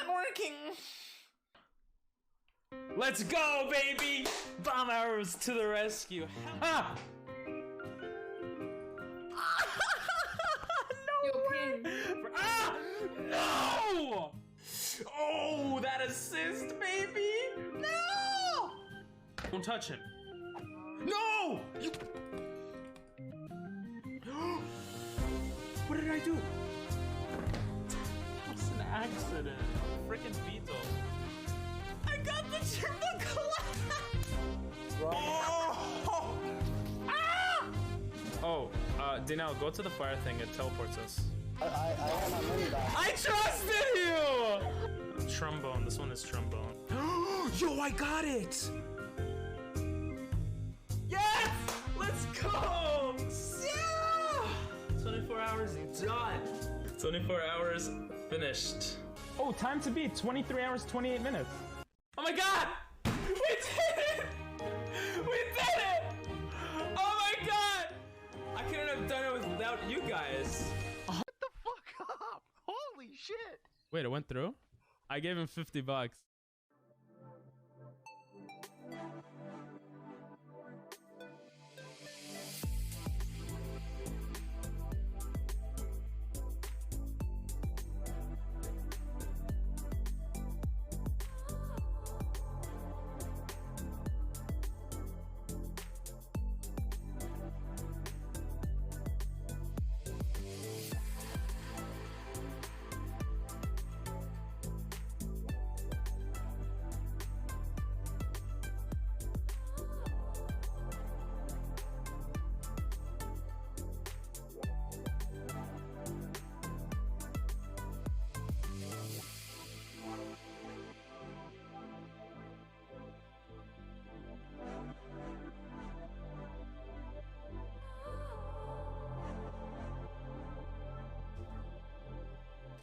not working. Let's go, baby! Bomb arrows to the rescue. Ha! No way! Ah! No! Oh, that assist, baby! No! Don't touch him. No! You... What did I do? That was an accident. Freaking beetle. I got the triple collapse! Oh! Ah! Oh, Danielle, go to the fire thing. It teleports us. I have my money back. I trusted you! Trombone. This one is trombone. Yo, I got it! Yes! Let's go! Yeah! 24 hours done. 24 hours finished. Oh, time to beat 23 hours, 28 minutes. Oh my god! We did it! We did it! Oh my god! I couldn't have done it without you guys. What the fuck up? Holy shit! Wait, it went through? I gave him 50 bucks.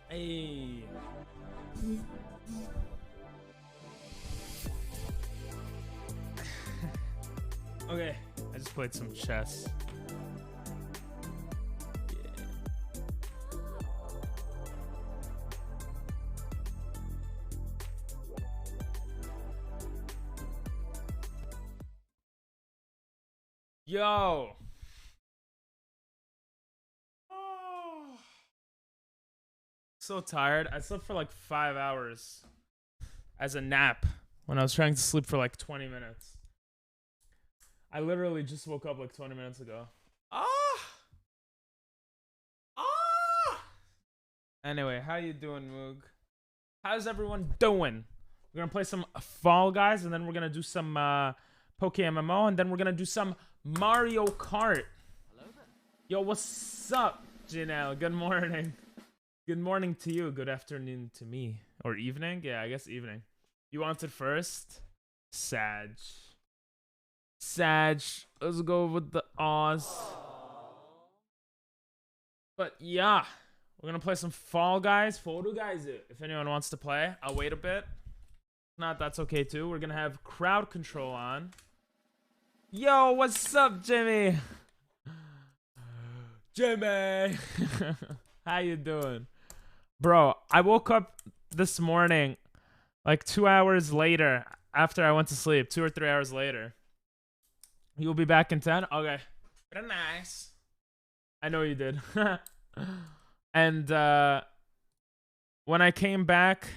Hey. Okay, I just played some chess. Yo. So tired. I slept for like 5 hours as a nap when I was trying to sleep for like 20 minutes. I literally just woke up like 20 minutes ago. Anyway, how you doing, Moog? How's everyone doing? We're gonna play some Fall Guys, and then we're gonna do some PokeMMO, and then we're gonna do some Mario Kart. Hello there. Yo, what's up, Janelle? Good morning. Good morning to you. Good afternoon to me. Or evening? Yeah, I guess evening. You wanted first? Sag. Let's go with the Oz. But yeah, we're gonna play some Fall Guys. Photo Guys. If anyone wants to play, I'll wait a bit. If not, that's okay too. We're gonna have crowd control on. Yo, what's up, Jimmy? Jimmy! How you doing? Bro, I woke up this morning like 2 hours later after I went to sleep. 2 or 3 hours later. You'll be back in 10? Okay. Very nice. I know you did. And when I came back,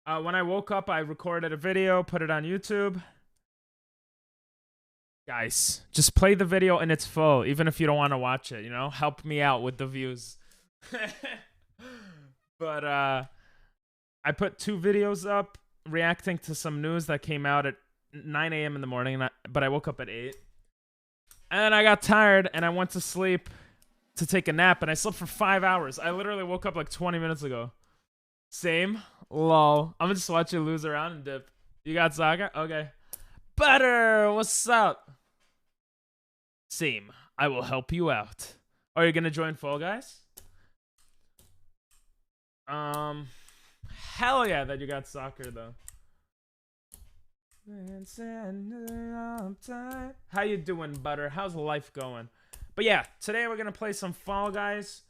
when I woke up, I recorded a video, put it on YouTube. Guys, just play the video in its full, even if you don't want to watch it, you know? Help me out with the views. But I put 2 videos up reacting to some news that came out at 9 a.m. in the morning, but I woke up at 8. And then I got tired and I went to sleep to take a nap, and I slept for 5 hours. I literally woke up like 20 minutes ago. Same? Lol. I'm gonna just watch you lose around and dip. You got Saga? Okay. Butter, what's up? Same. I will help you out. Are you gonna join Fall Guys? Hell yeah that you got soccer though. How you doing, Butter? How's life going? But yeah, today we're gonna play some Fall Guys.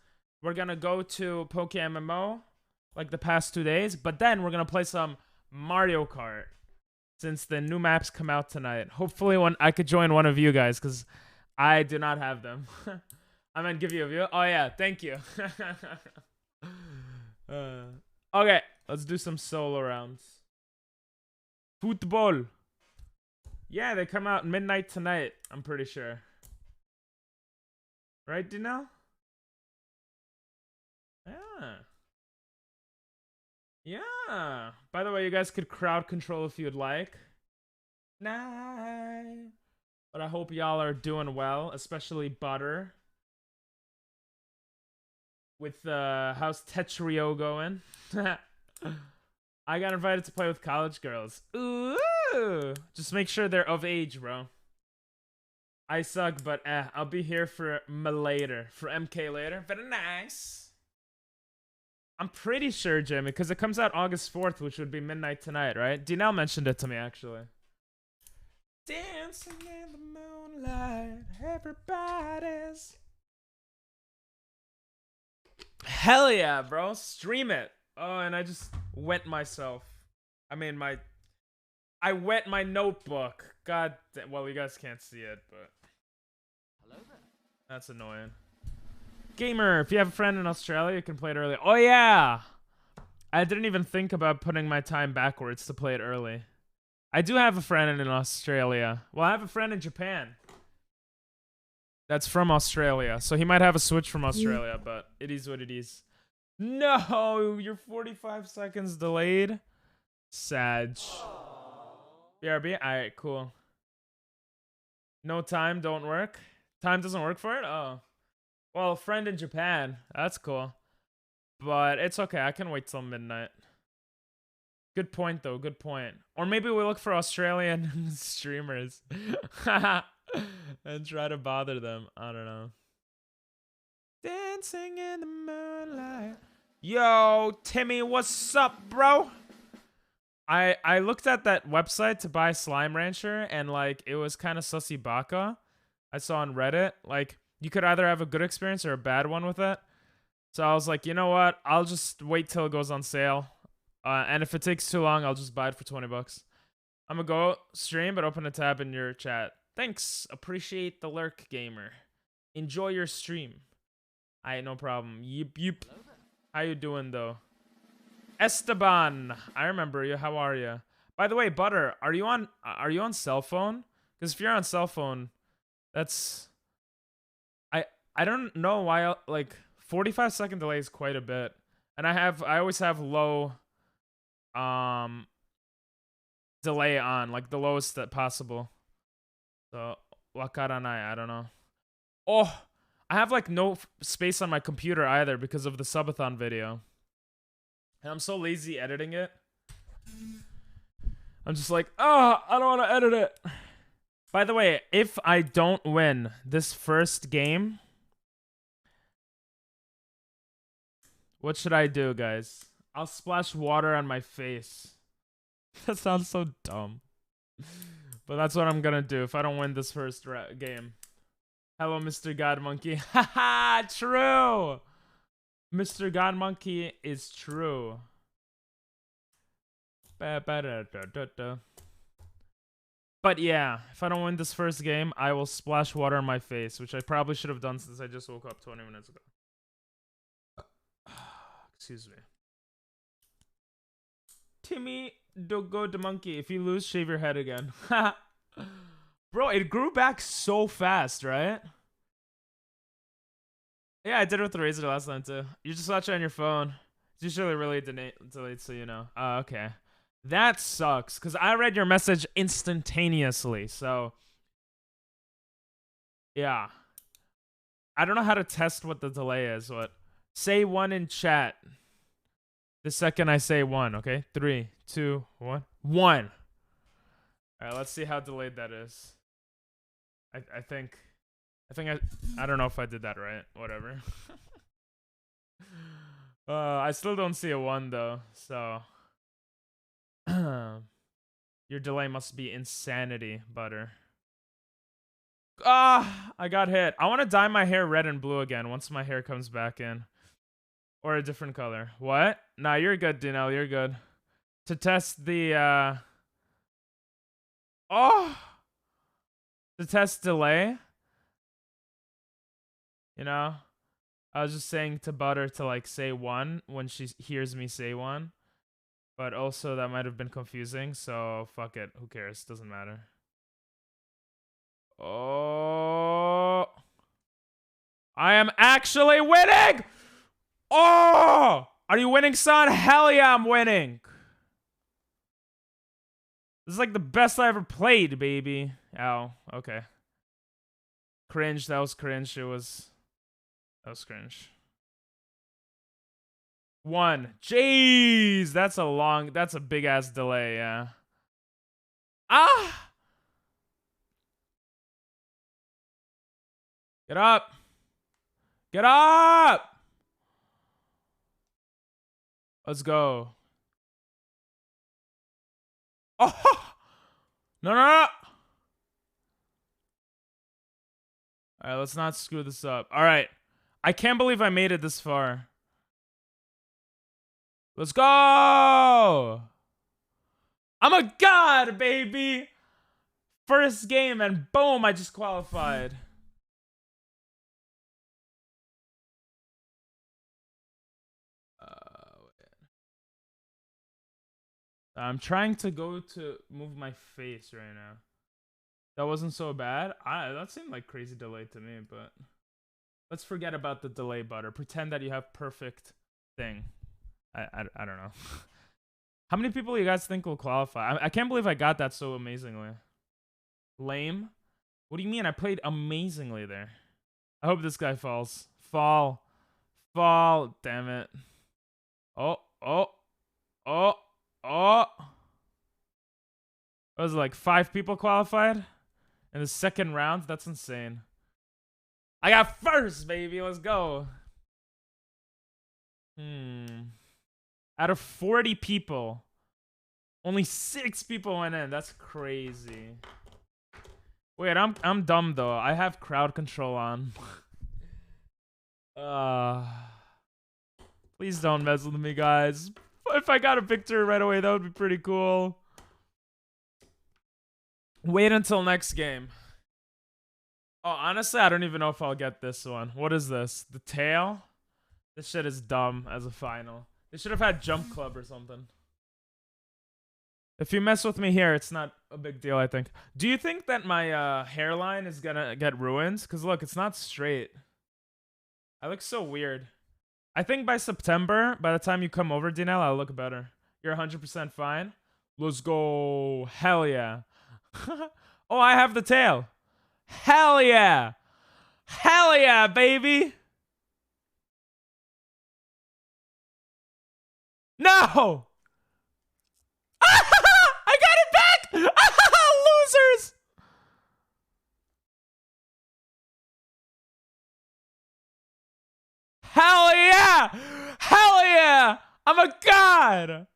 We're gonna go to PokeMMO. like the past 2 days. But then we're gonna play some Mario Kart since the new maps come out tonight. Hopefully, when I could join one of you guys, because I do not have them. I'm gonna give you a view. Oh yeah, thank you. Okay, let's do some solo rounds. Football. Yeah, they come out midnight tonight, I'm pretty sure. Right, Dino? Yeah. Yeah. By the way, you guys could crowd control if you'd like. Nah. But I hope y'all are doing well, especially Butter. With how's Tetrio going? I got invited to play with college girls. Ooh! Just make sure they're of age, bro. I suck, but I'll be here for later. For MK later. Very nice. I'm pretty sure, Jimmy, because it comes out August 4th, which would be midnight tonight, right? Dinell mentioned it to me, actually. Dancing in the moonlight, everybody's... Hell yeah, bro. Stream it. Oh, and I just wet myself. I mean, I wet my notebook. God damn. Well, you guys can't see it, but... Hello there. That's annoying. Gamer, if you have a friend in Australia, you can play it early. Oh, yeah! I didn't even think about putting my time backwards to play it early. I do have a friend in Australia. Well, I have a friend in Japan. That's from Australia. So he might have a Switch from Australia, but it is what it is. No, you're 45 seconds delayed. Sag. BRB? Alright, cool. No time, don't work. Time doesn't work for it? Oh. Well, friend in Japan. That's cool. But it's okay. I can wait till midnight. Good point, though. Good point. Or maybe we look for Australian streamers. And try to bother them. I don't know. Dancing in the moonlight. Yo, Timmy, what's up, bro? I looked at that website to buy Slime Rancher, and like it was kind of sussy baka. I saw on Reddit, like you could either have a good experience or a bad one with it. So I was like, you know what? I'll just wait till it goes on sale. And if it takes too long, I'll just buy it for 20 bucks. I'm gonna go stream, but open a tab in your chat. Thanks. Appreciate the lurk, gamer. Enjoy your stream. Alright, no problem. Yep. How you doing, though? Esteban. I remember you. How are you? By the way, Butter, are you on cell phone? Because if you're on cell phone, that's... I don't know why, like, 45-second delay is quite a bit. And I always have low delay on, like the lowest that possible. So, wakaranai, I don't know. Oh, I have like no space on my computer either because of the subathon video. And I'm so lazy editing it. I'm just like, oh, I don't want to edit it. By the way, if I don't win this first game, what should I do, guys? I'll splash water on my face. That sounds so dumb. But that's what I'm gonna do if I don't win this first game. Hello, Mr. God Monkey. Haha, true! Mr. God Monkey is true. But yeah, if I don't win this first game, I will splash water on my face, which I probably should have done since I just woke up 20 minutes ago. Excuse me. Timmy Dogo the monkey. If you lose, shave your head again. Bro, it grew back so fast, right? Yeah, I did it with the razor last time too. You just watch it on your phone. It's usually really delayed, so you know. Oh, okay. That sucks, because I read your message instantaneously, so... Yeah. I don't know how to test what the delay is. What? Say one in chat. The second I say one, okay? 3, 2, 1. 1! Alright, let's see how delayed that is. I think I don't know if I did that right. Whatever. I still don't see a 1 though, so your delay must be insanity, Butter. Ah, I got hit. I want to dye my hair red and blue again once my hair comes back in. Or a different color. What? Nah, you're good, Dinell. You're good. To test the, oh! To test delay. You know? I was just saying to Butter to, like, say 1 when she hears me say 1. But also, that might have been confusing, so fuck it. Who cares? Doesn't matter. Oh! I am actually winning! Oh! Are you winning, son? Hell yeah, I'm winning. This is like the best I ever played, baby. Ow. Okay. Cringe. That was cringe. That was cringe. 1. Jeez. That's a big ass delay, yeah. Ah! Get up. Get up! Let's go. Oh! No, no, no! Alright, let's not screw this up. Alright. I can't believe I made it this far. Let's go! I'm a god, baby! First game, and boom, I just qualified. I'm trying to go to move my face right now. That wasn't so bad. That seemed like crazy delay to me, but let's forget about the delay, Butter. Pretend that you have perfect thing. I don't know. How many people you guys think will qualify? I can't believe I got that so amazingly. Lame? What do you mean? I played amazingly there. I hope this guy falls. Fall. Fall. Damn it. Oh. Was it like 5 people qualified in the second round? That's insane. I got first, baby. Let's go. Out of 40 people, only 6 people went in. That's crazy. Wait, I'm dumb though. I have crowd control on. Please don't mess with me, guys. If I got a victory right away, that would be pretty cool. Wait until next game. Oh, honestly, I don't even know if I'll get this one. What is this? The tail? This shit is dumb as a final. They should have had Jump Club or something. If you mess with me here, it's not a big deal, I think. Do you think that my hairline is gonna get ruined? Because look, it's not straight. I look so weird. I think by September, by the time you come over, Dinell, I'll look better. You're 100% fine? Let's go. Hell yeah. Oh, I have the tail. Hell yeah. Hell yeah, baby. No. I got it back. Losers. Hell yeah. Hell yeah. I'm a god.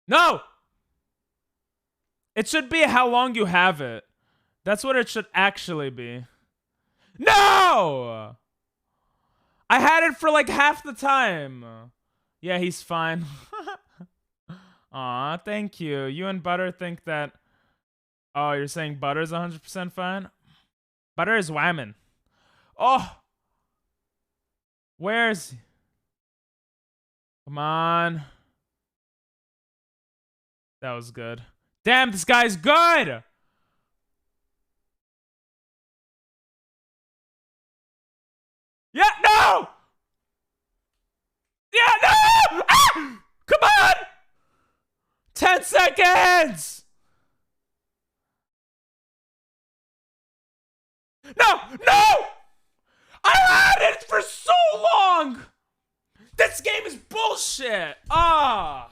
No. It should be how long you have it. That's what it should actually be. No! I had it for like half the time. Yeah, he's fine. Aw, thank you. You and Butter think that... Oh, you're saying Butter's 100% fine? Butter is whamming. Oh! Where's... Come on. That was good. Damn, this guy's good! Yeah, no! Yeah, no! Ah! Come on! 10 seconds! No! No! I had it for so long! This game is bullshit! Ah!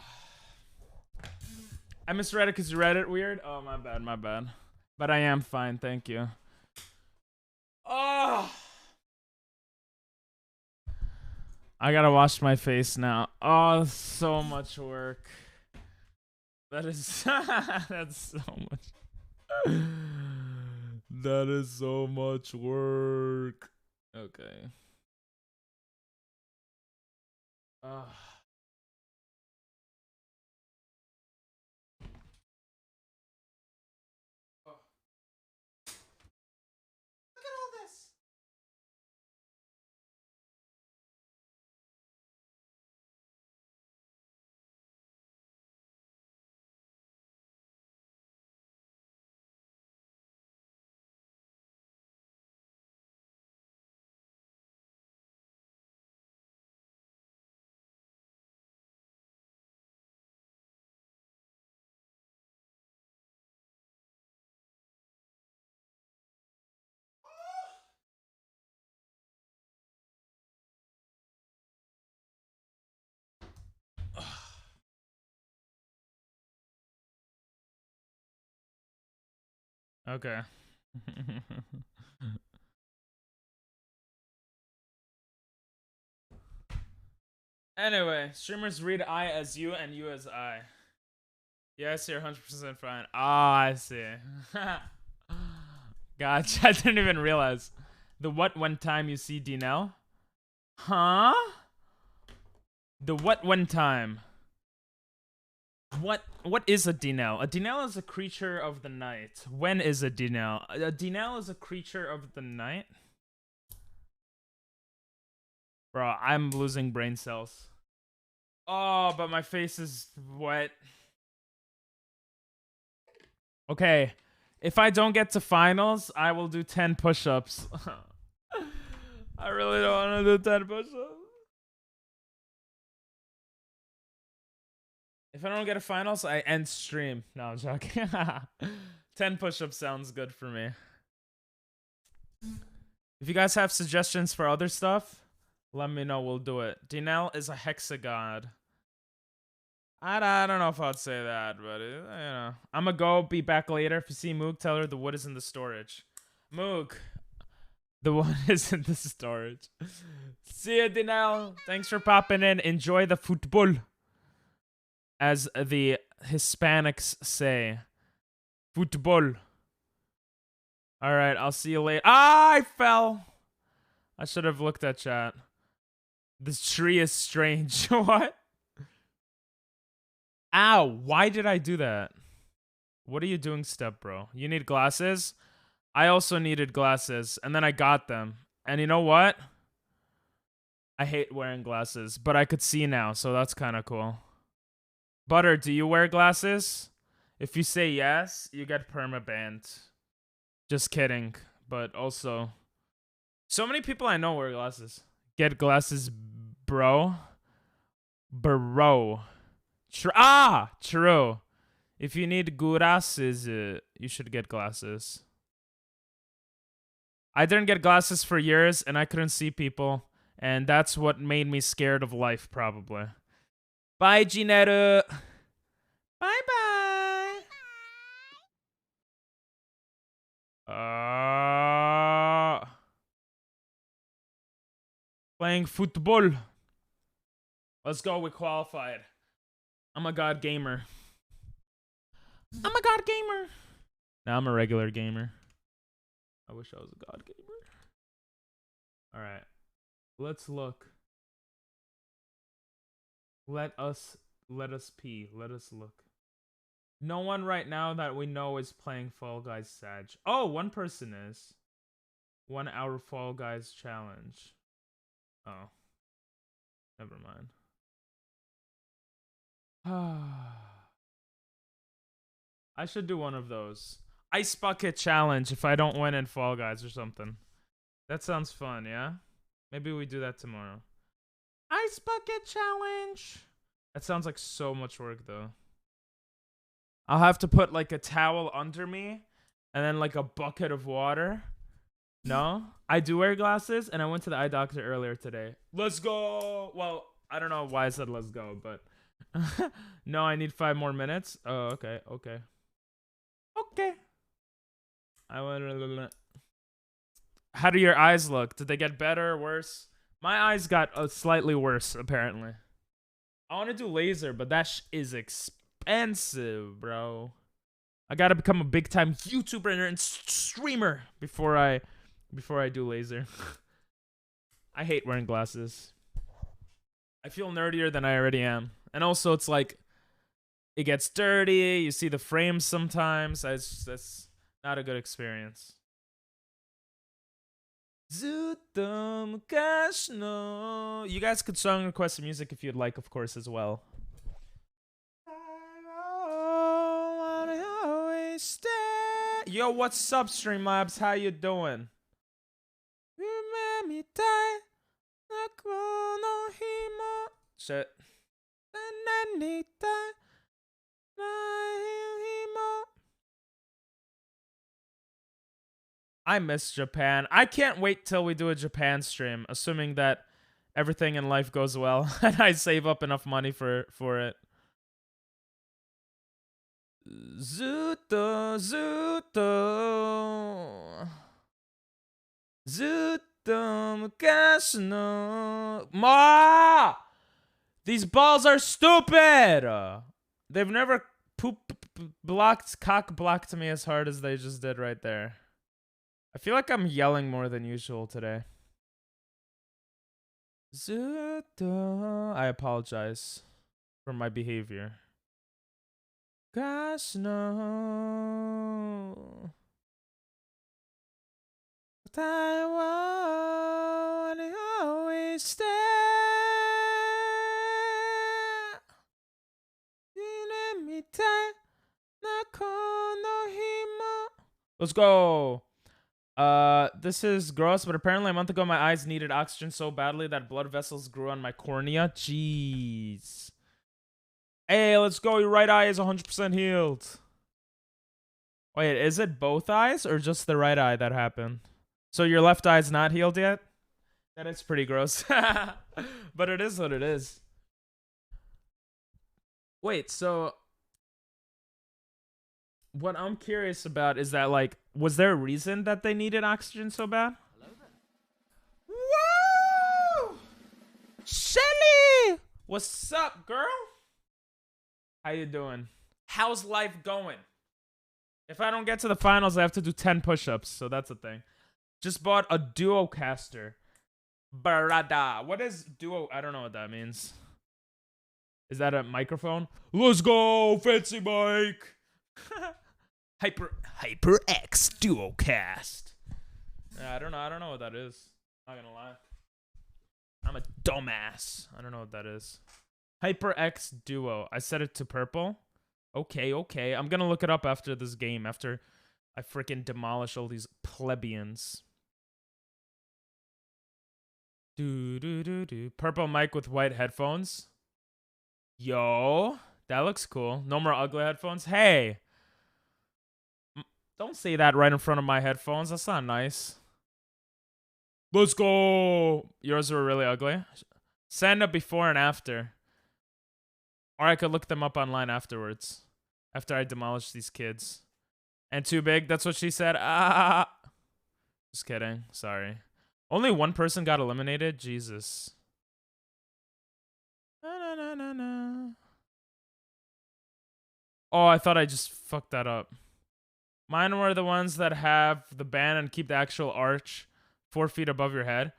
I misread it because you read it weird? Oh, my bad, my bad. But I am fine, thank you. Oh! I gotta wash my face now. Oh, so much work. That is... that's so much... That is so much work. Okay. Look at all this. Okay. Anyway, streamers read I as you and you as I. Yes, you're 100% fine. Ah, I see. Gotcha. I didn't even realize. The what one time you see Dinell? Huh? The what one time? What is a Dinell? A Dinell is a creature of the night. When is a Dinell? A Dinell is a creature of the night? Bro, I'm losing brain cells. Oh, but my face is wet. Okay. If I don't get to finals, I will do 10 push-ups. I really don't want to do 10 push-ups. If I don't get a finals, I end stream. No, I'm joking. 10 push-ups sounds good for me. If you guys have suggestions for other stuff, let me know. We'll do it. Dinell is a hexagod. I don't know if I'd say that, but you know. I'm gonna go be back later. If you see Moog, tell her the wood is in the storage. Moog, the wood is in the storage. See ya, Dinell. Thanks for popping in. Enjoy the football, as the Hispanics say. Football. All right, I'll see you later. Ah, I fell. I should have looked at chat. This tree is strange. What? Ow, why did I do that? What are you doing, step bro? You need glasses? I also needed glasses, and then I got them. And you know what? I hate wearing glasses, but I could see now, so that's kind of cool. Butter, do you wear glasses? If you say yes, you get permabanned. Just kidding, but also... So many people I know wear glasses. Get glasses, bro. Bro. True. If you need glasses, you should get glasses. I didn't get glasses for years, and I couldn't see people, and that's what made me scared of life, probably. Bye, Ginetta. Bye-bye. Playing football. Let's go, we qualified. I'm a god gamer. I'm a god gamer. Now I'm a regular gamer. I wish I was a god gamer. Alright. Let's look. Let us pee. Let us look. No one right now that we know is playing Fall Guys Sag. Oh, one person is. 1 hour Fall Guys challenge. Oh. Never mind. I should do one of those. Ice bucket challenge if I don't win in Fall Guys or something. That sounds fun, yeah? Maybe we do that tomorrow. Ice bucket challenge. That sounds like so much work though. I'll have to put like a towel under me and then like a bucket of water. No? I do wear glasses and I went to the eye doctor earlier today. Let's go. Well, I don't know why I said let's go, but no, I need 5 more minutes. Oh, okay. How do your eyes look? Did they get better or worse? My eyes got slightly worse, apparently. I want to do laser, but that is expensive, bro. I gotta become a big time YouTuber and streamer before I do laser. I hate wearing glasses. I feel nerdier than I already am. And also, it's like, it gets dirty. You see the frames sometimes. That's not a good experience. You guys could song request music if you'd like, of course, as well. Yo, what's up, Streamlabs? How you doing? Shit. I miss Japan. I can't wait till we do a Japan stream, assuming that everything in life goes well and I save up enough money for it. Zuto. Ma! These balls are stupid! They've never cock blocked me as hard as they just did right there. I feel like I'm yelling more than usual today. I apologize for my behavior. Gosh, no. But I wanna always stay. Let's go. This is gross, but apparently a month ago my eyes needed oxygen so badly that blood vessels grew on my cornea. Jeez. Hey, let's go. Your right eye is 100% healed. Wait, is it both eyes or just the right eye that happened? So your left eye is not healed yet? That is pretty gross. But it is what it is. Wait, so what I'm curious about is that, like, was there a reason that they needed oxygen so bad? Hello there. Woo! Shelly! What's up, girl? How you doing? How's life going? If I don't get to the finals, I have to do 10 push-ups, so that's a thing. Just bought a Duocaster. Barada. What is Duo? I don't know what that means. Is that a microphone? Let's go, fancy mic. HyperX Duocast. Yeah, I don't know what that is. Not gonna lie. I'm a dumbass. I don't know what that is. HyperX Duo. I set it to purple. Okay. I'm gonna look it up after this game, after I freaking demolish all these plebeians. Purple mic with white headphones. Yo, that looks cool. No more ugly headphones. Hey, don't say that right in front of my headphones. That's not nice. Let's go. Yours were really ugly. Send a before and after. Or I could look them up online afterwards. After I demolish these kids. And too big, that's what she said. Ah. Just kidding. Sorry. Only one person got eliminated? Jesus. Oh, I thought I just fucked that up. Mine were the ones that have the band and keep the actual arch 4 feet above your head.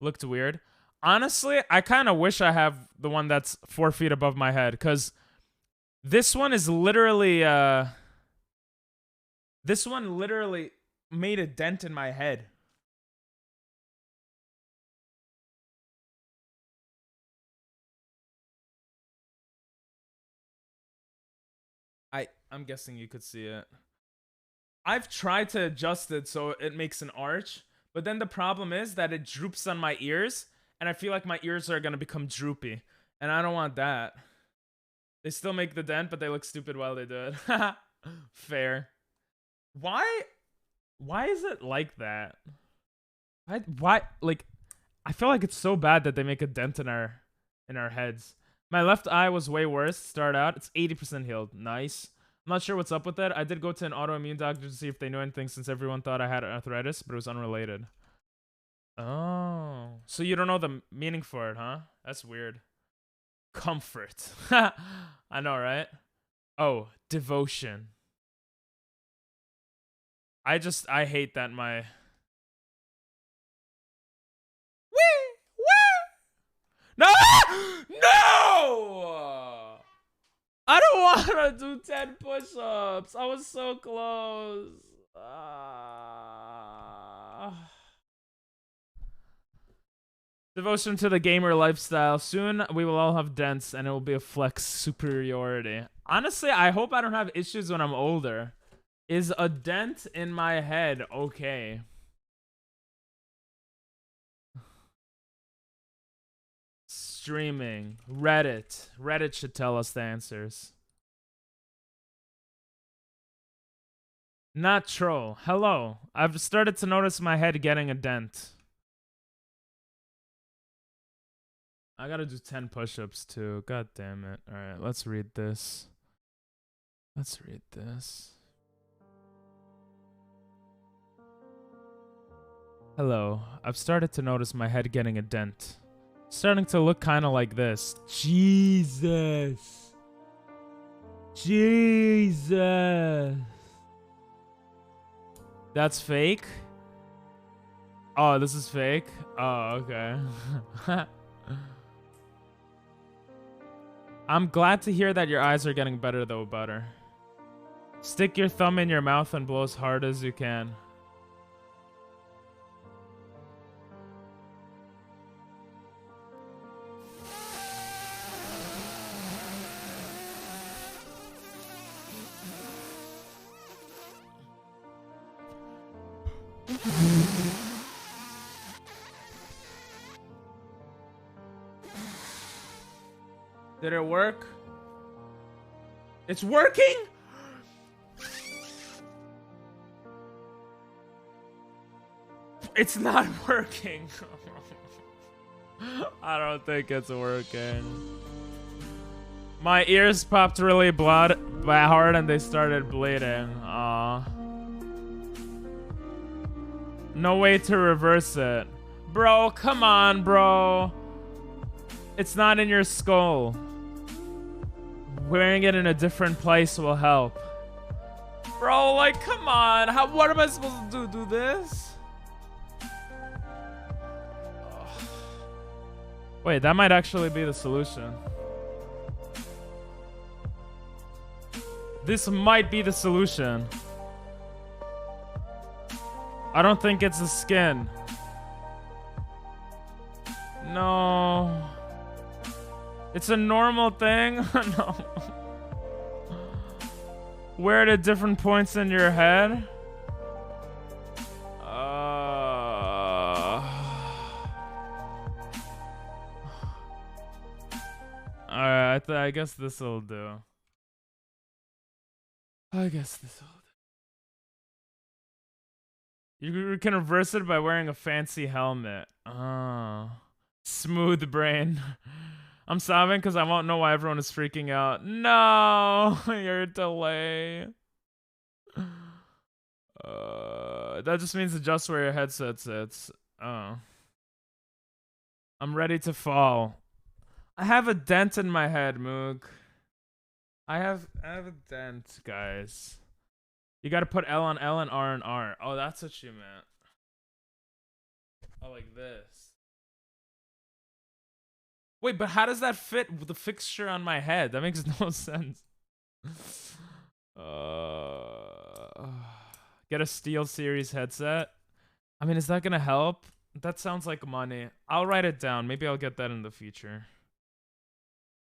Looked weird. Honestly, I kind of wish I have the one that's 4 feet above my head, because this one is literally, this one literally made a dent in my head. I'm guessing you could see it. I've tried to adjust it so it makes an arch, but then the problem is that it droops on my ears, and I feel like my ears are gonna become droopy, and I don't want that. They still make the dent, but they look stupid while they do it. Fair. Why is it like that? Why like, I feel like it's so bad that they make a dent in our heads. My left eye was way worse to start out. It's 80% healed. Nice. I'm not sure what's up with that. I did go to an autoimmune doctor to see if they knew anything, since everyone thought I had arthritis, but it was unrelated. Oh. So you don't know the meaning for it, huh? That's weird. Comfort. I know, right? Oh, devotion. I hate that my... No! I don't want to do 10 push-ups. I was so close. Devotion to the gamer lifestyle. Soon we will all have dents and it will be a flex superiority. Honestly, I hope I don't have issues when I'm older. Is a dent in my head okay? Streaming. Reddit. Reddit should tell us the answers. Not troll. Hello. I've started to notice my head getting a dent. I gotta do 10 push-ups too. God damn it. Alright, let's read this. Let's read this. Hello. I've started to notice my head getting a dent. Starting to look kind of like this. Jesus. Jesus. That's fake? Oh, this is fake? Oh, okay. I'm glad to hear that your eyes are getting better though, Butter. Stick your thumb in your mouth and blow as hard as you can. Did it work? It's working? It's not working. I don't think it's working. My ears popped really hard and they started bleeding. Aw. No way to reverse it. Bro, come on, bro. It's not in your skull. Wearing it in a different place will help. Bro, like, come on. What am I supposed to do? Do this? Wait, that might actually be the solution. This might be the solution. I don't think it's the skin. No. It's a normal thing? No. Wear it at different points in your head? Alright, I guess this'll do. I guess this'll do. You can reverse it by wearing a fancy helmet. Oh. Smooth brain. I'm sobbing because I won't know why everyone is freaking out. No, your delay. That just means adjust where your headset sits. Oh. I'm ready to fall. I have a dent in my head, Moog. I have a dent, guys. You gotta put L on L and R on R. Oh, that's what you meant. Oh, like this. Wait, but how does that fit with the fixture on my head? That makes no sense. Get a Steel Series headset. I mean, is that gonna help? That sounds like money. I'll write it down. Maybe I'll get that in the future.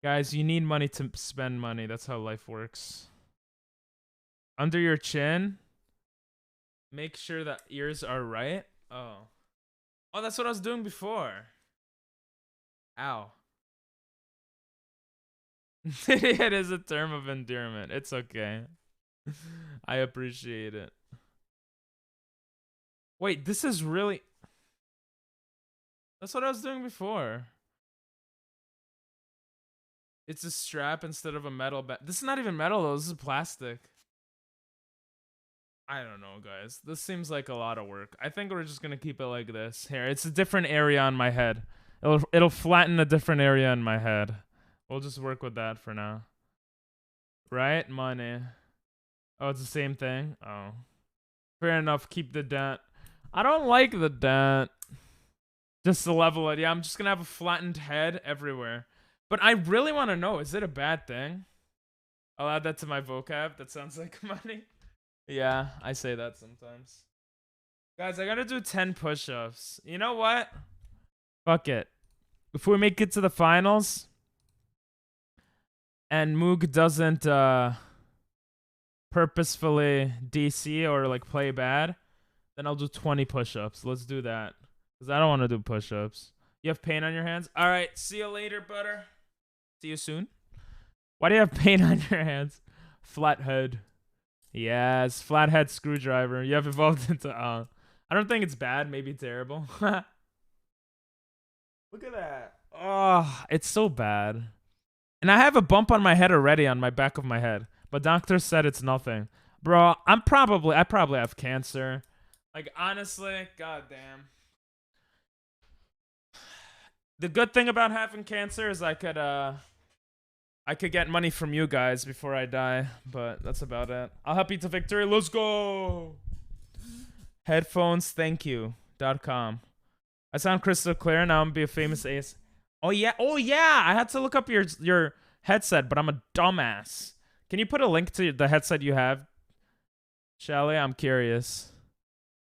Guys, you need money to spend money. That's how life works. Under your chin. Make sure that ears are right. Oh. Oh, that's what I was doing before. Ow. It is a term of endearment. It's okay. I appreciate it. Wait, this is really... That's what I was doing before. It's a strap instead of a metal bag. This is not even metal though. This is plastic. I don't know, guys. This seems like a lot of work. I think we're just gonna keep it like this. Here, it's a different area on my head. It'll flatten a different area in my head. We'll just work with that for now. Right? Money. Oh, it's the same thing? Oh. Fair enough. Keep the dent. I don't like the dent. Just to level it. Yeah, I'm just gonna have a flattened head everywhere. But I really want to know, is it a bad thing? I'll add that to my vocab. That sounds like money. Yeah, I say that sometimes. Guys, I gotta do 10 push-ups. You know what? Fuck it. If we make it to the finals and Moog doesn't purposefully DC or like play bad, then I'll do 20 push-ups. Let's do that. Because I don't want to do push-ups. You have pain on your hands? Alright, see you later, butter. See you soon. Why do you have pain on your hands? Flathead. Yes, flathead screwdriver. You have evolved into I don't think it's bad, maybe terrible. Look at that. Oh, it's so bad. And I have a bump on my head already on my back of my head. But doctor said it's nothing. Bro, I probably have cancer. Like honestly, goddamn. The good thing about having cancer is I could get money from you guys before I die, but that's about it. I'll help you to victory. Let's go. Headphones, thank you.com. I sound crystal clear. Now I'm gonna be a famous ace. Oh yeah. I had to look up your headset, but I'm a dumbass. Can you put a link to the headset you have, Shelly? I'm curious.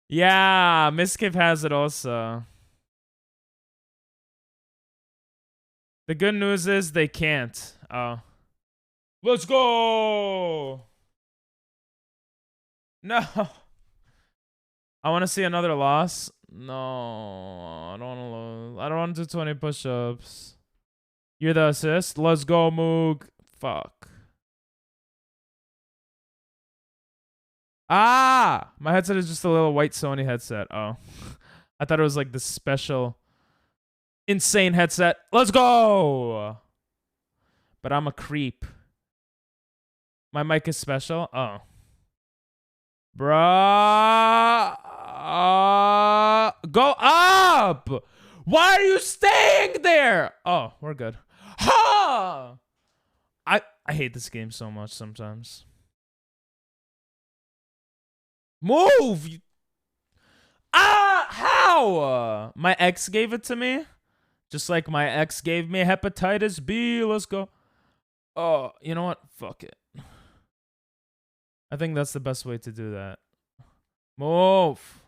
Yeah, Miskiv has it also. The good news is they can't. Oh. Let's go! No. I want to see another loss. No, I don't want to lose. I don't want to do 20 push-ups. You're the assist. Let's go, Moog. Fuck. Ah! My headset is just a little white Sony headset. Oh. I thought it was like the special insane headset. Let's go! But I'm a creep. My mic is special? Oh. Bruh. Go up! Why are you staying there? Oh, we're good. Ha! I hate this game so much sometimes. Move! How? My ex gave it to me. Just like my ex gave me hepatitis B. Let's go. Oh, you know what? Fuck it. I think that's the best way to do that. Move.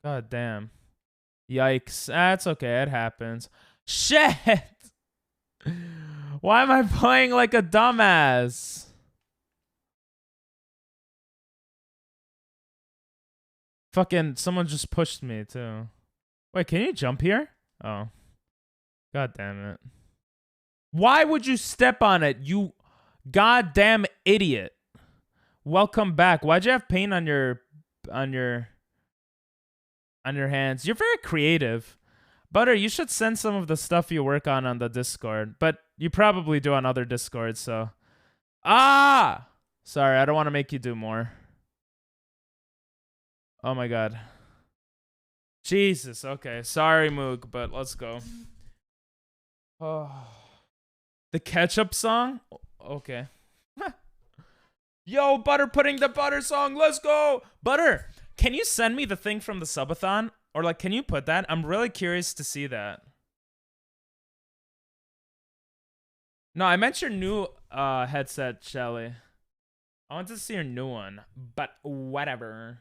God damn. Yikes. That's okay. It happens. Shit. Why am I playing like a dumbass? Fucking someone just pushed me too. Wait, can you jump here? Oh. God damn it. Why would you step on it, you goddamn idiot? Welcome back. Why'd you have paint on your hands? You're very creative. Butter, you should send some of the stuff you work on the Discord. But you probably do on other Discords, so. Ah! Sorry, I don't want to make you do more. Oh my god. Jesus, okay. Sorry, Moog, but let's go. Oh. The ketchup song? Okay. Yo, Butter putting the Butter song. Let's go. Butter, can you send me the thing from the subathon? Or like, can you put that? I'm really curious to see that. No, I meant your new headset, Shelly. I want to see your new one, but whatever.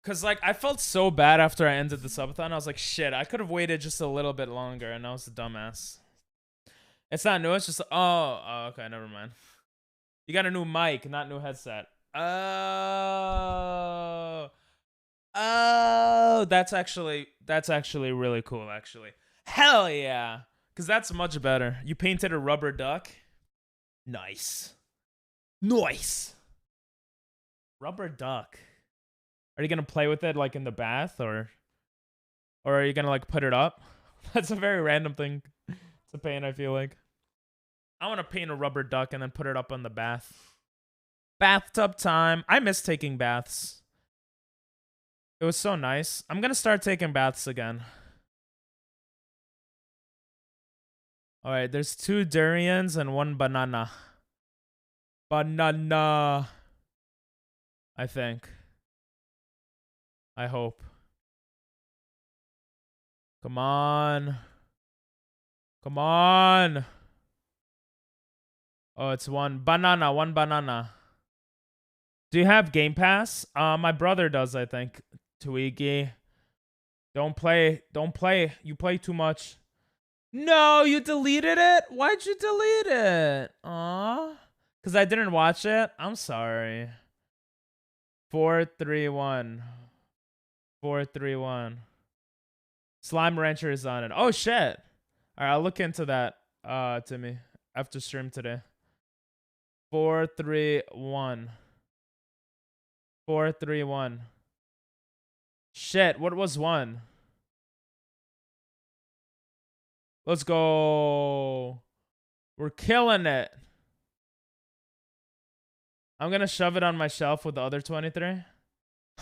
Cause like I felt so bad after I ended the subathon. I was like, shit, I could have waited just a little bit longer, and I was a dumbass. It's not new. It's just oh, okay, never mind. You got a new mic, not new headset. Oh, that's actually really cool. Actually, hell yeah, cause that's much better. You painted a rubber duck. Nice. Rubber duck. Are you gonna play with it like in the bath, or are you gonna like put it up? That's a very random thing to paint, I feel like. I want to paint a rubber duck and then put it up on the bath. Bathtub time. I miss taking baths. It was so nice. I'm gonna start taking baths again. Alright, there's 2 durians and 1 banana. Banana. I think. I hope. Come on. Come on. Oh, it's one banana. Do you have Game Pass? My brother does, I think. Twiggy. Don't play. You play too much. No, you deleted it? Why'd you delete it? Aw. Because I didn't watch it? I'm sorry. 431. 431. Slime Rancher is on it. Oh, shit. All right, I'll look into that, Timmy, after stream today. 431. 431. Shit, what was one? Let's go. We're killing it. I'm gonna shove it on my shelf with the other 23.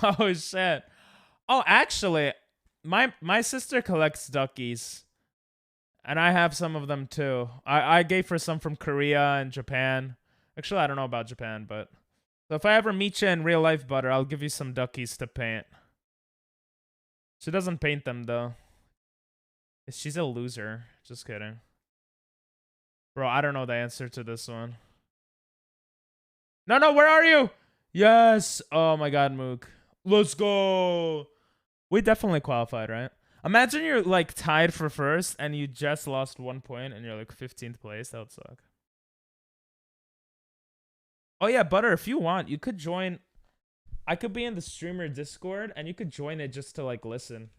Oh shit. Oh, actually, my sister collects duckies. And I have some of them too. I gave her some from Korea and Japan. Actually, I don't know about Japan, but so if I ever meet you in real life, Butter, I'll give you some duckies to paint. She doesn't paint them though. She's a loser. Just kidding. Bro, I don't know the answer to this one. No, where are you? Yes. Oh my god, Mook. Let's go. We definitely qualified, right? Imagine you're like tied for first and you just lost 1 point and you're like 15th place. That would suck. Oh yeah, Butter, if you want, you could join. I could be in the streamer Discord and you could join it just to like listen.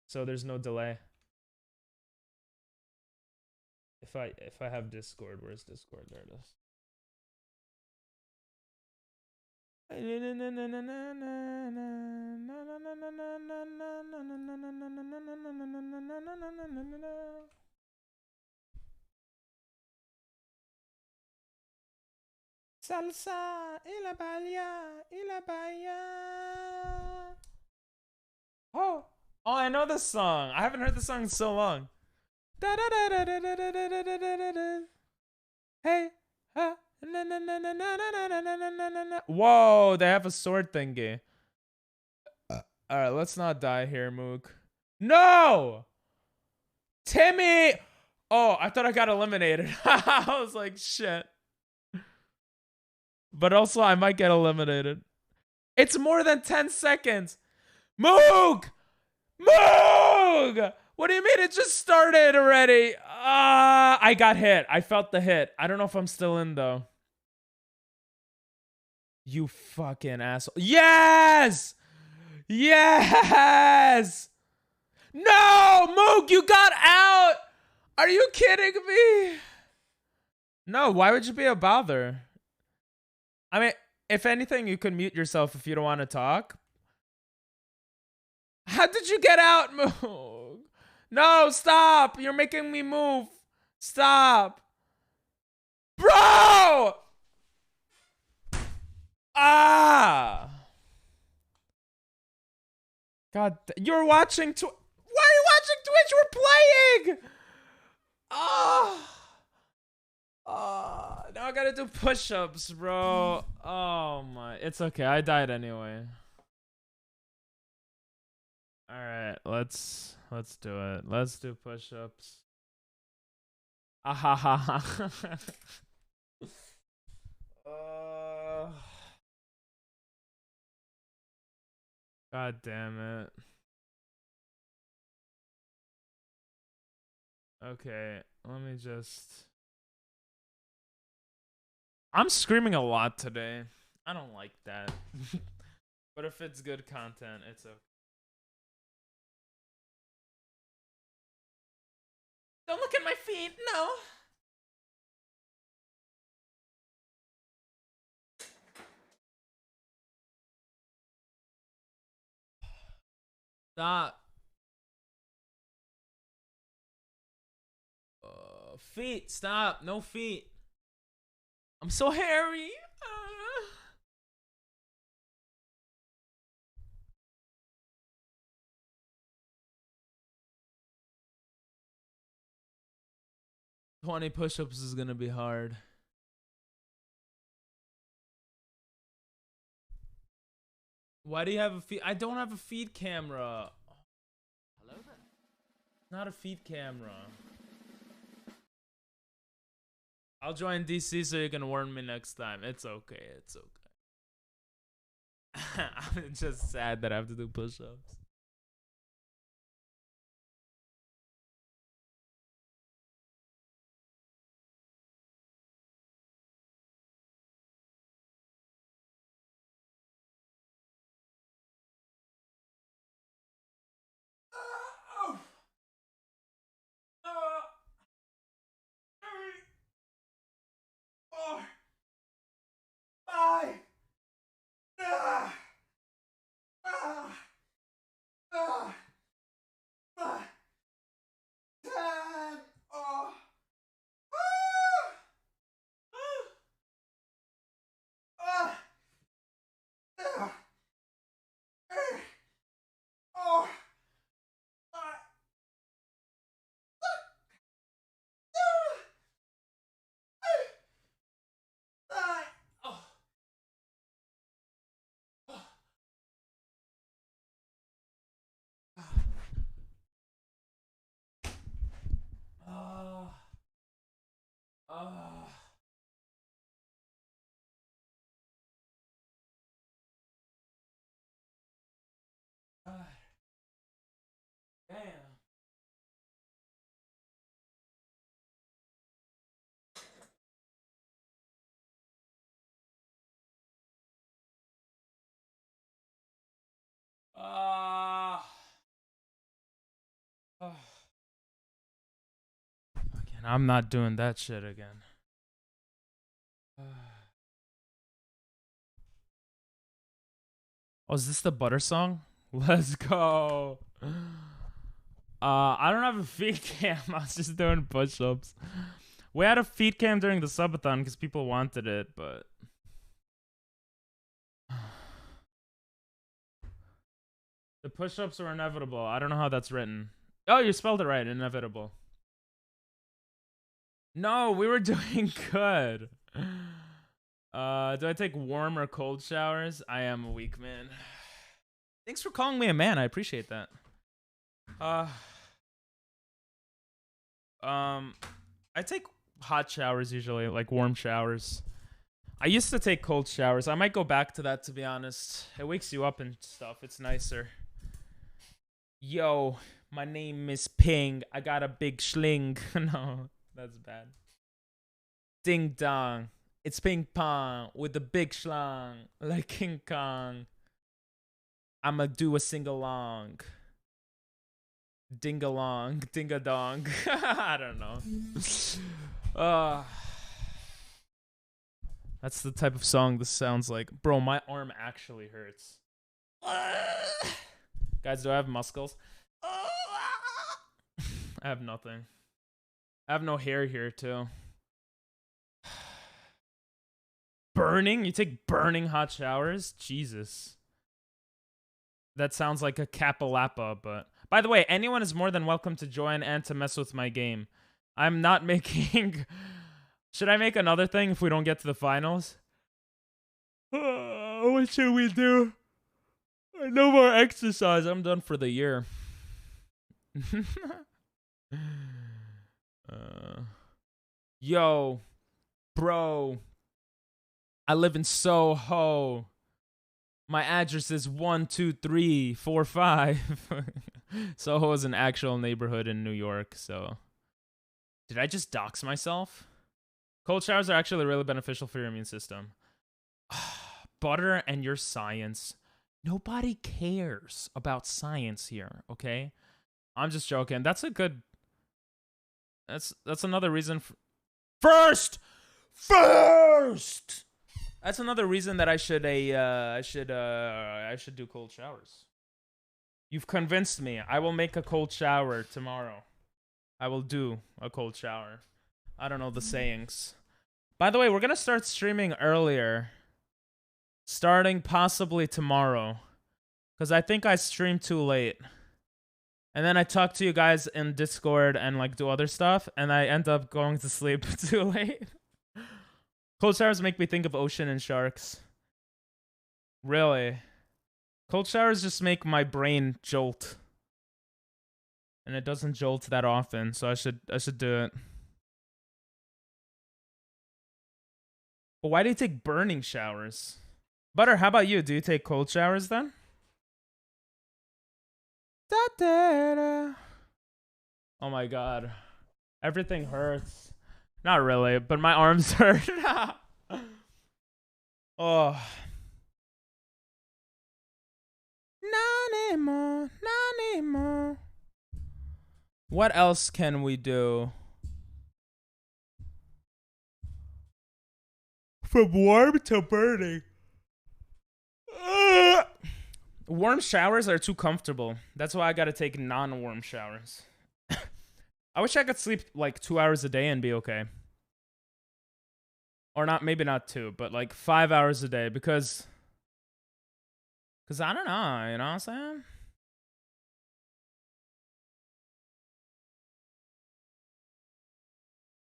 So there's no delay. If I have Discord, where's Discord? There it is. Salsa y la bahía. Oh, I know this song. I haven't heard the song in so long. Hey, whoa, they have a sword thingy. Alright, let's not die here, Mook. No! Timmy! Oh, I thought I got eliminated. I was like, shit. But also, I might get eliminated. It's more than 10 seconds. Moog! Moog! What do you mean it just started already? I got hit. I felt the hit. I don't know if I'm still in, though. You fucking asshole. Yes! Yes! No! Moog, you got out! Are you kidding me? No, why would you be a bother? I mean, if anything, you could mute yourself if you don't want to talk. How did you get out, Moog? No, stop! You're making me move. Stop. Bro! Ah! God, you're watching Why are you watching Twitch? We're playing! Now I gotta do push-ups, bro. Oh my, it's okay. I died anyway. All right, let's do it. Let's do push-ups. Ah ha ha ha. God damn it. Okay, let me just. I'm screaming a lot today. I don't like that. But if it's good content, it's okay. Don't look at my feet, no. Stop. Feet, stop. No feet. I'm so hairy. 20 push-ups is gonna be hard. Why do you have a feed? I don't have a feed camera. Hello there. Not a feed camera. I'll join DC so you can warn me next time. It's okay. It's okay. I'm just sad that I have to do push-ups. Damn. Again, I'm not doing that shit again. Oh, is this the butter song? Let's go. I don't have a feed cam. I was just doing push-ups. We had a feed cam during the subathon because people wanted it, but the push-ups were inevitable. I don't know how that's written. Oh, you spelled it right. Inevitable. No, we were doing good. Do I take warm or cold showers? I am a weak man. Thanks for calling me a man. I appreciate that. I take hot showers usually, like warm showers. I used to take cold showers. I might go back to that, to be honest. It wakes you up and stuff. It's nicer. Yo, my name is Ping. I got a big schling. No, that's bad. Ding dong. It's ping pong with the big schlong, like King Kong. I'ma do a sing-along. Ding-along, ding-a-dong. I don't know. That's the type of song this sounds like. Bro, my arm actually hurts. Guys, do I have muscles? I have nothing. I have no hair here, too. Burning? You take burning hot showers? Jesus. That sounds like a kapalapa, but... By the way, anyone is more than welcome to join and to mess with my game. I'm not making... Should I make another thing if we don't get to the finals? What should we do? No more exercise. I'm done for the year. Yo, bro. I live in Soho. My address is 12345. Soho is an actual neighborhood in New York, so... Did I just dox myself? Cold showers are actually really beneficial for your immune system. Butter and your science. Nobody cares about science here, okay? I'm just joking. That's a good... That's another reason for... First! That's another reason that I should do cold showers. You've convinced me. I will make a cold shower tomorrow. I will do a cold shower. I don't know the sayings. By the way, we're gonna start streaming earlier. Starting possibly tomorrow. Because I think I streamed too late. And then I talk to you guys in Discord and like do other stuff. And I end up going to sleep too late. Cold showers make me think of ocean and sharks. Really? Cold showers just make my brain jolt. And it doesn't jolt that often, so I should do it. But why do you take burning showers? Butter, how about you? Do you take cold showers then? Da-da-da. Oh my god. Everything hurts. Not really, but my arms hurt. Oh. Not anymore. Not anymore. What else can we do? From warm to burning. Warm showers are too comfortable. That's why I gotta take non-warm showers. I wish I could sleep like 2 hours a day and be okay. Or not, maybe not 2, but like 5 hours a day because I don't know, you know what I'm saying?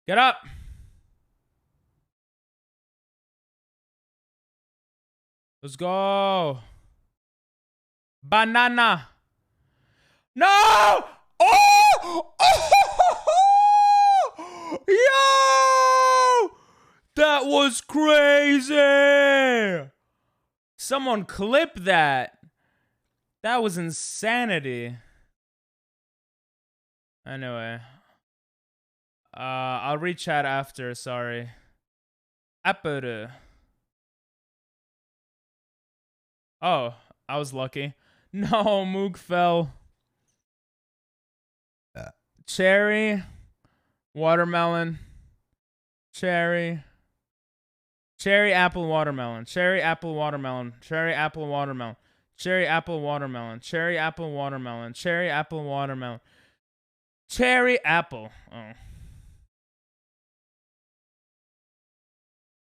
Get up! Let's go! Banana! No! Oh! Oh! Yo! That was crazy! Someone clip that. That was insanity. Anyway. I'll read chat after, sorry. Apple. Oh, I was lucky. No, Moog fell. Cherry. Watermelon. Cherry. Cherry, apple, watermelon. Cherry, apple, watermelon. Cherry, apple, watermelon. Cherry, apple, watermelon. Cherry, apple, watermelon. Cherry, apple, watermelon. Cherry, apple. Oh.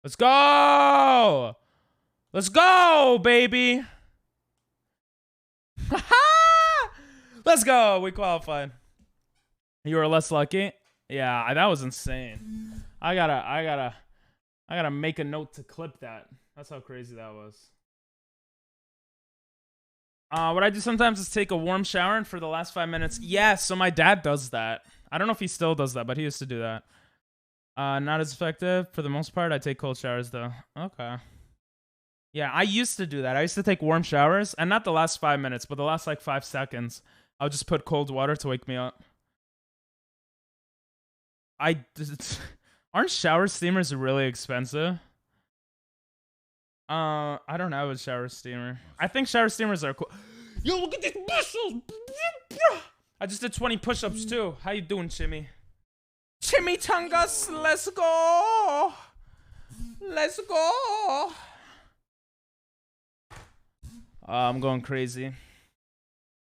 Let's go! Let's go, baby! Let's go! We qualified. You were less lucky? Yeah, that was insane. I gotta make a note to clip that. That's how crazy that was. What I do sometimes is take a warm shower and for the last 5 minutes. Yeah, so my dad does that. I don't know if he still does that, but he used to do that. Not as effective. For the most part, I take cold showers though. Okay. Yeah, I used to do that. I used to take warm showers, and not the last 5 minutes, but the last like 5 seconds. I'll just put cold water to wake me up. Aren't shower steamers really expensive? I don't have a shower steamer. I think shower steamers are cool. Yo, look at these muscles! I just did 20 push-ups too. How you doing, Chimmy? Chimichangas, let's go! Let's go! I'm going crazy.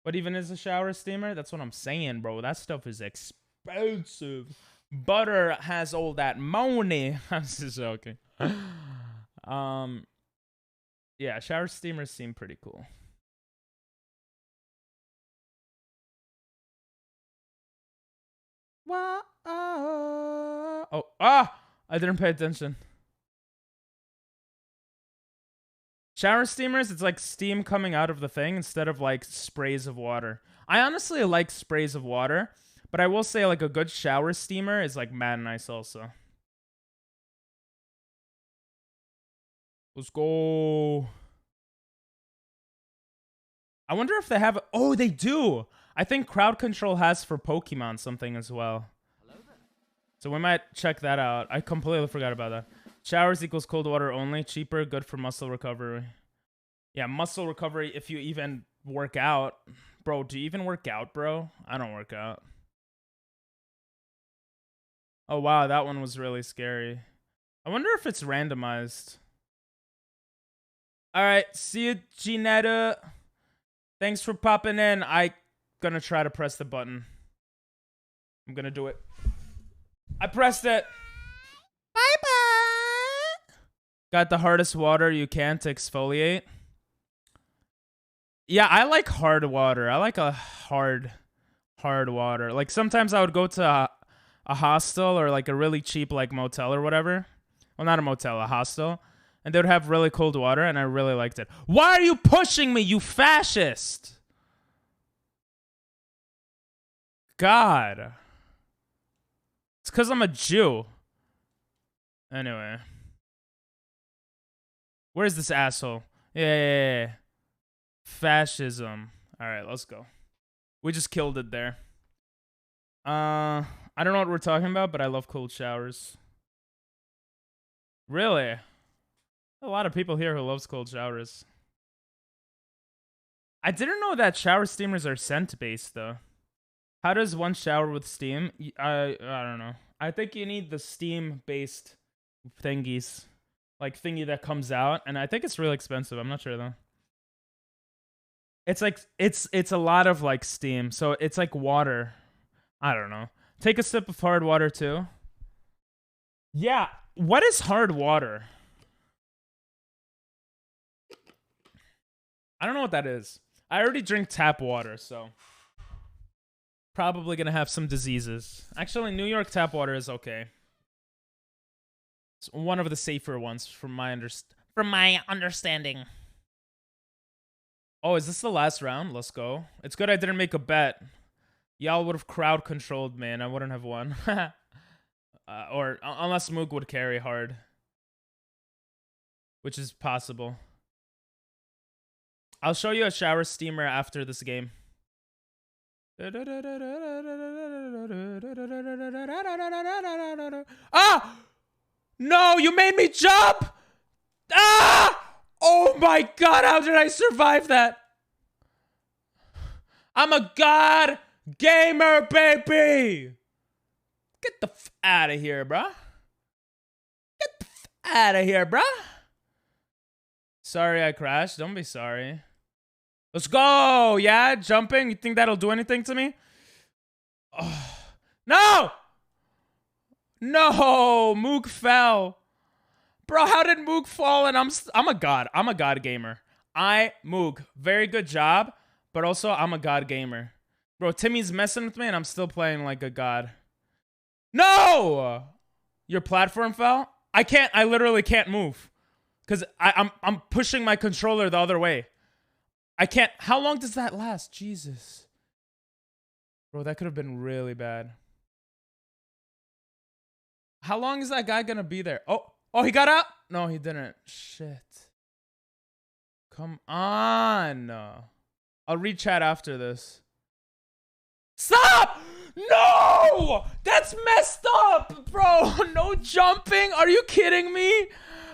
What even is a shower steamer? That's what I'm saying, bro. That stuff is expensive. Butter has all that money. I'm just joking. Yeah, shower steamers seem pretty cool. Wow. Oh, I didn't pay attention. Shower steamers, it's like steam coming out of the thing instead of like sprays of water. I honestly like sprays of water, but I will say like a good shower steamer is like mad nice also. Let's go. I wonder if they have... Oh, they do. I think crowd control has for Pokemon something as well. So we might check that out. I completely forgot about that. Showers equals cold water only. Cheaper, good for muscle recovery. Yeah, muscle recovery if you even work out. Bro, do you even work out, bro? I don't work out. Oh, wow, that one was really scary. I wonder if it's randomized. All right, see you, Ginetta. Thanks for popping in. I'm gonna try to press the button. I'm gonna do it. I pressed it. Bye-bye. Got the hardest water you can to exfoliate. Yeah, I like hard water. I like a hard water. Like sometimes I would go to a hostel or like a really cheap like motel or whatever. Well, not a motel, a hostel. and they would have really cold water, and I really liked it. Why are you pushing me, you fascist? God. It's because I'm a Jew. Anyway. Where's this asshole? Yeah. Fascism. Alright, let's go. We just killed it there. I don't know what we're talking about, but I love cold showers. Really? A lot of people here who loves cold showers. I didn't know that shower steamers are scent-based, though. How does one shower with steam? I don't know. I think you need the steam-based thingies. Like, thingy that comes out. And I think it's really expensive. I'm not sure, though. It's like, it's a lot of, like, steam. So it's like water. I don't know. Take a sip of hard water, too. Yeah. What is hard water? I don't know what that is. I already drink tap water, so probably gonna have some diseases. Actually, New York tap water is okay. It's one of the safer ones from my understanding. Oh, is this the last round? Let's go. It's good I didn't make a bet. Y'all would have crowd controlled, man. I wouldn't have won. Or unless Moog would carry hard, which is possible. I'll show you a shower steamer after this game. Ah! No, you made me jump! Ah! Oh my god, how did I survive that? I'm a god gamer, baby! Get the f out of here, bruh. Get the f out of here, bruh. Sorry I crashed. Don't be sorry. Let's go! Yeah, jumping. You think that'll do anything to me? Oh. No! No! Moog fell. Bro, how did Moog fall? And I'm a god. I'm a god gamer. Moog, very good job. But also, I'm a god gamer. Bro, Timmy's messing with me and I'm still playing like a god. No! Your platform fell? I literally can't move. Because I'm pushing my controller the other way. I can't. How long does that last? Jesus. Bro, that could have been really bad. How long is that guy gonna be there? Oh, he got out? No, he didn't. Shit. Come on. I'll read chat after this. Stop! No! That's messed up, bro. No jumping. Are you kidding me?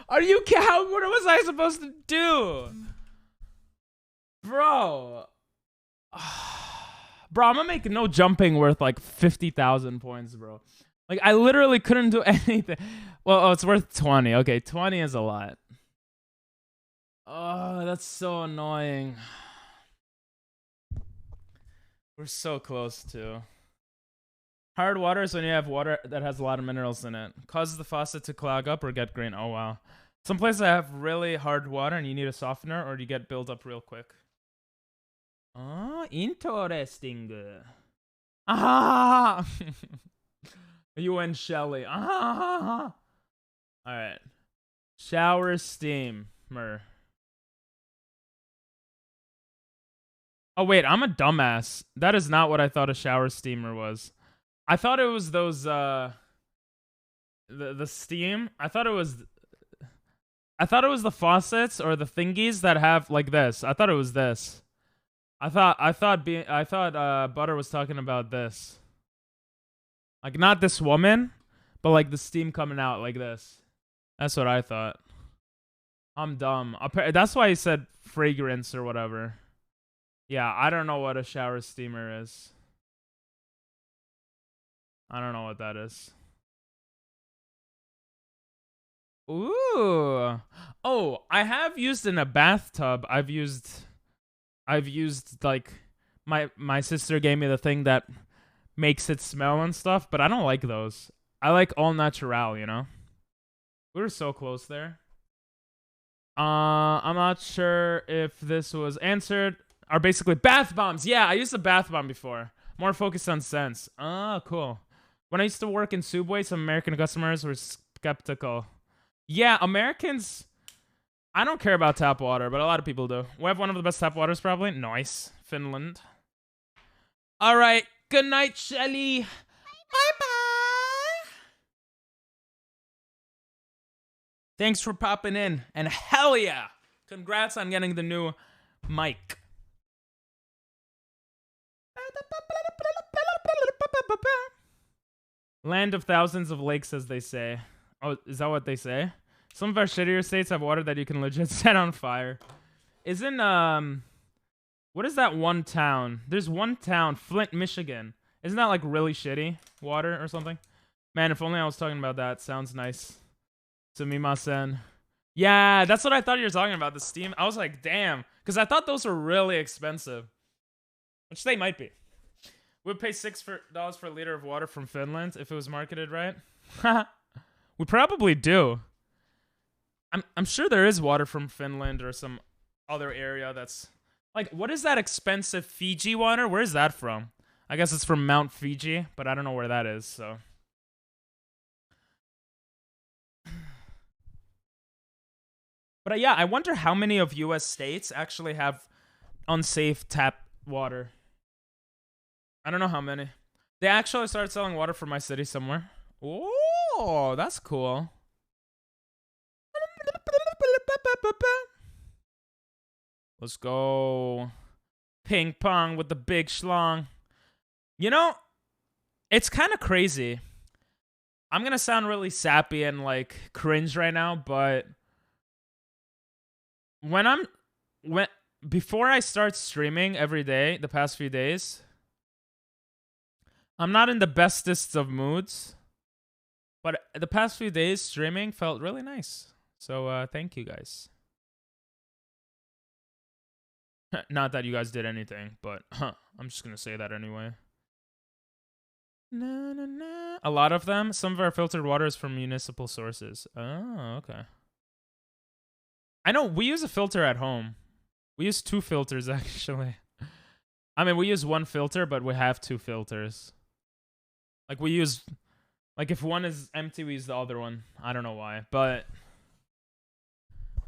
What was I supposed to do? Bro. Bro, I'm gonna make no jumping worth like 50,000 points, bro. Like, I literally couldn't do anything. Well, it's worth 20. Okay, 20 is a lot. Oh, that's so annoying. We're so close, too. Hard water is when you have water that has a lot of minerals in it. Causes the faucet to clog up or get green. Oh, wow. Some places have really hard water and you need a softener or you get built up real quick. Oh, interesting. Ah! You and Shelly. Ah! Alright. Shower steamer. Oh, wait. I'm a dumbass. That is not what I thought a shower steamer was. I thought it was those, the steam. I thought it was the faucets or the thingies that have like this. I thought it was this. I thought Butter was talking about this. Like, not this woman, but like the steam coming out like this. That's what I thought. I'm dumb. That's why he said fragrance or whatever. Yeah, I don't know what a shower steamer is. I don't know what that is. Ooh. Oh, I have used in a bathtub. I've used like my sister gave me the thing that makes it smell and stuff, but I don't like those. I like all natural, you know? We were so close there. I'm not sure if this was answered. Are basically bath bombs. Yeah, I used a bath bomb before. More focused on scents. Oh, cool. When I used to work in Subway, some American customers were skeptical. Yeah, Americans I don't care about tap water, but a lot of people do. We have one of the best tap waters, probably. Nice. Finland. All right. Good night, Shelly. Bye-bye. Thanks for popping in. And hell yeah. Congrats on getting the new mic. Land of thousands of lakes, as they say. Oh, is that what they say? Some of our shittier states have water that you can legit set on fire. Isn't, what is that one town? There's one town, Flint, Michigan. Isn't that, like, really shitty water or something? Man, if only I was talking about that. Sounds nice. Sumimasen. Yeah, that's what I thought you were talking about, the Steam. I was like, damn. Because I thought those were really expensive. Which they might be. We'd pay $6 for a liter of water from Finland if it was marketed right. We probably do. I'm sure there is water from Finland or some other area that's... Like, what is that expensive Fiji water? Where is that from? I guess it's from Mount Fiji, but I don't know where that is, so... But yeah, I wonder how many of US states actually have unsafe tap water. I don't know how many. They actually started selling water from my city somewhere. Oh, that's cool. Let's go. Ping pong with the big schlong. You know, it's kind of crazy. I'm going to sound really sappy and like cringe right now, but before I start streaming every day, the past few days, I'm not in the bestest of moods, but the past few days streaming felt really nice. So thank you guys. Not that you guys did anything, but I'm just gonna say that anyway. Na, na, na. A lot of them. Some of our filtered water is from municipal sources. Oh, okay. I know we use a filter at home. We use 2 filters actually. I mean, we use 1 filter, but we have 2 filters. Like we use, like if one is empty, we use the other one. I don't know why, but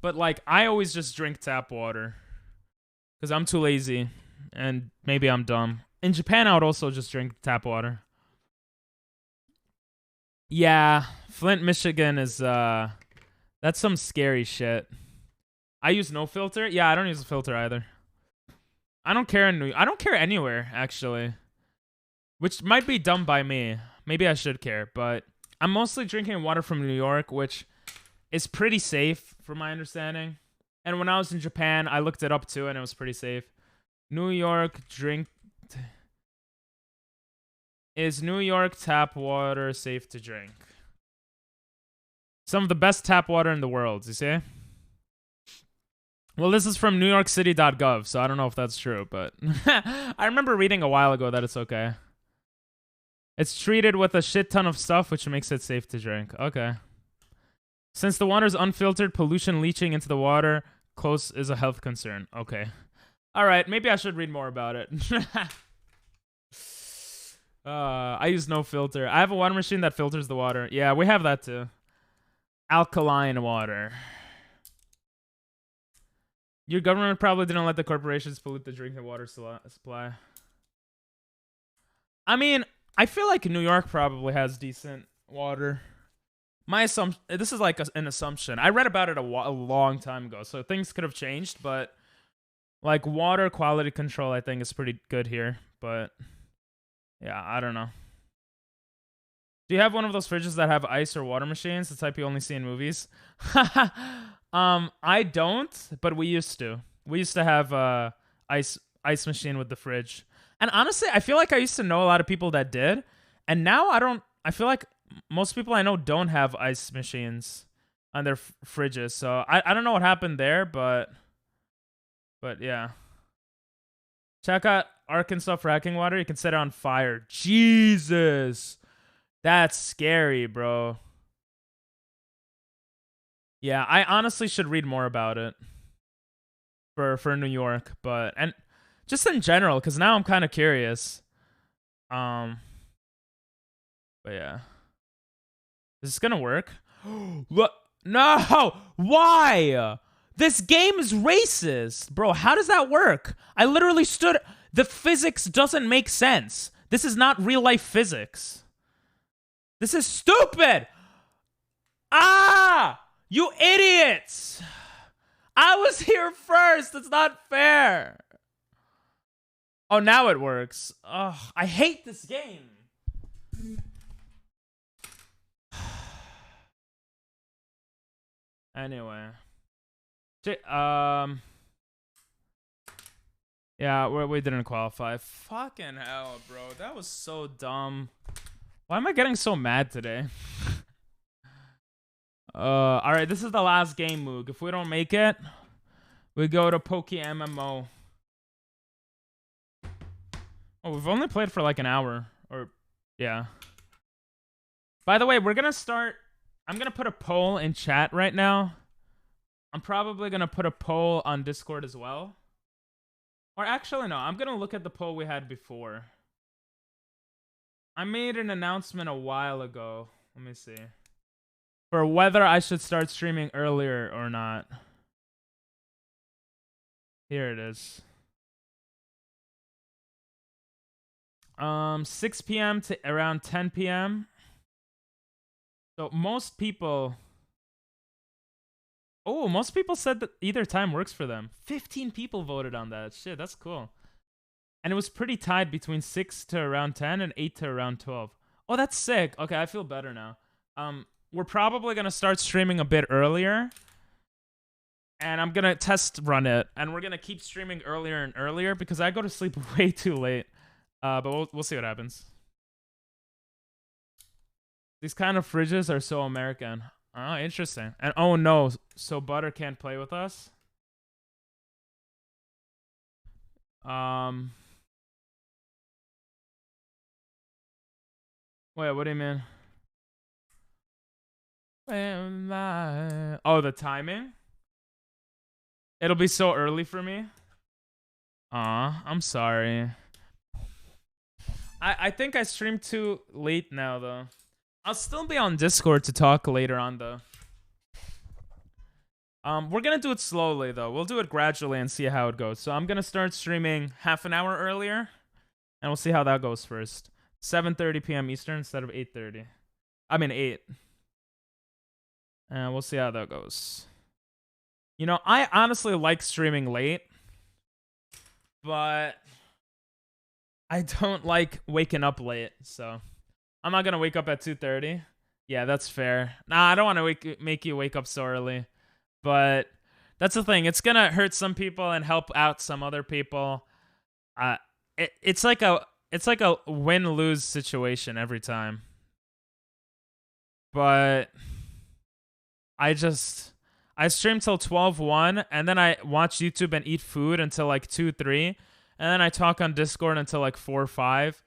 like I always just drink tap water because I'm too lazy and maybe I'm dumb. In Japan, I would also just drink tap water. Yeah, Flint, Michigan is that's some scary shit. I use no filter. Yeah, I don't use a filter either. I don't care I don't care anywhere actually, which might be dumb by me. Maybe I should care, but I'm mostly drinking water from New York, which is pretty safe from my understanding. And when I was in Japan, I looked it up too, and it was pretty safe. New York Is New York tap water safe to drink? Some of the best tap water in the world, you see? Well, this is from NewYorkCity.gov, so I don't know if that's true, but I remember reading a while ago that it's okay. It's treated with a shit ton of stuff, which makes it safe to drink. Okay. Since the water's unfiltered, pollution leaching into the water close is a health concern. Okay. All right, maybe I should read more about it. I use no filter. I have a water machine that filters the water. Yeah, we have that too. Alkaline water. Your government probably didn't let the corporations pollute the drinking water supply. I mean, I feel like New York probably has decent water. My assumption, this is like an assumption. I read about it a long time ago, so things could have changed, but like water quality control, I think is pretty good here. But yeah, I don't know. Do you have one of those fridges that have ice or water machines, the type you only see in movies? I don't, but we used to. We used to have a ice machine with the fridge. And honestly, I feel like I used to know a lot of people that did, and now I don't. I feel like most people I know don't have ice machines on their fridges. So I don't know what happened there, but yeah. Check out Arkansas fracking water. You can set it on fire. Jesus. That's scary, bro. Yeah, I honestly should read more about it for New York, and just in general, because now I'm kind of curious. But yeah, is this gonna work? Look, no, why? This game is racist. Bro, how does that work? I literally stood... The physics doesn't make sense. This is not real-life physics. This is stupid! Ah! You idiots! I was here first. It's not fair. Oh, now it works. Ugh, I hate this game. Anyway. Yeah, we didn't qualify. Fucking hell, bro. That was so dumb. Why am I getting so mad today? Alright, this is the last game, Moog. If we don't make it, we go to PokeMMO. Oh, we've only played for like an hour. Or, yeah. By the way, we're gonna start... I'm gonna put a poll in chat right now. I'm probably gonna put a poll on Discord as well. Or actually, no. I'm gonna look at the poll we had before. I made an announcement a while ago. Let me see. For whether I should start streaming earlier or not. Here it is. 6 p.m. to around 10 p.m. So most people... Oh, most people said that either time works for them. 15 people voted on that. Shit, that's cool. And it was pretty tied between 6 to around 10 and 8 to around 12. Oh, that's sick. Okay, I feel better now. We're probably going to start streaming a bit earlier. And I'm going to test run it. And we're going to keep streaming earlier and earlier because I go to sleep way too late. But we'll see what happens. These kind of fridges are so American. Oh, interesting. And oh no, so Butter can't play with us? Wait, what do you mean? Oh, the timing? It'll be so early for me? Aw, I'm sorry. I think I streamed too late now, though. I'll still be on Discord to talk later on, though. We're gonna do it slowly, though. We'll do it gradually and see how it goes. So I'm gonna start streaming half an hour earlier, and we'll see how that goes first. 7:30 p.m. Eastern instead of 8:30. I mean 8. And we'll see how that goes. You know, I honestly like streaming late, but I don't like waking up late, so I'm not gonna wake up at 2:30. Yeah, that's fair. Nah, I don't want to make you wake up so early, but that's the thing. It's gonna hurt some people and help out some other people. It's like a win-lose situation every time. But I stream till 12:01, and then I watch YouTube and eat food until like 2-3, and then I talk on Discord until like 4-5.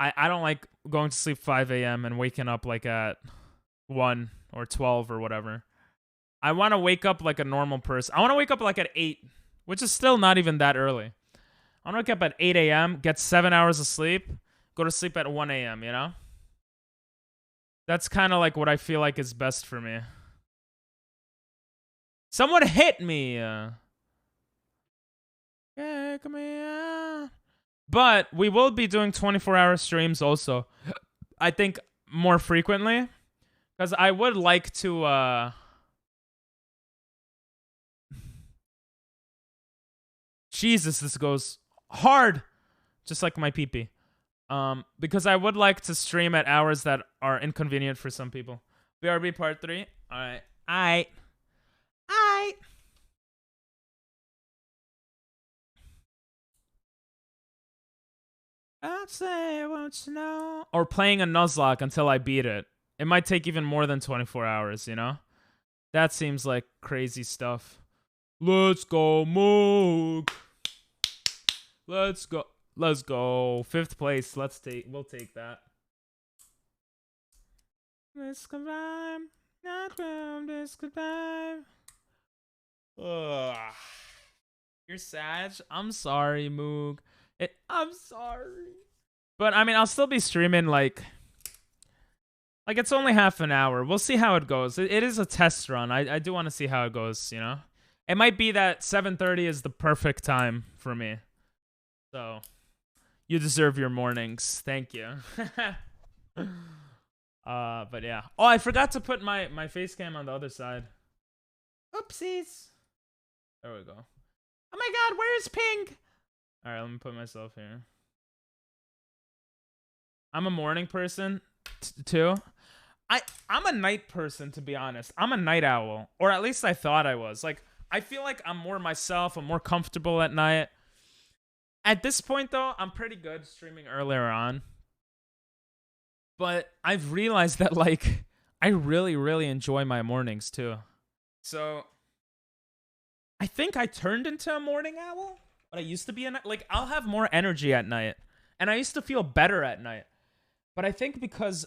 I don't like going to sleep 5 a.m. and waking up like at 1 or 12 or whatever. I want to wake up like a normal person. I want to wake up like at 8, which is still not even that early. I want to wake up at 8 a.m., get 7 hours of sleep, go to sleep at 1 a.m., you know? That's kind of like what I feel like is best for me. Someone hit me. Kick me out. But we will be doing 24-hour streams also. I think more frequently. Because I would like to... Jesus, this goes hard. Just like my pee-pee. Because I would like to stream at hours that are inconvenient for some people. BRB part 3. Alright. Aight. I'd say, won't you know? Or playing a Nuzlocke until I beat it. It might take even more than 24 hours, you know? That seems like crazy stuff. Let's go, Moog. Let's go. Let's go. 5th place. We'll take that. This goodbye. Not from this goodbye. Ugh. You're sad? I'm sorry, Moog. I'm sorry. But, I mean, I'll still be streaming, like it's only half an hour. We'll see how it goes. It is a test run. I do want to see how it goes, you know? It might be that 7:30 is the perfect time for me. So, you deserve your mornings. Thank you. But yeah. Oh, I forgot to put my face cam on the other side. Oopsies. There we go. Oh my god, where's Pink? All right, let me put myself here. I'm a morning person too. I'm a night person, to be honest. I'm a night owl, or at least I thought I was. Like, I feel like I'm more myself. I'm more comfortable at night. At this point, though, I'm pretty good streaming earlier on. But I've realized that, like, I really, really enjoy my mornings too. So I think I turned into a morning owl, but I used to be a night. Like, I'll have more energy at night, and I used to feel better at night. But I think because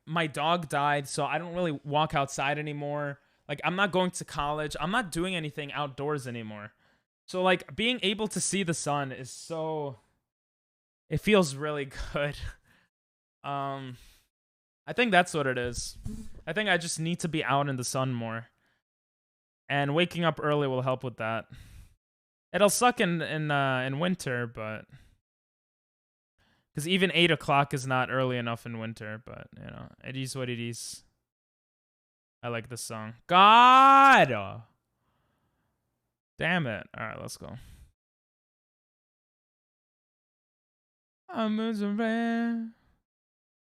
my dog died, so I don't really walk outside anymore. Like, I'm not going to college. I'm not doing anything outdoors anymore. So, like, being able to see the sun is so... It feels really good. I think that's what it is. I think I just need to be out in the sun more. And waking up early will help with that. It'll suck in winter, but... Because even 8 o'clock is not early enough in winter, but, you know, it is what it is. I like this song. God! Damn it. Alright, let's go. I'm moving.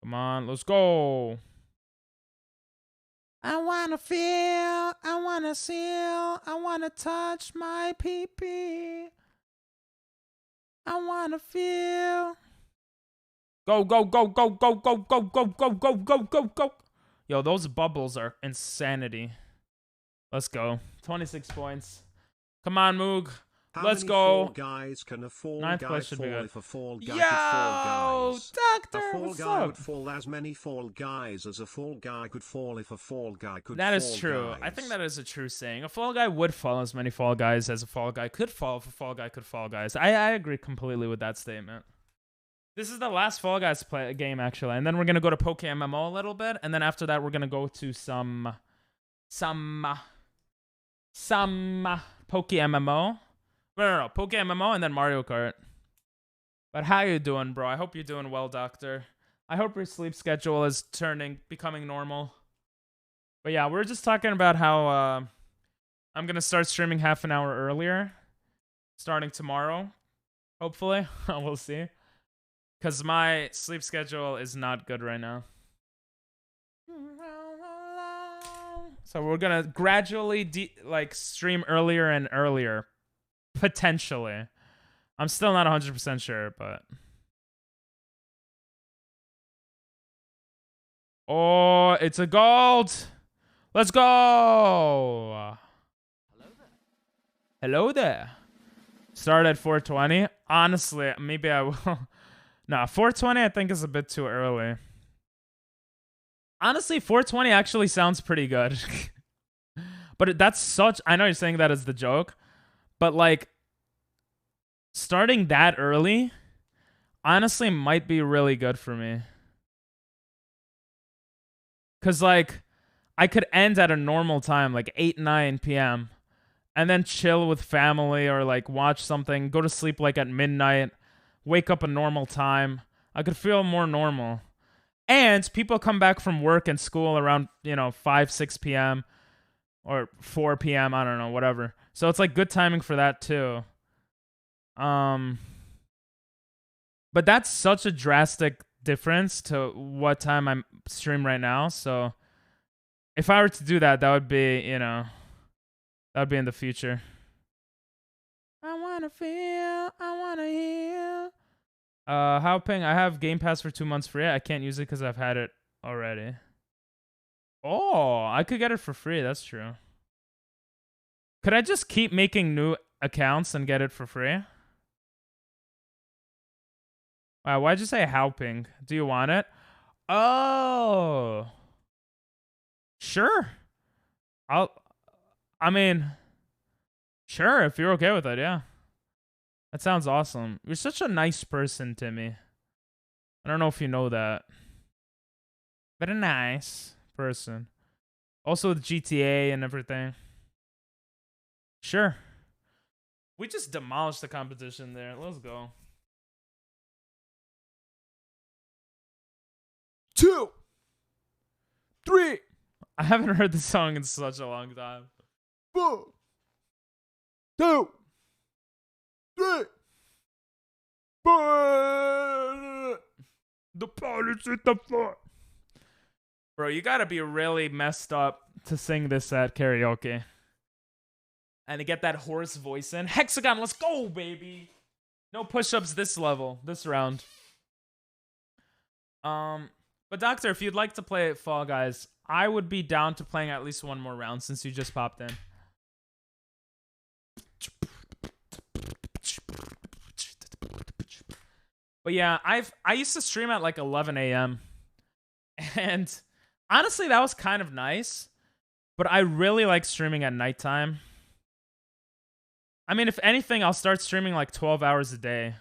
Come on, let's go. I wanna feel, I wanna seal, I wanna touch my pee-pee. I wanna feel. Go, go, go, go, go, go, go, go, go, go, go, go, go. Yo, those bubbles are insanity. Let's go. 26 points. Come on, Moog. Let's go. Fall guys can a fall Ninth guy place should be fall good. if a fall guy Yo, could fall guys? Doctor, A fall what's guy up? would fall as many fall guys as a fall guy could fall if a fall guy could That fall is true. guys. I think that is a true saying. A fall guy would fall as many fall guys as a fall guy could fall if a fall guy could fall guys. I agree completely with that statement. This is the last Fall Guys game, actually. And then we're going to go to PokeMMO a little bit. And then after that, we're going to go to some PokeMMO. No, PokeMMO and then Mario Kart. But how you doing, bro? I hope you're doing well, Doctor. I hope your sleep schedule is becoming normal. But yeah, we're just talking about how I'm going to start streaming half an hour earlier. Starting tomorrow. Hopefully. We'll see. Because my sleep schedule is not good right now. So we're going to gradually stream earlier and earlier. Potentially. I'm still not 100% sure, but... Oh, it's a gold! Let's go! Hello there. Hello there. Start at 420. Honestly, maybe I will... Nah, 420 I think is a bit too early. Honestly, 420 actually sounds pretty good. But that's such... I know you're saying that as the joke. But, like, starting that early, honestly, might be really good for me. Because, like, I could end at a normal time, like 8, 9 p.m. And then chill with family or, like, watch something. Go to sleep, like, at midnight. Wake up a normal time. I could feel more normal. And people come back from work and school around, 5, 6 p.m. or 4 p.m. I don't know, whatever. So it's like good timing for that too. But that's such a drastic difference to what time I'm stream right now. So if I were to do that, that would be, that would be in the future. I wanna feel, I wanna heal. How Ping? I have Game Pass for 2 months free. I can't use it because I've had it already. Oh, I could get it for free. That's true. Could I just keep making new accounts and get it for free? Wow, why'd you say How Ping? Do you want it? Oh. Sure. Sure, if you're okay with it, yeah. That sounds awesome. You're such a nice person, Timmy. I don't know if you know that. Very nice person. Also with GTA and everything. Sure. We just demolished the competition there. Let's go. 2, 3. I haven't heard this song in such a long time. 4, 2, 3, 4. The party's at the floor. Bro, you gotta be really messed up to sing this at karaoke. And to get that hoarse voice in. Hexagon, let's go, baby. No push-ups this level, this round. But Doctor, if you'd like to play Fall Guys, I would be down to playing at least one more round since you just popped in. But yeah, I used to stream at like 11 a.m. And honestly, that was kind of nice. But I really like streaming at nighttime. I mean, if anything, I'll start streaming like 12 hours a day.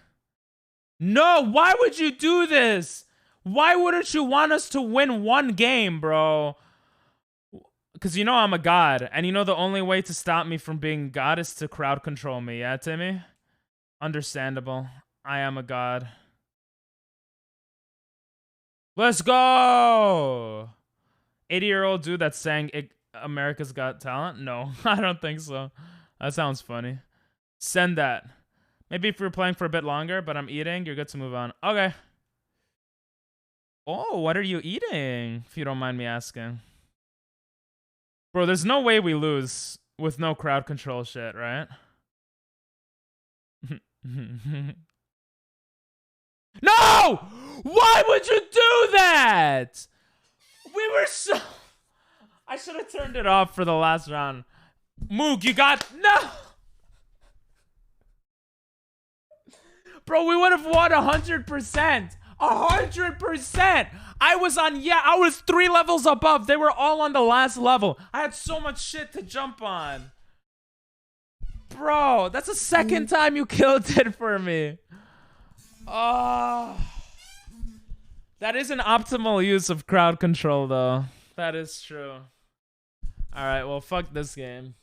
No, why would you do this? Why wouldn't you want us to win one game, bro? Because you know I'm a god. And you know the only way to stop me from being god is to crowd control me. Yeah, Timmy? Understandable. I am a god. Let's go! 80-year-old dude that sang America's Got Talent? No, I don't think so. That sounds funny. Send that. Maybe if you're playing for a bit longer, but I'm eating, you're good to move on. Okay. Oh, what are you eating? If you don't mind me asking. Bro, there's no way we lose with no crowd control shit, right? No! Why would you do that? We were so... I should have turned it off for the last round. Moog, you got... No! Bro, we would have won 100%. 100%. I was 3 levels above. They were all on the last level. I had so much shit to jump on. Bro, that's the second time you killed it for me. Oh. That is an optimal use of crowd control, though. That is true. Alright, well, fuck this game.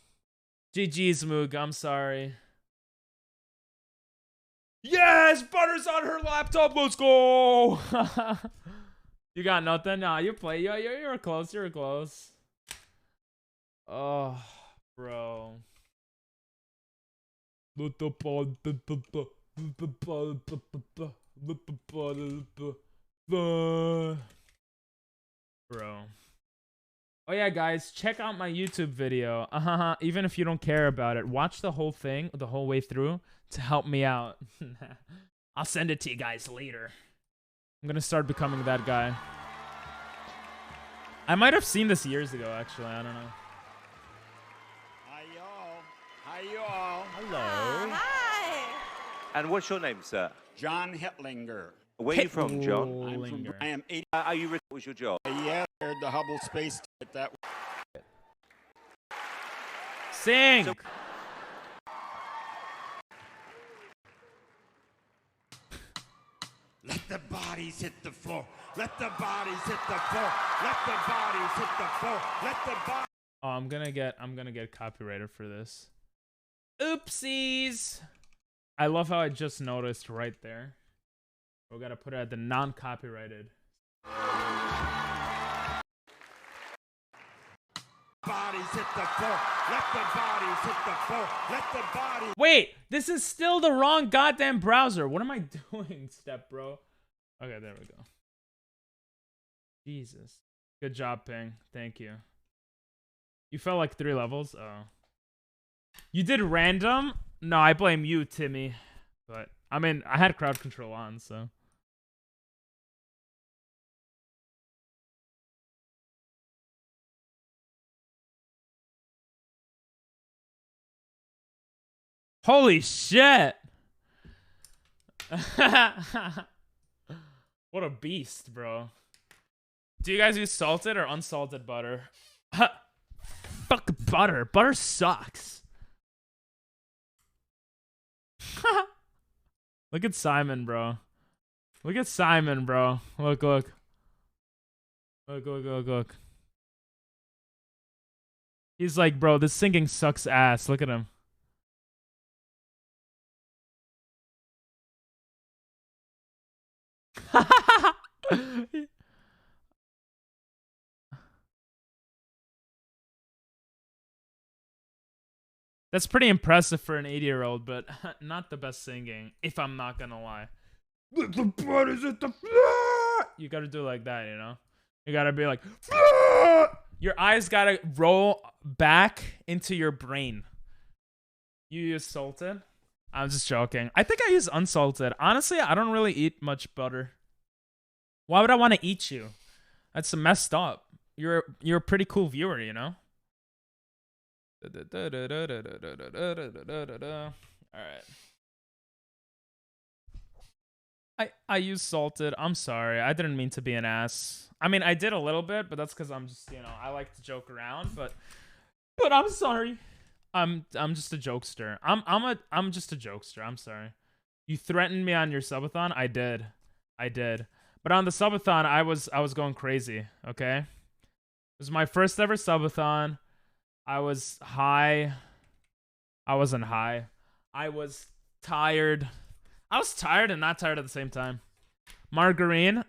GG's, Moog. I'm sorry. Yes! Butter's on her laptop. Let's go! You got nothing? Nah, you play. You're close. You're close. Oh, bro. Bro. Oh yeah, guys, check out my YouTube video. Even if you don't care about it, watch the whole thing the whole way through to help me out. I'll send it to you guys later. I'm gonna start becoming that guy. I might have seen this years ago, actually. I don't know. Hi, y'all. Hi, y'all. Hello. Hi. And what's your name, sir? John Hetlinger. Where are you from, John? I am 80. Are you? What was your job? Yeah, the Hubble space that. Sing. Let the bodies hit the floor. Let the bodies hit the floor. Let the bodies hit the floor. Let the bodies. Oh, I'm gonna get copyrighted for this. Oopsies. I love how I just noticed right there. We gotta put it at the non-copyrighted. Bodies hit the floor. Let the bodies hit the floor. Let the bodies. Wait, this is still the wrong goddamn browser. What am I doing, step bro? Okay, there we go. Jesus. Good job, Ping. Thank you. You fell like 3 levels? Oh. You did random? No, I blame you, Timmy. But, I mean, I had crowd control on, so. Holy shit! What a beast, bro. Do you guys use salted or unsalted butter? Fuck butter. Butter sucks. Look at Simon, bro. Look at Simon, bro. Look, look. Look, look, look, look. He's like, bro, this singing sucks ass. Look at him. That's pretty impressive for an 80-year-old, but not the best singing, if I'm not gonna lie. The bodies at the floor. You gotta do it like that, you know? You gotta be like, your eyes gotta roll back into your brain. You use salted? I'm just joking. I think I use unsalted. Honestly, I don't really eat much butter. Why would I want to eat you? That's messed up. You're a pretty cool viewer, you know? Alright. I use salted. I'm sorry. I didn't mean to be an ass. I mean, I did a little bit, but that's because I'm just, you know, I like to joke around, but I'm sorry. I'm just a jokester. I'm just a jokester. I'm sorry. You threatened me on your subathon? I did. But on the subathon, I was going crazy, okay? It was my first ever subathon. I was high. I wasn't high. I was tired. I was tired and not tired at the same time. Margarine.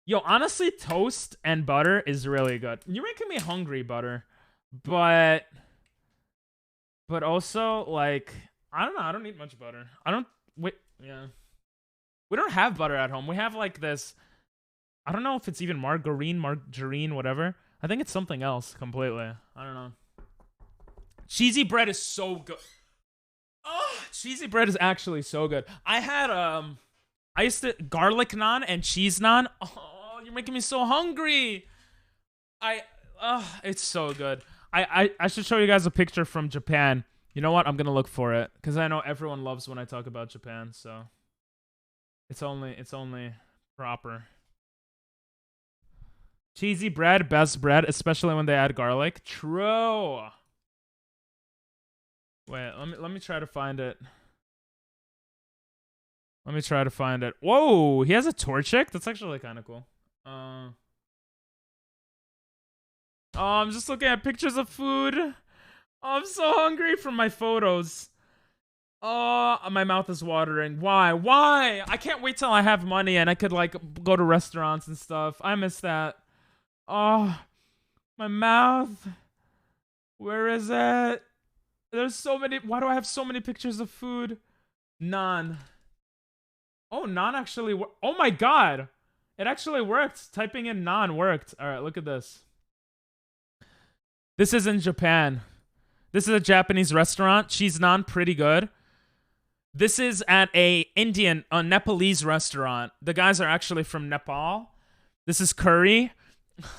Yo, honestly, toast and butter is really good. You're making me hungry, butter. But also, like, I don't know. I don't eat much butter. Yeah. We don't have butter at home. We have, like, this. I don't know if it's even margarine, whatever. I think it's something else completely. I don't know. Cheesy bread is so good. Oh, cheesy bread is actually so good. I used to garlic naan and cheese naan. Oh, you're making me so hungry. It's so good. I should show you guys a picture from Japan. You know what? I'm gonna look for it because I know everyone loves when I talk about Japan. So it's only proper. Cheesy bread, best bread, especially when they add garlic. True. Wait, let me try to find it. Whoa, he has a Torchic? That's actually kind of cool. Oh, I'm just looking at pictures of food. Oh, I'm so hungry from my photos. Oh, my mouth is watering. Why? I can't wait till I have money and I could, like, go to restaurants and stuff. I miss that. Oh, my mouth. Where is it? There's so many. Why do I have so many pictures of food? Naan. Oh, naan actually. Oh my god. It actually worked. Typing in naan worked. All right, look at this. This is in Japan. This is a Japanese restaurant. Cheese naan, pretty good. This is at a Nepalese restaurant. The guys are actually from Nepal. This is curry.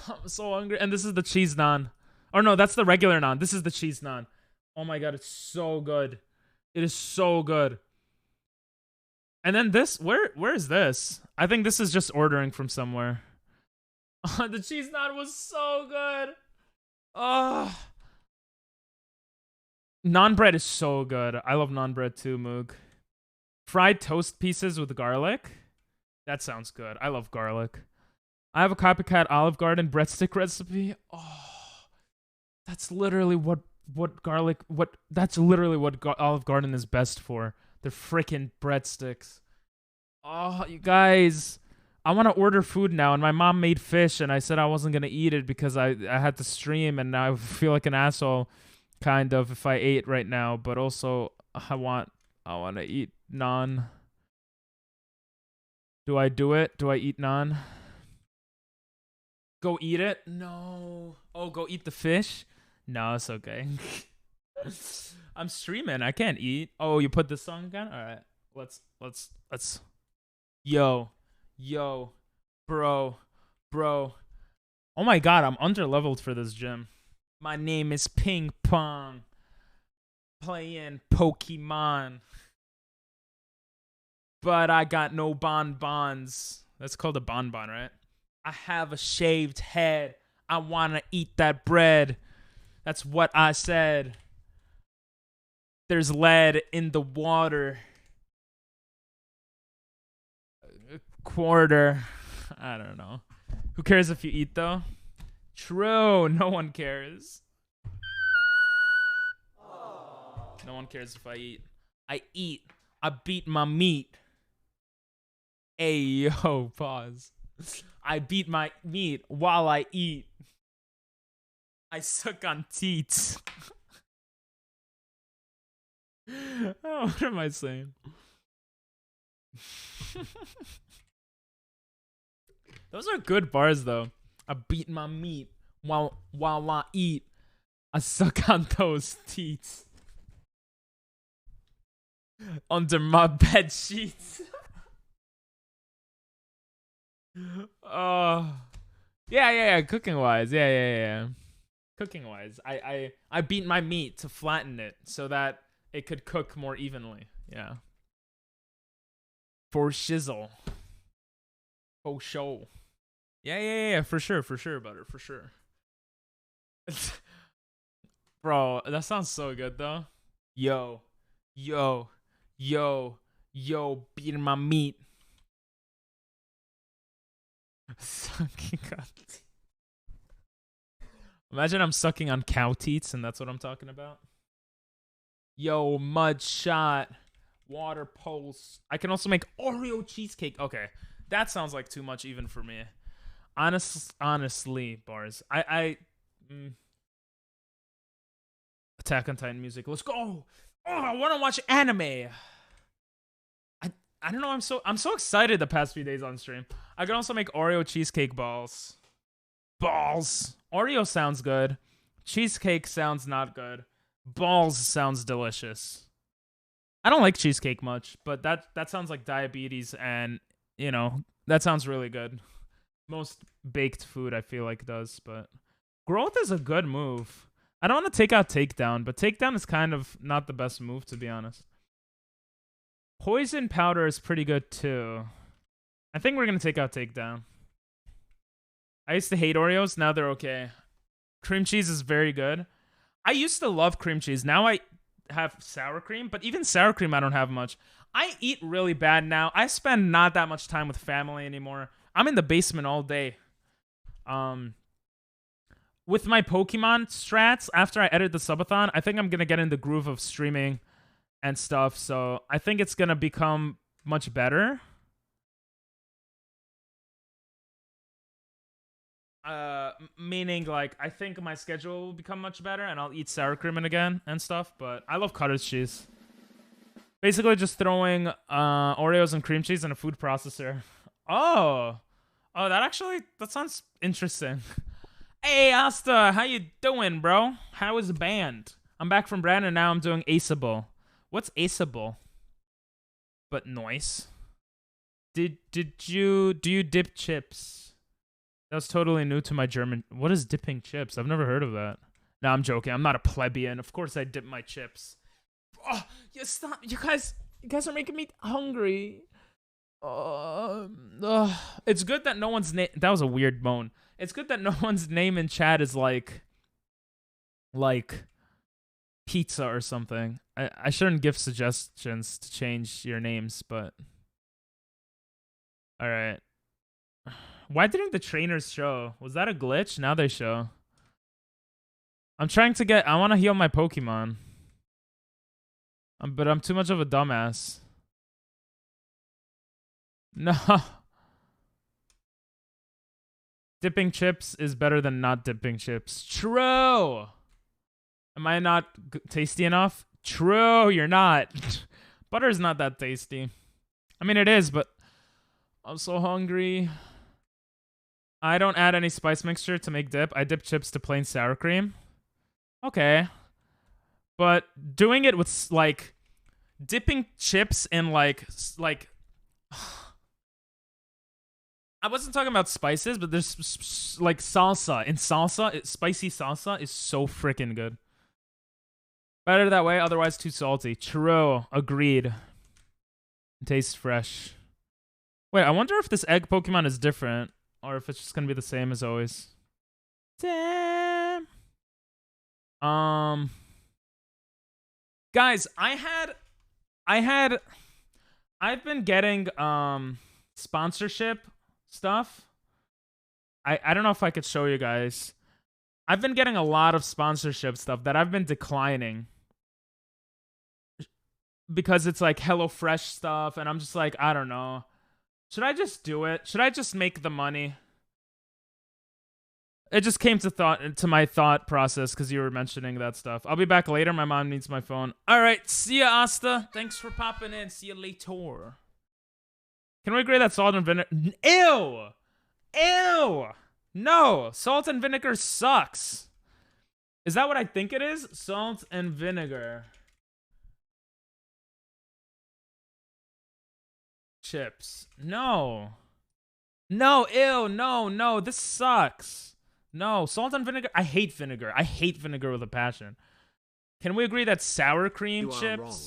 I'm so hungry. And this is the cheese naan. Or no, that's the regular naan. This is the cheese naan. Oh my god, it's so good. It is so good. And then this, where is this? I think this is just ordering from somewhere. The cheese naan was so good. Oh. Naan bread is so good. I love naan bread too, Moog. Fried toast pieces with garlic. That sounds good. I love garlic. I have a copycat Olive Garden breadstick recipe. Oh. That's literally what Olive Garden is best for. They're freaking breadsticks. Oh, you guys. I want to order food now, and my mom made fish, and I said I wasn't going to eat it because I had to stream, and I feel like an asshole, kind of, if I ate right now. But also, I want to eat naan. Do I do it? Do I eat naan? Go eat it? No. Oh, go eat the fish? No, it's okay. I'm streaming. I can't eat. Oh, you put this song again? All right. Let's. Yo, bro. Oh my god, I'm underleveled for this gym. My name is Ping Pong. Playing Pokemon. But I got no bonbons. That's called a bonbon, right? I have a shaved head. I want to eat that bread. That's what I said. There's lead in the water. A quarter. I don't know. Who cares if you eat, though? True. No one cares. No one cares if I eat. I eat. I beat my meat. Hey, yo, pause. I beat my meat while I eat. I suck on teats. Oh, what am I saying? Those are good bars, though. I beat my meat while I eat. I suck on those teats. Under my bed sheets. Yeah. Cooking wise, yeah. Cooking wise, I beat my meat to flatten it so that it could cook more evenly. Yeah. For shizzle. For show. Yeah. For sure, butter, for sure. Bro, that sounds so good though. Yo, beating my meat. Sucking on teats. Imagine I'm sucking on cow teats and that's what I'm talking about. Yo, mud shot. Water pulse. I can also make Oreo cheesecake. Okay, that sounds like too much even for me. Honestly, bars. Attack on Titan music. Let's go. Oh, I want to watch anime. I don't know. I'm so excited the past few days on stream. I can also make Oreo cheesecake balls. Balls. Oreo sounds good. Cheesecake sounds not good. Balls sounds delicious. I don't like cheesecake much, but that sounds like diabetes, and you know that sounds really good. Most baked food I feel like does, but growth is a good move. I don't want to take out takedown, but takedown is kind of not the best move, to be honest. Poison powder is pretty good too. I think we're gonna take out takedown. I used to hate Oreos, now they're okay. Cream cheese is very good. I used to love cream cheese. Now I have sour cream, but even sour cream I don't have much. I eat really bad now. I spend not that much time with family anymore. I'm in the basement all day. With my Pokemon strats, after I edit the subathon, I think I'm gonna get in the groove of streaming and stuff, so I think it's gonna become much better. Meaning like I think my schedule will become much better and I'll eat sour cream again and stuff, but I love cottage cheese. Basically just throwing Oreos and cream cheese in a food processor. Oh, that sounds interesting. Hey Asta, how you doing, bro? How is the band? I'm back from Brandon, now I'm doing Aceable. What's Aceable? But noise. Do you dip chips? That was totally new to my German. What is dipping chips? I've never heard of that. No, I'm joking. I'm not a plebeian. Of course I dip my chips. Oh, you stop. You guys are making me hungry. It's good that no one's name. That was a weird moan. It's good that no one's name in chat is like pizza or something. I shouldn't give suggestions to change your names, but all right. Why didn't the trainers show? Was that a glitch? Now they show. I want to heal my Pokemon. But I'm too much of a dumbass. No. Dipping chips is better than not dipping chips. True. Am I not tasty enough? True, you're not. Butter's not that tasty. I mean, it is, but I'm so hungry. I don't add any spice mixture to make dip. I dip chips to plain sour cream. Okay. But doing it with, like, dipping chips in, like... I wasn't talking about spices, but there's, like, salsa. In salsa, spicy salsa is so freaking good. Better that way, otherwise too salty. True. Agreed. It tastes fresh. Wait, I wonder if this egg Pokemon is different. Or if it's just gonna be the same as always. Damn. Guys, I've been getting sponsorship stuff. I don't know if I could show you guys. I've been getting a lot of sponsorship stuff that I've been declining. Because it's like HelloFresh stuff, and I'm just like, I don't know. Should I just do it? Should I just make the money? It just came to my thought process because you were mentioning that stuff. I'll be back later. My mom needs my phone. All right. See ya, Asta. Thanks for popping in. See you later. Can we agree that salt and vinegar... Ew! Ew! No! Salt and vinegar sucks. Is that what I think it is? Salt and vinegar. Chips. No. No, ew, no. This sucks. No, salt and vinegar. I hate vinegar. I hate vinegar with a passion. Can we agree that sour cream You are chips? wrong.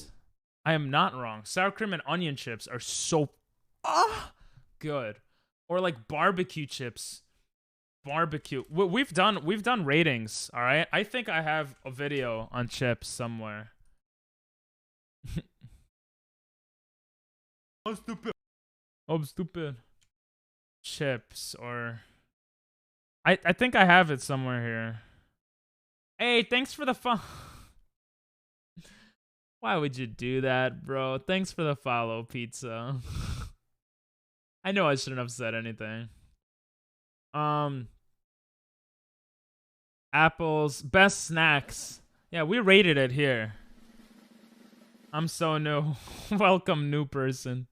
I am not wrong. Sour cream and onion chips are so good. Or like barbecue chips. Barbecue. We've done ratings, all right? I think I have a video on chips somewhere. I'm stupid. I'm stupid. Chips or I think I have it somewhere here. Hey, thanks for the fun. Why would you do that, bro? Thanks for the follow, pizza. I know I shouldn't have said anything. Apples, best snacks. Yeah, we rated it here. I'm so new. Welcome, new person.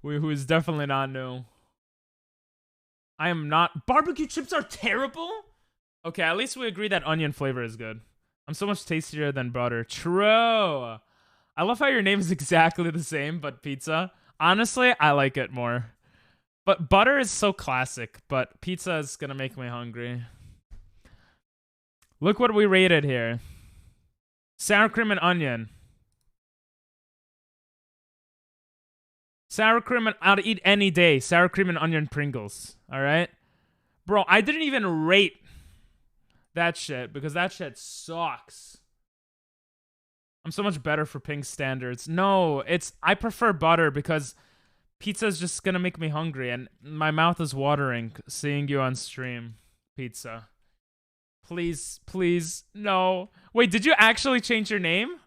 Who is definitely not new. I am not. Barbecue chips are terrible? Okay, at least we agree that onion flavor is good. I'm so much tastier than butter. True. I love how your name is exactly the same, but pizza. Honestly, I like it more. But butter is so classic, but pizza is gonna make me hungry. Look what we rated here. Sour cream and onion. Sour cream and I'll eat any day. Sour cream and onion Pringles. All right? Bro, I didn't even rate that shit because that shit sucks. I'm so much better for pink standards. No, I prefer butter because pizza is just gonna make me hungry and my mouth is watering seeing you on stream. Pizza. Please, please, no. Wait, did you actually change your name?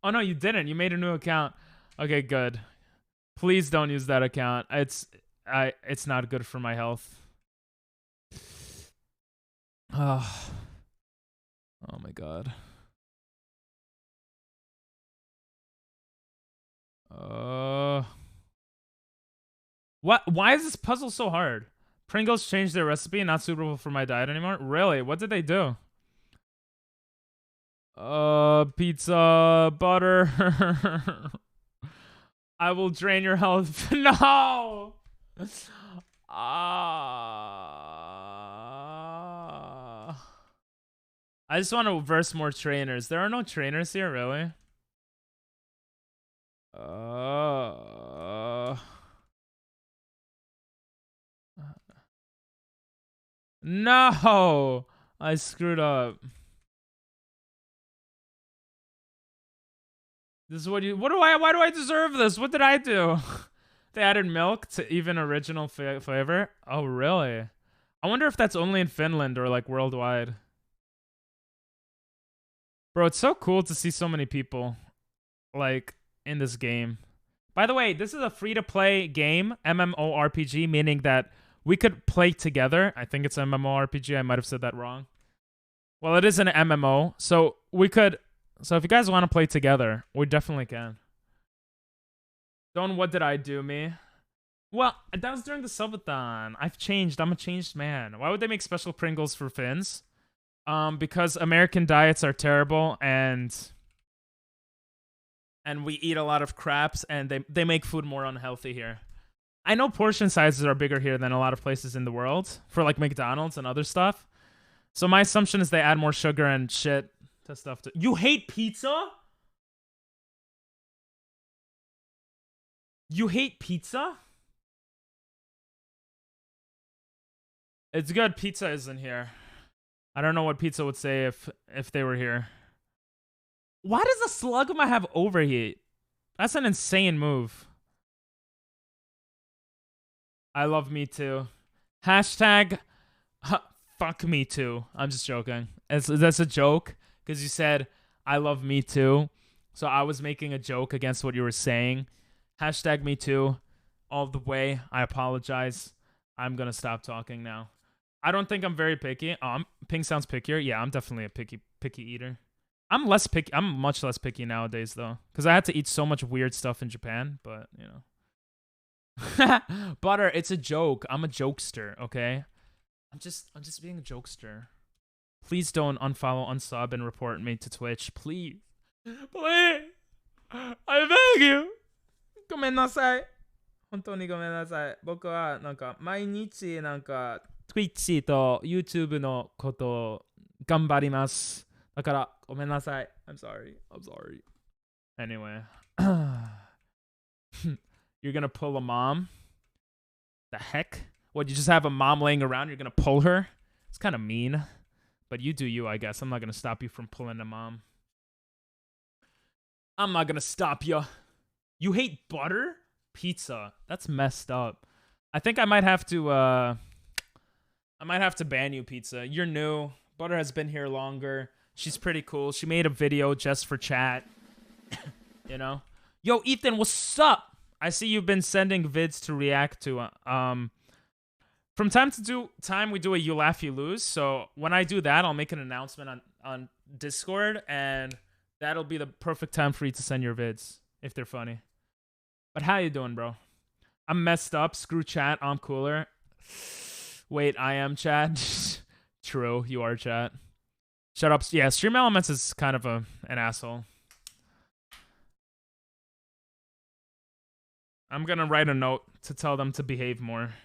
Oh no, you didn't. You made a new account. Okay, good. Please don't use that account. It's not good for my health. Oh my god. What? Why is this puzzle so hard? Pringles changed their recipe, not suitable for my diet anymore? Really? What did they do? Pizza, butter. I will drain your health. No! I just want to verse more trainers. There are no trainers here, really? No! I screwed up. This is why do I deserve this? What did I do? They added milk to even original flavor? Oh, really? I wonder if that's only in Finland or like worldwide. Bro, it's so cool to see so many people like in this game. By the way, this is a free-to-play game, MMORPG, meaning that we could play together. I think it's MMORPG. I might have said that wrong. Well, it is an MMO, so we could... So if you guys want to play together, we definitely can. Don't what did I do, me? Well, that was during the subathon. I've changed. I'm a changed man. Why would they make special Pringles for Finns? Because American diets are terrible and we eat a lot of craps and they make food more unhealthy here. I know portion sizes are bigger here than a lot of places in the world for like McDonald's and other stuff. So my assumption is they add more sugar and shit to stuff. You hate pizza? You hate pizza? It's good pizza isn't here. I don't know what pizza would say if they were here. Why does the Slugma have overheat? That's an insane move. I love me too. Hashtag fuck me too. I'm just joking. That's a joke because you said I love me too. So I was making a joke against what you were saying. Hashtag me too. all the way. I apologize. I'm gonna stop talking now. I don't think I'm very picky. Pink sounds pickier. Yeah, I'm definitely a picky eater. I'm less picky. I'm much less picky nowadays though, because I had to eat so much weird stuff in Japan. But you know, butter. It's a joke. I'm a jokester. Okay. I'm just being a jokester. Please don't unfollow, unsub, and report me to Twitch. Please. Please. I beg you. ごめんなさい。本当にごめんなさい。僕はなんか毎日なんか Twitch と YouTube のことを頑張ります。だからごめんなさい。I'm sorry. I'm sorry. Anyway. You're gonna pull a mom? The heck? What, you just have a mom laying around, you're gonna pull her? It's kind of mean. But you do you, I guess. I'm not gonna stop you from pulling a mom. I'm not gonna stop you. You hate butter? Pizza. That's messed up. I think I might have to ban you, Pizza. You're new. Butter has been here longer. She's pretty cool. She made a video just for chat. You know? Yo, Ethan, what's up? I see you've been sending vids to react to. From time to time, we do a You Laugh, You Lose. So when I do that, I'll make an announcement on Discord, and that'll be the perfect time for you to send your vids, if they're funny. But how you doing, bro? I'm messed up. Screw chat. I'm cooler. Wait, I am chat. True, you are chat. Shut up. Yeah, Stream Elements is kind of an asshole. I'm gonna write a note to tell them to behave more.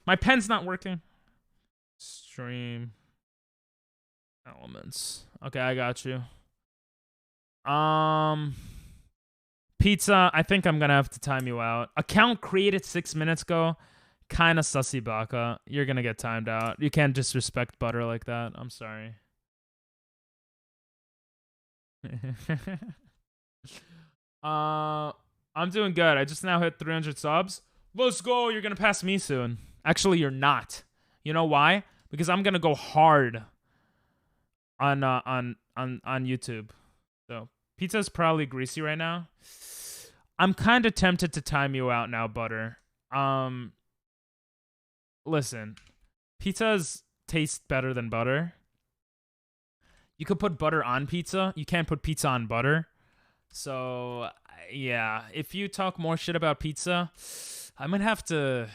My pen's not working. Stream Elements. Okay, I got you. Pizza, I think I'm gonna have to time you out. Account created 6 minutes ago. Kinda sussy baka. You're gonna get timed out. You can't disrespect butter like that. I'm sorry. I'm doing good. I just now hit 300 subs. Let's go. You're gonna pass me soon. Actually, you're not. You know why? Because I'm gonna go hard on YouTube. So pizza's probably greasy right now. I'm kind of tempted to time you out now, butter. Listen, pizzas taste better than butter. You could put butter on pizza. You can't put pizza on butter. So yeah, if you talk more shit about pizza, I might have to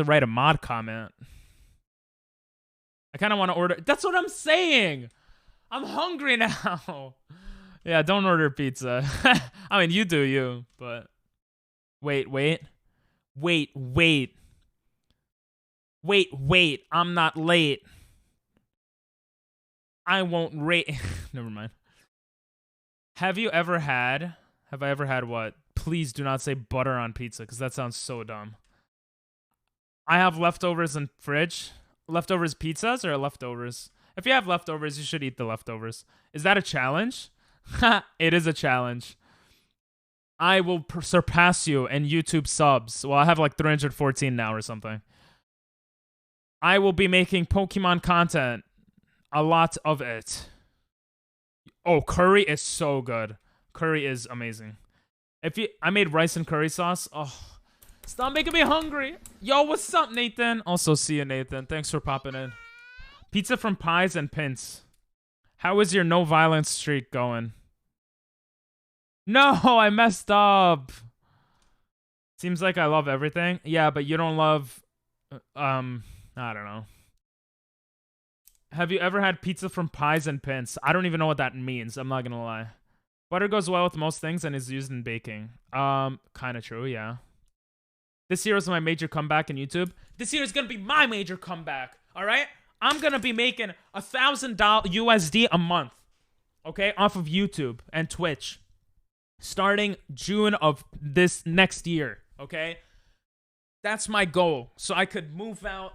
write a mod comment. I kind of want to order. That's what I'm saying. I'm hungry now. Yeah, don't order pizza. I mean, you do you, but wait. I'm not late. I won't rate. Never mind. Have I ever had what? Please do not say butter on pizza, because that sounds so dumb. I have leftovers in fridge. Leftovers pizzas or leftovers? If you have leftovers, you should eat the leftovers. Is that a challenge? It is a challenge. I will surpass you in YouTube subs. Well, I have like 314 now or something. I will be making Pokemon content. A lot of it. Oh, curry is so good. Curry is amazing. I made rice and curry sauce. Oh, stop making me hungry. Yo, what's up, Nathan? Also, see you, Nathan. Thanks for popping in. Pizza from Pies and Pints. How is your no violence streak going? No, I messed up. Seems like I love everything. Yeah, but you don't love... I don't know. Have you ever had pizza from Pies and Pints? I don't even know what that means. I'm not gonna lie. Butter goes well with most things and is used in baking. Kind of true, yeah. This year is my major comeback in YouTube. This year is gonna be my major comeback, all right? I'm gonna be making $1,000 USD a month, okay, off of YouTube and Twitch, starting June of this next year, okay? That's my goal. So I could move out.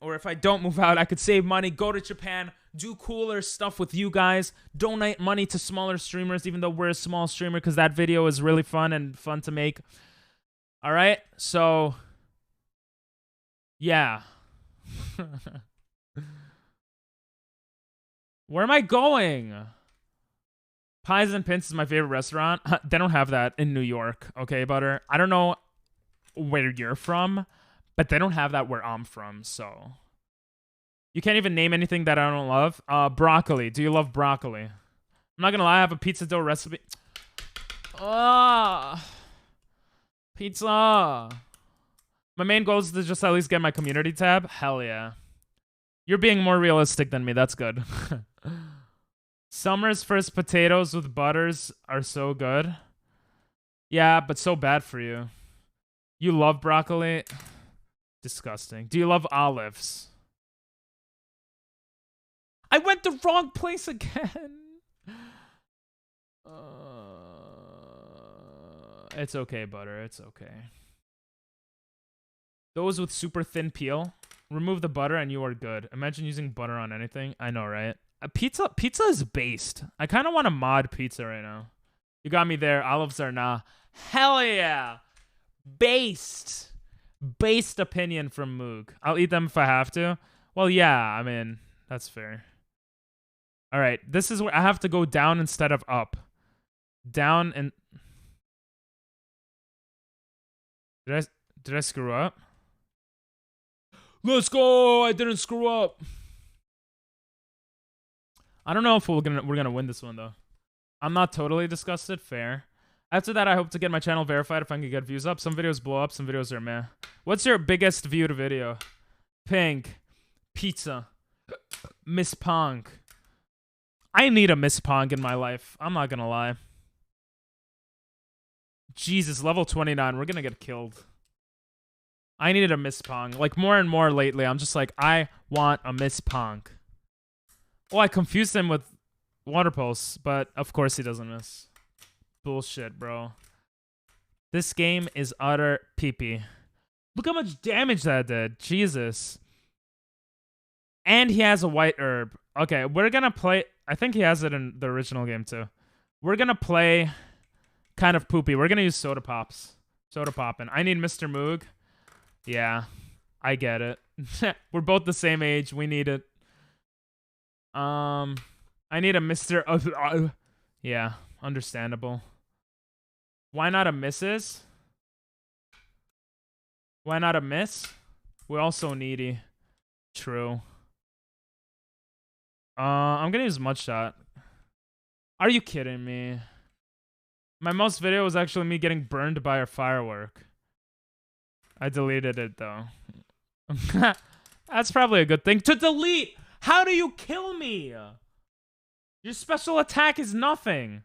Or if I don't move out, I could save money, go to Japan, do cooler stuff with you guys, donate money to smaller streamers, even though we're a small streamer, because that video is really fun to make. All right, so yeah. Where am I going? Pies and Pins is my favorite restaurant. They don't have that in New York, okay, Butter? I don't know where you're from, but they don't have that where I'm from, so. You can't even name anything that I don't love. Broccoli. Do you love broccoli? I'm not gonna lie, I have a pizza dough recipe. Pizza. My main goal is to just at least get my community tab. Hell yeah. You're being more realistic than me. That's good. Summer's first potatoes with butters are so good. Yeah, but so bad for you. You love broccoli? Disgusting. Do you love olives? I went the wrong place again. It's okay, Butter. It's okay. Those with super thin peel. Remove the butter and you are good. Imagine using butter on anything. I know, right? Pizza is based. I kind of want to mod pizza right now. You got me there. Olives are nah. Hell yeah. Based. Based opinion from Moog. I'll eat them if I have to. Well, yeah, I mean, that's fair. All right, this is where I have to go down instead of up. Down and... Did I screw up? Let's go! I didn't screw up. I don't know if we're gonna win this one though. I'm not totally disgusted. Fair. After that, I hope to get my channel verified if I can get views up. Some videos blow up, some videos are meh. What's your biggest viewed video? Pink. Pizza. Miss Pong. I need a Miss Pong in my life. I'm not gonna lie. Jesus, level 29. We're gonna get killed. I needed a Miss Pong. Like, more and more lately, I'm just like, I want a Miss Pong. Oh, I confused him with Water Pulse, but of course he doesn't miss. Bullshit, bro. This game is utter pee-pee. Look how much damage that did. Jesus. And he has a white herb. Okay, we're gonna play... I think he has it in the original game, too. We're gonna play kind of poopy. We're gonna use Soda Pops. Soda Poppin'. I need Mr. Moog. Yeah, I get it. We're both the same age. We need it. I need a Mr. Yeah, understandable. Why not a Mrs.? Why not a Miss? We're also needy. True. I'm gonna use Mudshot. Are you kidding me? My most video was actually me getting burned by a firework. I deleted it though. That's probably a good thing to delete. How do you kill me? Your special attack is nothing.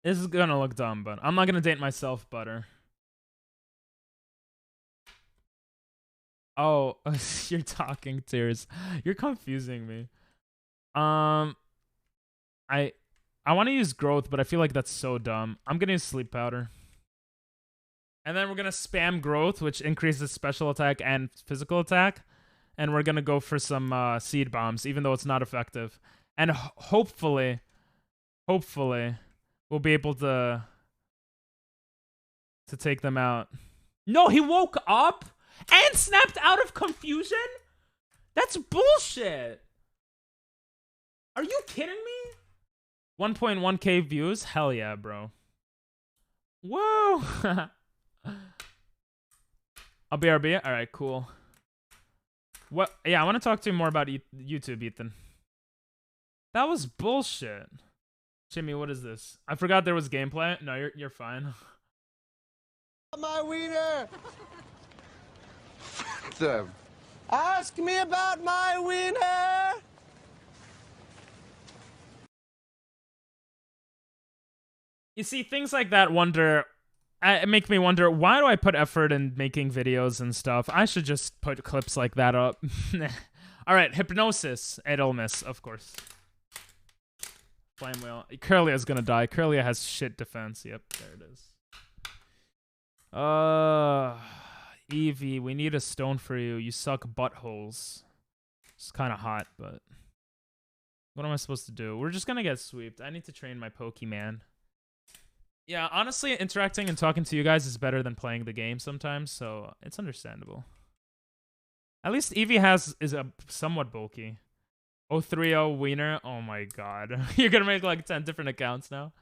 This is gonna look dumb, but I'm not gonna date myself, Butter. Oh, you're talking tears. You're confusing me. I want to use growth, but I feel like that's so dumb. I'm gonna use sleep powder. And then we're gonna spam growth, which increases special attack and physical attack. And we're gonna go for some seed bombs, even though it's not effective. And hopefully, we'll be able to take them out. No, he woke up and snapped out of confusion? That's bullshit. Are you kidding me? 1.1k views? Hell yeah, bro. Whoa. I'll BRB. All right, cool. What? Yeah, I want to talk to you more about YouTube, Ethan. That was bullshit. Jimmy, what is this? I forgot there was gameplay. No, you're fine. My wiener! Fuck them. Ask me about my wiener! You see, things like that make me wonder, why do I put effort in making videos and stuff? I should just put clips like that up. All right, Hypnosis. It'll miss, of course. Flame Wheel. Curlia's gonna die. Curlia has shit defense. Yep, there it is. Evie, we need a stone for you. You suck buttholes. It's kind of hot, but... What am I supposed to do? We're just gonna get sweeped. I need to train my Pokemon. Yeah, honestly, interacting and talking to you guys is better than playing the game sometimes, so it's understandable. At least Eevee is a somewhat bulky. 030 Wiener. Oh my god. You're gonna make like 10 different accounts now.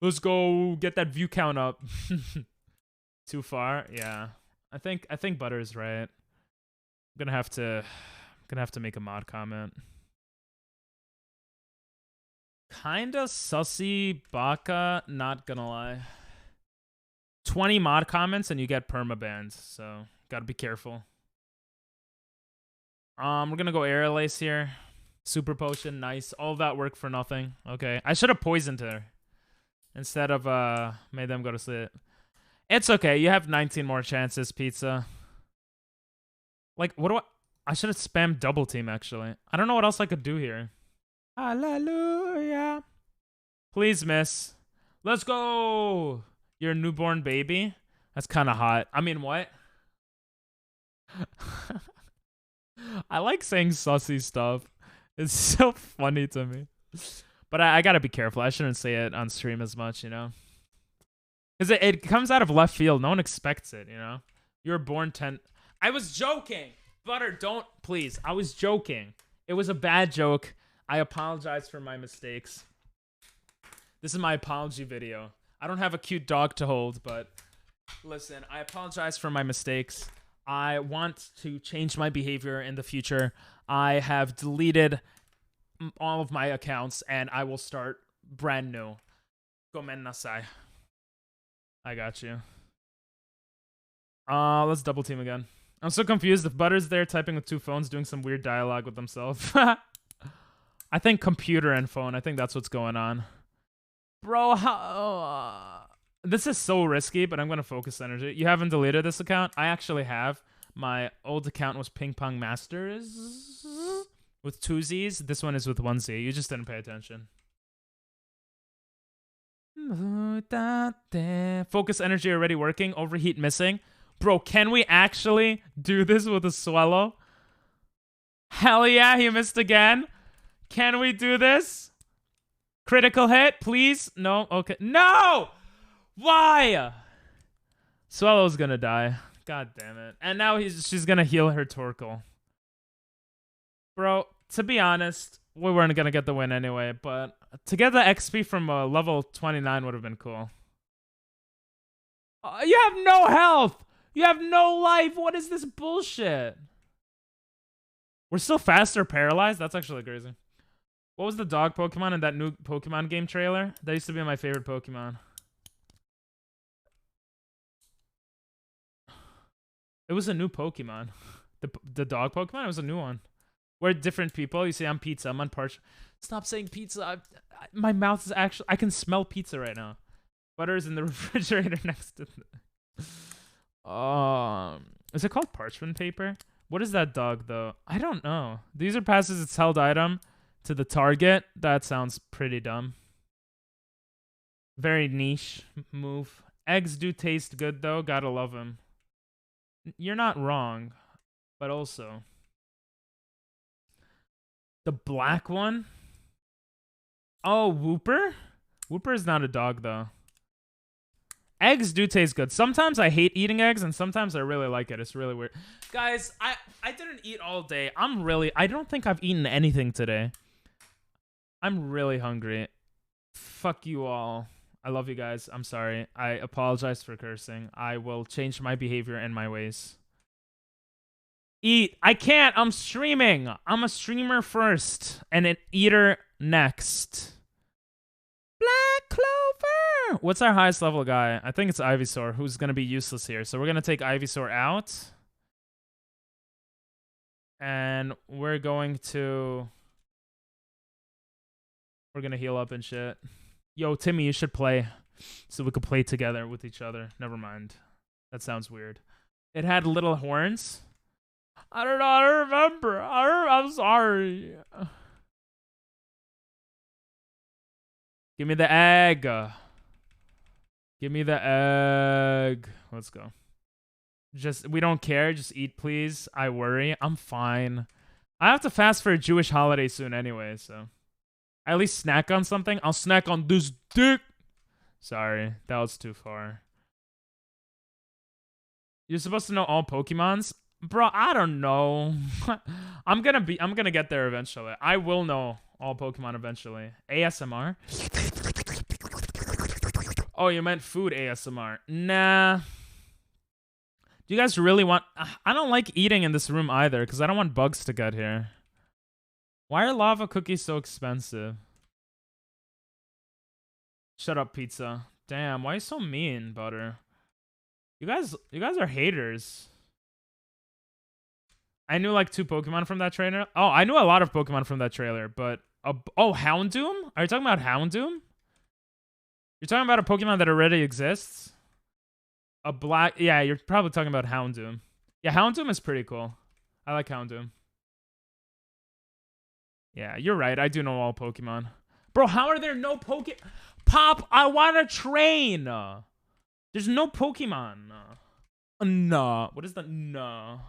Let's go get that view count up. Too far? Yeah. I think Butter is right. I'm gonna have to make a mod comment. Kinda sussy Baka, not gonna lie. 20 mod comments and you get permabanned, so gotta be careful. We're gonna go Air Lace here. Super Potion, nice. All that work for nothing. Okay. I should have poisoned her instead of made them go to sleep. It's okay. You have 19 more chances, Pizza. Like, what do I should have spammed double team, actually. I don't know what else I could do here. Hallelujah. Please, miss. Let's go. You're a newborn baby? That's kind of hot. I mean, what? I like saying sussy stuff. It's so funny to me. But I gotta be careful. I shouldn't say it on stream as much, you know? Because it comes out of left field. No one expects it, you know? You're born 10... I was joking! Butter, don't... Please. I was joking. It was a bad joke. I apologize for my mistakes. This is my apology video. I don't have a cute dog to hold, but... Listen, I apologize for my mistakes. I want to change my behavior in the future. I have deleted all of my accounts, and I will start brand new. Gomen nasai. I got you. Let's double team again. I'm so confused. If Butter's there typing with two phones, doing some weird dialogue with himself. I think computer and phone. I think that's what's going on. Bro, how... This is so risky, but I'm going to focus energy. You haven't deleted this account? I actually have. My old account was Ping Pong Masters with 2 Z's. This one is with 1 Z. You just didn't pay attention. Focus energy already working. Overheat missing. Bro, can we actually do this with a swallow? Hell yeah, he missed again. Can we do this? Critical hit, please? No? Okay. No! Why? Swallow's gonna die. God damn it. And now she's gonna heal her Torkoal. Bro, to be honest, we weren't gonna get the win anyway, but to get the XP from level 29 would have been cool. You have no health! You have no life! What is this bullshit? We're still faster paralyzed? That's actually crazy. What was the dog Pokemon in that new Pokemon game trailer? That used to be my favorite Pokemon. It was a new Pokemon. The dog Pokemon? It was a new one. We're different people. You see, I'm pizza. I'm on parch. Stop saying pizza. My mouth is actually... I can smell pizza right now. Butter's in the refrigerator next to... Is it called parchment paper? What is that dog, though? I don't know. The user passes its held item to the target. That sounds pretty dumb. Very niche move. Eggs do taste good, though. Gotta love them. You're not wrong, but also the black one. Oh, Whooper? Whooper is not a dog, though. Eggs do taste good. Sometimes I hate eating eggs, and sometimes I really like it. It's really weird. Guys, I didn't eat all day. I don't think I've eaten anything today. I'm really hungry. Fuck you all. I love you guys. I'm sorry. I apologize for cursing. I will change my behavior and my ways. Eat. I can't. I'm streaming. I'm a streamer first and an eater next. Black Clover. What's our highest level guy? I think it's Ivysaur, who's going to be useless here. So we're going to take Ivysaur out. And we're going to heal up and shit. Yo, Timmy, you should play so we could play together with each other. Never mind. That sounds weird. It had little horns. I don't know. I don't remember. I'm sorry. Give me the egg. Give me the egg. Let's go. We don't care. Just eat, please. I worry. I'm fine. I have to fast for a Jewish holiday soon anyway, so... I at least snack on something. I'll snack on this dick. Sorry, that was too far. You're supposed to know all Pokemons, Bro, I don't know. I'm gonna get there eventually. I will know all Pokemon eventually. ASMR? Oh, you meant food ASMR. Nah. Do you guys really want... I don't like eating in this room either, because I don't want bugs to get here. Why are lava cookies so expensive? Shut up, pizza. Damn, why are you so mean, Butter? You guys are haters. I knew like 2 Pokemon from that trailer. Oh, I knew a lot of Pokemon from that trailer, but... oh, Houndoom? Are you talking about Houndoom? You're talking about a Pokemon that already exists? A black... Yeah, you're probably talking about Houndoom. Yeah, Houndoom is pretty cool. I like Houndoom. Yeah, you're right. I do know all Pokemon. Bro, how are there no Pop, I want a train! There's no Pokemon. No. What is the no?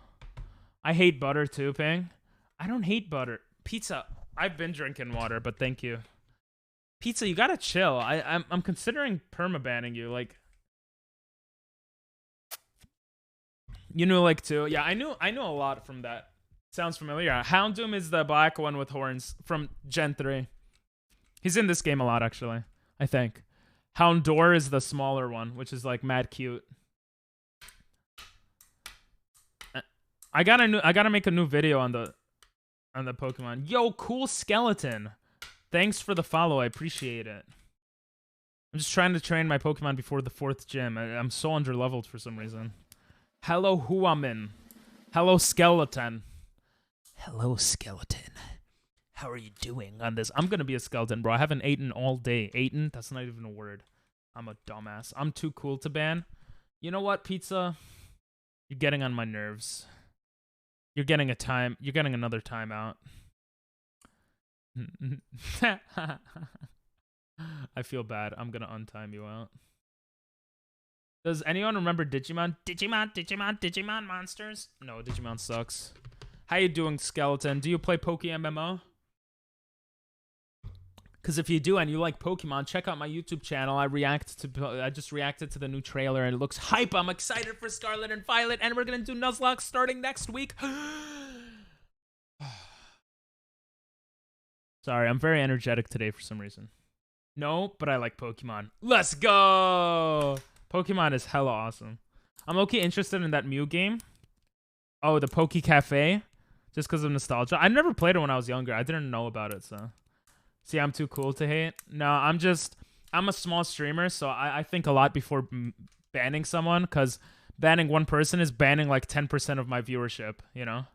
I hate butter too, Ping. I don't hate butter. Pizza, I've been drinking water, but thank you. Pizza, you gotta chill. I'm considering permabanning you. Like, you knew like 2. Yeah, I knew a lot from that. Sounds familiar. Houndoom is the black one with horns from Gen 3. He's in this game a lot, actually. I think. Houndour is the smaller one, which is like mad cute. I gotta make a new video on the Pokemon. Yo, cool skeleton. Thanks for the follow. I appreciate it. I'm just trying to train my Pokemon before the 4th gym. I'm so underleveled for some reason. Hello, Huamin. Hello, skeleton. Hello, skeleton. How are you doing on this? I'm gonna be a skeleton, bro. I haven't eaten all day. Eaten? That's not even a word. I'm a dumbass. I'm too cool to ban. You know what, Pizza? You're getting on my nerves. You're getting another timeout. I feel bad. I'm gonna untime you out. Does anyone remember Digimon? Digimon monsters? No, Digimon sucks. How you doing, skeleton? Do you play PokeMMO? Because if you do and you like Pokemon, check out my YouTube channel. I just reacted to the new trailer and it looks hype. I'm excited for Scarlet and Violet, and we're gonna do Nuzlocke starting next week. Sorry, I'm very energetic today for some reason. No, but I like Pokemon. Let's go! Pokemon is hella awesome. I'm okay interested in that Mew game. Oh, the Poke Cafe. Just because of nostalgia. I never played it when I was younger. I didn't know about it, so... See, I'm too cool to hate. No, I'm a small streamer, so I think a lot before banning someone, because banning one person is banning like 10% of my viewership, you know?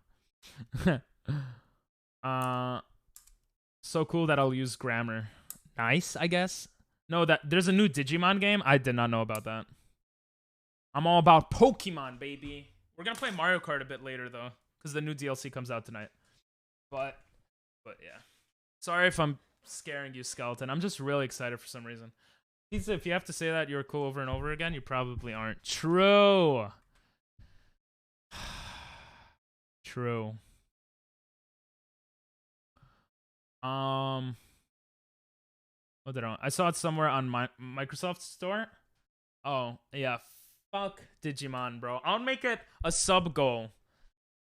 So cool that I'll use grammar. Nice, I guess. No, there's a new Digimon game. I did not know about that. I'm all about Pokemon, baby. We're gonna play Mario Kart a bit later, though, because the new DLC comes out tonight. But yeah. Sorry if I'm scaring you, skeleton. I'm just really excited for some reason. Pizza, if you have to say that you're cool over and over again, you probably aren't. True. True. What did I saw it somewhere on my Microsoft Store. Oh, yeah. Fuck Digimon, bro. I'll make it a sub goal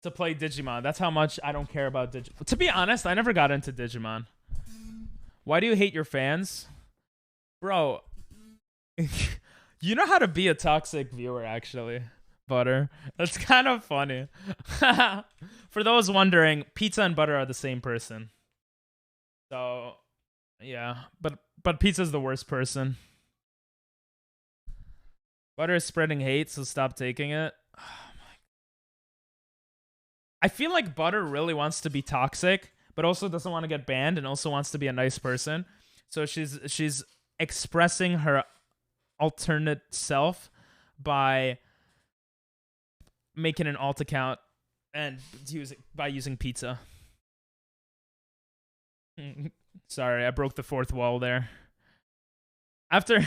to play Digimon. That's how much I don't care about Digimon. To be honest, I never got into Digimon. Why do you hate your fans? Bro, you know how to be a toxic viewer, actually, Butter. That's kind of funny. For those wondering, Pizza and Butter are the same person. So, yeah. But Pizza's the worst person. Butter is spreading hate, so stop taking it. I feel like Butter really wants to be toxic, but also doesn't want to get banned and also wants to be a nice person. So she's expressing her alternate self by making an alt account and by using Pizza. Sorry, I broke the fourth wall there. After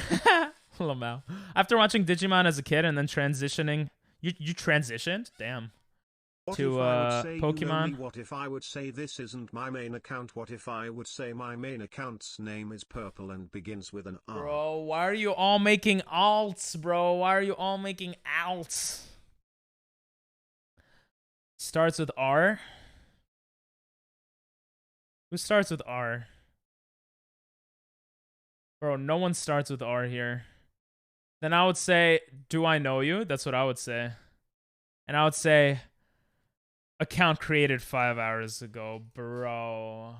watching Digimon as a kid and then transitioning, you transitioned? Damn. What to if I would say Pokemon. You know me? What if I would say this isn't my main account? What if I would say my main account's name is purple and begins with an R? Bro, why are you all making alts, bro? Why are you all making alts? starts with R? Who starts with R? Bro, no one starts with R here. Then I would say, do I know you? That's what I would say. And I would say, account created 5 hours ago. Bro.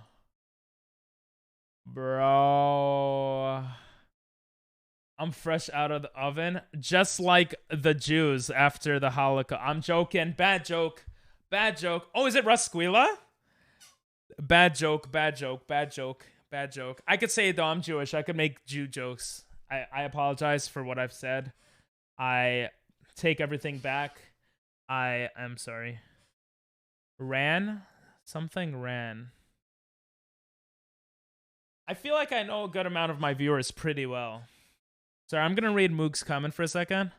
I'm fresh out of the oven. Just like the Jews after the Holocaust. I'm joking. Bad joke. Bad joke. Oh, is it Rasquila? Bad joke. Bad joke. Bad joke. Bad joke. I could say it though. I'm Jewish. I could make Jew jokes. I apologize for what I've said. I take everything back. I am sorry. Ran? Something ran. I feel like I know a good amount of my viewers pretty well. Sorry, I'm going to read Moog's comment for a second.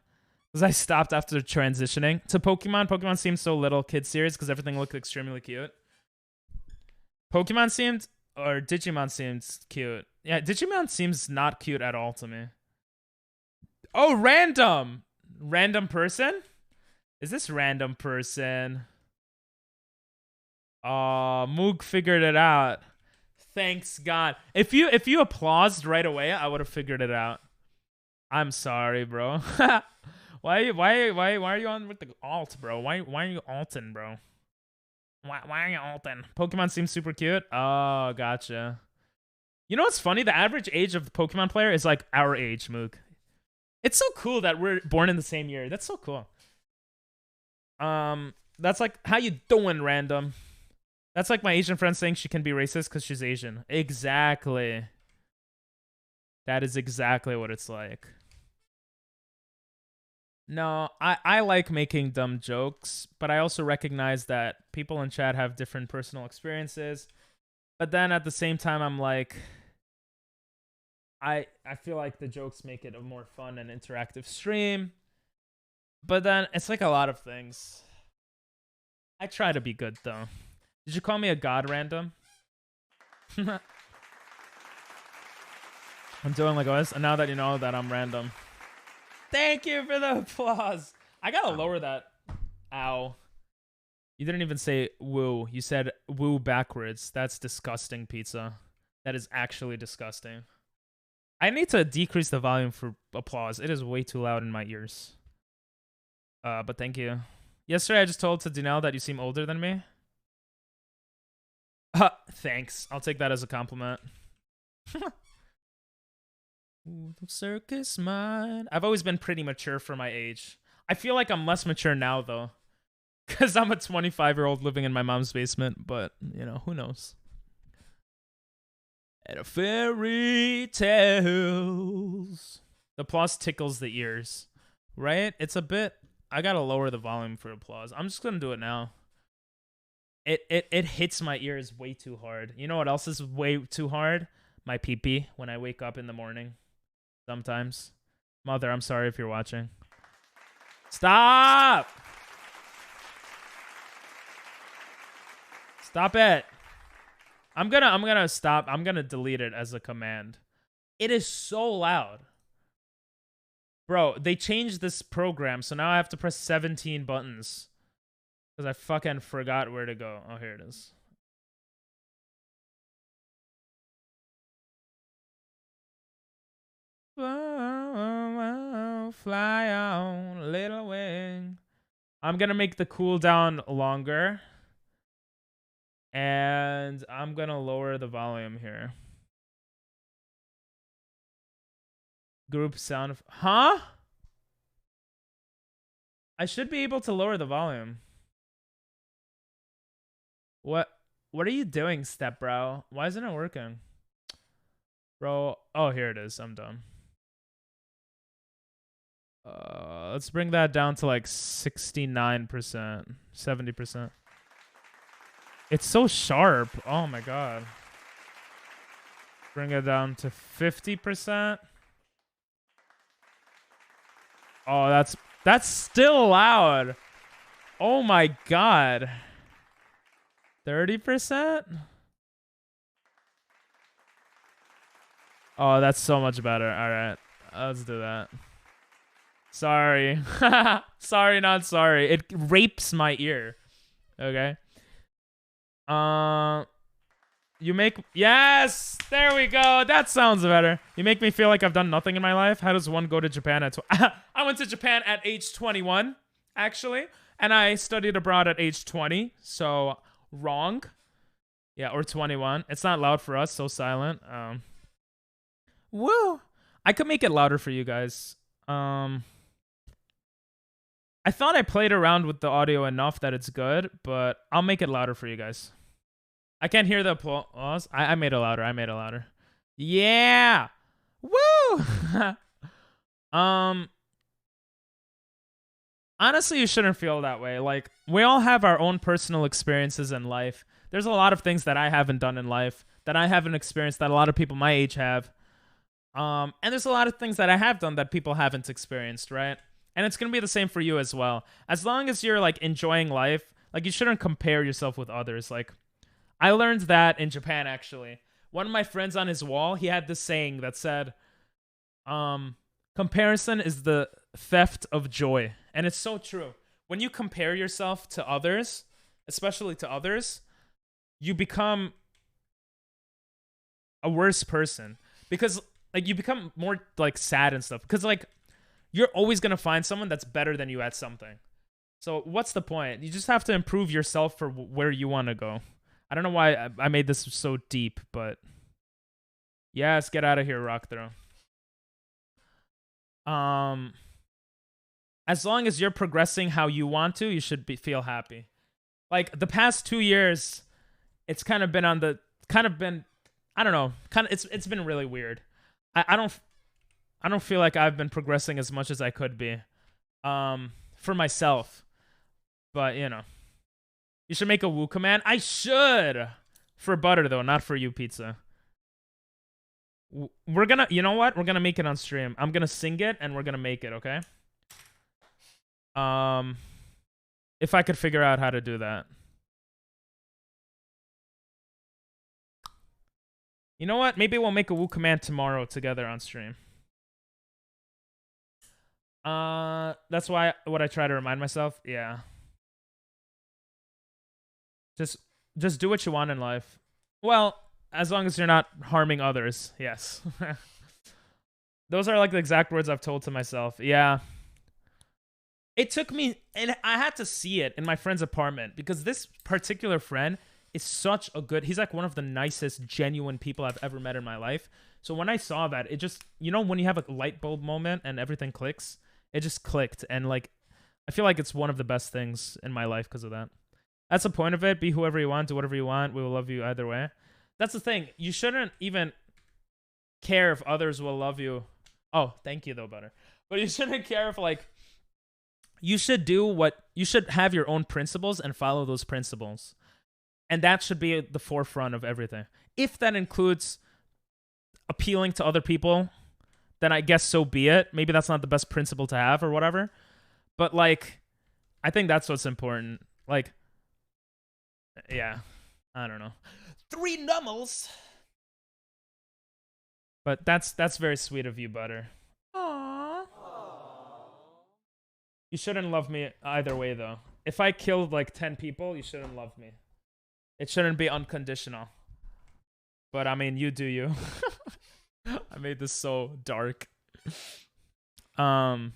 Because I stopped after transitioning to Pokemon. Pokemon seems so little kid series because everything looked extremely cute. Pokemon seemed, or Digimon seems cute. Yeah, Digimon seems not cute at all to me. Oh, random! Random person? Is this random person? Moog figured it out. Thanks God. If you applauded right away, I would have figured it out. I'm sorry, bro. Why are you on with the alt, bro? Why are you alting, bro? Why are you alting? Pokemon seems super cute. Oh, gotcha. You know what's funny? The average age of the Pokemon player is like our age, Moog. It's so cool that we're born in the same year. That's so cool. That's like, how you doing, random? That's like my Asian friend saying she can be racist because she's Asian. Exactly. That is exactly what it's like. No, I like making dumb jokes, but I also recognize that people in chat have different personal experiences. But then at the same time, I'm like, I feel like the jokes make it a more fun and interactive stream. But then it's like a lot of things. I try to be good though. Did you call me a god, random? I'm doing like this, and now that you know that I'm random. Thank you for the applause. I gotta lower that. Ow. You didn't even say woo. You said woo backwards. That's disgusting, pizza. That is actually disgusting. I need to decrease the volume for applause. It is way too loud in my ears. But thank you. Yesterday I just told to Dinelle that you seem older than me. Thanks. I'll take that as a compliment. Ooh, the circus mind. I've always been pretty mature for my age. I feel like I'm less mature now, though. Because I'm a 25-year-old living in my mom's basement. But, you know, who knows? And a fairy tales. The applause tickles the ears. Right? It's a bit... I gotta lower the volume for applause. I'm just gonna do it now. It hits my ears way too hard. You know what else is way too hard? My pee-pee when I wake up in the morning. Sometimes. Mother, I'm sorry if you're watching. Stop! Stop it. I'm gonna stop. I'm gonna delete it as a command. It is so loud. Bro, they changed this program, so now I have to press 17 buttons. Because I fucking forgot where to go. Oh, here it is. Fly on, little wing. I'm gonna make the cooldown longer. And I'm gonna lower the volume here. Group sound. Huh? I should be able to lower the volume. What are you doing, step bro? Why isn't it working? Bro, oh, here it is. I'm done. Let's bring that down to like 69%, 70%. It's so sharp. Oh my god. Bring it down to 50%. Oh, that's still loud. Oh my god. 30%? Oh, that's so much better. All right. Let's do that. Sorry. Sorry, not sorry. It rapes my ear. Okay. You make yes. There we go. That sounds better. You make me feel like I've done nothing in my life. How does one go to Japan at? I went to Japan at age 21, actually, and I studied abroad at age 20. So wrong. Yeah, or 21. It's not loud for us. So silent. Woo. I could make it louder for you guys. I thought I played around with the audio enough that it's good, but I'll make it louder for you guys. I can't hear the applause. I made it louder. I made it louder. Yeah. Woo. Honestly, you shouldn't feel that way. Like, we all have our own personal experiences in life. There's a lot of things that I haven't done in life, that I haven't experienced, that a lot of people my age have. And there's a lot of things that I have done that people haven't experienced, right? And it's going to be the same for you as well. As long as you're, like, enjoying life, like, you shouldn't compare yourself with others. Like, I learned that in Japan, actually. One of my friends on his wall, he had this saying that said, comparison is the theft of joy. And it's so true. When you compare yourself to others, especially to others, you become a worse person. Because, like, you become more, like, sad and stuff. Because, like, you're always going to find someone that's better than you at something. So what's the point? You just have to improve yourself for where you want to go. I don't know why I made this so deep, but yes, get out of here, Rock Throw. As long as you're progressing how you want to, you should feel happy. Like, the past 2 years, it's kind of been I don't know, it's been really weird. I don't feel like I've been progressing as much as I could be, for myself. But, you know. You should make a woo command. I should! For butter, though, not for you, pizza. We're gonna, you know what? We're gonna make it on stream. I'm gonna sing it, and we're gonna make it, okay? If I could figure out how to do that. You know what? Maybe we'll make a woo command tomorrow together on stream. That's what I try to remind myself. Yeah. Just do what you want in life. Well, as long as you're not harming others. Yes. Those are like the exact words I've told to myself. Yeah. It took me, and I had to see it in my friend's apartment because this particular friend is such a good, he's like one of the nicest, genuine people I've ever met in my life. So when I saw that, it just, you know, when you have a light bulb moment and everything clicks, it just clicked. And like, I feel like it's one of the best things in my life because of that. That's the point of it. Be whoever you want, do whatever you want. We will love you either way. That's the thing. You shouldn't even care if others will love you. Oh, thank you though, Butter. But you shouldn't care if, like, you should have your own principles and follow those principles. And that should be at the forefront of everything. If that includes appealing to other people, then I guess so be it. Maybe that's not the best principle to have or whatever. But, like, I think that's what's important. Like, yeah, I don't know. 3 nummels. But that's very sweet of you, Butter. Aww. You shouldn't love me either way, though. If I killed like 10 people, you shouldn't love me. It shouldn't be unconditional. But I mean, you do you. I made this so dark. Not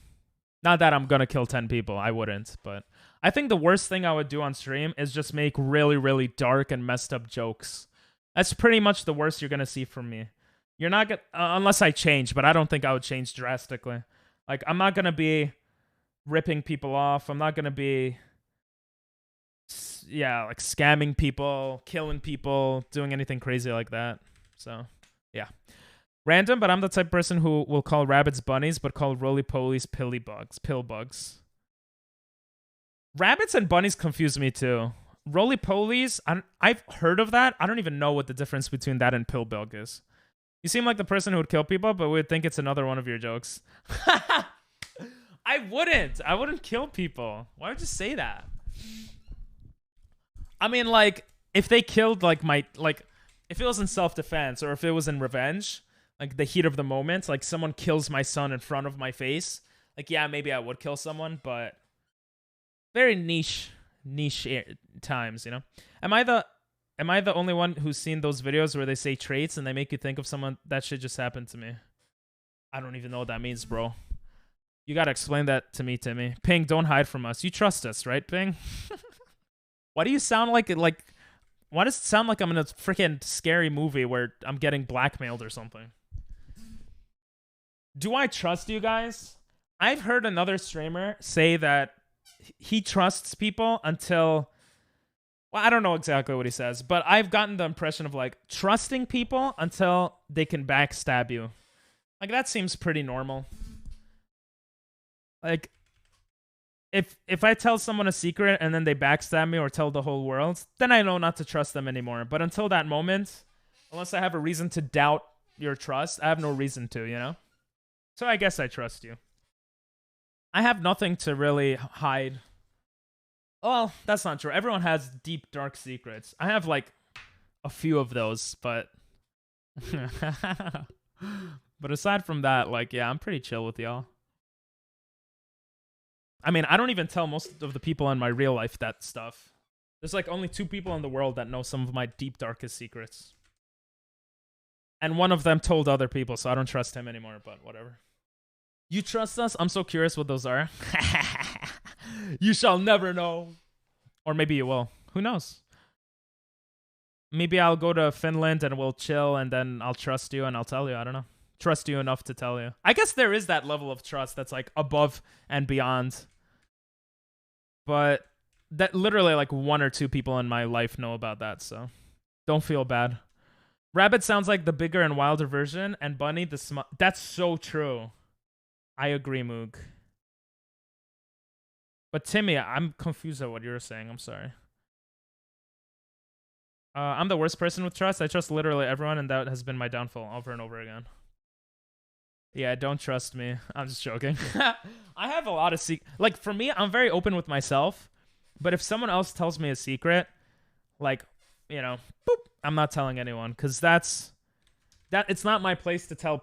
that I'm gonna kill 10 people. I wouldn't, but I think the worst thing I would do on stream is just make really, really dark and messed up jokes. That's pretty much the worst you're gonna see from me. You're not gonna, unless I change, but I don't think I would change drastically. Like, I'm not gonna be ripping people off. I'm not gonna be, yeah, like scamming people, killing people, doing anything crazy like that. So, yeah. Random, but I'm the type of person who will call rabbits bunnies, but call roly-polies pill bugs. Rabbits and bunnies confuse me too. Roly-polies, I've heard of that. I don't even know what the difference between that and pill bug is. You seem like the person who would kill people, but would think it's another one of your jokes. I wouldn't kill people. Why would you say that? I mean, like, if they killed, like, if it was in self-defense or if it was in revenge, like, the heat of the moment, like, someone kills my son in front of my face, like, yeah, maybe I would kill someone, but very niche niche times, you know. Am I the only one who's seen those videos where they say traits and they make you think of someone? That shit just happened to me. I don't even know what that means, bro. You gotta explain that to me, Timmy. Ping, don't hide from us. You trust us, right, Ping? Why do you sound like it? Like, why does it sound like I'm in a freaking scary movie where I'm getting blackmailed or something? Do I trust you guys? I've heard another streamer say that he trusts people until, well, I don't know exactly what he says, but I've gotten the impression of like trusting people until they can backstab you. Like, that seems pretty normal. Like, if I tell someone a secret and then they backstab me or tell the whole world, then I know not to trust them anymore. But until that moment, unless I have a reason to doubt your trust, I have no reason to, you know? So I guess I trust you. I have nothing to really hide. Well, that's not true. Everyone has deep, dark secrets. I have, like, a few of those, but... but aside from that, like, yeah, I'm pretty chill with y'all. I mean, I don't even tell most of the people in my real life that stuff. There's, like, only 2 people in the world that know some of my deep, darkest secrets. And one of them told other people, so I don't trust him anymore, but whatever. You trust us? I'm so curious what those are. You shall never know. Or maybe you will. Who knows? Maybe I'll go to Finland and we'll chill and then I'll trust you and I'll tell you. I don't know. Trust you enough to tell you. I guess there is that level of trust that's like above and beyond. But that literally like 1 or 2 people in my life know about that, so don't feel bad. Rabbit sounds like the bigger and wilder version, and Bunny the small. That's so true. I agree, Moog. But Timmy, I'm confused at what you're saying. I'm sorry. I'm the worst person with trust. I trust literally everyone, and that has been my downfall over and over again. Yeah, don't trust me. I'm just joking. I have a lot of like, for me, I'm very open with myself. But if someone else tells me a secret, like, you know, boop, I'm not telling anyone, because it's not my place to tell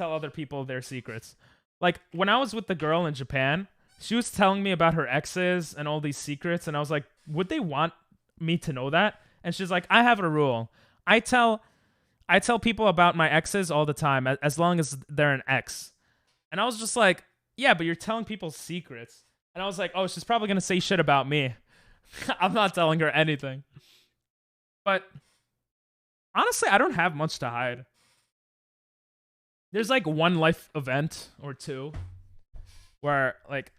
other people their secrets. Like, when I was with the girl in Japan, she was telling me about her exes and all these secrets, and I was like, would they want me to know that? And she's like, I have a rule. I tell people about my exes all the time, as long as they're an ex. And I was just like, yeah, but you're telling people secrets. And I was like, oh, she's probably going to say shit about me. I'm not telling her anything. But honestly, I don't have much to hide. There's like 1 life event or 2 where like,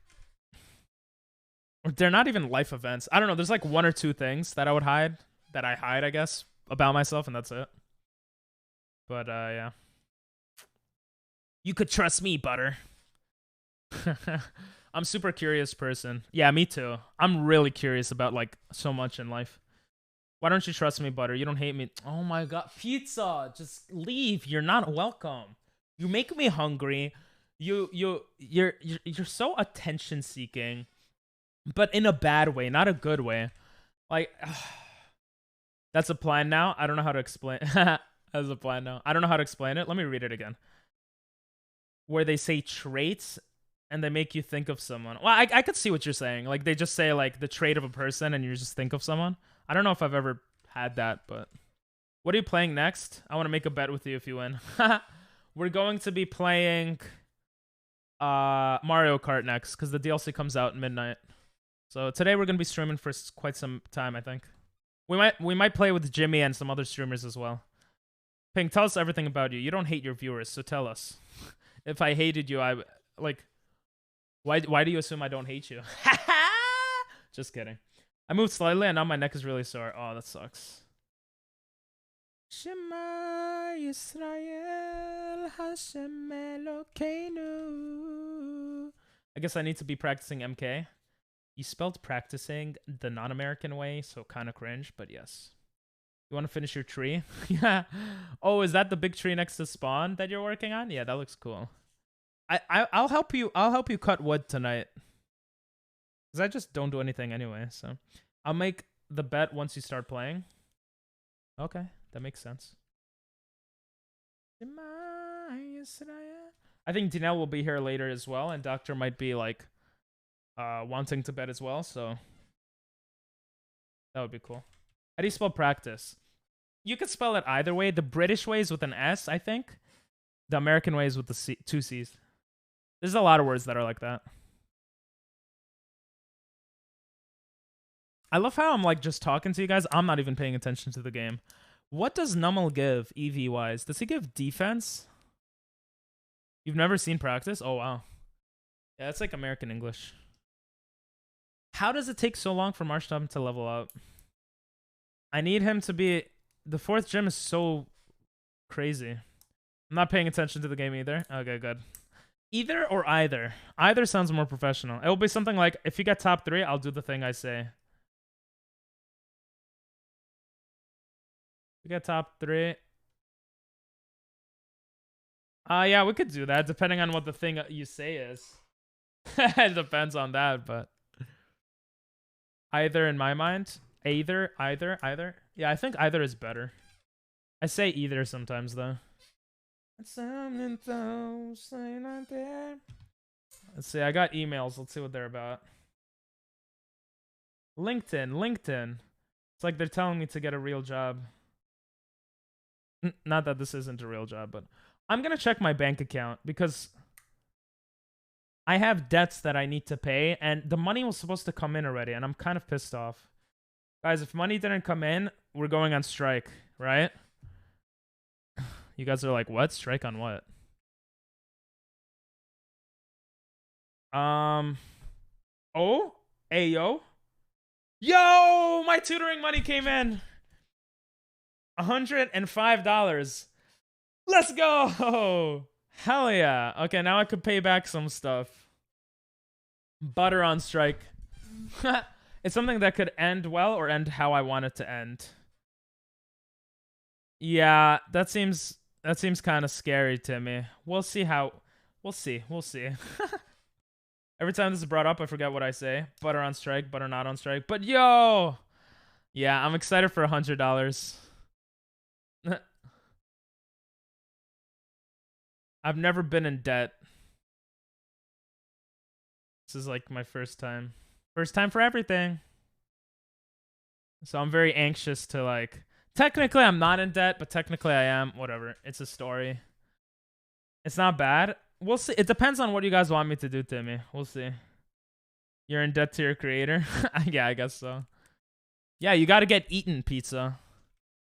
or they're not even life events. I don't know. There's like 1 or 2 things that I hide, I guess, about myself, and that's it. But yeah. You could trust me, Butter. I'm super curious person. Yeah, me too. I'm really curious about like so much in life. Why don't you trust me, Butter? You don't hate me. Oh my god, pizza! Just leave. You're not welcome. You make me hungry. You're so attention seeking, but in a bad way, not a good way. Like, that's a plan now. I don't know how to explain. That's a plan now. I don't know how to explain it. Let me read it again. Where they say traits and they make you think of someone. Well, I could see what you're saying. Like, they just say like the trait of a person and you just think of someone. I don't know if I've ever had that, but what are you playing next? I want to make a bet with you if you win. We're going to be playing Mario Kart next because the DLC comes out at midnight. So today we're going to be streaming for quite some time, I think. We might play with Jimmy and some other streamers as well. Pink, tell us everything about you. You don't hate your viewers, so tell us. If I hated you, I like. Why do you assume I don't hate you? Just kidding. I moved slightly and now my neck is really sore. Oh, that sucks. Shema Yisrael Hashem Elokeinu. I guess I need to be practicing MK. You spelled practicing the non-American way, so kind of cringe, but yes. You want to finish your tree? Yeah. Oh, is that the big tree next to spawn that you're working on? Yeah, that looks cool. I'll help you. I'll help you cut wood tonight. Cause I just don't do anything anyway. So I'll make the bet once you start playing. Okay, that makes sense. I think Dinelle will be here later as well, and Doctor might be like wanting to bet as well. So That would be cool. How do you spell practice? You could spell it either way. The British way is with an S, I think. The American way is with the C, 2 C's. There's a lot of words that are like that. I love how I'm like just talking to you guys. I'm not even paying attention to the game. What does Nummel give EV wise? Does he give defense? You've never seen practice? Oh wow. Yeah, it's like American English. How does it take so long for Marshtom to level up? I need him to be... The 4th gym is so crazy. I'm not paying attention to the game either. Okay, good. Either or either. Either sounds more professional. It'll be something like, if you get top 3, I'll do the thing I say. If you get top 3... yeah, we could do that, depending on what the thing you say is. It depends on that, but... Either in my mind. Either. Yeah, I think either is better. I say either sometimes, though. Let's see, I got emails. Let's see what they're about. LinkedIn. It's like they're telling me to get a real job. Not that this isn't a real job, but... I'm gonna check my bank account, because... I have debts that I need to pay, and the money was supposed to come in already, and I'm kind of pissed off. Guys, if money didn't come in, we're going on strike, right? You guys are like, what? Strike on what? Oh? Ayo? Yo! My tutoring money came in! $105. Let's go! Hell yeah. Okay, now I could pay back some stuff. Butter on strike. It's something that could end well or end how I want it to end. Yeah, that seems kind of scary to me. We'll see how... We'll see. Every time this is brought up, I forget what I say. Butter on strike, butter not on strike. But yo! Yeah, I'm excited for $100. I've never been in debt. This is like my first time. First time for everything. So I'm very anxious to like... Technically, I'm not in debt, but technically I am. Whatever. It's a story. It's not bad. We'll see. It depends on what you guys want me to do, Timmy. We'll see. You're in debt to your creator? Yeah, I guess so. Yeah, you gotta get eaten pizza.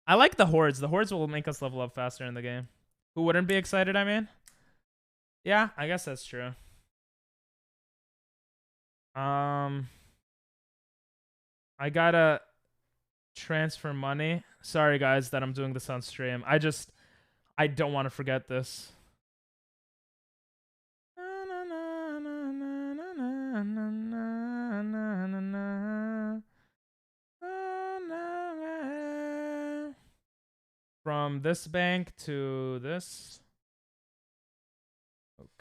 I like the hordes. The hordes will make us level up faster in the game. Who wouldn't be excited, I mean? Yeah, I guess that's true. I gotta transfer money. Sorry, guys, that I'm doing this on stream. I don't want to forget this. From this bank to this.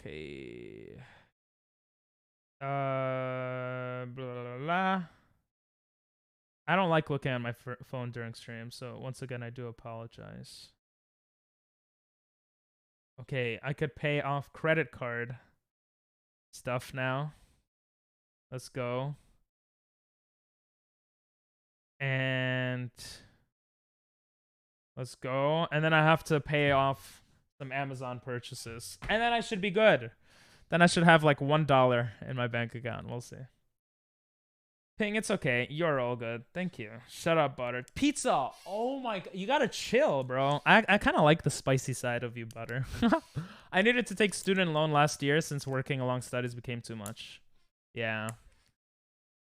Okay. Blah, blah, blah. I don't like looking at my phone during stream, so once again, I do apologize. Okay, I could pay off credit card stuff now. Let's go. And let's go. And then I have to pay off some Amazon purchases. And then I should be good. Then I should have like $1 in my bank account. We'll see. Ping, it's okay. You're all good. Thank you. Shut up, Butter. Pizza. Oh my god. You gotta chill, bro. I kind of like the spicy side of you, Butter. I needed to take student loan last year since working along studies became too much. Yeah.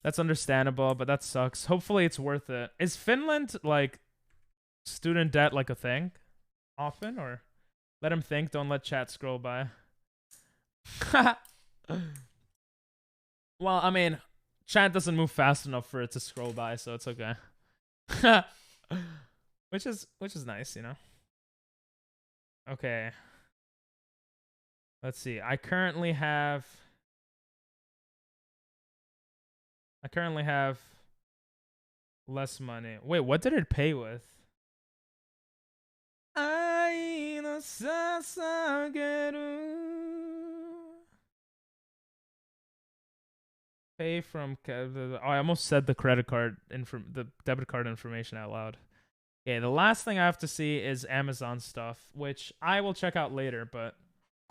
That's understandable, but that sucks. Hopefully it's worth it. Is Finland, like, student debt like a thing? Often? Or let him think. Don't let chat scroll by. Well, I mean... Chat doesn't move fast enough for it to scroll by, so it's okay. which is nice, you know. Okay. Let's see. I currently have less money. Wait, what did it pay with? Pay from I almost said the credit card the debit card information out loud. Okay, the last thing I have to see is Amazon stuff, which I will check out later, but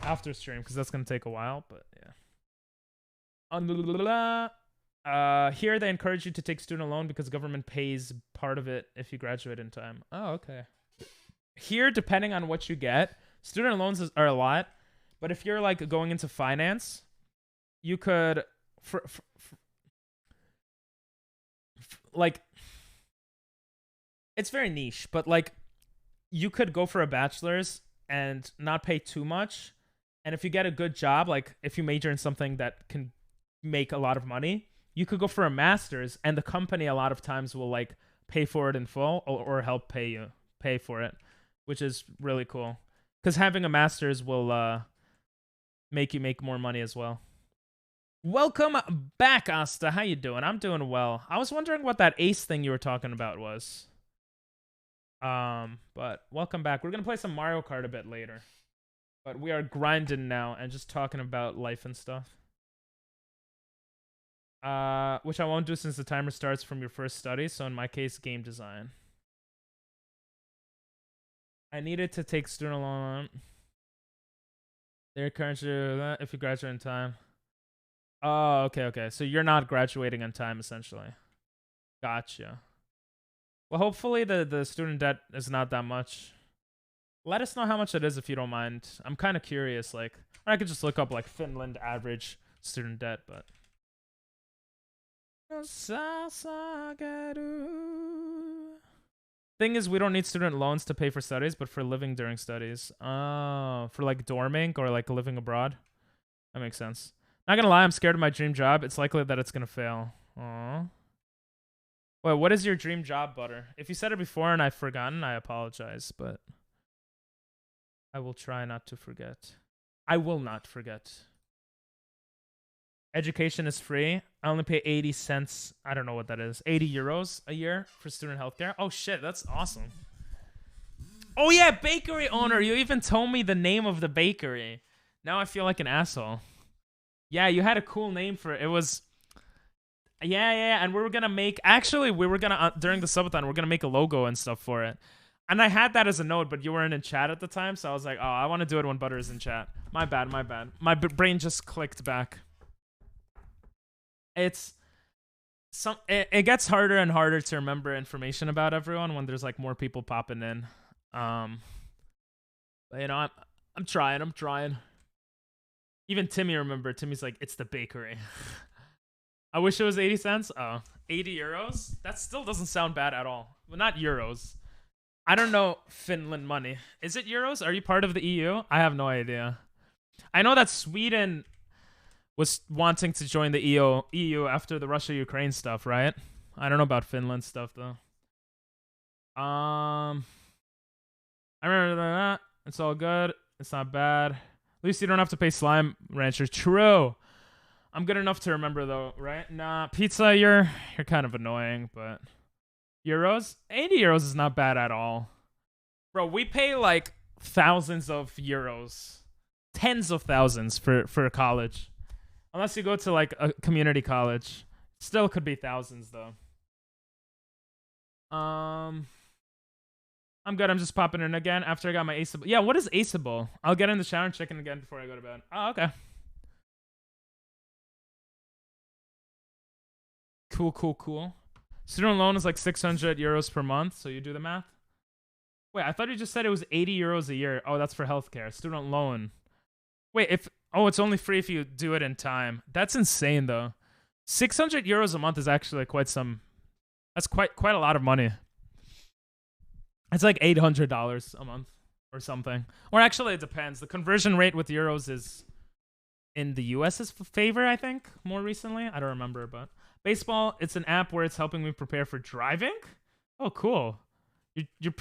after stream because that's gonna take a while. But yeah. Here they encourage you to take student loan because government pays part of it if you graduate in time. Oh, okay. Here, depending on what you get, student loans are a lot, but if you're like going into finance, you could like it's very niche, but like you could go for a bachelor's and not pay too much, and if you get a good job, like if you major in something that can make a lot of money, you could go for a master's, and the company a lot of times will like pay for it in full or help pay for it, which is really cool because having a master's will make you make more money as well. Welcome back, Asta. How you doing? I'm doing well. I was wondering what that ace thing you were talking about was. But welcome back. We're gonna play some Mario Kart a bit later, but we are grinding now and just talking about life and stuff. Which I won't do since the timer starts from your first study. So in my case, game design. I needed to take student loan. They're encouraging you if you graduate in time. Oh, okay. So you're not graduating on time, essentially. Gotcha. Well, hopefully the student debt is not that much. Let us know how much it is if you don't mind. I'm kind of curious. Like, I could just look up like Finland average student debt, but. Thing is, we don't need student loans to pay for studies, but for living during studies. Oh, for like dorming or like living abroad. That makes sense. Not gonna lie, I'm scared of my dream job. It's likely that it's gonna fail. Aww. Wait, what is your dream job, Butter? If you said it before and I've forgotten, I apologize, but I will try not to forget. I will not forget. Education is free. I only pay 80 cents. I don't know what that is. 80 euros a year for student healthcare. Oh shit, that's awesome. Oh yeah, bakery owner. You even told me the name of the bakery. Now I feel like an asshole. Yeah, you had a cool name for it. It was... Yeah. And we were going to make... Actually, we were going to... during the subathon, we're going to make a logo and stuff for it. And I had that as a note, but you weren't in chat at the time. So I was like, oh, I want to do it when Butter is in chat. My bad. My brain just clicked back. It gets harder and harder to remember information about everyone when there's like more people popping in. But you know, I'm trying. Even Timmy remembered. Timmy's like, it's the bakery. I wish it was 80 cents. Oh, 80 euros? That still doesn't sound bad at all. Well, not euros. I don't know Finland money. Is it euros? Are you part of the EU? I have no idea. I know that Sweden was wanting to join the EU after the Russia-Ukraine stuff, right? I don't know about Finland stuff, though. I remember that. It's all good. It's not bad. At least you don't have to pay Slime Rancher. True. I'm good enough to remember, though, right? Nah, pizza, you're kind of annoying, but... Euros? 80 euros is not bad at all. Bro, we pay, like, thousands of euros. Tens of thousands for college. Unless you go to, like, a community college. Still could be thousands, though. I'm good. I'm just popping in again after I got my Aceable. Yeah, what is Aceable? I'll get in the shower and check in again before I go to bed. Oh, okay. Cool. Student loan is like 600 euros per month, so you do the math. Wait, I thought you just said it was 80 euros a year. Oh, that's for healthcare. Student loan. Wait, it's only free if you do it in time. That's insane, though. 600 euros a month is actually that's quite a lot of money. It's like $800 a month or something. Or actually, it depends. The conversion rate with euros is in the US's favor, I think, more recently. I don't remember, but baseball, it's an app where it's helping me prepare for driving. Oh, cool. You're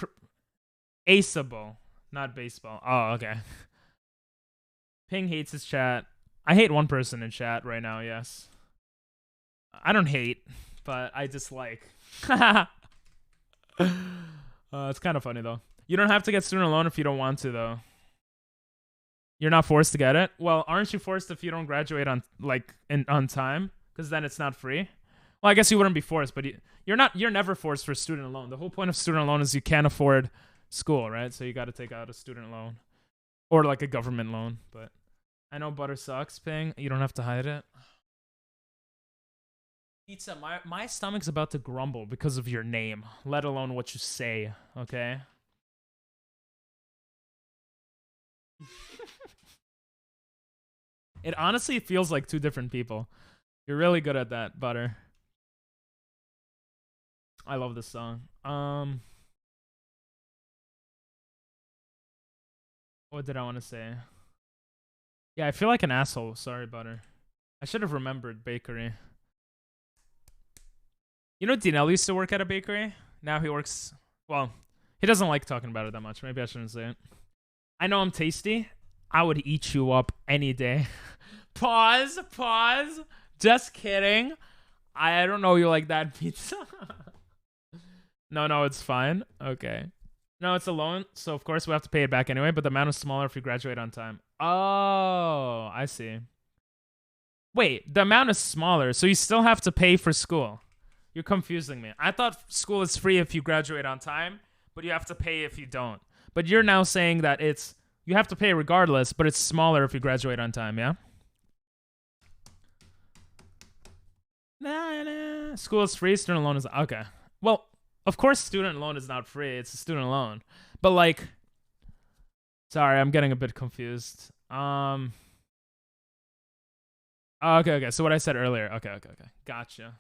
Aceable, not baseball. Oh, okay. Ping hates his chat. I hate one person in chat right now, yes. I don't hate, but I dislike. It's kind of funny, though. You don't have to get student loan if you don't want to, though. You're not forced to get it? Well, aren't you forced if you don't graduate on time? because then it's not free. Well, I guess you wouldn't be forced, but you're never forced for student loan. The whole point of student loan is you can't afford school, right? So you got to take out a student loan or like a government loan. But I know butter sucks, Ping. You don't have to hide it. Pizza, my stomach's about to grumble because of your name, let alone what you say, okay? It honestly feels like two different people. You're really good at that, Butter. I love this song. What did I want to say? Yeah, I feel like an asshole. Sorry, Butter. I should have remembered bakery. You know, Dinelli used to work at a bakery. Now he works... Well, he doesn't like talking about it that much. Maybe I shouldn't say it. I know I'm tasty. I would eat you up any day. Pause. Just kidding. I don't know you like that, pizza. No, it's fine. Okay. No, it's a loan, so of course we have to pay it back anyway, but the amount is smaller if you graduate on time. Oh, I see. Wait, the amount is smaller, so you still have to pay for school. You're confusing me. I thought school is free if you graduate on time, but you have to pay if you don't. But you're now saying that you have to pay regardless, but it's smaller if you graduate on time, yeah? Nah. School is free, student loan is... Okay. Well, of course student loan is not free. It's a student loan. But like... Sorry, I'm getting a bit confused. Okay. So what I said earlier. Okay. Gotcha.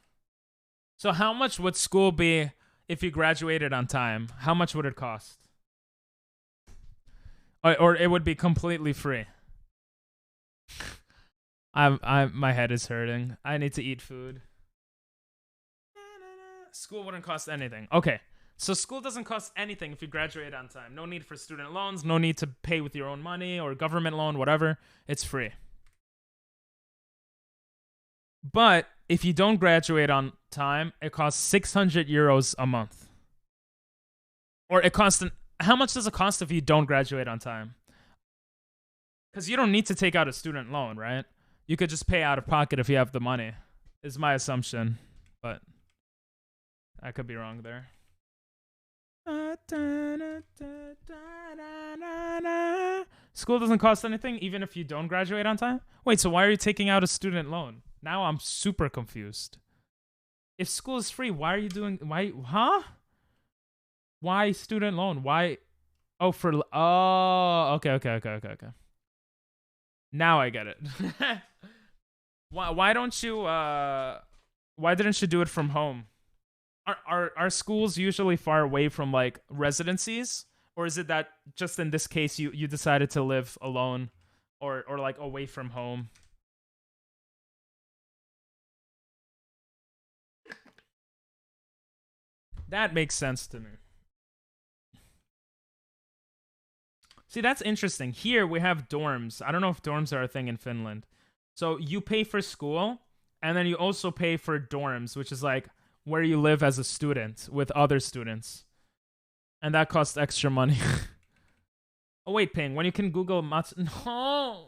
So how much would school be if you graduated on time? How much would it cost? Or it would be completely free. My head is hurting. I need to eat food. School wouldn't cost anything. Okay. So school doesn't cost anything if you graduate on time. No need for student loans. No need to pay with your own money or government loan, whatever. It's free. But if you don't graduate on time, it costs 600 euros a month. Or it costs... How much does it cost if you don't graduate on time? Because you don't need to take out a student loan, right? You could just pay out of pocket if you have the money, is my assumption. But I could be wrong there. School doesn't cost anything even if you don't graduate on time? Wait, so why are you taking out a student loan? Now I'm super confused. If school is free, why are you doing... Why student loan? Why... Okay. Now I get it. Why don't you... Why didn't you do it from home? Are schools usually far away from, like, residencies? Or is it that just in this case you decided to live alone or like, away from home? That makes sense to me. See, that's interesting. Here we have dorms. I don't know if dorms are a thing in Finland. So you pay for school, and then you also pay for dorms, which is like where you live as a student with other students. And that costs extra money. Oh, wait, Ping. When you can Google No!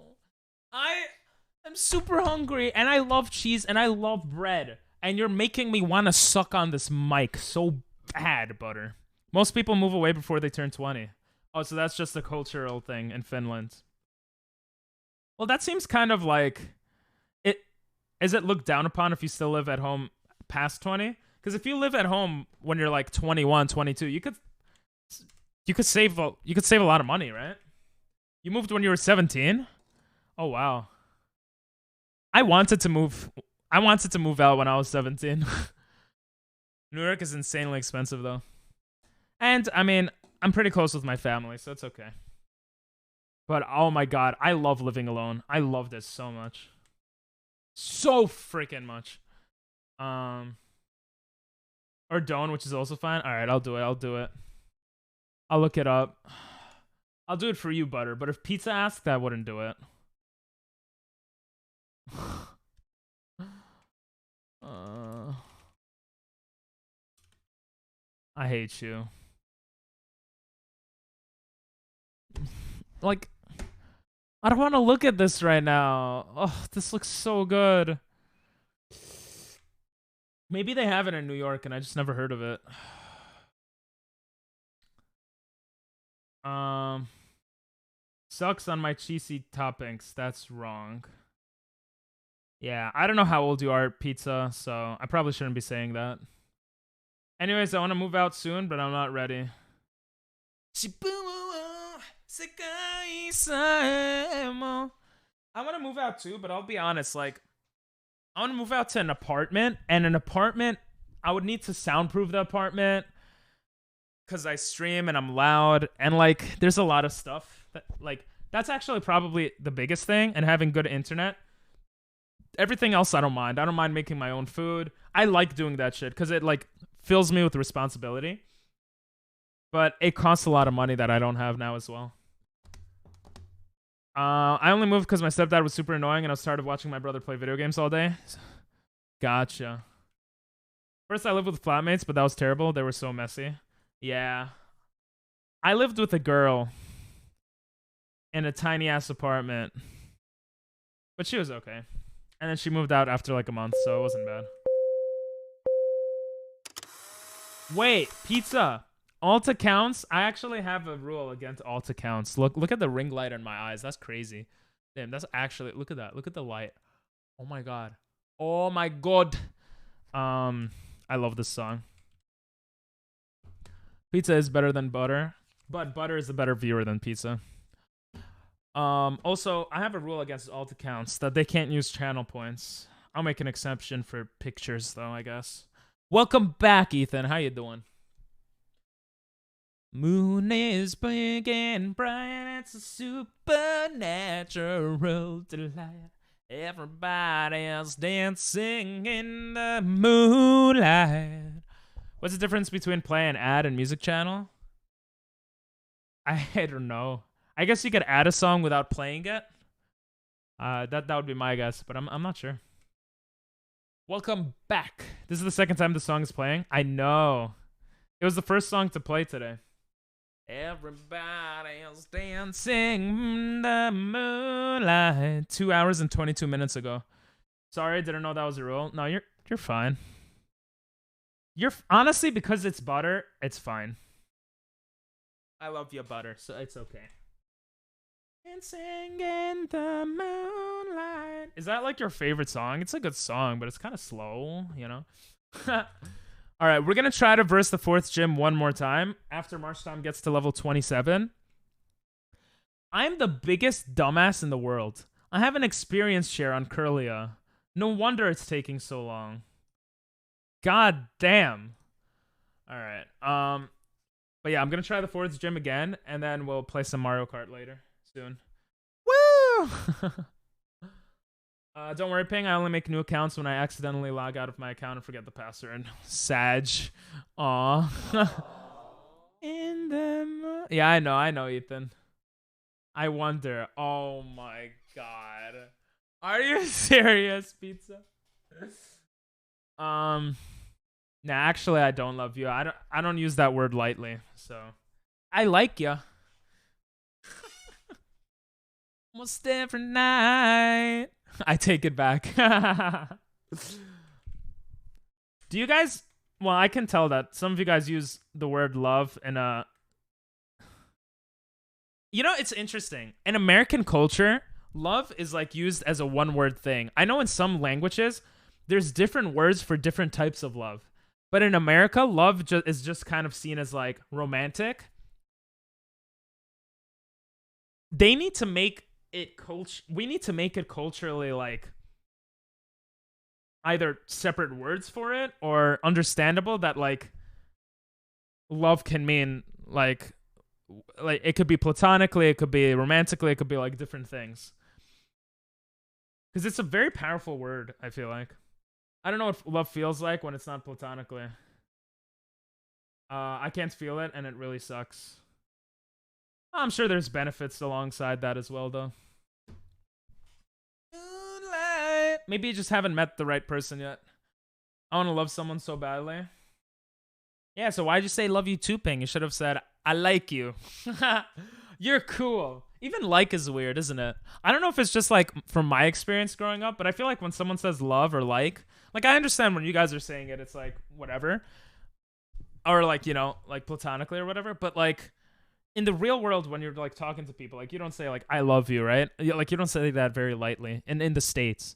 I'm super hungry, and I love cheese, and I love bread. And you're making me want to suck on this mic so bad, Butter. Most people move away before they turn 20. Oh, so that's just a cultural thing in Finland. Well, that seems kind of like... Is it looked down upon if you still live at home past 20? Because if you live at home when you're like 21, 22, you could save a lot of money, right? You moved when you were 17? Oh, wow. I wanted to move out when I was 17. New York is insanely expensive, though. And, I mean, I'm pretty close with my family, so it's okay. But, oh my god, I love living alone. I love this so much. So freaking much. Or don't, which is also fine. Alright, I'll do it. I'll look it up. I'll do it for you, Butter, but if Pizza asked, I wouldn't do it. I hate you. Like, I don't want to look at this right now. Oh, this looks so good. Maybe they have it in New York and I just never heard of it. Sucks on my cheesy toppings. That's wrong. Yeah, I don't know how old you are, Pizza, so I probably shouldn't be saying that. Anyways, I want to move out soon, but I'm not ready. I want to move out too, but I'll be honest, like, I want to move out to an apartment, and an apartment, I would need to soundproof the apartment because I stream and I'm loud, and like, there's a lot of stuff that, like, that's actually probably the biggest thing, and having good internet. Everything else, I don't mind. I don't mind making my own food. I like doing that shit because it like fills me with responsibility. But it costs a lot of money that I don't have now as well. I only moved because my stepdad was super annoying and I was tired of watching my brother play video games all day. Gotcha. First, I lived with flatmates, but that was terrible. They were so messy. Yeah. I lived with a girl in a tiny ass apartment, but she was okay. And then she moved out after like a month, so it wasn't bad. Wait, Pizza. Alt accounts? I actually have a rule against alt accounts. Look at the ring light in my eyes. That's crazy. Damn, that's actually, look at that. Look at the light. Oh my god. Oh my god. I love this song. Pizza is better than butter, but butter is a better viewer than pizza. Also, I have a rule against alt accounts that they can't use channel points. I'll make an exception for pictures though, I guess. Welcome back, Ethan. How you doing? Moon is big and bright. It's a supernatural delight. Everybody's dancing in the moonlight. What's the difference between play and ad and music channel? I don't know. I guess you could add a song without playing it. That would be my guess, but I'm not sure. Welcome back. This is the second time the song is playing. I know. It was the first song to play today. Everybody's dancing in the moonlight. 2 hours and 22 minutes ago. Sorry, didn't know that was a rule. No, you're fine. You're honestly, because it's butter, it's fine. I love your butter, so it's okay. Dancing in the moonlight. Is that like your favorite song? It's a good song, but it's kind of slow, you know? All right, we're going to try to verse the fourth gym one more time after March Tom gets to level 27. I'm the biggest dumbass in the world. I have an experience share on Curlia. No wonder it's taking so long. God damn. All right. But yeah, I'm going to try the fourth gym again, and then we'll play some Mario Kart later. Soon. Woo! Don't worry, Ping. I only make new accounts when I accidentally log out of my account and forget the password. Sag. Aw. In the yeah, I know, Ethan. I wonder. Oh my god. Are you serious, Pizza? Nah, actually, I don't love you. I don't use that word lightly. So, I like ya. Almost every night. I take it back. Do you guys... Well, I can tell that some of you guys use the word love in a... You know, it's interesting. In American culture, love is like used as a one-word thing. I know in some languages, there's different words for different types of love. But in America, love is just kind of seen as like romantic. They need to make we need to make it culturally like either separate words for it or understandable that like love can mean like it could be platonically, it could be romantically, it could be like different things. Because it's a very powerful word, I feel like. I don't know what love feels like when it's not platonically. I can't feel it and it really sucks. I'm sure there's benefits alongside that as well, though. Maybe you just haven't met the right person yet. I want to love someone so badly. Yeah, so why'd you say love you too, Ping? You should have said, I like you. You're cool. Even like is weird, isn't it? I don't know if it's just like from my experience growing up, but I feel like when someone says love or like I understand when you guys are saying it, it's like whatever. Or like, you know, like platonically or whatever, but like in the real world when you're like talking to people, like you don't say like I love you, right? Like you don't say that very lightly in the States.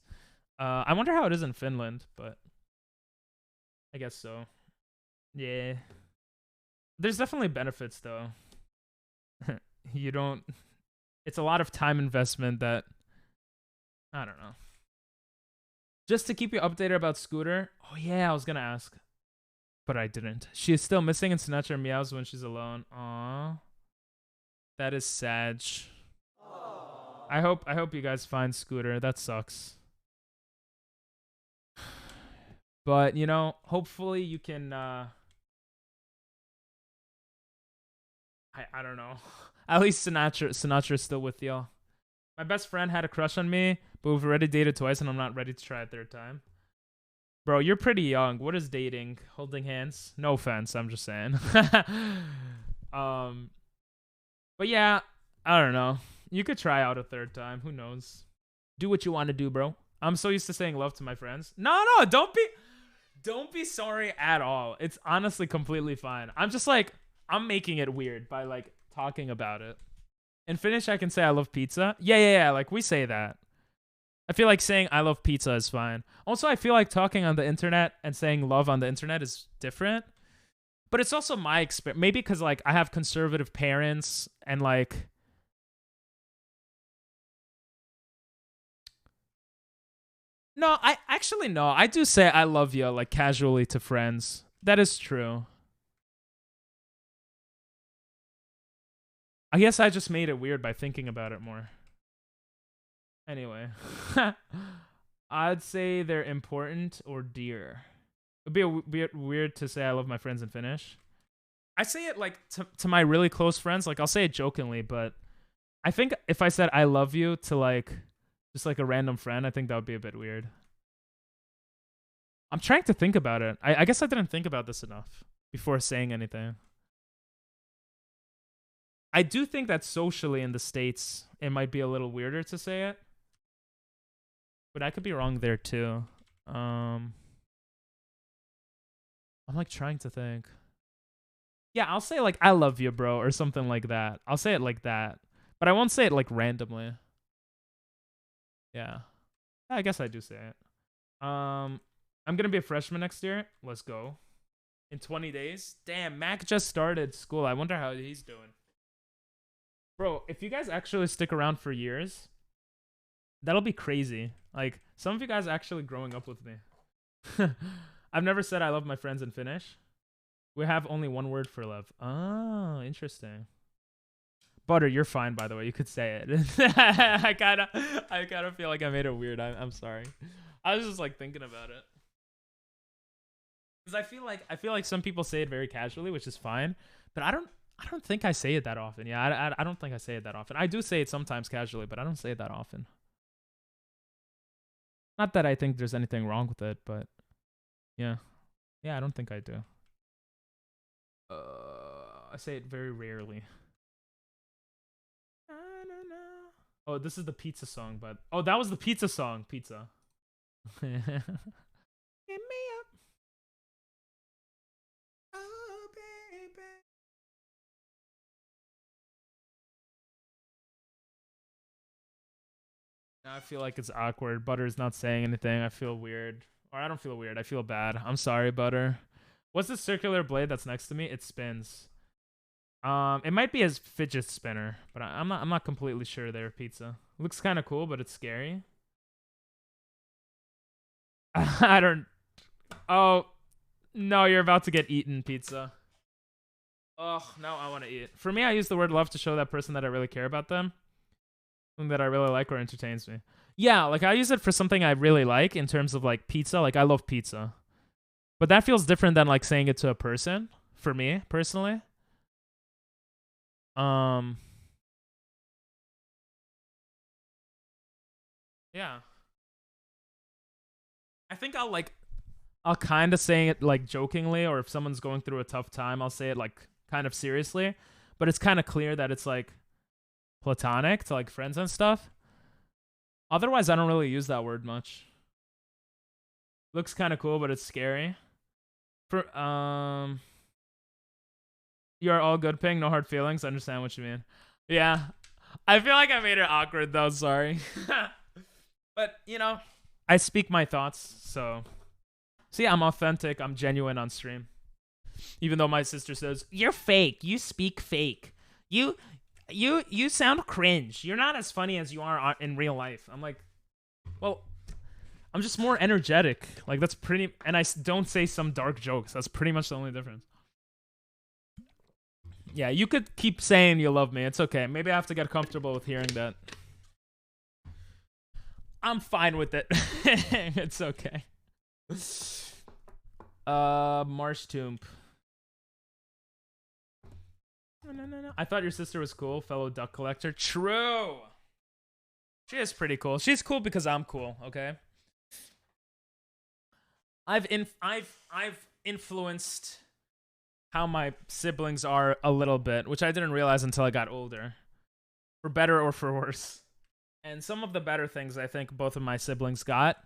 I wonder how it is in Finland, but I guess so. Yeah. There's definitely benefits though. You don't it's a lot of time investment that I don't know. Just to keep you updated about Scooter. Oh yeah, I was gonna ask, but I didn't. She is still missing and Sinatra meows when she's alone. Aww, that is sad. I hope you guys find Scooter. That sucks. But you know, hopefully you can. I don't know. At least Sinatra's still with y'all. My best friend had a crush on me, but we've already dated twice, and I'm not ready to try a third time. Bro, you're pretty young. What is dating? Holding hands? No offense, I'm just saying. But yeah, I don't know. You could try out a third time. Who knows? Do what you want to do, bro. I'm so used to saying love to my friends. No, don't be sorry at all. It's honestly completely fine. I'm just like, I'm making it weird by like talking about it. In Finnish, I can say I love pizza. Yeah. Like we say that. I feel like saying I love pizza is fine. Also, I feel like talking on the internet and saying love on the internet is different. But it's also my experience. Maybe because like I have conservative parents and like no, I do say I love you like casually to friends. That is true. I guess I just made it weird by thinking about it more. Anyway, I'd say they're important or dear. It'd be a bit weird to say I love my friends in Finnish. I say it like to my really close friends. Like I'll say it jokingly, but I think if I said I love you to like just like a random friend, I think that would be a bit weird. I'm trying to think about it. I guess I didn't think about this enough before saying anything. I do think that socially in the States, it might be a little weirder to say it. But I could be wrong there too. I'm like trying to think. Yeah, I'll say like I love you, bro, or something like that. I'll say it like that. But I won't say it like randomly. Yeah. I guess I do say it. I'm gonna be a freshman next year. Let's go. In 20 days. Damn, Mac just started school. I wonder how he's doing. Bro, if you guys actually stick around for years, that'll be crazy. Like, some of you guys actually growing up with me. I've never said I love my friends in Finnish. We have only one word for love. Oh, interesting. Butter, you're fine, by the way. You could say it. I kind of feel like I made it weird. I'm sorry. I was just like thinking about it. Because I feel like some people say it very casually, which is fine. But I don't think I say it that often. Yeah, I don't think I say it that often. I do say it sometimes casually, but I don't say it that often. Not that I think there's anything wrong with it, but yeah. Yeah, I don't think I do. I say it very rarely. Oh, this is the pizza song, but oh, that was the pizza song. Pizza. Get me up. Oh, baby. Now I feel like it's awkward. Butter's not saying anything. I feel weird. Or I don't feel weird. I feel bad. I'm sorry, Butter. What's the circular blade that's next to me? It spins. It might be a fidget spinner, but I'm not completely sure there, Pizza. Looks kind of cool, but it's scary. I don't. Oh, no, you're about to get eaten, Pizza. Oh, now I want to eat. For me, I use the word love to show that person that I really care about them. Something that I really like or entertains me. Yeah, like I use it for something I really like in terms of like pizza. Like I love pizza. But that feels different than like saying it to a person for me personally. Yeah. I think I'll kind of say it like jokingly, or if someone's going through a tough time, I'll say it like kind of seriously. But it's kind of clear that it's like platonic to like friends and stuff. Otherwise, I don't really use that word much. Looks kind of cool, but it's scary. For you are all good, Ping. No hard feelings. I understand what you mean. Yeah, I feel like I made it awkward though. Sorry, but you know, I speak my thoughts. So, see, I'm authentic. I'm genuine on stream. Even though my sister says you're fake. You speak fake. You sound cringe. You're not as funny as you are in real life. I'm like, well, I'm just more energetic. Like that's pretty, and I don't say some dark jokes. That's pretty much the only difference. Yeah, you could keep saying you love me. It's okay. Maybe I have to get comfortable with hearing that. I'm fine with it. It's okay. Marsh Tomb. No. I thought your sister was cool, fellow duck collector. True. She is pretty cool. She's cool because I'm cool. Okay. I've influenced how my siblings are a little bit, which I didn't realize until I got older, for better or for worse. And some of the better things I think both of my siblings got,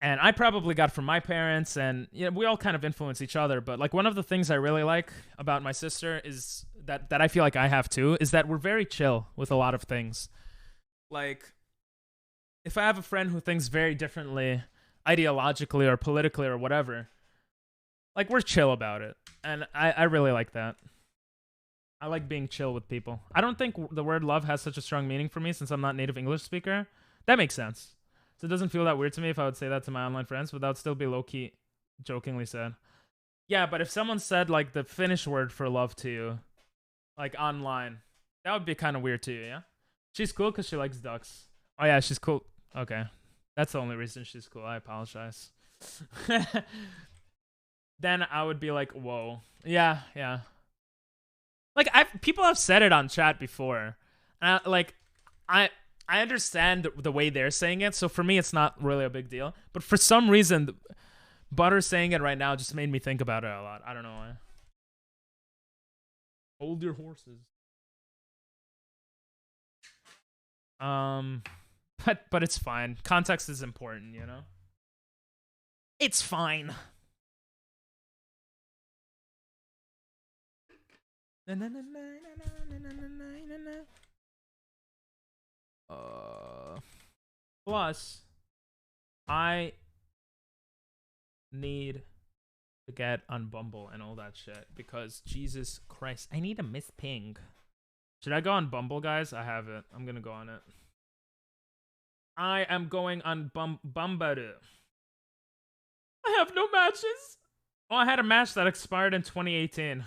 and I probably got from my parents, and you know, we all kind of influence each other. But like one of the things I really like about my sister is that I feel like I have too, is that we're very chill with a lot of things. Like if I have a friend who thinks very differently ideologically or politically or whatever, like we're chill about it, and I really like that. I like being chill with people. I don't think the word love has such a strong meaning for me since I'm not a native English speaker. That makes sense. So it doesn't feel that weird to me if I would say that to my online friends, but that would still be low-key jokingly said. Yeah, but if someone said like the Finnish word for love to you, like online, that would be kind of weird to you, yeah? She's cool because she likes ducks. Oh yeah, she's cool. Okay. That's the only reason she's cool. I apologize. Then I would be like, whoa. Yeah. Like people have said it on chat before. I understand the way they're saying it, so for me it's not really a big deal. But for some reason, Butter saying it right now just made me think about it a lot. I don't know why. Hold your horses. But it's fine. Context is important, you know? It's fine. Plus, I need to get on Bumble and all that shit because Jesus Christ, I need a Miss Ping. Should I go on Bumble, guys? I have it. I'm gonna go on it. I am going on Bumble. I have no matches. Oh, I had a match that expired in 2018.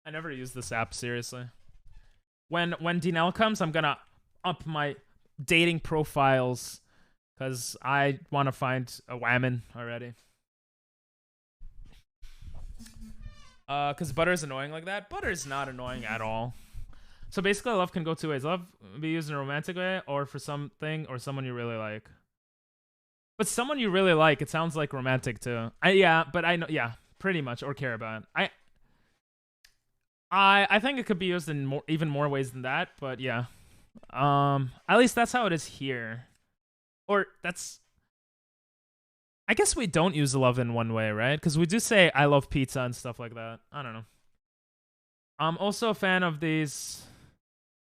I never used this app, seriously. When Dinell comes, I'm gonna up my dating profiles because I want to find a whammon already. Because Butter is annoying like that. Butter is not annoying at all. So basically, love can go two ways. Love be used in a romantic way or for something or someone you really like. But someone you really like, it sounds like romantic too. But I know, yeah, pretty much, or care about. I think it could be used in even more ways than that, but yeah. At least that's how it is here. Or that's... I guess we don't use love in one way, right? Because we do say I love pizza and stuff like that. I don't know. I'm also a fan of these...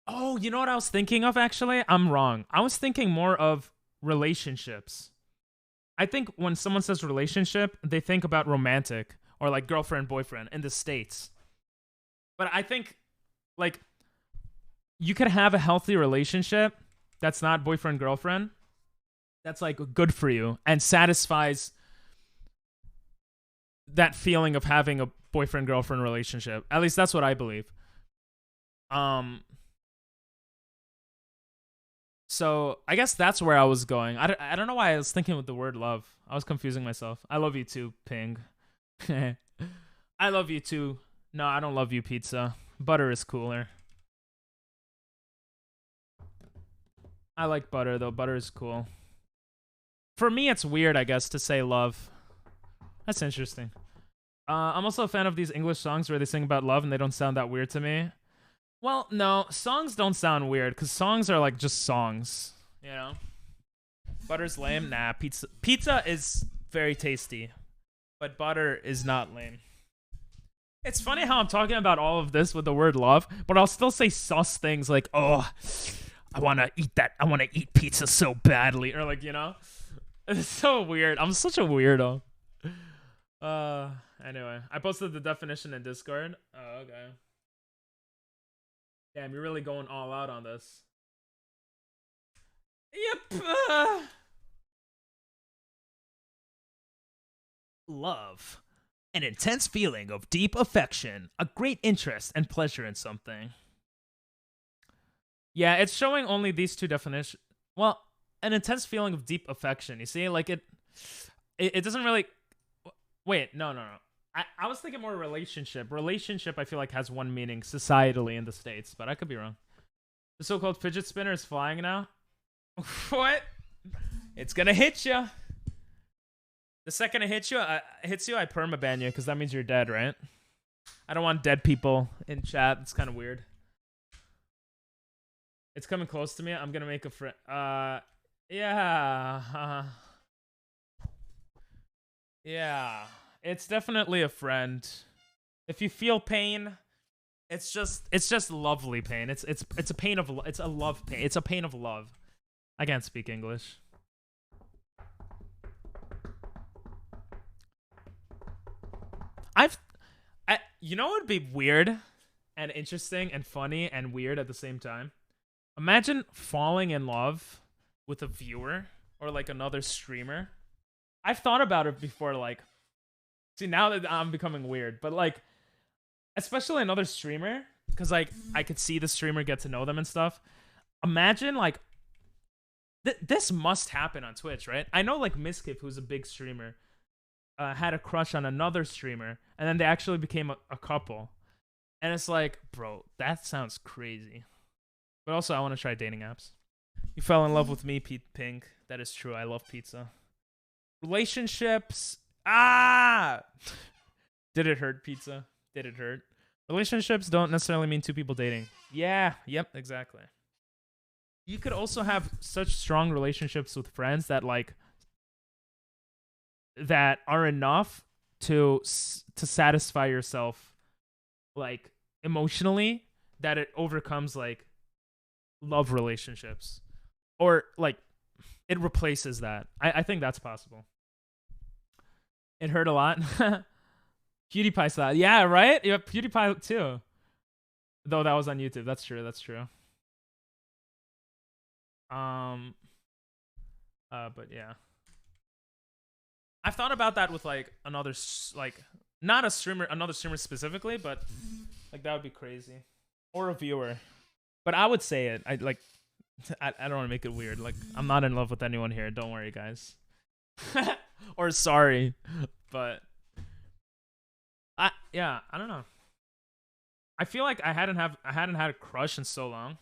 Oh, you know what I was thinking of, actually? I'm wrong. I was thinking more of relationships. I think when someone says relationship, they think about romantic or like girlfriend, boyfriend in the States. But I think, like, you could have a healthy relationship that's not boyfriend, girlfriend, that's, like, good for you and satisfies that feeling of having a boyfriend, girlfriend relationship. At least that's what I believe. So I guess that's where I was going. I don't know why I was thinking with the word love. I was confusing myself. I love you too, Ping. I love you too. No, I don't love you, pizza. Butter is cooler. I like butter, though. Butter is cool. For me, it's weird, I guess, to say love. That's interesting. I'm also a fan of these English songs where they sing about love and they don't sound that weird to me. Well, no, songs don't sound weird because songs are like just songs, you know. Butter's lame. Nah, pizza is very tasty, but butter is not lame. It's funny how I'm talking about all of this with the word love, but I'll still say sus things like, "Oh, I want to eat that. I want to eat pizza so badly," or like, you know. It's so weird. I'm such a weirdo. Anyway, I posted the definition in Discord. Oh, okay. Damn, you're really going all out on this. Yep. Love. An intense feeling of deep affection, a great interest and pleasure in something. Yeah, it's showing only these two definitions. Well, an intense feeling of deep affection. You see, like it doesn't really. Wait, no. I was thinking more relationship. Relationship, I feel like, has one meaning societally in the States, but I could be wrong. The so-called fidget spinner is flying now. What? It's gonna hit you. The second it hits you, I permaban you because that means you're dead, right? I don't want dead people in chat. It's kind of weird. It's coming close to me. I'm gonna make a friend. Yeah. Yeah. It's definitely a friend. If you feel pain, it's just lovely pain. It's a pain of it's a love pain. It's a pain of love. I can't speak English. You know what would be weird and interesting and funny and weird at the same time? Imagine falling in love with a viewer or like another streamer. I've thought about it before, like, see, now that I'm becoming weird, but like, especially another streamer, because like I could see the streamer, get to know them and stuff. Imagine like this must happen on Twitch, right? I know like Miskip, who's a big streamer, had a crush on another streamer, and then they actually became a couple. And it's like, bro, that sounds crazy. But also, I want to try dating apps. You fell in love with me, Pete Pink. That is true. I love pizza. Relationships. Ah! Did it hurt, pizza? Did it hurt? Relationships don't necessarily mean two people dating. Yeah. Yep. Exactly. You could also have such strong relationships with friends that like that are enough to satisfy yourself, like emotionally, that it overcomes like love relationships, or like it replaces that. I think that's possible. It hurt a lot. PewDiePie saw that. Yeah, right? Yeah, PewDiePie too. Though that was on YouTube. That's true. That's true. But yeah. I've thought about that with like another, like not a streamer, another streamer specifically, but like that would be crazy. Or a viewer. But I would say it. I don't want to make it weird. Like, I'm not in love with anyone here. Don't worry, guys. Or sorry, but I don't know. I feel like I hadn't had a crush in so long.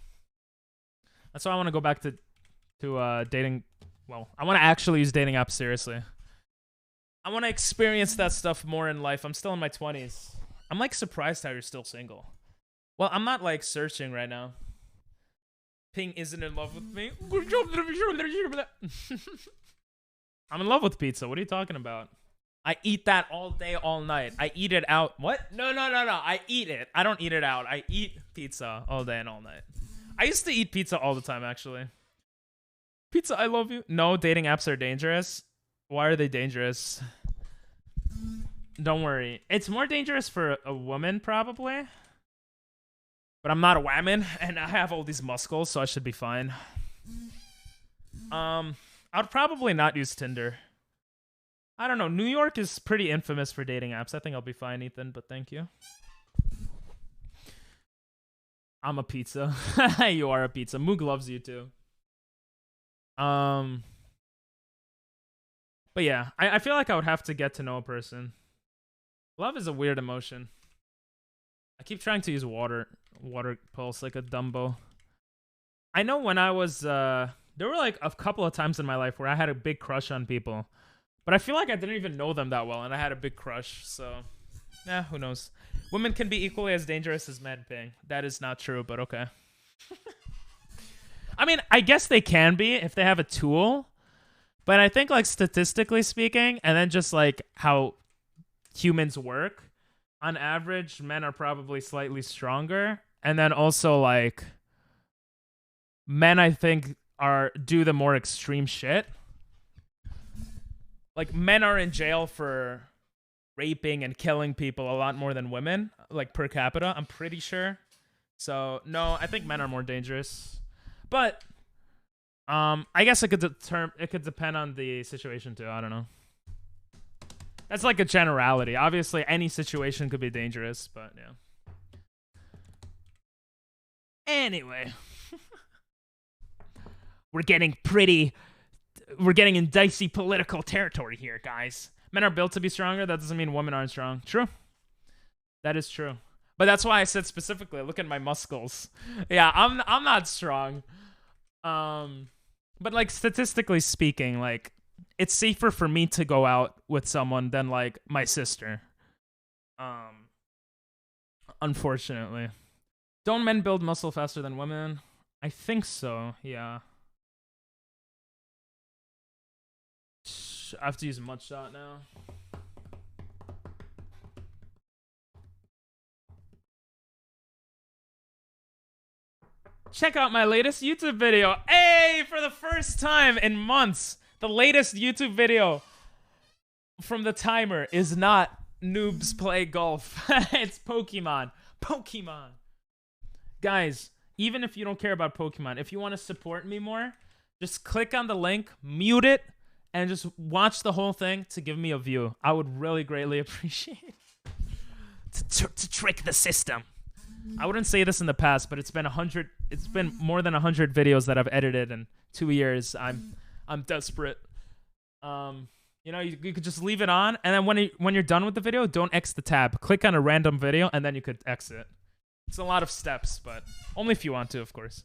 That's why I want to go back to dating. Well, I want to actually use dating apps seriously. I want to experience that stuff more in life. I'm still in my 20s. I'm like surprised how you're still single. Well, I'm not like searching right now. Ping isn't in love with me. I'm in love with pizza. What are you talking about? I eat that all day, all night. I eat it out. What? No. I eat it. I don't eat it out. I eat pizza all day and all night. I used to eat pizza all the time, actually. Pizza, I love you. No, dating apps are dangerous. Why are they dangerous? Don't worry. It's more dangerous for a woman, probably. But I'm not a woman, and I have all these muscles, so I should be fine. I'd probably not use Tinder. I don't know. New York is pretty infamous for dating apps. I think I'll be fine, Ethan, but thank you. I'm a pizza. You are a pizza. Moog loves you too. But yeah, I feel like I would have to get to know a person. Love is a weird emotion. I keep trying to use water pulse like a Dumbo. I know when I was there were like a couple of times in my life where I had a big crush on people, but I feel like I didn't even know them that well, and I had a big crush. So Who knows? Women can be equally as dangerous as men, Ping. That is not true, but okay. I mean, I guess they can be if they have a tool. But I think, like, statistically speaking, and then just, like, how humans work, on average, men are probably slightly stronger. And then also, like, men, I think, do the more extreme shit. Like, men are in jail for raping and killing people a lot more than women, like, per capita, I'm pretty sure. So, no, I think men are more dangerous. But I guess it could depend on the situation too. I don't know. That's like a generality. Obviously, any situation could be dangerous, but yeah. Anyway, we're getting in dicey political territory here, guys. Men are built to be stronger. That doesn't mean women aren't strong. True. That is true. But that's why I said specifically, look at my muscles. Yeah, I'm not strong. But like statistically speaking, like it's safer for me to go out with someone than like my sister. Unfortunately. Don't men build muscle faster than women? I think so, yeah. I have to use a mud shot now. Check out my latest YouTube video. Hey, for the first time in months, the latest YouTube video from the timer is not noobs play golf. It's Pokemon. Pokemon. Guys, even if you don't care about Pokemon, if you want to support me more, just click on the link, mute it, and just watch the whole thing to give me a view. I would really greatly appreciate it. To trick the system. I wouldn't say this in the past, but it's been more than 100 videos that I've edited in 2 years. I'm desperate. You know, you could just leave it on, and then when you're done with the video, don't X the tab. Click on a random video, and then you could exit. It's a lot of steps, but only if you want to, of course.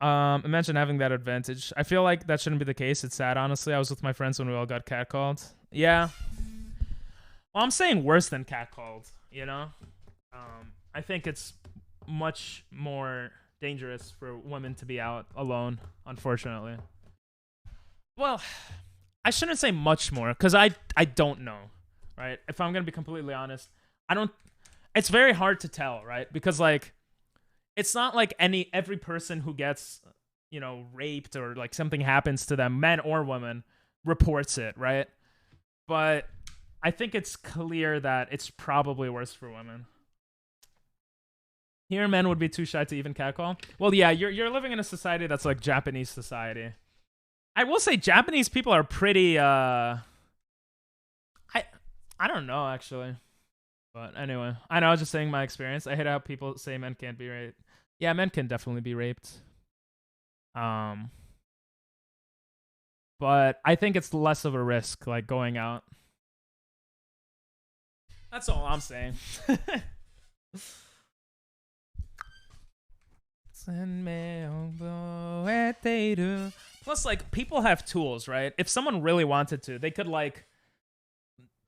Imagine having that advantage. I feel like that shouldn't be the case. It's sad, honestly. I was with my friends when we all got catcalled. Yeah. Well, I'm saying worse than catcalled, you know? I think it's much more dangerous for women to be out alone, unfortunately. Well, I shouldn't say much more, because I don't know, right? If I'm going to be completely honest, it's very hard to tell, right? Because, like, it's not like every person who gets, you know, raped or, like, something happens to them, men or women, reports it, right? But I think it's clear that it's probably worse for women. Here, men would be too shy to even catcall. Well, yeah, you're living in a society that's like Japanese society. I will say Japanese people are pretty, I don't know, actually. But anyway, I know, I was just saying my experience. I hate how people say men can't be raped. Yeah, men can definitely be raped. But I think it's less of a risk, like, going out. That's all I'm saying. Plus, like, people have tools, right? If someone really wanted to, they could, like,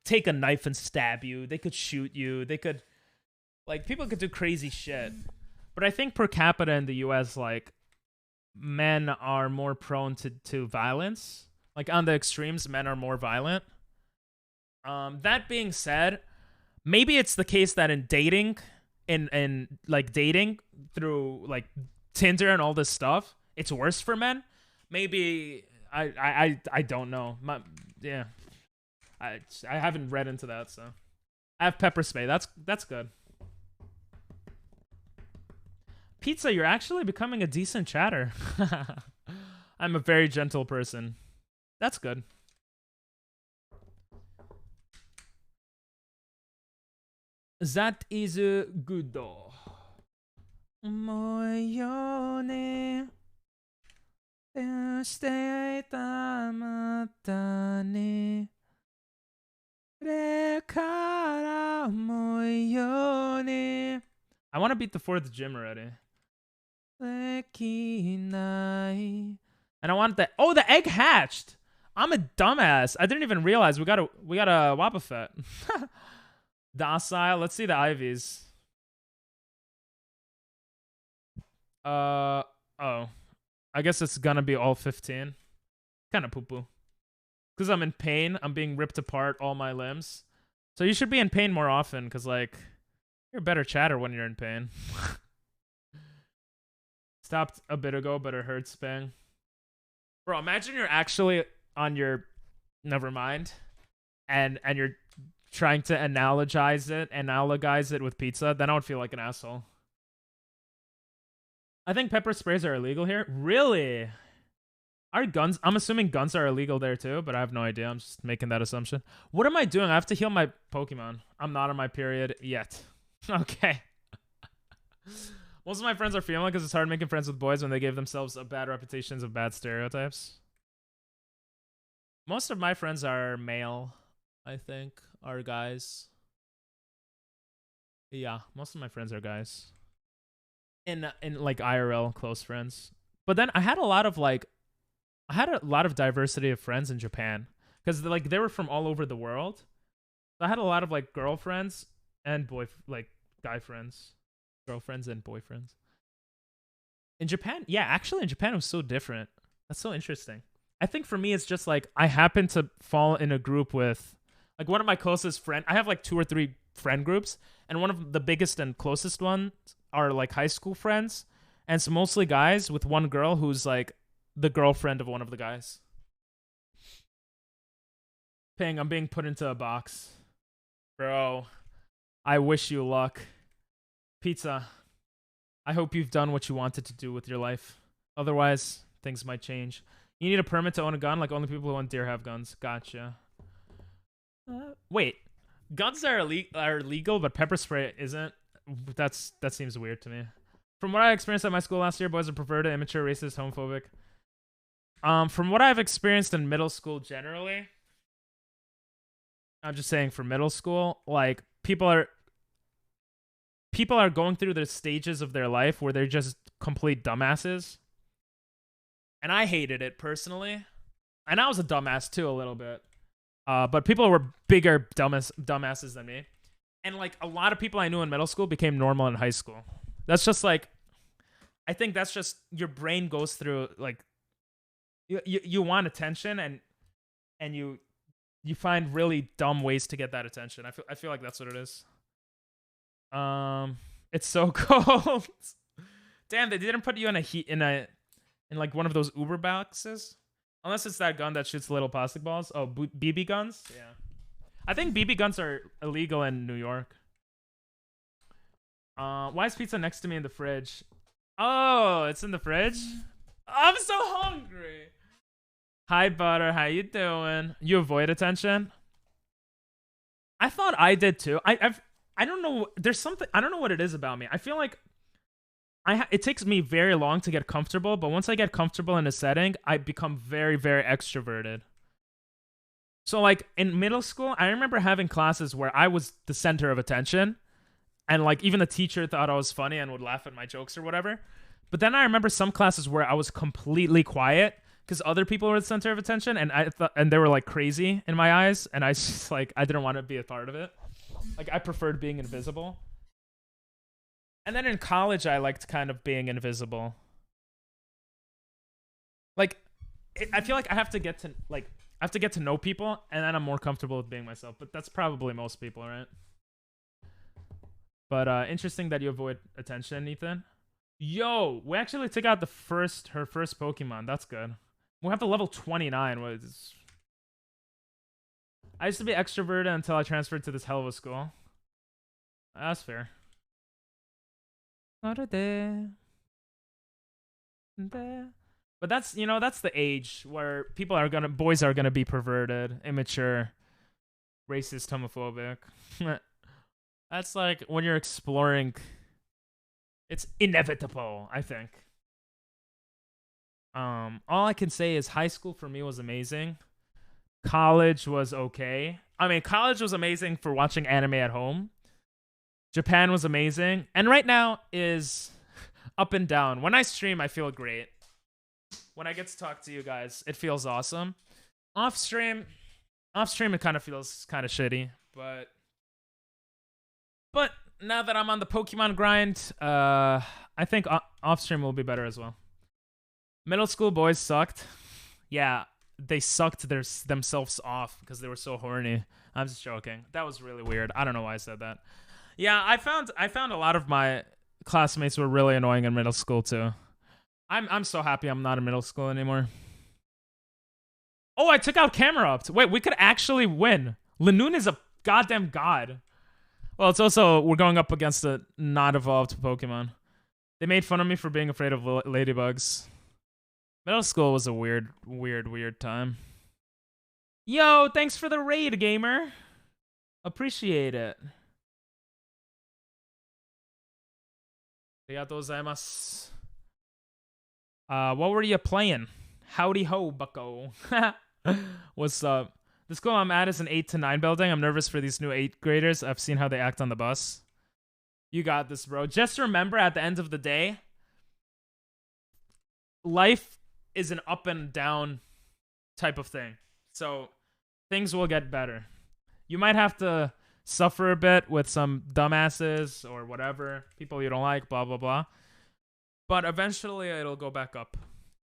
take a knife and stab you. They could shoot you. They could, like, people could do crazy shit. But I think per capita in the US, like, men are more prone to violence. Like, on the extremes, men are more violent. That being said, maybe it's the case that in dating, in like dating through like Tinder and all this stuff, it's worse for men. Maybe I don't know. Yeah, I haven't read into that, so I have pepper spray. That's good. Pizza, you're actually becoming a decent chatter. I'm a very gentle person. That's good. That is good though. I want to beat the fourth gym already. And I want the the egg hatched. I'm a dumbass. I didn't even realize we got a Wobbuffet. Docile. Let's see the IVs. Oh. I guess it's gonna be all 15. Kind of poo-poo. Because I'm in pain. I'm being ripped apart, all my limbs. So you should be in pain more often, because, like, you're a better chatter when you're in pain. Stopped a bit ago, but it hurts, bang. Bro, imagine you're actually on your... Never mind. And you're trying to analogize it with pizza. Then I would feel like an asshole. I think pepper sprays are illegal here. Really? Are guns... I'm assuming guns are illegal there too, but I have no idea. I'm just making that assumption. What am I doing? I have to heal my Pokemon. I'm not on my period yet. Okay. Most of my friends are female because it's hard making friends with boys when they give themselves a bad reputations of bad stereotypes. Most of my friends are male, I think, are guys. Yeah, most of my friends are guys. In like IRL close friends. But then I had a lot of diversity of friends in Japan because like they were from all over the world. So I had a lot of like girlfriends and guy friends, girlfriends and boyfriends. In Japan, yeah, actually in Japan it was so different. That's so interesting. I think for me it's just like I happen to fall in a group with like one of my closest friends. I have like 2 or 3 friend groups, and one of the biggest and closest ones are like high school friends, and it's mostly guys with one girl who's like the girlfriend of one of the guys. Ping, I'm being put into a box. Bro, I wish you luck. Pizza, I hope you've done what you wanted to do with your life. Otherwise, things might change. You need a permit to own a gun, like only people who own deer have guns. Gotcha. Wait, guns are illegal, but pepper spray isn't? That seems weird to me. From what I experienced at my school last year, boys are perverted, immature, racist, homophobic. From what I've experienced in middle school generally, I'm just saying for middle school, like people are going through the stages of their life where they're just complete dumbasses. And I hated it personally. And I was a dumbass too a little bit. But people were bigger dumbasses than me. And like a lot of people I knew in middle school became normal in high school. That's just like, I think that's just your brain goes through like, you want attention and you find really dumb ways to get that attention. I feel like that's what it is. It's so cold. Damn, they didn't put you in like one of those Uber boxes, unless it's that gun that shoots little plastic balls. Oh, BB guns. Yeah, I think BB guns are illegal in New York. Why is pizza next to me in the fridge? Oh, it's in the fridge. I'm so hungry. Hi, Butter. How you doing? You avoid attention? I thought I did too. I don't know. There's something. I don't know what it is about me. I feel like it takes me very long to get comfortable, but once I get comfortable in a setting, I become very, very extroverted. So like in middle school, I remember having classes where I was the center of attention, and like even the teacher thought I was funny and would laugh at my jokes or whatever. But then I remember some classes where I was completely quiet because other people were the center of attention, and and they were like crazy in my eyes, and I just like I didn't want to be a part of it. Like I preferred being invisible. And then in college, I liked kind of being invisible. Like, I feel like I have to get to know people, and then I'm more comfortable with being myself. But that's probably most people, right? But interesting that you avoid attention, Ethan. Yo, we actually took out her first Pokemon. That's good. We have to level 29. I used to be extroverted until I transferred to this hell of a school. That's fair. But that's, that's the age where boys are gonna be perverted, immature, racist, homophobic. That's like when you're exploring. It's inevitable, I think. All I can say is high school for me was amazing. College was okay. I mean, college was amazing for watching anime at home. Japan was amazing. And right now is up and down. When I stream, I feel great. When I get to talk to you guys, it feels awesome. Off stream, it kind of feels kind of shitty. But But now that I'm on the Pokemon grind, I think off stream will be better as well. Middle school boys sucked. Yeah, they sucked themselves off because they were so horny. I'm just joking. That was really weird. I don't know why I said that. Yeah, I found a lot of my classmates were really annoying in middle school too. I'm so happy I'm not in middle school anymore. Oh, I took out Camerupt. Wait, we could actually win. Lanoon is a goddamn god. Well, it's also, we're going up against a not evolved Pokemon. They made fun of me for being afraid of ladybugs. Middle school was a weird time. Yo, thanks for the raid, gamer. Appreciate it. Arigatou gozaimasu. What were you playing? Howdy ho, bucko. What's up? The school I'm at is an 8 to 9 building. I'm nervous for these new 8th graders. I've seen how they act on the bus. You got this, bro. Just remember, at the end of the day, life is an up and down type of thing. So things will get better. You might have to suffer a bit with some dumbasses or whatever, people you don't like, blah, blah, blah. But eventually it'll go back up,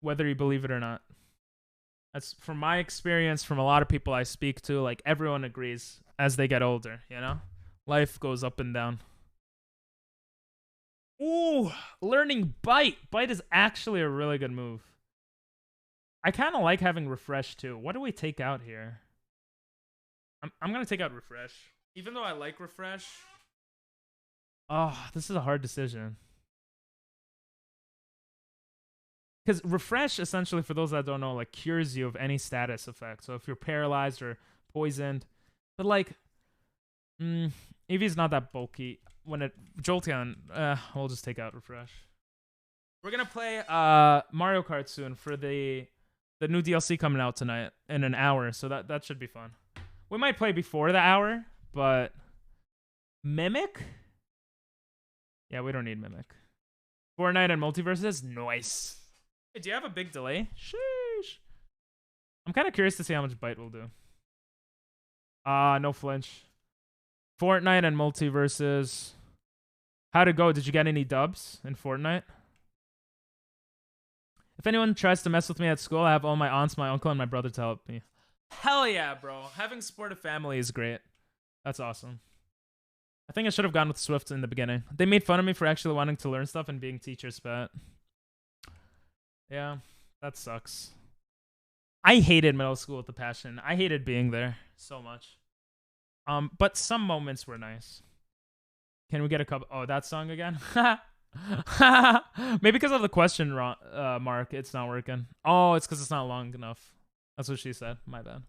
whether you believe it or not. That's from my experience, from a lot of people I speak to. Like, everyone agrees as they get older, you know? Life goes up and down. Ooh, learning Bite. Bite is actually a really good move. I kind of like having Refresh, too. What do we take out here? I'm going to take out Refresh. Even though I like Refresh. Oh, this is a hard decision. Because Refresh, essentially, for those that don't know, like, cures you of any status effect. So if you're paralyzed or poisoned. But, like, Eevee's not that bulky. When it... Jolteon, we'll just take out Refresh. We're going to play Mario Kart soon for the new DLC coming out tonight in an hour. So that should be fun. We might play before the hour, but... Mimic? Yeah, we don't need Mimic. Fortnite and Multiverses? Nice. Hey, do you have a big delay? Sheesh. I'm kind of curious to see how much Bite will do. No flinch. Fortnite and Multiverses. How'd it go? Did you get any dubs in Fortnite? If anyone tries to mess with me at school, I have all my aunts, my uncle, and my brother to help me. Hell yeah, bro. Having a supportive family is great. That's awesome. I think I should have gone with Swift in the beginning. They made fun of me for actually wanting to learn stuff and being teacher's pet. Yeah, that sucks. I hated middle school with a passion. I hated being there so much. But some moments were nice. Can we get a couple? Oh, that song again? Maybe because of the question mark, it's not working. Oh, it's because it's not long enough. That's what she said. My bad.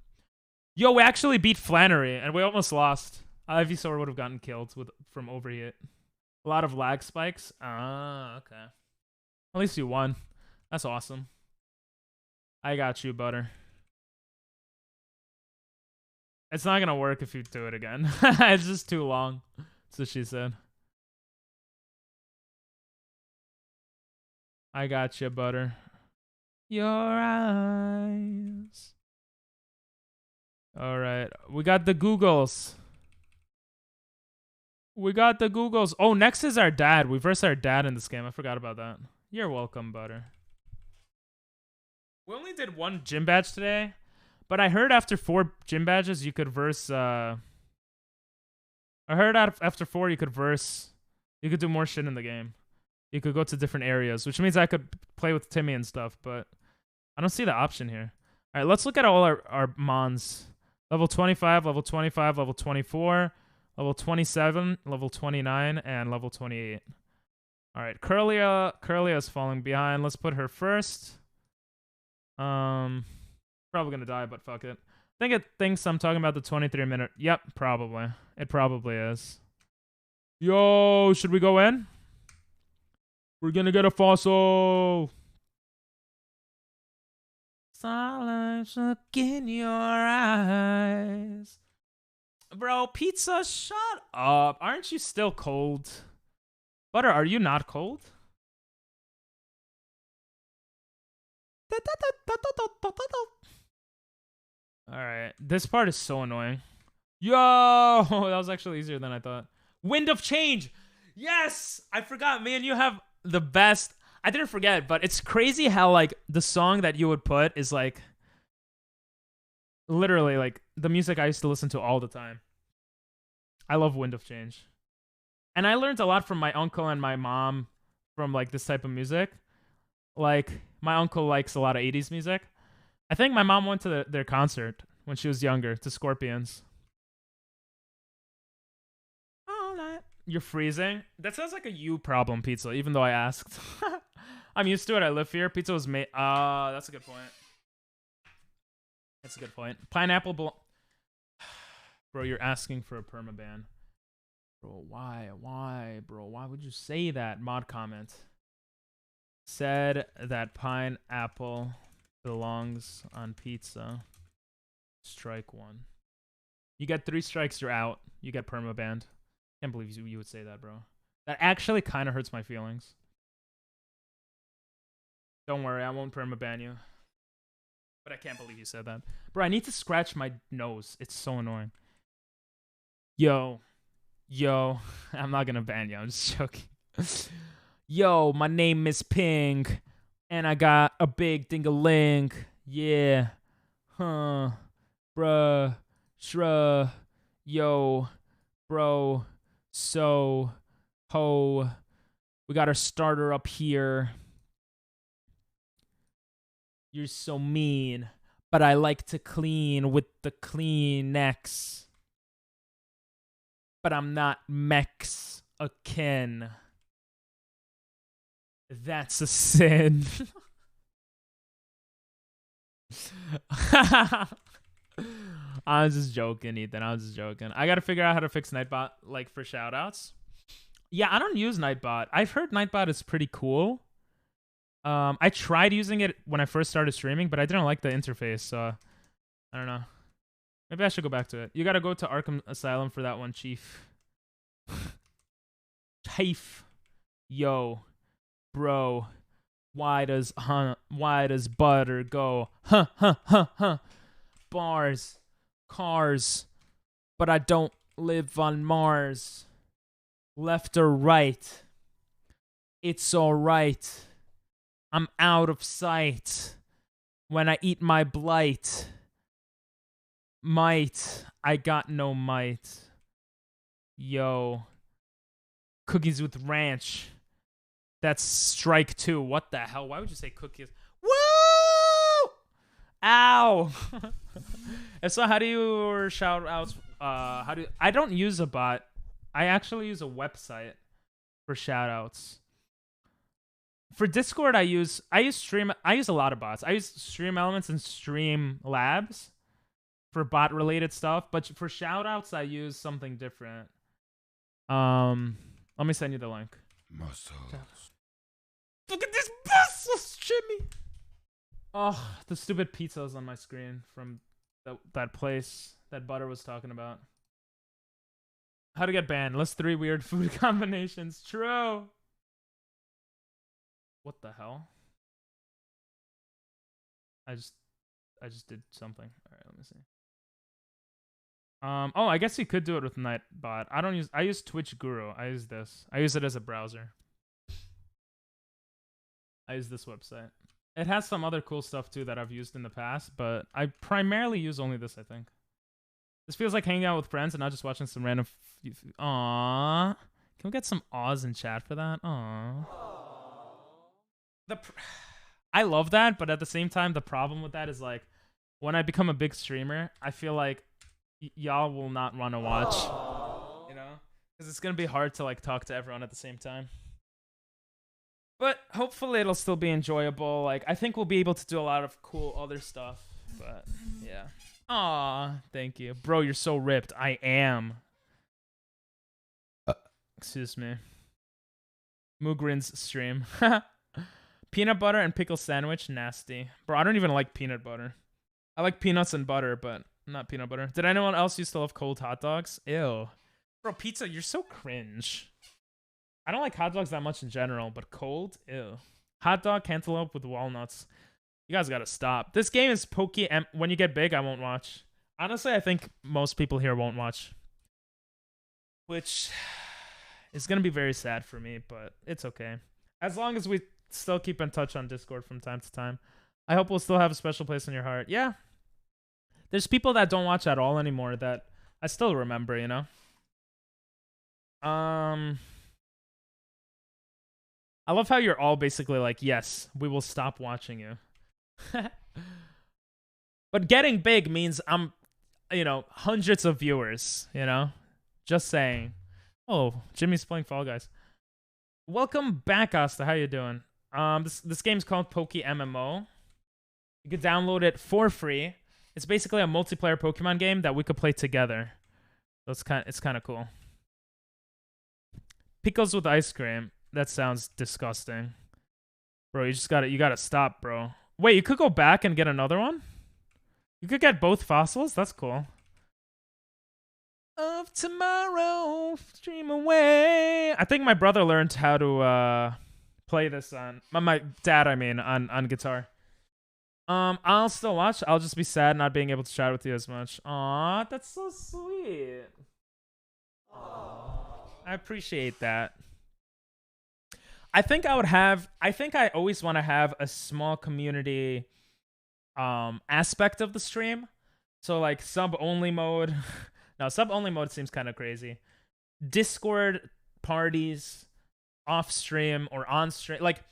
Yo, we actually beat Flannery, and we almost lost. Ivysaur would have gotten killed from overheat. A lot of lag spikes. Ah, okay. At least you won. That's awesome. I got you, Butter. It's not gonna work if you do it again. It's just too long. That's what she said. I got you, Butter. Your eyes. Alright. We got the Googles. We got the Googles. Oh, next is our dad. We versed our dad in this game. I forgot about that. You're welcome, Butter. We only did one gym badge today, but I heard after 4 gym badges you could verse. I heard after 4 you could verse. You could do more shit in the game. You could go to different areas, which means I could play with Timmy and stuff, but I don't see the option here. All right, let's look at all our mons. Level 25, level 25, level 24, level 27, level 29, and level 28. All right, Curlia is falling behind. Let's put her first. Probably gonna die, but fuck it. I think it thinks I'm talking about the 23-minute. Yep, probably. It probably is. Yo, should we go in? We're gonna get a fossil. Silence, look in your eyes. Bro, pizza, shut up. Aren't you still cold? Butter, are you not cold? Alright, this part is so annoying. Yo, that was actually easier than I thought. Wind of Change. Yes, I forgot, man. You have the best. I didn't forget, but it's crazy how like the song that you would put is like literally like the music I used to listen to all the time. I love Wind of Change. And I learned a lot from my uncle and my mom from like this type of music. Like my uncle likes a lot of 80s music. I think my mom went to their concert when she was younger, to Scorpions. All right. You're freezing? That sounds like a you problem, Pizza, even though I asked. I'm used to it. I live here. Pizza was made. That's a good point. That's a good point. Pineapple. Bro, you're asking for a permaban. Bro, why? Why, bro? Why would you say that? Mod comment. Said that pineapple belongs on pizza. Strike 1. You get 3 strikes, you're out. You get permabanned. Can't believe you would say that, bro. That actually kind of hurts my feelings. Don't worry, I won't permaban you. But I can't believe you said that. Bro, I need to scratch my nose. It's so annoying. Yo, I'm not gonna ban you. I'm just joking. Yo, my name is Pink, and I got a big ding-a-ling. Yeah, huh, bruh, shruh, yo, bro, so, ho. We got our starter up here. You're so mean, but I like to clean with the Kleenex. But I'm not Mexican. That's a sin. I was just joking, Ethan. I was just joking. I gotta figure out how to fix Nightbot, like, for shoutouts. Yeah, I don't use Nightbot. I've heard Nightbot is pretty cool. I tried using it when I first started streaming, but I didn't like the interface, so I don't know. Maybe I should go back to it. You gotta go to Arkham Asylum for that one, Chief. Chief. Yo. Bro. Why does butter go? Huh, huh, huh, huh. Bars. Cars. But I don't live on Mars. Left or right. It's alright. I'm out of sight. When I eat my blight. Might. I got no might. Yo. Cookies with ranch. That's strike 2. What the hell? Why would you say cookies? Woo! Ow! And so how do you shout outs? I don't use a bot. I actually use a website for shout outs. For Discord, I use a lot of bots. I use Stream Elements and Stream Labs for bot related stuff, but for shoutouts I use something different. Let me send you the link. Muscles. Look at this muscles, Jimmy. Oh, the stupid pizza's on my screen from that place that Butter was talking about. How to get banned. List 3 weird food combinations. True. What the hell? I just did something. All right, let me see. Oh, I guess you could do it with Nightbot. I use Twitch Guru. I use this. I use it as a browser. I use this website. It has some other cool stuff too that I've used in the past, but I primarily use only this, I think. This feels like hanging out with friends and not just watching some random Aww. Can we get some awes in chat for that? Aww. I love that, but at the same time, the problem with that is like, when I become a big streamer, I feel like y'all will not want to watch, you know, because it's gonna be hard to like talk to everyone at the same time. But hopefully it'll still be enjoyable. Like, I think we'll be able to do a lot of cool other stuff. But yeah. Aw, thank you, bro. You're so ripped. I am. Excuse me. Mugrin's stream. Peanut butter and pickle sandwich, nasty. Bro, I don't even like peanut butter. I like peanuts and butter, but not peanut butter. Did anyone else used to love cold hot dogs? Ew. Bro, pizza, you're so cringe. I don't like hot dogs that much in general, but cold? Ew. Hot dog, cantaloupe with walnuts. You guys gotta stop. This game is PokeMMO. When you get big, I won't watch. Honestly, I think most people here won't watch. Which, It's gonna be very sad for me, but it's okay. As long as we still keep in touch on Discord from time to time. I hope we'll still have a special place in your heart. Yeah. There's people that don't watch at all anymore that I still remember, you know? I love how you're all basically like, yes, we will stop watching you. But getting big means I'm, you know, hundreds of viewers, you know? Just saying. Oh, Jimmy's playing Fall Guys. Welcome back, Asta. How you doing? This game's called PokeMMO. You could download it for free. It's basically a multiplayer Pokemon game that we could play together. So it's kind of cool. Pickles with ice cream. That sounds disgusting. Bro, you gotta stop, bro. Wait, you could go back and get another one? You could get both fossils? That's cool. Of tomorrow, stream away. I think my brother learned how to play this on my dad, I mean, on guitar. I'll still watch. I'll just be sad not being able to chat with you as much. Aw, that's so sweet. Aww. I appreciate that. I think I always want to have a small community aspect of the stream. So like sub-only mode. No, sub-only mode seems kind of crazy. Discord parties, off-stream or on-stream. Like,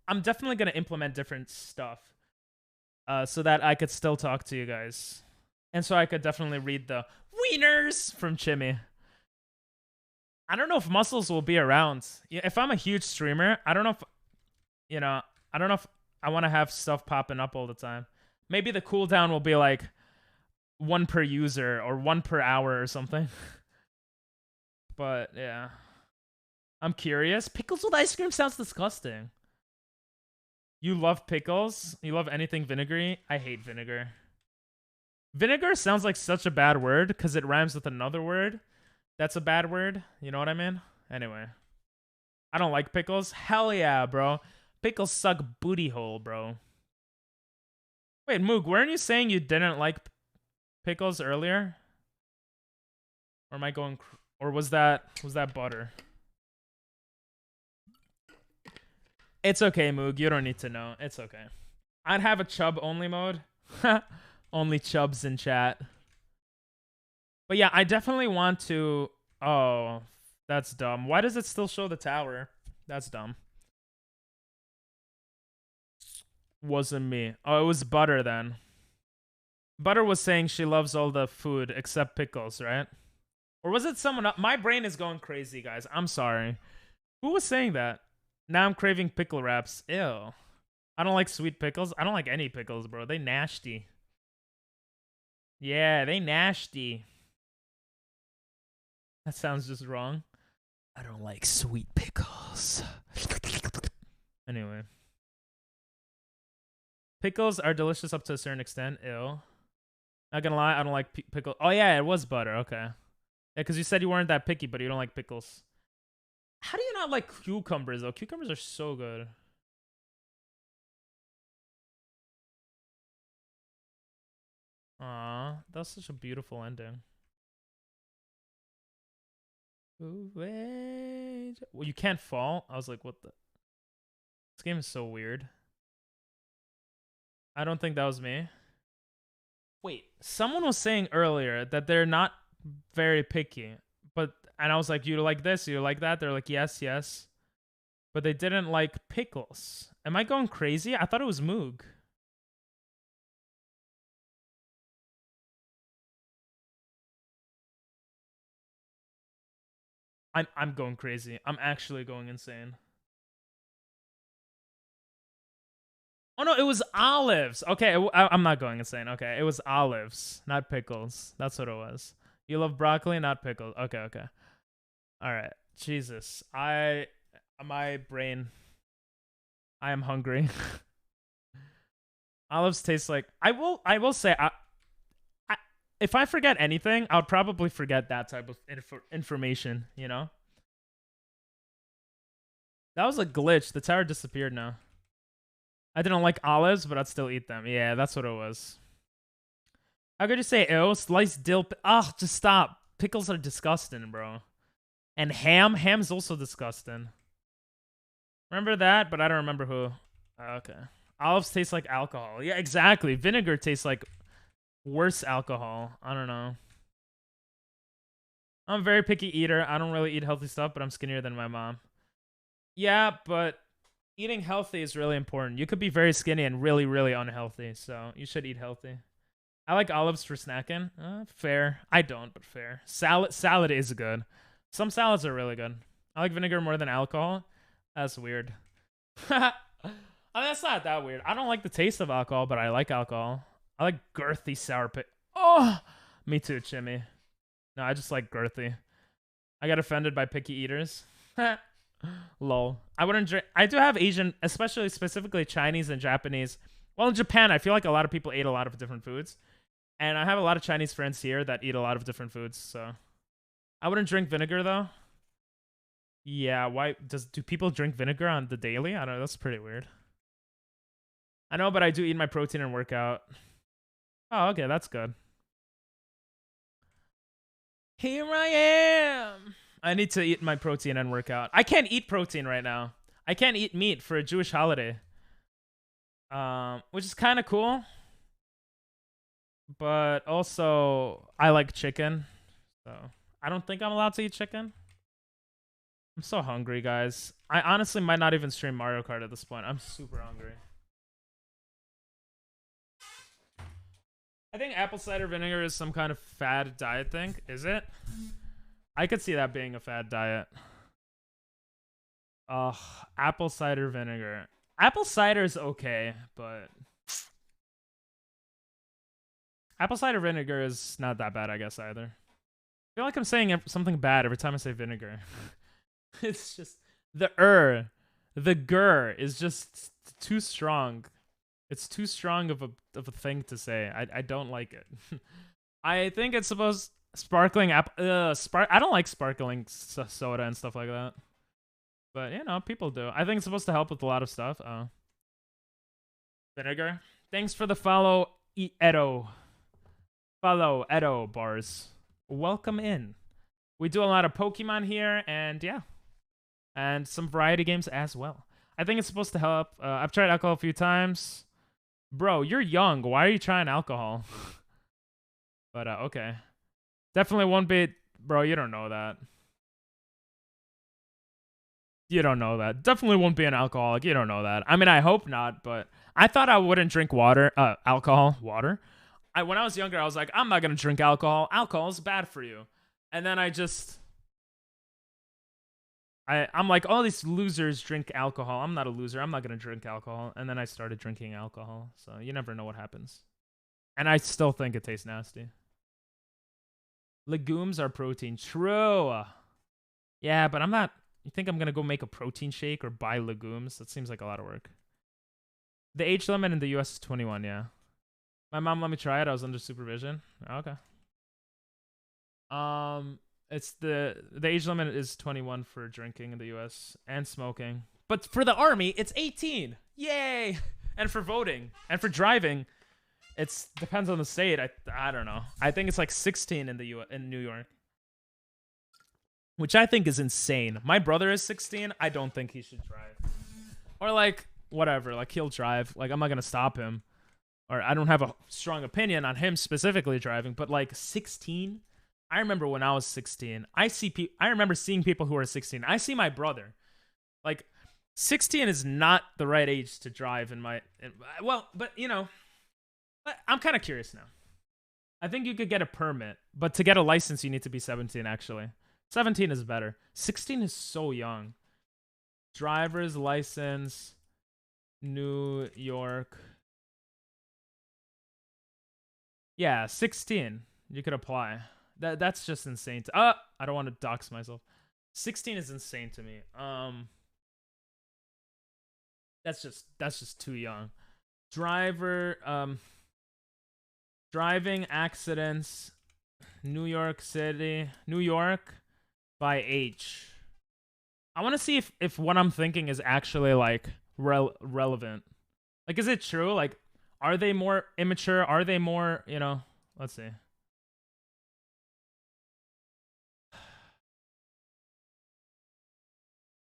I'm definitely going to implement different stuff so that I could still talk to you guys. And so I could definitely read the wieners from Chimmy. I don't know if Muscles will be around. If I'm a huge streamer, I don't know if, you know, I don't know if I want to have stuff popping up all the time. Maybe the cooldown will be like 1 per user or 1 per hour or something. But yeah, I'm curious. Pickles with ice cream sounds disgusting. You love pickles? You love anything vinegary? I hate vinegar. Vinegar sounds like such a bad word because it rhymes with another word. That's a bad word. You know what I mean? Anyway. I don't like pickles. Hell yeah, bro. Pickles suck booty hole, bro. Wait, Moog, weren't you saying you didn't like pickles earlier? Or am I going... Or was that butter? It's okay, Moog. You don't need to know. It's okay. I'd have a chub only mode. Only chubs in chat. But yeah, I definitely want to... Oh, that's dumb. Why does it still show the tower? That's dumb. Wasn't me. Oh, it was Butter then. Butter was saying she loves all the food except pickles, right? Or was it someone else? My brain is going crazy, guys. I'm sorry. Who was saying that? Now I'm craving pickle wraps. Ew. I don't like sweet pickles. I don't like any pickles, bro. They nasty. Yeah, they nasty. That sounds just wrong. I don't like sweet pickles. Anyway. Pickles are delicious up to a certain extent. Ew. Not gonna lie, I don't like pickles. Oh yeah, it was Butter. Okay. Yeah, because you said you weren't that picky, but you don't like pickles. How do you not like cucumbers, though? Cucumbers are so good. Aw, that's such a beautiful ending. Well, you can't fall? I was like, what the... This game is so weird. I don't think that was me. Wait, someone was saying earlier that they're not very picky, and I was like, you like this, you like that? They're like, yes, yes. But they didn't like pickles. Am I going crazy? I thought it was Moog. I'm going crazy. I'm actually going insane. Oh no, it was olives. Okay, I'm not going insane. Okay, it was olives, not pickles. That's what it was. You love broccoli, not pickles. Okay, okay. All right. Jesus, my brain. I am hungry. Olives taste like... I will say, if I forget anything, I'll probably forget that type of information, you know? That was a glitch. The tower disappeared now. I didn't like olives, but I'd still eat them. Yeah, that's what it was. How could you say ew? Sliced dill... Ugh, just stop. Pickles are disgusting, bro. And ham. Ham's also disgusting. Remember that, but I don't remember who. Okay. Olives taste like alcohol. Yeah, exactly. Vinegar tastes like worse alcohol. I don't know. I'm a very picky eater. I don't really eat healthy stuff, but I'm skinnier than my mom. Yeah, but eating healthy is really important. You could be very skinny and really, really unhealthy, so you should eat healthy. I like olives for snacking. Fair. I don't, but fair. Salad is good. Some salads are really good. I like vinegar more than alcohol. That's weird. I mean, that's not that weird. I don't like the taste of alcohol, but I like alcohol. I like girthy sour pick. Oh, me too, Chimmy. No, I just like girthy. I got offended by picky eaters. Lol. I wouldn't drink. I do have Asian, especially specifically Chinese and Japanese. Well, in Japan, I feel like a lot of people ate a lot of different foods. And I have a lot of Chinese friends here that eat a lot of different foods, so I wouldn't drink vinegar though. Yeah, why do people drink vinegar on the daily? I don't know, that's pretty weird. I know, but I do eat my protein and work out. Oh, okay, that's good. Here I am. I need to eat my protein and work out. I can't eat protein right now. I can't eat meat for a Jewish holiday. Which is kind of cool. But also, I like chicken. So, I don't think I'm allowed to eat chicken. I'm so hungry, guys. I honestly might not even stream Mario Kart at this point. I'm super hungry. I think apple cider vinegar is some kind of fad diet thing. Is it? I could see that being a fad diet. Ugh, apple cider vinegar. Apple cider is okay, but apple cider vinegar is not that bad, I guess, either. I feel like I'm saying something bad every time I say vinegar. It's just the gur is just too strong. It's too strong of a thing to say. I don't like it. I think it's supposed sparkling apple. I don't like sparkling soda and stuff like that. But you know, people do. I think it's supposed to help with a lot of stuff. Vinegar. Thanks for the follow, Edo. Follow Edo bars. Welcome in. We do a lot of Pokemon here, and yeah, and some variety games as well. I think it's supposed to help. I've tried alcohol a few times. Bro, you're young. Why are you trying alcohol? But okay. Definitely won't be. Bro, you don't know that. You don't know that. Definitely won't be an alcoholic. You don't know that. I mean, I hope not, but I thought I wouldn't drink alcohol. When I was younger, I was like, I'm not going to drink alcohol. Alcohol is bad for you. And then I'm like, all these losers drink alcohol. I'm not a loser. I'm not going to drink alcohol. And then I started drinking alcohol. So you never know what happens. And I still think it tastes nasty. Legumes are protein. True. Yeah, but I'm not. You think I'm going to go make a protein shake or buy legumes? That seems like a lot of work. The age limit in the US is 21, yeah. My mom let me try it. I was under supervision. Okay. It's the age limit is 21 for drinking in the US and smoking. But for the army, it's 18. Yay! And for voting and for driving, it's depends on the state. I don't know. I think it's like 16 in in New York. Which I think is insane. My brother is 16. I don't think he should drive. Or like whatever, like he'll drive. Like I'm not going to stop him. Or I don't have a strong opinion on him specifically driving, but like 16? I remember when I was 16. I remember seeing people who are 16. I see my brother. Like 16 is not the right age to drive but you know, I'm kind of curious now. I think you could get a permit, but to get a license you need to be 17 actually. 17 is better. 16 is so young. Driver's license, New York. Yeah, 16. You could apply. That's just insane. I don't want to dox myself. 16 is insane to me. That's just too young. Driving accidents, New York City, New York by age. I want to see if what I'm thinking is actually like relevant. Like, is it true? Like, are they more immature? Are they more, you know? Let's see.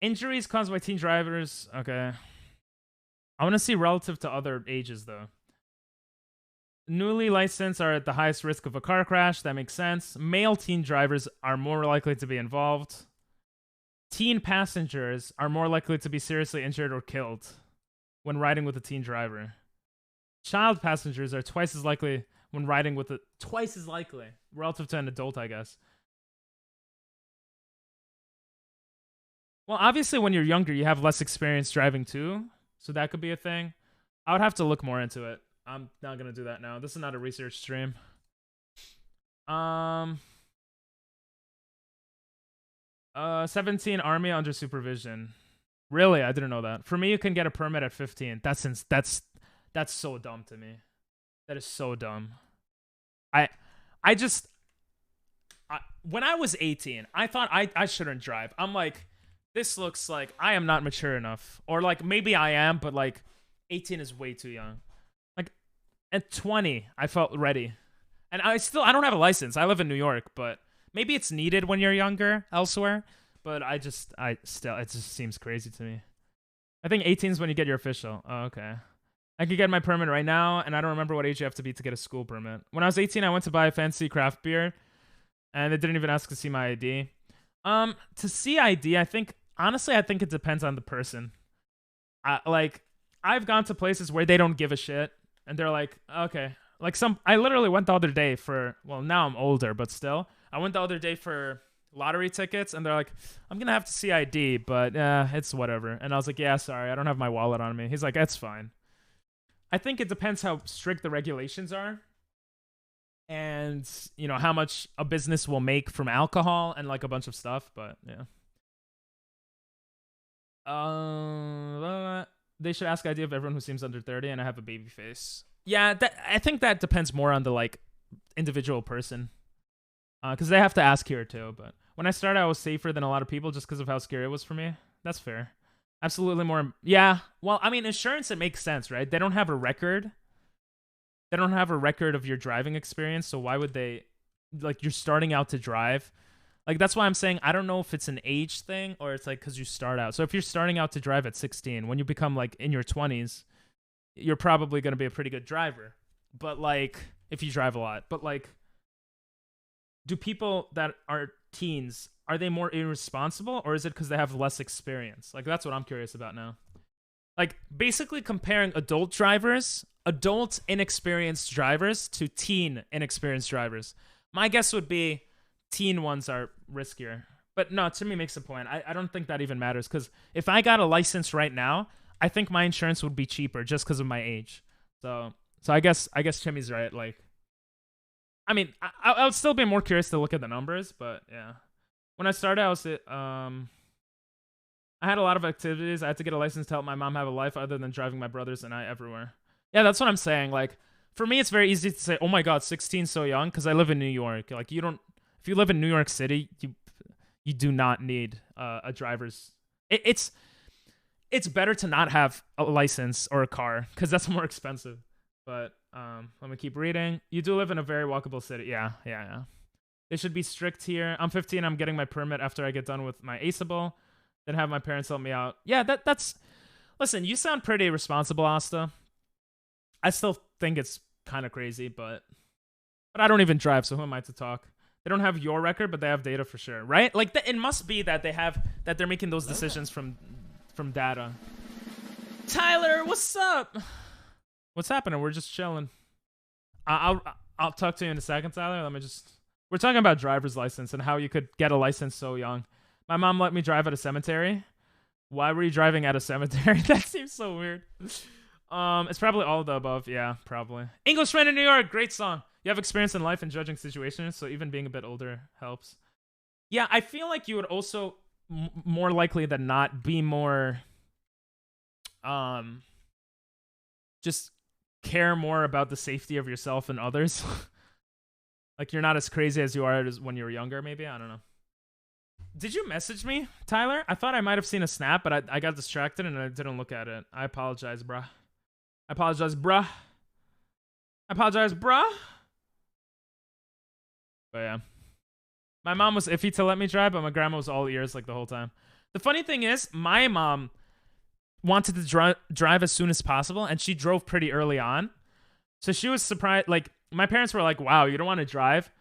Injuries caused by teen drivers. Okay. I want to see relative to other ages, though. Newly licensed are at the highest risk of a car crash. That makes sense. Male teen drivers are more likely to be involved. Teen passengers are more likely to be seriously injured or killed when riding with a teen driver. Child passengers are twice as likely when riding with a... Twice as likely relative to an adult, I guess. Well, obviously, when you're younger, you have less experience driving too. So that could be a thing. I would have to look more into it. I'm not going to do that now. This is not a research stream. 17 Army under supervision. Really? I didn't know that. For me, you can get a permit at 15. That's so dumb to me. That is so dumb. When I was 18, I thought I shouldn't drive. I'm like, this looks like I am not mature enough. Or like maybe I am, but like 18 is way too young. Like at 20, I felt ready. And I don't have a license. I live in New York, but maybe it's needed when you're younger elsewhere. But it just seems crazy to me. I think 18 is when you get your official. Oh, okay. I could get my permit right now, and I don't remember what age you have to be to get a school permit. When I was 18, I went to buy a fancy craft beer, and they didn't even ask to see my ID. To see ID, I think it depends on the person. I've gone to places where they don't give a shit, and they're like, okay. Like I literally went the other day for, well, now I'm older, but still. I went the other day for lottery tickets, and they're like, I'm gonna have to see ID, but it's whatever. And I was like, yeah, sorry, I don't have my wallet on me. He's like, that's fine. I think it depends how strict the regulations are, and you know how much a business will make from alcohol and like a bunch of stuff. But yeah, they should ask ID of everyone who seems under 30, and I have a baby face. Yeah, I think that depends more on the like individual person, because they have to ask here too. But when I started, I was safer than a lot of people just because of how scary it was for me. That's fair. Absolutely more. Yeah. Well, I mean, insurance, it makes sense, right? They don't have a record. They don't have a record of your driving experience. So why would they, like, you're starting out to drive. Like, that's why I'm saying I don't know if it's an age thing or it's like because you start out. So if you're starting out to drive at 16, when you become like in your 20s, you're probably going to be a pretty good driver. But like, if you drive a lot. But like, do people that are teens, are they more irresponsible, or is it because they have less experience? Like, that's what I'm curious about now. Like, basically comparing adult inexperienced drivers to teen inexperienced drivers. My guess would be teen ones are riskier. But no, to me makes a point. I don't think that even matters, because if I got a license right now, I think my insurance would be cheaper just because of my age. So I guess Chimmy's right. Like, I mean, I would still be more curious to look at the numbers, but yeah. When I started, I had a lot of activities. I had to get a license to help my mom have a life other than driving my brothers and I everywhere. Yeah, that's what I'm saying. Like, for me, it's very easy to say, oh my God, 16 so young, because I live in New York. Like, if you live in New York City, you do not need a driver's. It's better to not have a license or a car, because that's more expensive. But let me keep reading. You do live in a very walkable city. Yeah. They should be strict here. I'm 15. I'm getting my permit after I get done with my aceable. Then have my parents help me out. Yeah, that's... Listen, you sound pretty responsible, Asta. I still think it's kind of crazy, but I don't even drive, so who am I to talk? They don't have your record, but they have data for sure, right? Like, it must be that they're making those decisions from data. Tyler, what's up? What's happening? We're just chilling. I'll talk to you in a second, Tyler. We're talking about driver's license and how you could get a license so young. My mom let me drive at a cemetery. Why were you driving at a cemetery? That seems so weird. It's probably all of the above. Yeah, probably. Englishman in New York, great song. You have experience in life and judging situations, so even being a bit older helps. Yeah, I feel like you would also more likely than not be more just care more about the safety of yourself and others. Like, you're not as crazy as you are as when you were younger, maybe? I don't know. Did you message me, Tyler? I thought I might have seen a snap, but I got distracted and I didn't look at it. I apologize, bruh. But yeah. My mom was iffy to let me drive, but my grandma was all ears like the whole time. The funny thing is, my mom wanted to drive as soon as possible, and she drove pretty early on. So she was surprised. Like, my parents were like, wow, you don't want to drive?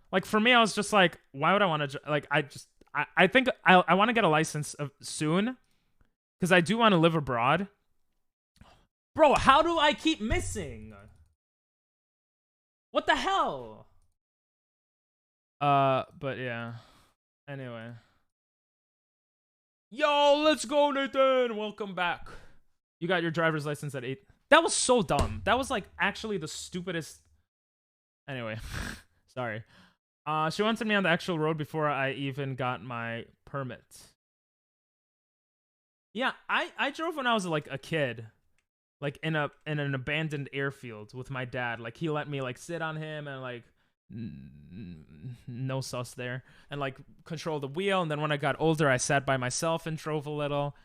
Like, for me, I was just like, why would I want to? Like, I think I want to get a license soon because I do want to live abroad. Bro, how do I keep missing? What the hell? But yeah. Anyway. Yo, let's go, Nathan. Welcome back. You got your driver's license at 8. That was so dumb. That was like actually the stupidest. Anyway, sorry. She wanted me on the actual road before I even got my permit. Yeah, I drove when I was like a kid, like in an abandoned airfield with my dad. Like he let me like sit on him and like no sus there and like control the wheel. And then when I got older, I sat by myself and drove a little.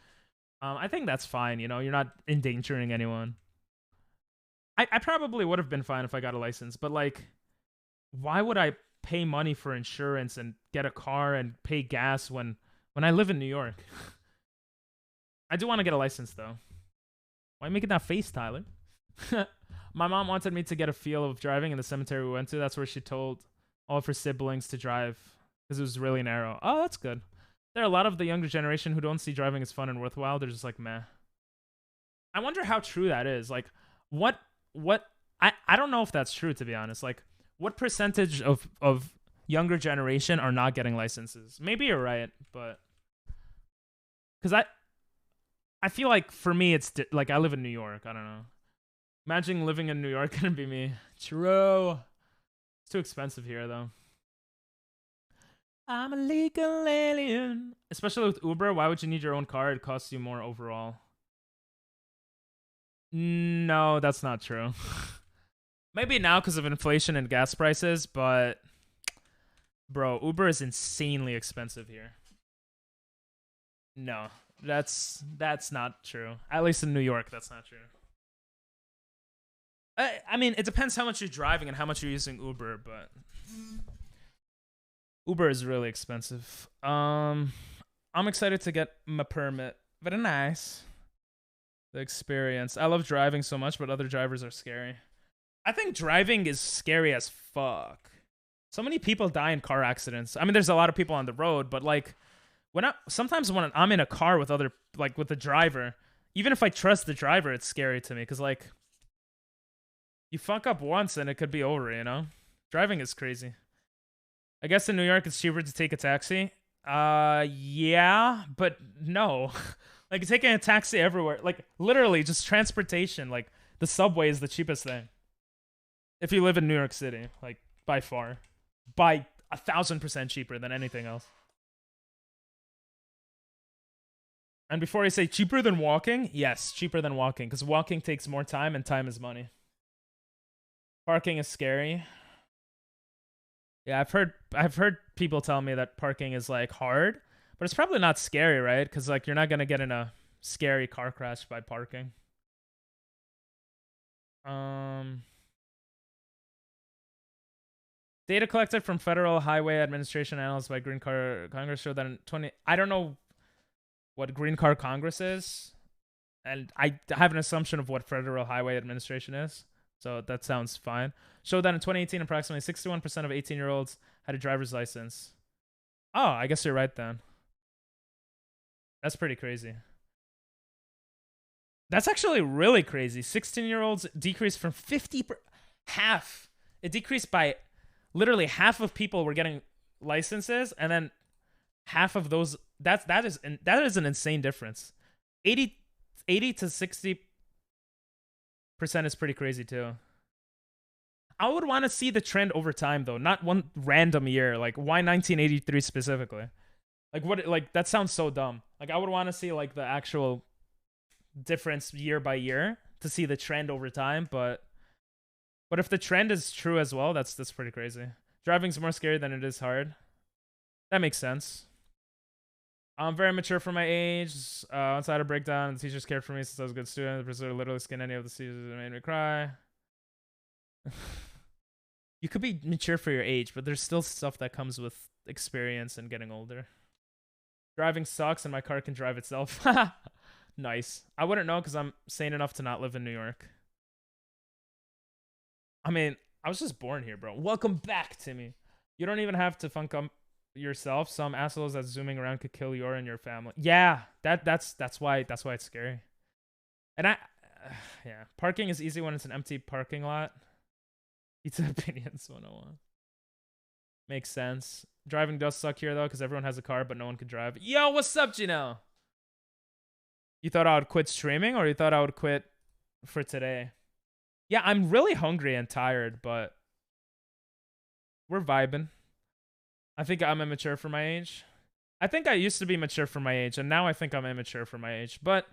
I think that's fine. You know, you're not endangering anyone. I probably would have been fine if I got a license, but like, why would I pay money for insurance and get a car and pay gas when I live in New York? I do want to get a license though. Why are you making that face, Tyler? My mom wanted me to get a feel of driving in the cemetery we went to. That's where she told all of her siblings to drive because it was really narrow. Oh, that's good. There are a lot of the younger generation who don't see driving as fun and worthwhile. They're just like, meh. I wonder how true that is. Like, what I don't know if that's true, to be honest. Like, what percentage of younger generation are not getting licenses? Maybe you're right, but because I feel like for me it's like I live in New York. I don't know. Imagine living in New York couldn't be me. True. It's too expensive here though. I'm a legal alien. Especially with Uber, why would you need your own car? It costs you more overall. No, that's not true. Maybe now because of inflation and gas prices, but bro, Uber is insanely expensive here. No, that's not true. At least in New York, that's not true. I mean, it depends how much you're driving and how much you're using Uber, but Uber is really expensive. I'm excited to get my permit. Very nice. The experience. I love driving so much, but other drivers are scary. I think driving is scary as fuck. So many people die in car accidents. I mean, there's a lot of people on the road, but like sometimes when I'm in a car with with the driver, even if I trust the driver, it's scary to me because like you fuck up once and it could be over, you know? Driving is crazy. I guess in New York it's cheaper to take a taxi. Yeah, but no. Like taking a taxi everywhere, like literally just transportation, like the subway is the cheapest thing. If you live in New York City, like by far, by 1,000% cheaper than anything else. And before I say cheaper than walking, yes, cheaper than walking, because walking takes more time and time is money. Parking is scary. Yeah, I've heard people tell me that parking is like hard, but it's probably not scary, right? Because like you're not gonna get in a scary car crash by parking. Data collected from Federal Highway Administration analyzed by Green Car Congress showed that in I don't know what Green Car Congress is, and I have an assumption of what Federal Highway Administration is, so that sounds fine. Showed that in 2018, approximately 61% of 18-year-olds had a driver's license. Oh, I guess you're right then. That's pretty crazy. That's actually really crazy. 16-year-olds decreased from 50 half. It decreased by literally half of people were getting licenses, and then half of those that is an insane difference. 80 to 60% is pretty crazy too. I would want to see the trend over time though, not one random year. Like why 1983 specifically? Like what? Like that sounds so dumb. Like I would want to see like the actual difference year by year to see the trend over time. But if the trend is true as well, that's pretty crazy. Driving's more scary than it is hard. That makes sense. I'm very mature for my age. Once I had a breakdown, the teachers cared for me since I was a good student. The professor literally skinned any of the teachers and made me cry. You could be mature for your age, but there's still stuff that comes with experience and getting older. Driving sucks and my car can drive itself. Nice. I wouldn't know because I'm sane enough to not live in New York. I mean, I was just born here, bro. Welcome back, Timmy. You don't even have to funk up yourself. Some assholes that zooming around could kill you and your family. Yeah, that's why it's scary. And yeah, parking is easy when it's an empty parking lot. Pizza opinions 101. Makes sense. Driving does suck here though, because everyone has a car, but no one can drive. Yo, what's up, Gino? You thought I would quit streaming, or you thought I would quit for today? Yeah, I'm really hungry and tired, but we're vibing. I think I'm immature for my age. I think I used to be mature for my age, and now I think I'm immature for my age. But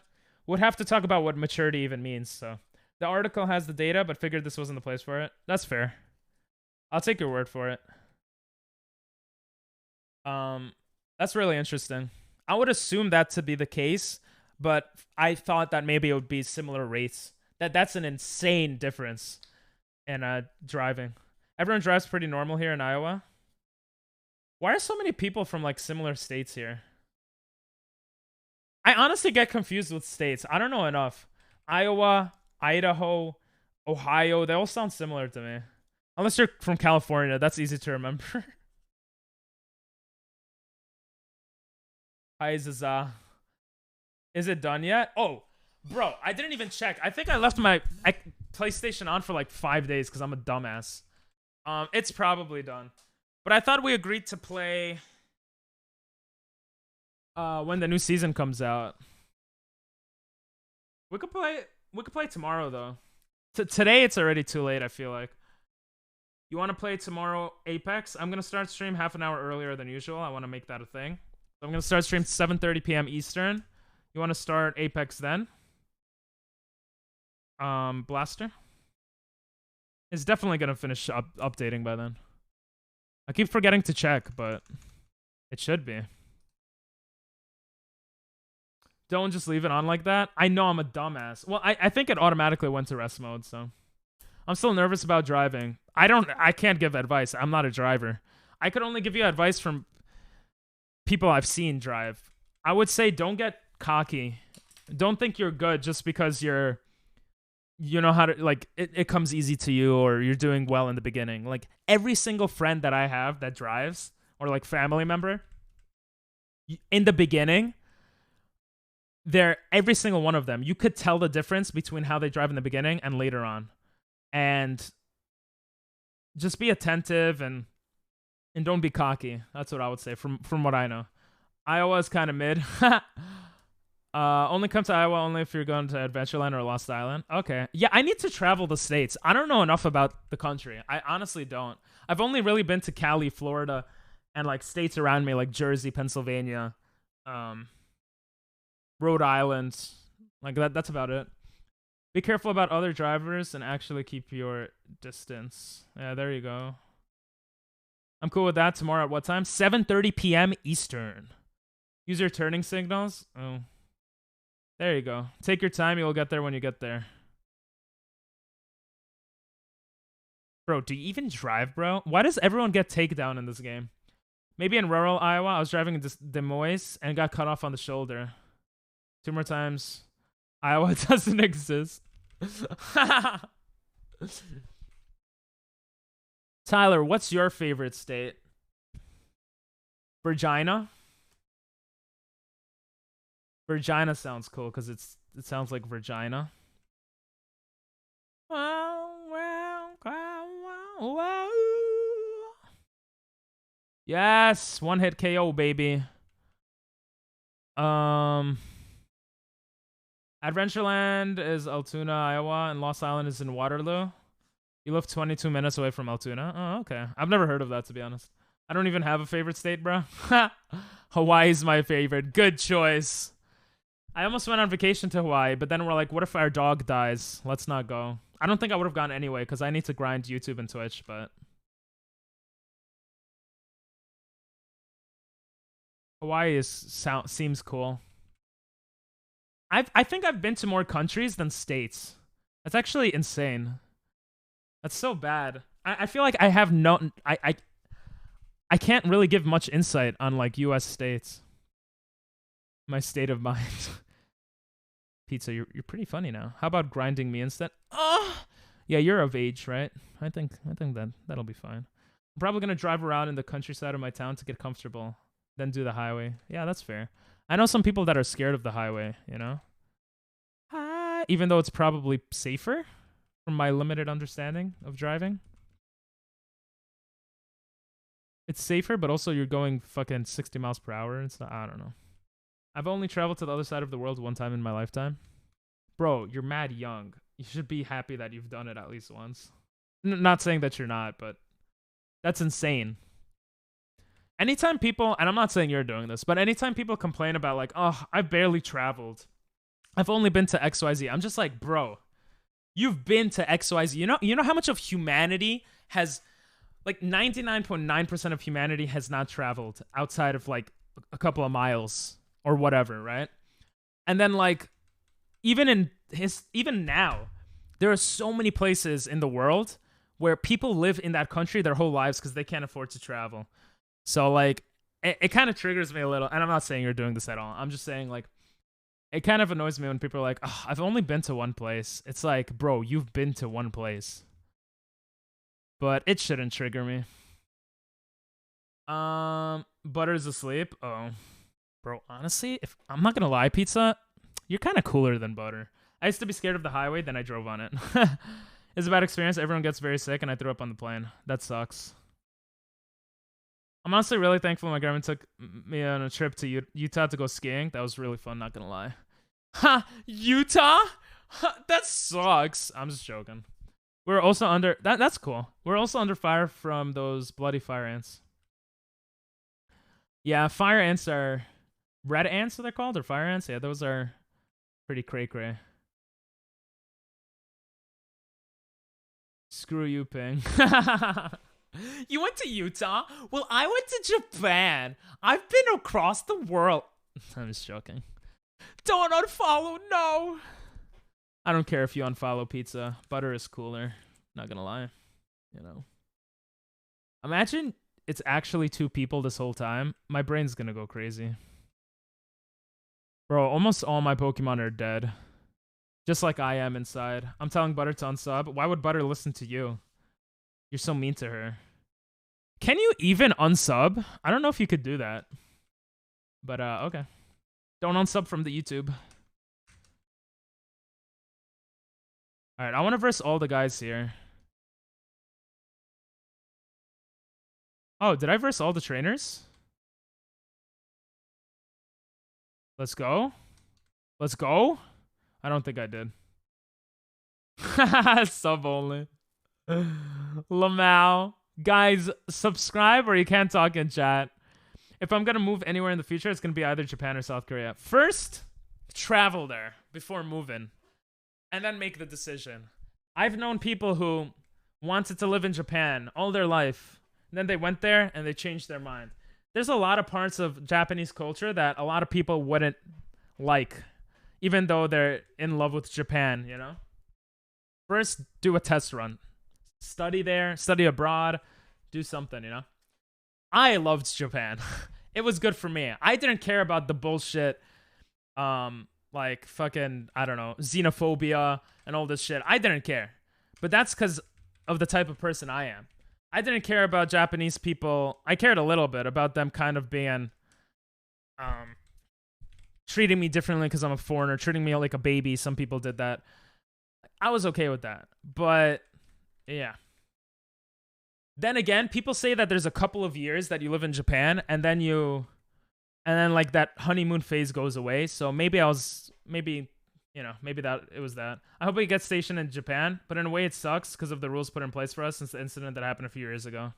we'd have to talk about what maturity even means. So the article has the data, but figured this wasn't the place for it. That's fair. I'll take your word for it. That's really interesting. I would assume that to be the case, but I thought that maybe it would be similar rates. That's an insane difference in driving. Everyone drives pretty normal here in Iowa. Why are so many people from like similar states here? I honestly get confused with states. I don't know enough. Iowa, Idaho, Ohio, they all sound similar to me. Unless you're from California, that's easy to remember. Hi, Zaza. Is it done yet? Oh, bro, I didn't even check. I think I left my PlayStation on for like 5 days because I'm a dumbass. It's probably done. But I thought we agreed to play when the new season comes out. We could play tomorrow though. Today it's already too late, I feel like. You want to play tomorrow Apex? I'm going to start stream half an hour earlier than usual. I want to make that a thing. So I'm going to start stream 7:30 p.m. Eastern. You want to start Apex then? Blaster? It's definitely going to finish updating by then. I keep forgetting to check, but it should be. Don't just leave it on like that. I know I'm a dumbass. Well, I think it automatically went to rest mode, so. I'm still nervous about driving. I can't give advice. I'm not a driver. I could only give you advice from people I've seen drive. I would say don't get cocky. Don't think you're good just because you know how to, like, it comes easy to you or you're doing well in the beginning. Like, every single friend that I have that drives, or like family member, in the beginning, every single one of them, you could tell the difference between how they drive in the beginning and later on. And just be attentive and don't be cocky. That's what I would say from what I know. Iowa is kind of mid. Only come to Iowa only if you're going to Adventureland or Lost Island. Okay. Yeah, I need to travel the states. I don't know enough about the country. I honestly don't. I've only really been to Cali, Florida, and like states around me like Jersey, Pennsylvania, Rhode Island. Like that's about it. Be careful about other drivers and actually keep your distance. Yeah, there you go. I'm cool with that. Tomorrow at what time? 7:30 p.m. Eastern. Use your turning signals. Oh. There you go. Take your time. You'll get there when you get there. Bro, do you even drive, bro? Why does everyone get takedown in this game? Maybe in rural Iowa, I was driving in Des Moines and got cut off on the shoulder. 2 more times. Iowa doesn't exist. Tyler, what's your favorite state? Virginia? Virginia sounds cool because it sounds like Virginia. Yes, one hit KO, baby. Adventureland is Altoona, Iowa, and Lost Island is in Waterloo. You live 22 minutes away from Altoona. Oh, okay. I've never heard of that, to be honest. I don't even have a favorite state, bro. Hawaii's my favorite. Good choice. I almost went on vacation to Hawaii, but then we're like, what if our dog dies? Let's not go. I don't think I would have gone anyway, because I need to grind YouTube and Twitch, but... Hawaii seems cool. I think I've been to more countries than states. That's actually insane. That's so bad. I feel like I have no... I can't really give much insight on, like, U.S. states. My state of mind. Pizza, you're pretty funny now. How about grinding me instead? Yeah, you're of age, right? I think that'll be fine. I'm probably gonna drive around in the countryside of my town to get comfortable, then do the highway. Yeah, that's fair. I know some people that are scared of the highway, you know? Even though it's probably safer from my limited understanding of driving. It's safer, but also you're going fucking 60 miles per hour and stuff. I don't know. I've only traveled to the other side of the world one time in my lifetime. Bro, you're mad young. You should be happy that you've done it at least once. Not saying that you're not, but that's insane. Anytime people, and I'm not saying you're doing this, but anytime people complain about like, oh, I've barely traveled. I've only been to XYZ. I'm just like, bro, you've been to XYZ. You know how much of humanity has, like 99.9% of humanity has not traveled outside of like a couple of miles or whatever, right? And then like, even now, there are so many places in the world where people live in that country their whole lives because they can't afford to travel. So like, it kind of triggers me a little. And I'm not saying you're doing this at all. I'm just saying like, it kind of annoys me when people are like, oh, I've only been to one place. It's like, bro, you've been to one place. But it shouldn't trigger me. Butter's asleep. Oh, bro, honestly, if I'm not gonna lie, Pizza, you're kind of cooler than Butter. I used to be scared of the highway, then I drove on it. It's a bad experience. Everyone gets very sick, and I threw up on the plane. That sucks. I'm honestly really thankful my grandma took me on a trip to Utah to go skiing. That was really fun, not gonna lie. Ha! Utah? That sucks. I'm just joking. We're also under... That's cool. We're also under fire from those bloody fire ants. Yeah, fire ants are... Red ants, are they called? Or fire ants? Yeah, those are pretty cray-cray. Screw you, Ping. You went to Utah? Well, I went to Japan. I've been across the world. I'm just joking. Don't unfollow, no. I don't care if you unfollow Pizza. Butter is cooler. Not gonna lie. You know. Imagine it's actually two people this whole time. My brain's gonna go crazy. Bro, almost all my Pokemon are dead. Just like I am inside. I'm telling Butter to unsub. Why would Butter listen to you? You're so mean to her. Can you even unsub? I don't know if you could do that. But, okay. Don't unsub from the YouTube. Alright, I want to verse all the guys here. Oh, did I verse all the trainers? Let's go. Let's go. I don't think I did. Sub only. Lamau. Guys, subscribe or you can't talk in chat. If I'm going to move anywhere in the future, it's going to be either Japan or South Korea. First, travel there before moving. And then make the decision. I've known people who wanted to live in Japan all their life. And then they went there and they changed their mind. There's a lot of parts of Japanese culture that a lot of people wouldn't like. Even though they're in love with Japan, you know? First, do a test run. Study there, study abroad, do something, you know? I loved Japan. It was good for me. I didn't care about the bullshit, like fucking, I don't know, xenophobia and all this shit. I didn't care. But that's because of the type of person I am. I didn't care about Japanese people. I cared a little bit about them kind of being, treating me differently because I'm a foreigner, treating me like a baby. Some people did that. I was okay with that. But yeah. Then again, people say that there's a couple of years that you live in Japan and then like that honeymoon phase goes away. So maybe that it was that. I hope we get stationed in Japan, but in a way it sucks because of the rules put in place for us since the incident that happened a few years ago.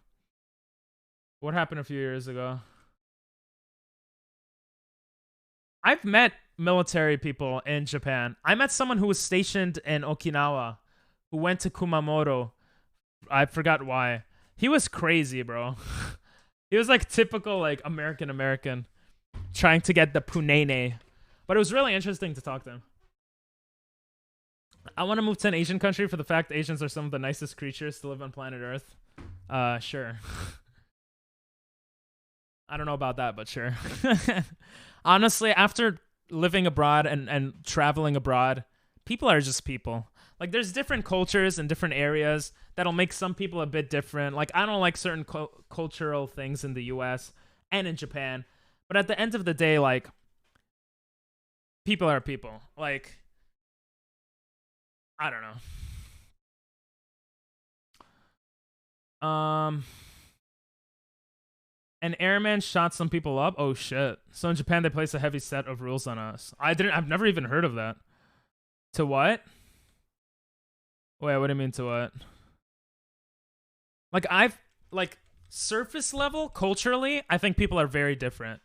What happened a few years ago? I've met military people in Japan. I met someone who was stationed in Okinawa who went to Kumamoto. I forgot why. He was crazy, bro. He was like typical like American trying to get the punene. But it was really interesting to talk to him. I want to move to an Asian country for the fact Asians are some of the nicest creatures to live on planet Earth. Sure. I don't know about that, but sure. Honestly, after living abroad and traveling abroad, people are just people. Like, there's different cultures in different areas that'll make some people a bit different. Like, I don't like certain cultural things in the US and in Japan. But at the end of the day, like, people are people. Like, I don't know. An airman shot some people up. Oh shit. So in Japan they place a heavy set of rules on us. I've never even heard of that. To what? Wait, what do you mean to what? Like surface level culturally, I think people are very different.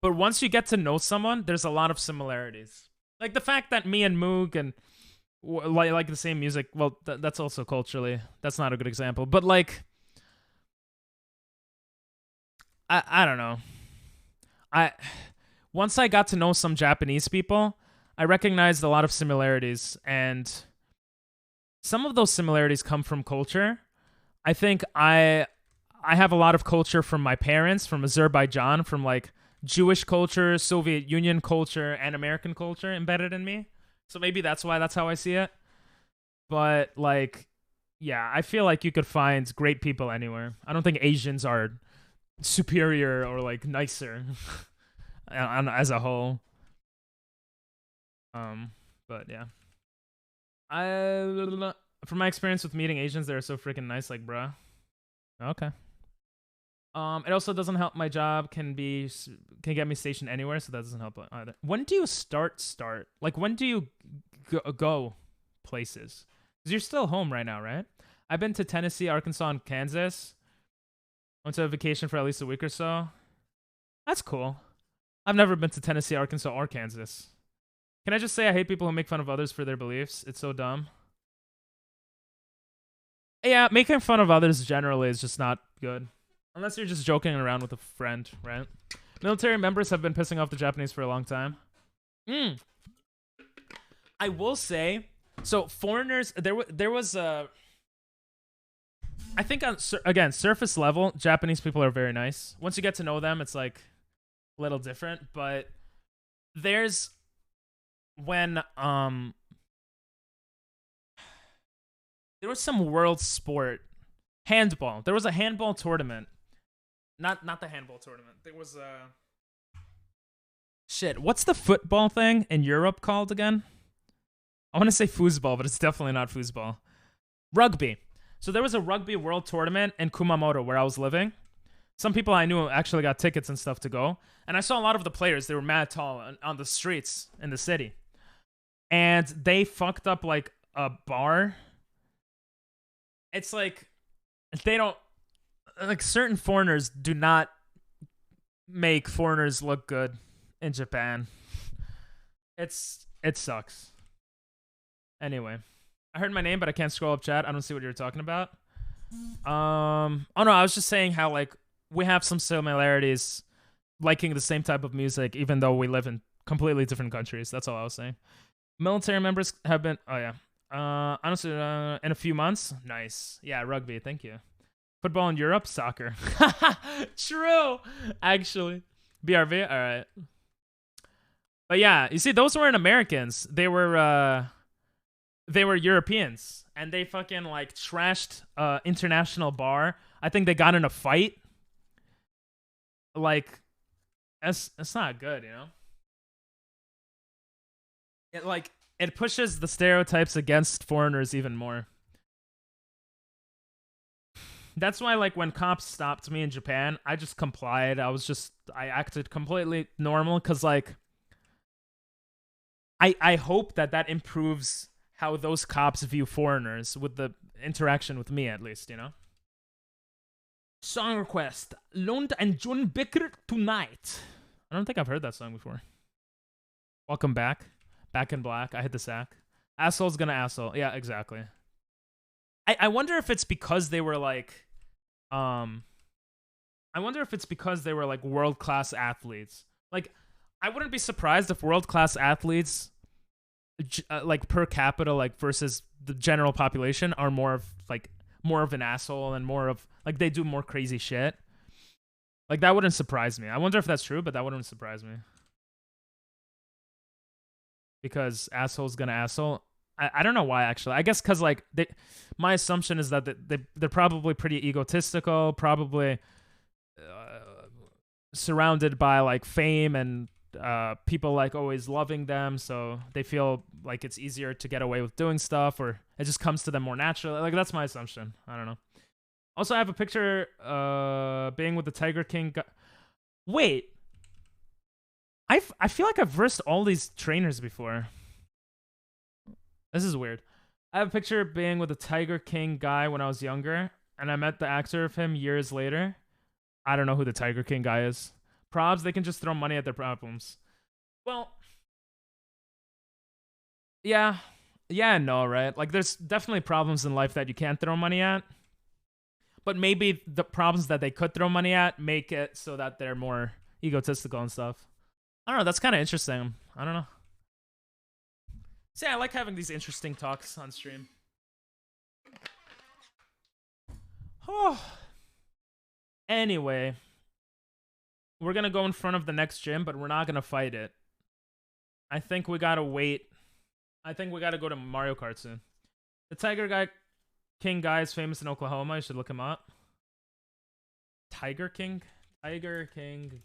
But once you get to know someone, there's a lot of similarities. Like the fact that me and Moog and like the same music, well, that's also culturally. That's not a good example. But like, I don't know. Once I got to know some Japanese people, I recognized a lot of similarities, and some of those similarities come from culture. I think I have a lot of culture from my parents, from Azerbaijan, from like Jewish culture, Soviet Union culture, and American culture embedded in me. So maybe that's how I see it. But like, yeah, I feel like you could find great people anywhere. I don't think Asians are superior or like nicer as a whole. But yeah, from my experience with meeting Asians, they're so freaking nice. Like, bruh. Okay. It also doesn't help. My job can get me stationed anywhere, so that doesn't help either. When do you start? Like, when do you go places? Because you're still home right now, right? I've been to Tennessee, Arkansas, and Kansas. Went to a vacation for at least a week or so. That's cool. I've never been to Tennessee, Arkansas, or Kansas. Can I just say I hate people who make fun of others for their beliefs? It's so dumb. Yeah, making fun of others generally is just not good. Unless you're just joking around with a friend, right? Military members have been pissing off the Japanese for a long time. I will say, so foreigners, there was a... I think again, surface level, Japanese people are very nice. Once you get to know them, it's like a little different. But there's when there was some world sport, handball. There was a handball tournament. Not the handball tournament. There was a shit. What's the football thing in Europe called again? I want to say foosball, but it's definitely not foosball. Rugby. So there was a rugby world tournament in Kumamoto where I was living. Some people I knew actually got tickets and stuff to go. And I saw a lot of the players. They were mad tall on the streets in the city. And they fucked up like a bar. It's like they don't... Like certain foreigners do not make foreigners look good in Japan. It sucks. Anyway. I heard my name, but I can't scroll up chat. I don't see what you're talking about. Oh no, I was just saying how like we have some similarities, liking the same type of music, even though we live in completely different countries. That's all I was saying. Military members have been. Oh yeah. Honestly, in a few months. Nice. Yeah, rugby. Thank you. Football in Europe, soccer. True. Actually, BRV. All right. But yeah, you see, those weren't Americans. They were Europeans, and they fucking like trashed international bar. I think they got in a fight. Like, it's not good, you know. It pushes the stereotypes against foreigners even more. That's why, like, when cops stopped me in Japan, I just complied. I acted completely normal because, like, I hope that improves how those cops view foreigners with the interaction with me, at least, you know? Song request. Lund and Jun Bicker tonight. I don't think I've heard that song before. Welcome back. Back in Black. I hit the sack. Asshole's gonna asshole. Yeah, exactly. I wonder if it's because they were like... I wonder if it's because they were like world-class athletes. Like, I wouldn't be surprised if world-class athletes... like per capita, like versus the general population, are more of an asshole and more of like they do more crazy shit. Like, that wouldn't surprise me. I wonder if that's true, but that wouldn't surprise me. Because asshole's gonna asshole. I don't know why, actually. I guess because, like, my assumption is that they're probably pretty egotistical, probably surrounded by, like, fame and people, like, always loving them, so they feel like it's easier to get away with doing stuff, or it just comes to them more naturally. Like, that's my assumption. I don't know. Also, I have a picture being with the Tiger King guy. Wait. I feel like I've versed all these trainers before. This is weird. I have a picture being with the Tiger King guy when I was younger, and I met the actor of him years later. I don't know who the Tiger King guy is. Probs, they can just throw money at their problems. Well, yeah. Yeah and no, right? Like, there's definitely problems in life that you can't throw money at. But maybe the problems that they could throw money at make it so that they're more egotistical and stuff. I don't know. That's kind of interesting. I don't know. See, I like having these interesting talks on stream. Oh. Anyway, we're going to go in front of the next gym, but we're not going to fight it. I think we got to wait. I think we got to go to Mario Kart soon. The Tiger King guy is famous in Oklahoma. You should look him up. Tiger King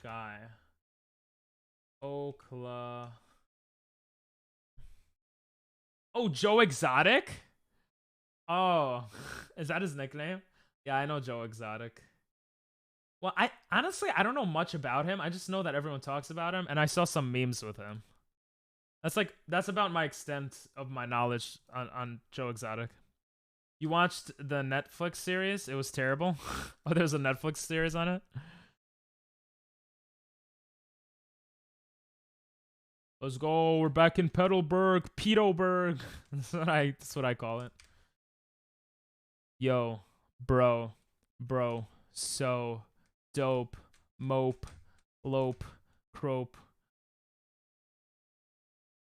guy. Oklahoma. Oh, Joe Exotic? Oh, is that his nickname? Yeah, I know Joe Exotic. Well, I honestly, I don't know much about him. I just know that everyone talks about him, and I saw some memes with him. That's about my extent of my knowledge on Joe Exotic. You watched the Netflix series? It was terrible. Oh, there's a Netflix series on it? Let's go. We're back in Petalburg. Pedoburg. That's what I call it. Yo, bro. So dope. Mope. Lope. Crope.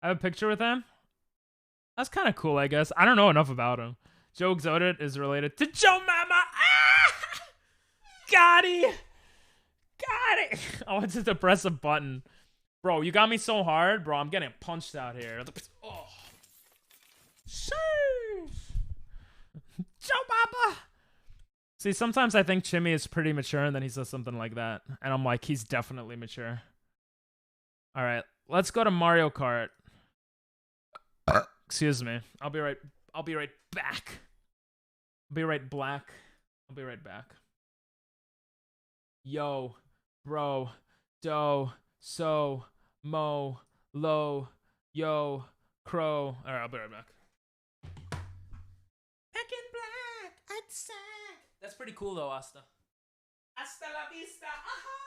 I have a picture with him. That's kind of cool, I guess. I don't know enough about him. Joe Exotic is related to Joe Mama. Ah! Got it. I wanted to press a button. Bro, you got me so hard, bro. I'm getting punched out here. Oh. Sheesh. Joe Mama. See, sometimes I think Chimmy is pretty mature, and then he says something like that. And I'm like, he's definitely mature. All right, let's go to Mario Kart. Excuse me. I'll be right back. I'll be right back. Yo, bro, do, so, mo, lo, yo, crow. Alright, I'll be right back. Back in black, outside. That's pretty cool though, Asta. Hasta la vista. Aha!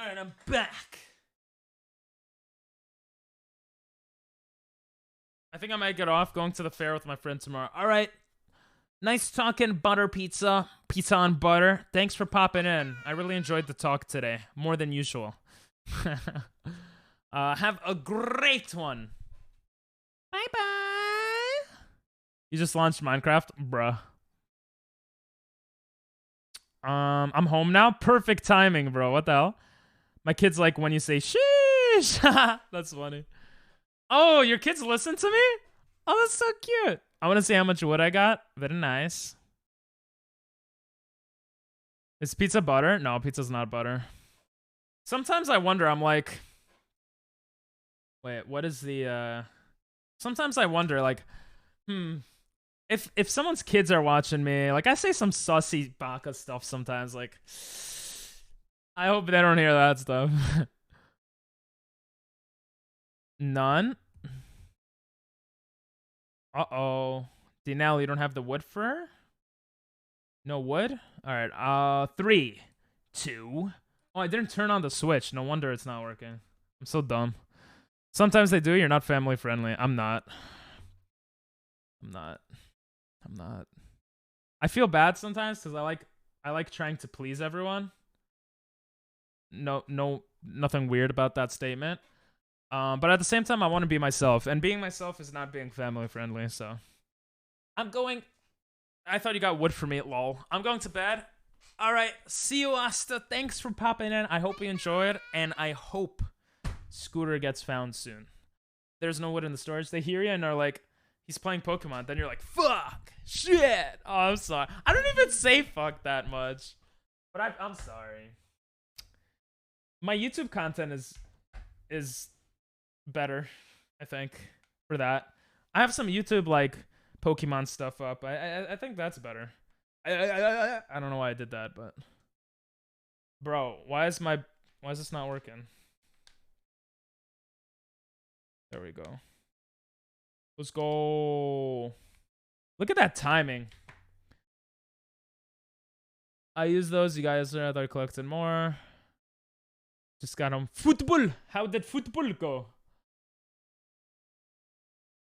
Alright, I'm back. I think I might get off going to the fair with my friend tomorrow. Alright. Nice talking butter pizza. Pizza on butter. Thanks for popping in. I really enjoyed the talk today. More than usual. Have a great one. Bye-bye. You just launched Minecraft? Bruh. I'm home now. Perfect timing, bro. What the hell? My kid's like when you say sheesh. That's funny. Oh, your kids listen to me? Oh, that's so cute. I want to see how much wood I got. Very nice. Is pizza butter? No, pizza's not butter. Sometimes I wonder, I'm like... Wait, what is the... Sometimes I wonder, like... If someone's kids are watching me, like, I say some sussy baka stuff sometimes, like... I hope they don't hear that stuff. None? Uh-oh. Dinell, you don't have the wood for her? No wood? Alright, 3, 2... Oh, I didn't turn on the switch. No wonder it's not working. I'm so dumb. Sometimes they do. You're not family friendly. I'm not. I'm not. I'm not. I feel bad sometimes because I like trying to please everyone. Nothing weird about that statement. But at the same time, I want to be myself, and being myself is not being family friendly. So, I'm going. I thought you got wood for me, lol. I'm going to bed. All right, see you, Asta. Thanks for popping in. I hope you enjoyed, and I hope Scooter gets found soon. There's no wood in the storage. They hear you and are like, he's playing Pokemon. Then you're like, fuck, shit. Oh, I'm sorry. I don't even say fuck that much, but I'm sorry. My YouTube content is better, I think, for that. I have some YouTube like Pokemon stuff up. I think that's better. I don't know why I did that, but bro, why is this not working? There we go. Let's go. Look at that timing. I use those. You guys are either collecting more. Just got on football. How did football go?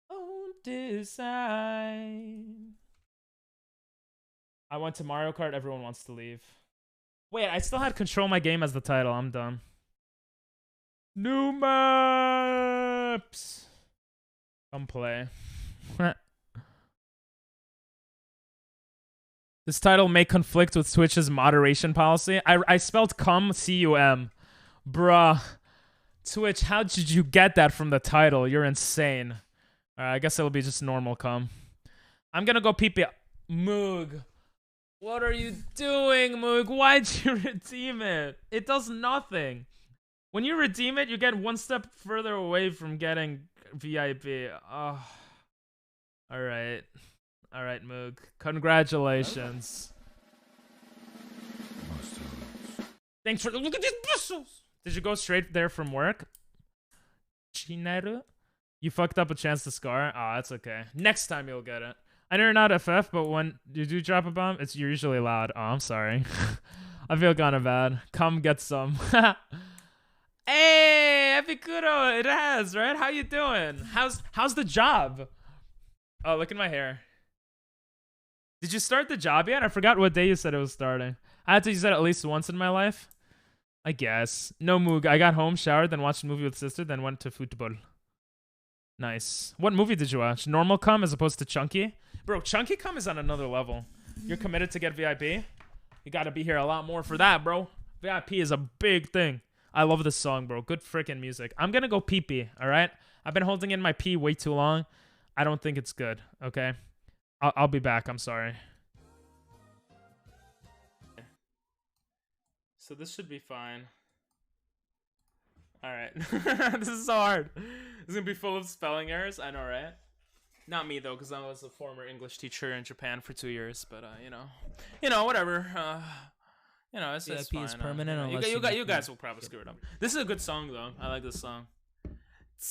Oh, design. I went to Mario Kart. Everyone wants to leave. Wait, I still had Control My Game as the title. I'm done. New maps. Come play. This title may conflict with Twitch's moderation policy. I spelled cum, C-U-M. Bruh. Twitch, how did you get that from the title? You're insane. I guess it'll be just normal cum. I'm gonna go pee-pee. Moog. What are you doing, Moog? Why'd you redeem it? It does nothing. When you redeem it, you get one step further away from getting VIP. Oh. Alright. Alright, Moog. Congratulations. Thanks for... Look at these bristles! Did you go straight there from work? Chineru? You fucked up a chance to scar? Ah, that's okay. Next time you'll get it. I know you're not FF, but when you do drop a bomb, you're usually loud. Oh, I'm sorry. I feel kind of bad. Come get some. Hey, Epicuro, it has, right? How you doing? How's the job? Oh, look at my hair. Did you start the job yet? I forgot what day you said it was starting. I had to use it at least once in my life. I guess. No, Moog. I got home, showered, then watched a movie with sister, then went to football. Nice. What movie did you watch? Normal cum as opposed to chunky? Bro, chunky cum is on another level. You're committed to get VIP? You gotta be here a lot more for that, bro. VIP is a big thing. I love this song, bro. Good freaking music. I'm gonna go pee-pee, alright? I've been holding in my pee way too long. I don't think it's good, okay? I'll be back. I'm sorry. So this should be fine. Alright. This is so hard. It's gonna be full of spelling errors. I know, right? Not me, though, because I was a former English teacher in Japan for 2 years. But, you know, whatever. It's fine. is permanent You guys will probably screw it up. This is a good song, though. I like this song.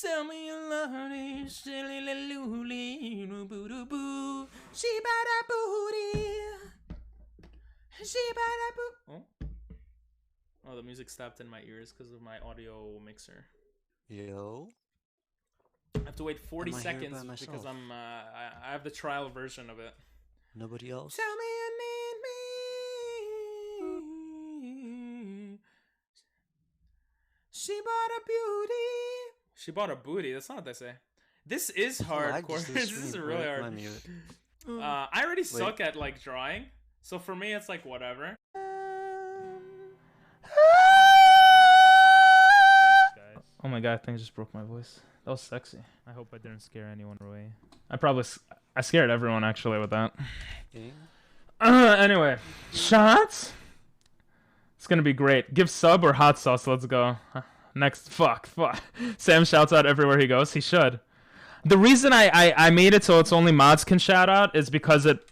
Tell me you love me, oh, the music stopped in my ears because of my audio mixer. Yo. I have to wait 40 Am I here by seconds myself? because I have the trial version of it. Nobody else? Tell me you need me. She bought a beauty. She bought a booty. That's not what they say. This is hardcore. This is really hard. I already suck at like drawing, so for me it's like whatever. Oh my god, I think I just broke my voice. That was sexy. I hope I didn't scare anyone away. I scared everyone actually with that. Anyway, shots. It's gonna be great. Give sub or hot sauce. Let's go. Next, fuck. Sam shouts out everywhere he goes. He should. The reason I made it so it's only mods can shout out is because it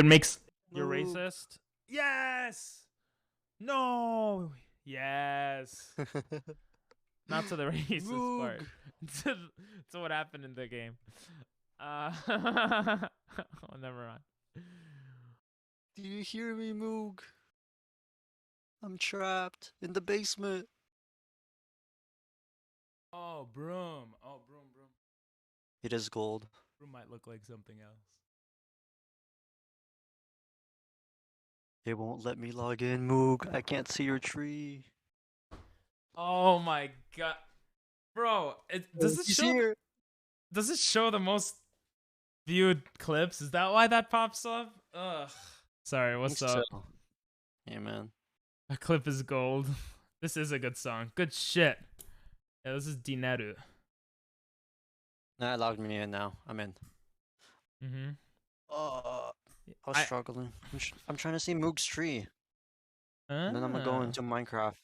makes. You're racist. Yes. No. Yes. Not to the racist part. to what happened in the game. Oh, never mind. Do you hear me, Moog? I'm trapped in the basement. Oh, broom. Oh, broom, broom. It is gold. Broom might look like something else. It won't let me log in, Moog. I can't see your tree. Oh my god, bro! Does it He's show? here. Does it show the most viewed clips? Is that why that pops up? Ugh. Sorry, what's Think up? so. Yeah, man. A clip is gold. This is a good song. Good shit. Yeah, this is Dineru. Nah, I logged me in now. I'm in. Mm-hmm. I was struggling. I'm trying to see Moog's tree. And then I'm gonna go into Minecraft.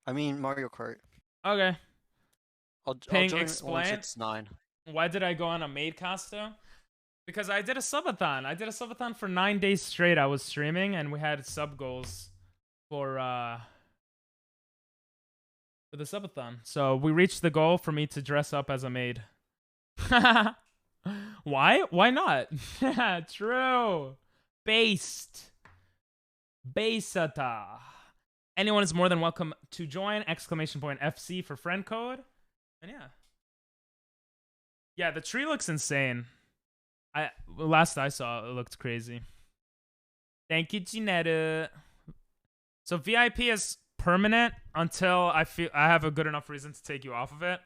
I mean Mario Kart. Okay. I'll Ping join once explain. it's 9. Why did I go on a maid costume? Because I did a subathon. I did a subathon for 9 days straight. I was streaming and we had sub goals for the subathon. So we reached the goal for me to dress up as a maid. Why? Why not? True. Based. Basata. Anyone is more than welcome to join. !FC for friend code. And yeah. Yeah, the tree looks insane. Last I saw, it looked crazy. Thank you, Ginetta. So VIP is permanent until I feel I have a good enough reason to take you off of it.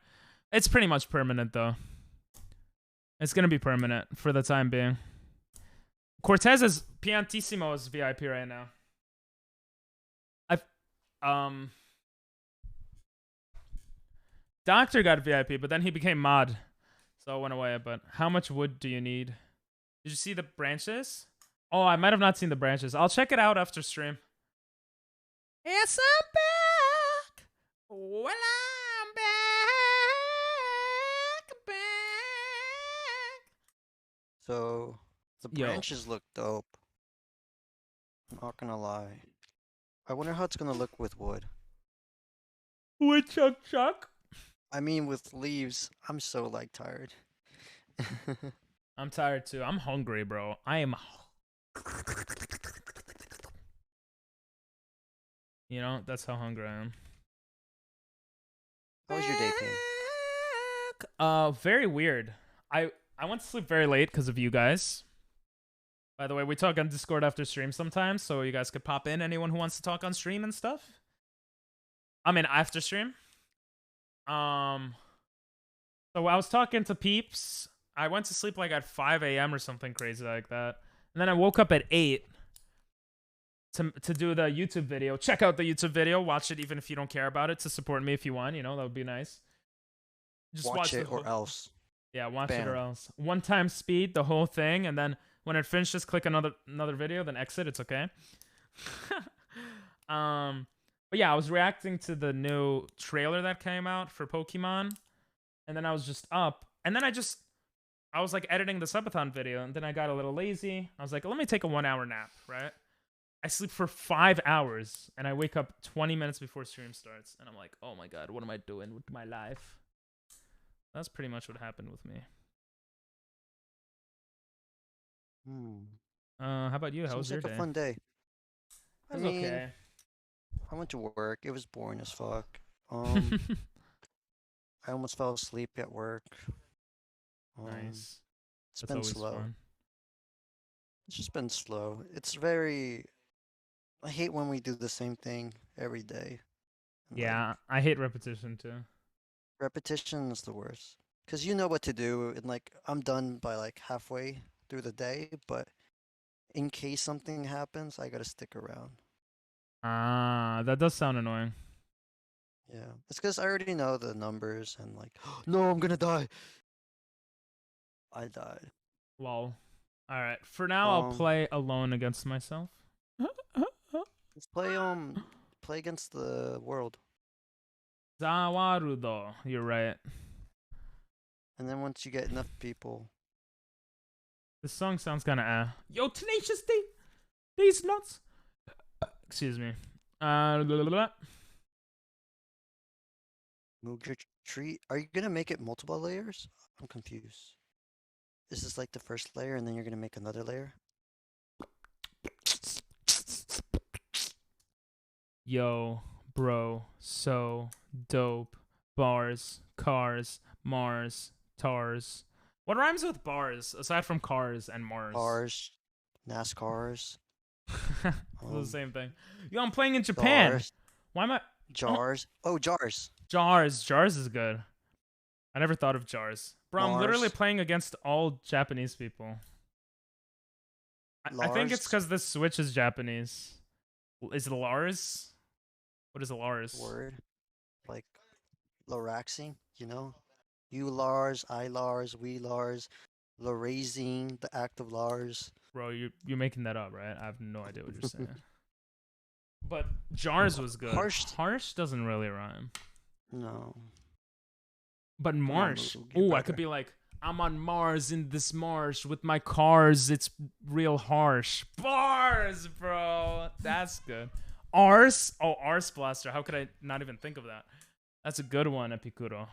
It's pretty much permanent though. It's gonna be permanent for the time being. Cortez is Piantissimo is VIP right now. Doctor got VIP, but then he became mod. So it went away, but how much wood do you need? Did you see the branches? Oh, I might have not seen the branches. I'll check it out after stream. Yes, I'm back. Well, I'm back. So the Yo. branches look dope. I'm not gonna lie. I wonder how it's gonna look with wood. Wood chuck. I mean with leaves. I'm so like tired. I'm tired too. I'm hungry, bro. I am. You know, that's how hungry I am. How was your day, King? Very weird. I went to sleep very late because of you guys. By the way, we talk on Discord after stream sometimes, so you guys could pop in. Anyone who wants to talk on stream and stuff. I mean, after stream. So I was talking to peeps. I went to sleep like at 5 a.m. or something crazy like that, and then I woke up at 8 to do the YouTube video. Check out the YouTube video. Watch it even if you don't care about it. To support me if you want. You know, that would be nice. Just Watch it the or whole... else. Yeah, watch Bam. it or else. 1 time speed, the whole thing, and then when it finishes, click another video, then exit. It's okay. But yeah, I was reacting to the new trailer that came out for Pokemon, and then I was just up, and then I was like editing the subathon video, and then I got a little lazy. I was like, let me take a 1 hour nap, right? I sleep for 5 hours, and I wake up 20 minutes before stream starts, and I'm like, oh my god, what am I doing with my life? That's pretty much what happened with me. How about you? How was Seems your like day? a fun day. It was okay. I went to work. It was boring as fuck. I almost fell asleep at work. Nice. It's That's been always slow. fun. It's just been slow. It's very. I hate when we do the same thing every day. And, Yeah, I hate repetition too. repetition is the worst. Because you know what to do, and like, I'm done by like halfway through the day, but in case something happens, I gotta stick around. Ah, that does sound annoying. Yeah. It's because I already know the numbers and like, no, I'm gonna die. I died. Lol. Alright, for now I'll play alone against myself. Let's play against the world. Zawarudo, you're right. And then once you get enough people. This song sounds kinda Yo, Tenacious D! These nuts! Excuse me. Move your tree. Are you gonna make it multiple layers? I'm confused. Is this like the first layer and then you're gonna make another layer? Yo, bro, so dope. Bars, cars, Mars, tars. What rhymes with bars aside from cars and Mars? Cars, NASCARs, The um, same thing. Yo, I'm playing in Japan. jars, Why am I? jars. Oh, jars. Jars. Jars is good. I never thought of jars. Bro, I'm literally Mars. playing against all Japanese people. I think it's Lars. because this Switch is Japanese. Is it Lars? What is Lars? Word. Like Loraxing, you know? You Lars, I Lars, we Lars, Larazing, the act of Lars. Bro, you're making that up, right? I have no idea what you're saying. But jars was good. Harsh doesn't really rhyme. No. But marsh. Lulu, get Ooh, I better. could be like, I'm on Mars in this marsh with my cars. It's real harsh. Bars, bro. That's good. Ars? Oh, Ars Blaster. How could I not even think of that? That's a good one, Epicuro.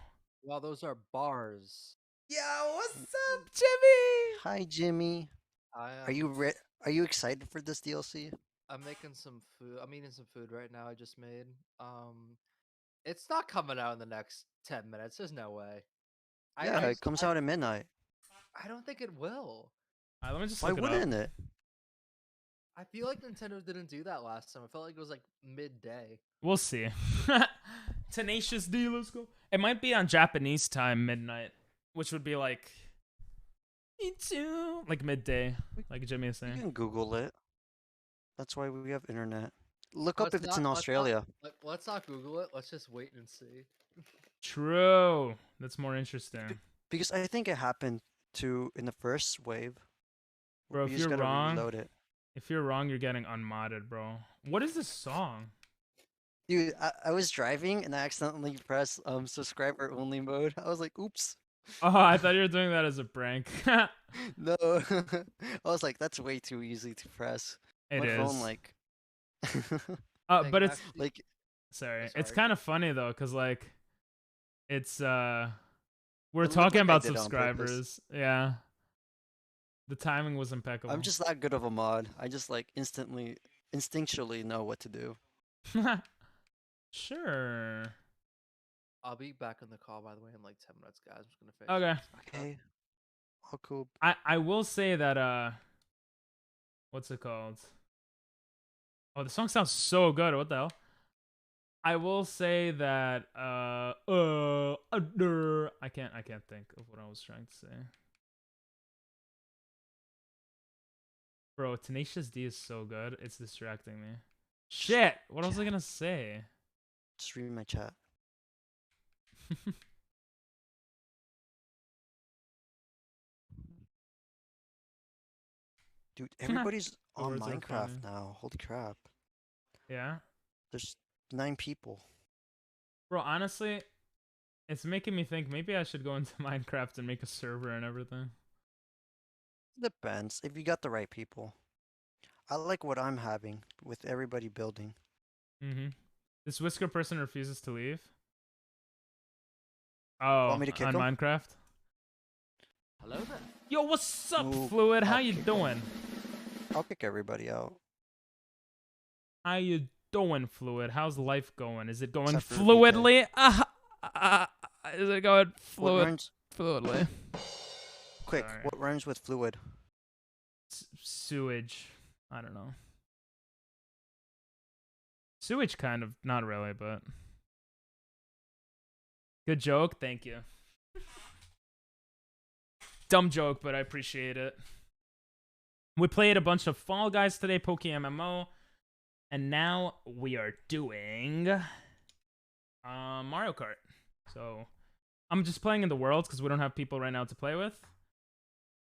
Well, those are bars. Yo, what's up, Jimmy? Hi, Jimmy. I Are you excited for this DLC? I'm making some food. I'm eating some food right now. I just made. It's not coming out in the next 10 minutes. There's no way. Yeah, it comes out at midnight. I don't think it will. Let me just Why look it up. wouldn't it? I feel like Nintendo didn't do that last time. I felt like it was like midday. We'll see. Tenacious D, let's go. It might be on Japanese time, midnight, which would be like me too, like midday, like Jimmy is You saying. can Google it. That's why we have internet. Look up Let's if it's in not- let's not- Australia. Let's not Google it. Let's just wait and see. True. That's more interesting. Because I think it happened in the first wave. Bro, if You just you're gotta wrong, reload it. if you're wrong, you're getting unmodded, bro. What is this song? Dude, I was driving and I accidentally pressed subscriber only mode. I was like, oops. Oh, I thought you were doing that as a prank. No. I was like, that's way too easy to press. It My is. phone like Thing but it's actually- like sorry. Oh, It's sorry. kind of funny though, cause like, it's we're It looked talking like I about did it on purpose. subscribers. Yeah. The timing was impeccable. I'm just that good of a mod. I just like instinctually know what to do. Sure. I'll be back on the call, by the way, in like 10 minutes, guys. I'm just gonna finish. Okay. this. Okay. All cool. I will say that what's it called? Oh, the song sounds so good. What the hell? I will say that I can't think of what I was trying to say. Bro, Tenacious D is so good. It's distracting me. Shit. What was I gonna say? Just read my chat. Dude, everybody's on words are Minecraft funny. now. Holy crap. Yeah. There's 9 people. Bro, honestly, it's making me think maybe I should go into Minecraft and make a server and everything. Depends if you got the right people. I like what I'm having with everybody building. Mm-hmm. This whisker person refuses to leave. Oh, Want me to kick on him? Minecraft? Hello there. Yo, what's up, Ooh, Fluid? How I'll you kick him. doing? I'll kick everybody out. How you doing, Fluid? How's life going? Is it going Except for fluidly? Is it going What rhymes? fluidly? Quick, Sorry. what rhymes with fluid? Sewage. I don't know. Sewage, kind of. Not really, but. Good joke. Thank you. Dumb joke, but I appreciate it. We played a bunch of Fall Guys today, PokeMMO, and now we are doing Mario Kart. So I'm just playing in the worlds because we don't have people right now to play with.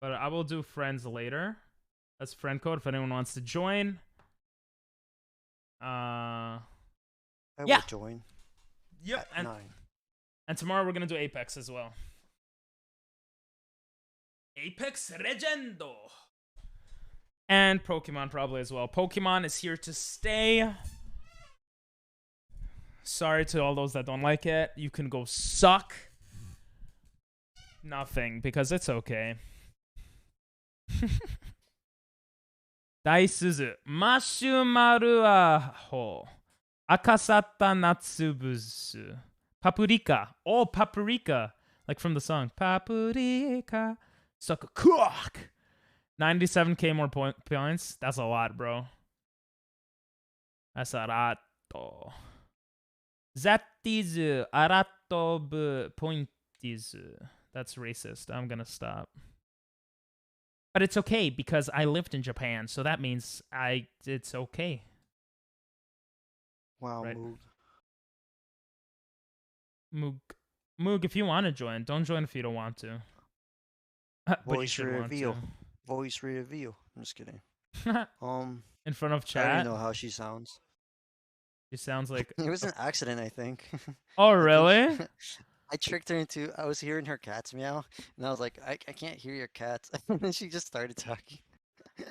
But I will do friends later. That's friend code if anyone wants to join. I Yeah. will join Yep. at 9. And tomorrow we're gonna do Apex as well. Apex Regendo. And Pokemon probably as well. Pokemon is here to stay. Sorry to all those that don't like it. You can go suck. Nothing, because it's okay. Daisuzu. Mashumaru wa ho. Akasata natsubusu. Paprika. Oh, paprika. Like from the song. Paprika. Suck a cock. 97k more points. That's a lot, bro. That's a lot. That is a lot of points. That's racist. I'm gonna stop. But it's okay because I lived in Japan, so that means it's okay. Wow, Right. Moog. Moog, if you want to join, don't join if you don't want to. But you Voice should want reveal. Voice reveal. I'm just kidding. to. In front of I chat. already know how she sounds. She sounds like. It was an accident, I think. Oh, I think really? I tricked her into. I was hearing her cats meow, and I was like, I can't hear your cats. And then she just started talking.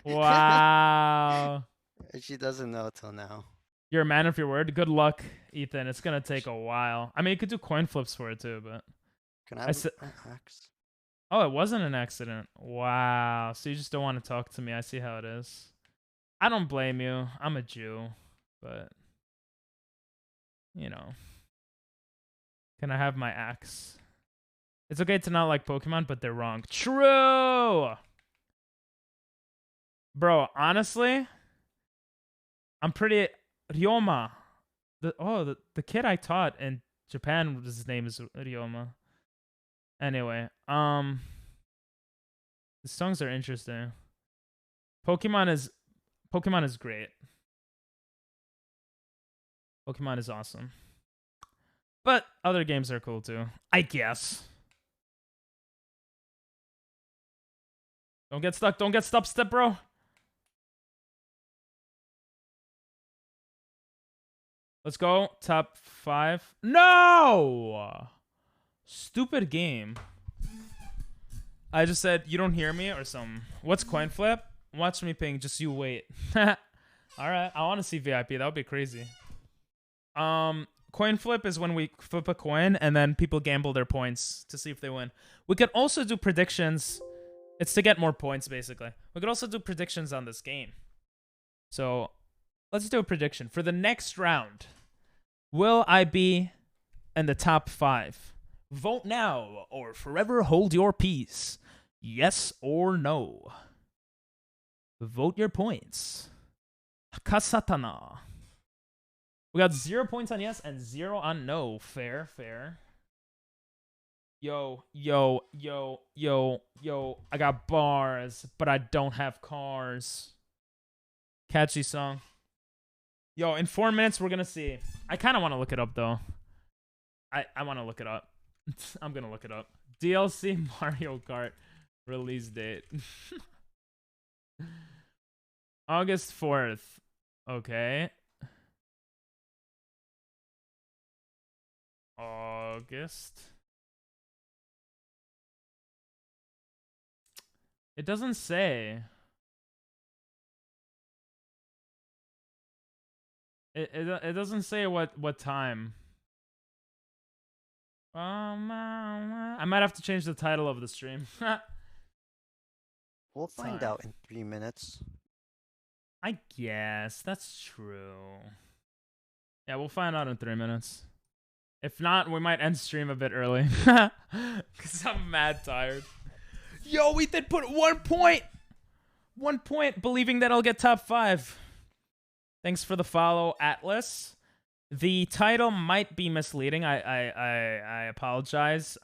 Wow. And she doesn't know till now. You're a man of your word. Good luck, Ethan. It's gonna take a while. I mean, you could do coin flips for it too, but. Can I have an axe? Oh, it wasn't an accident. Wow. So you just don't want to talk to me. I see how it is. I don't blame you. I'm a Jew, but you know. Can I have my axe? It's okay to not like Pokemon, but they're wrong. True! Bro, honestly, I'm pretty... Ryoma. The kid I taught in Japan, his name is Ryoma. Anyway, the songs are interesting. Pokemon is great. Pokemon is awesome. But other games are cool too, I guess. Don't get stuck. Don't get stuck, step bro. Let's go. Top 5. No! Stupid game. I just said, you don't hear me or something. What's coin flip? Watch me ping. Just you wait. Alright. I want to see VIP. That would be crazy. Coin flip is when we flip a coin and then people gamble their points to see if they win. We could also do predictions. It's to get more points, basically. We could also do predictions on this game. So, let's do a prediction. For the next round, will I be in the top 5? Vote now or forever hold your peace. Yes or no. Vote your points. Kasatana. We got 0 points on yes and 0 on no. Fair, fair. Yo. I got bars, but I don't have cars. Catchy song. Yo, in 4 minutes, we're going to see. I kind of want to look it up, though. I want to look it up. I'm going to look it up. DLC Mario Kart release date. August 4th. Okay. August. It doesn't say. It doesn't say what time. I might have to change the title of the stream. We'll find Time. out in 3 minutes. I guess that's true. Yeah, we'll find out in 3 minutes. If not, we might end stream a bit early. Because I'm mad tired. Yo, we did put 1 point. 1 point, believing that I'll get top 5. Thanks for the follow, Atlas. The title might be misleading. I apologize.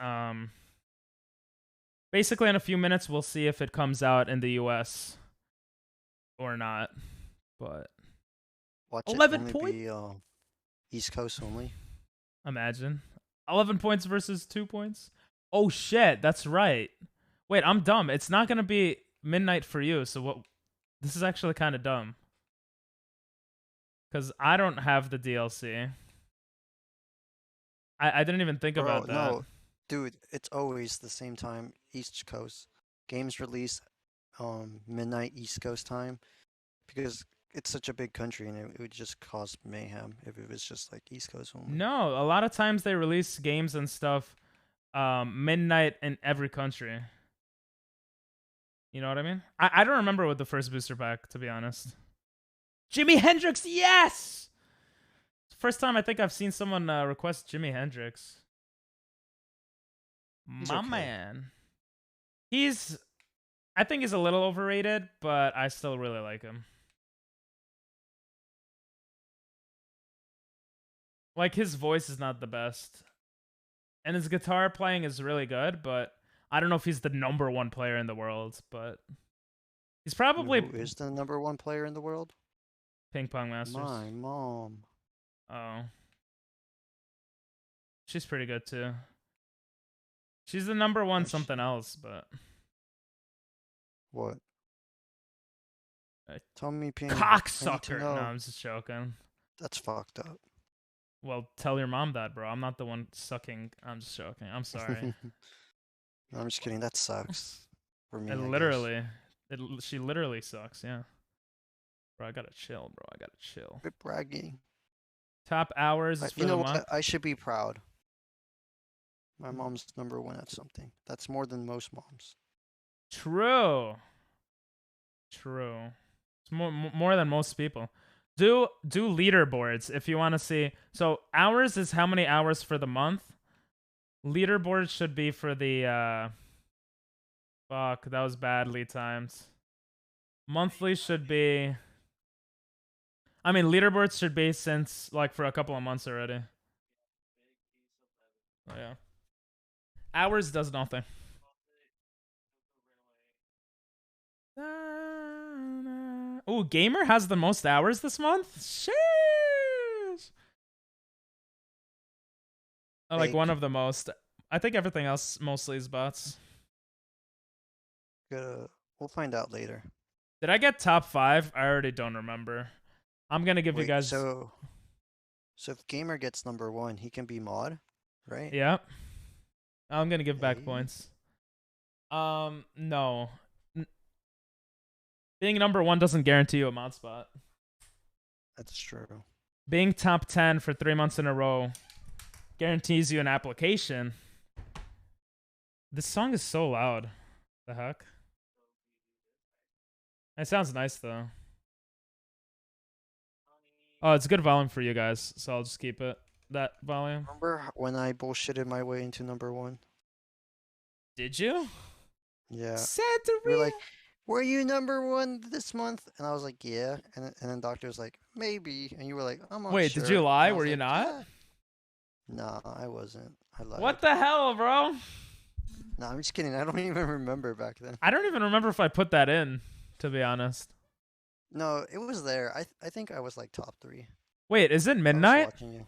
Basically, in a few minutes, we'll see if it comes out in the US or not. But Watch 11 it only be East Coast only. Imagine 11 points versus 2 points. Oh shit, that's right. Wait, I'm dumb. It's not gonna be midnight for you. So what? This is actually kind of dumb. Because I don't have the DLC. I didn't even think about that. No, dude, it's always the same time, East Coast. Games release midnight East Coast time because it's such a big country and it would just cause mayhem if it was just like East Coast only. No, a lot of times they release games and stuff midnight in every country. You know what I mean? I don't remember what the first booster pack, to be honest. Jimi Hendrix, yes! first time I think I've seen someone request Jimi Hendrix. He's My okay. man. I think he's a little overrated, but I still really like him. Like, his voice is not the best. And his guitar playing is really good, but I don't know if he's the #1 player in the world, but he's probably Who is the #1 player in the world? Ping Pong Masters. My mom. Oh. She's pretty good too. She's the #1 something else, but What? Uh, Tell me, Ping. I need to cocksucker. No, know. I'm just joking. That's fucked up. Well, tell your mom that, bro. I'm not the one sucking. I'm just joking. I'm sorry. No, I'm just kidding. That sucks. For me, It I guess. literally, she literally sucks. Yeah. Bro, I gotta chill, bro. I gotta chill. Quit bragging. Top hours is for You know the what? month. I should be proud. My mom's #1 at something. That's more than most moms. True. True. It's more than most people. Do leaderboards if you want to see. So hours is how many hours for the month. Leaderboards should be for the fuck, that was bad lead times. Monthly should be, I mean, leaderboards should be since like for a couple of months already. Oh yeah. Hours does nothing. Oh, Gamer has the most hours this month? Sheesh. Like Fake. one of the most. I think everything else mostly is bots. We'll find out later. Did I get top 5? I already don't remember. I'm gonna give you Wait, guys. So if Gamer gets #1, he can be mod, right? Yeah. I'm gonna give back Hey. points. No. Being #1 doesn't guarantee you a mod spot. That's true. Being top 10 for 3 months in a row guarantees you an application. This song is so loud. The heck? It sounds nice though. Oh, it's good volume for you guys, so I'll just keep it that volume. Remember when I bullshitted my way into #1? Did you? Yeah. Santa You were like, were you #1 this month? And I was like, yeah. And then Doctor was like, maybe. And you were like, I'm not Wait, sure. did you And lie? I was Were you like, not? "Yeah." No, I wasn't. I lied. What the hell, bro? No, I'm just kidding. I don't even remember back then. I don't even remember if I put that in, to be honest. No, it was there. I think I was like top 3. Wait, is it I was midnight? watching you.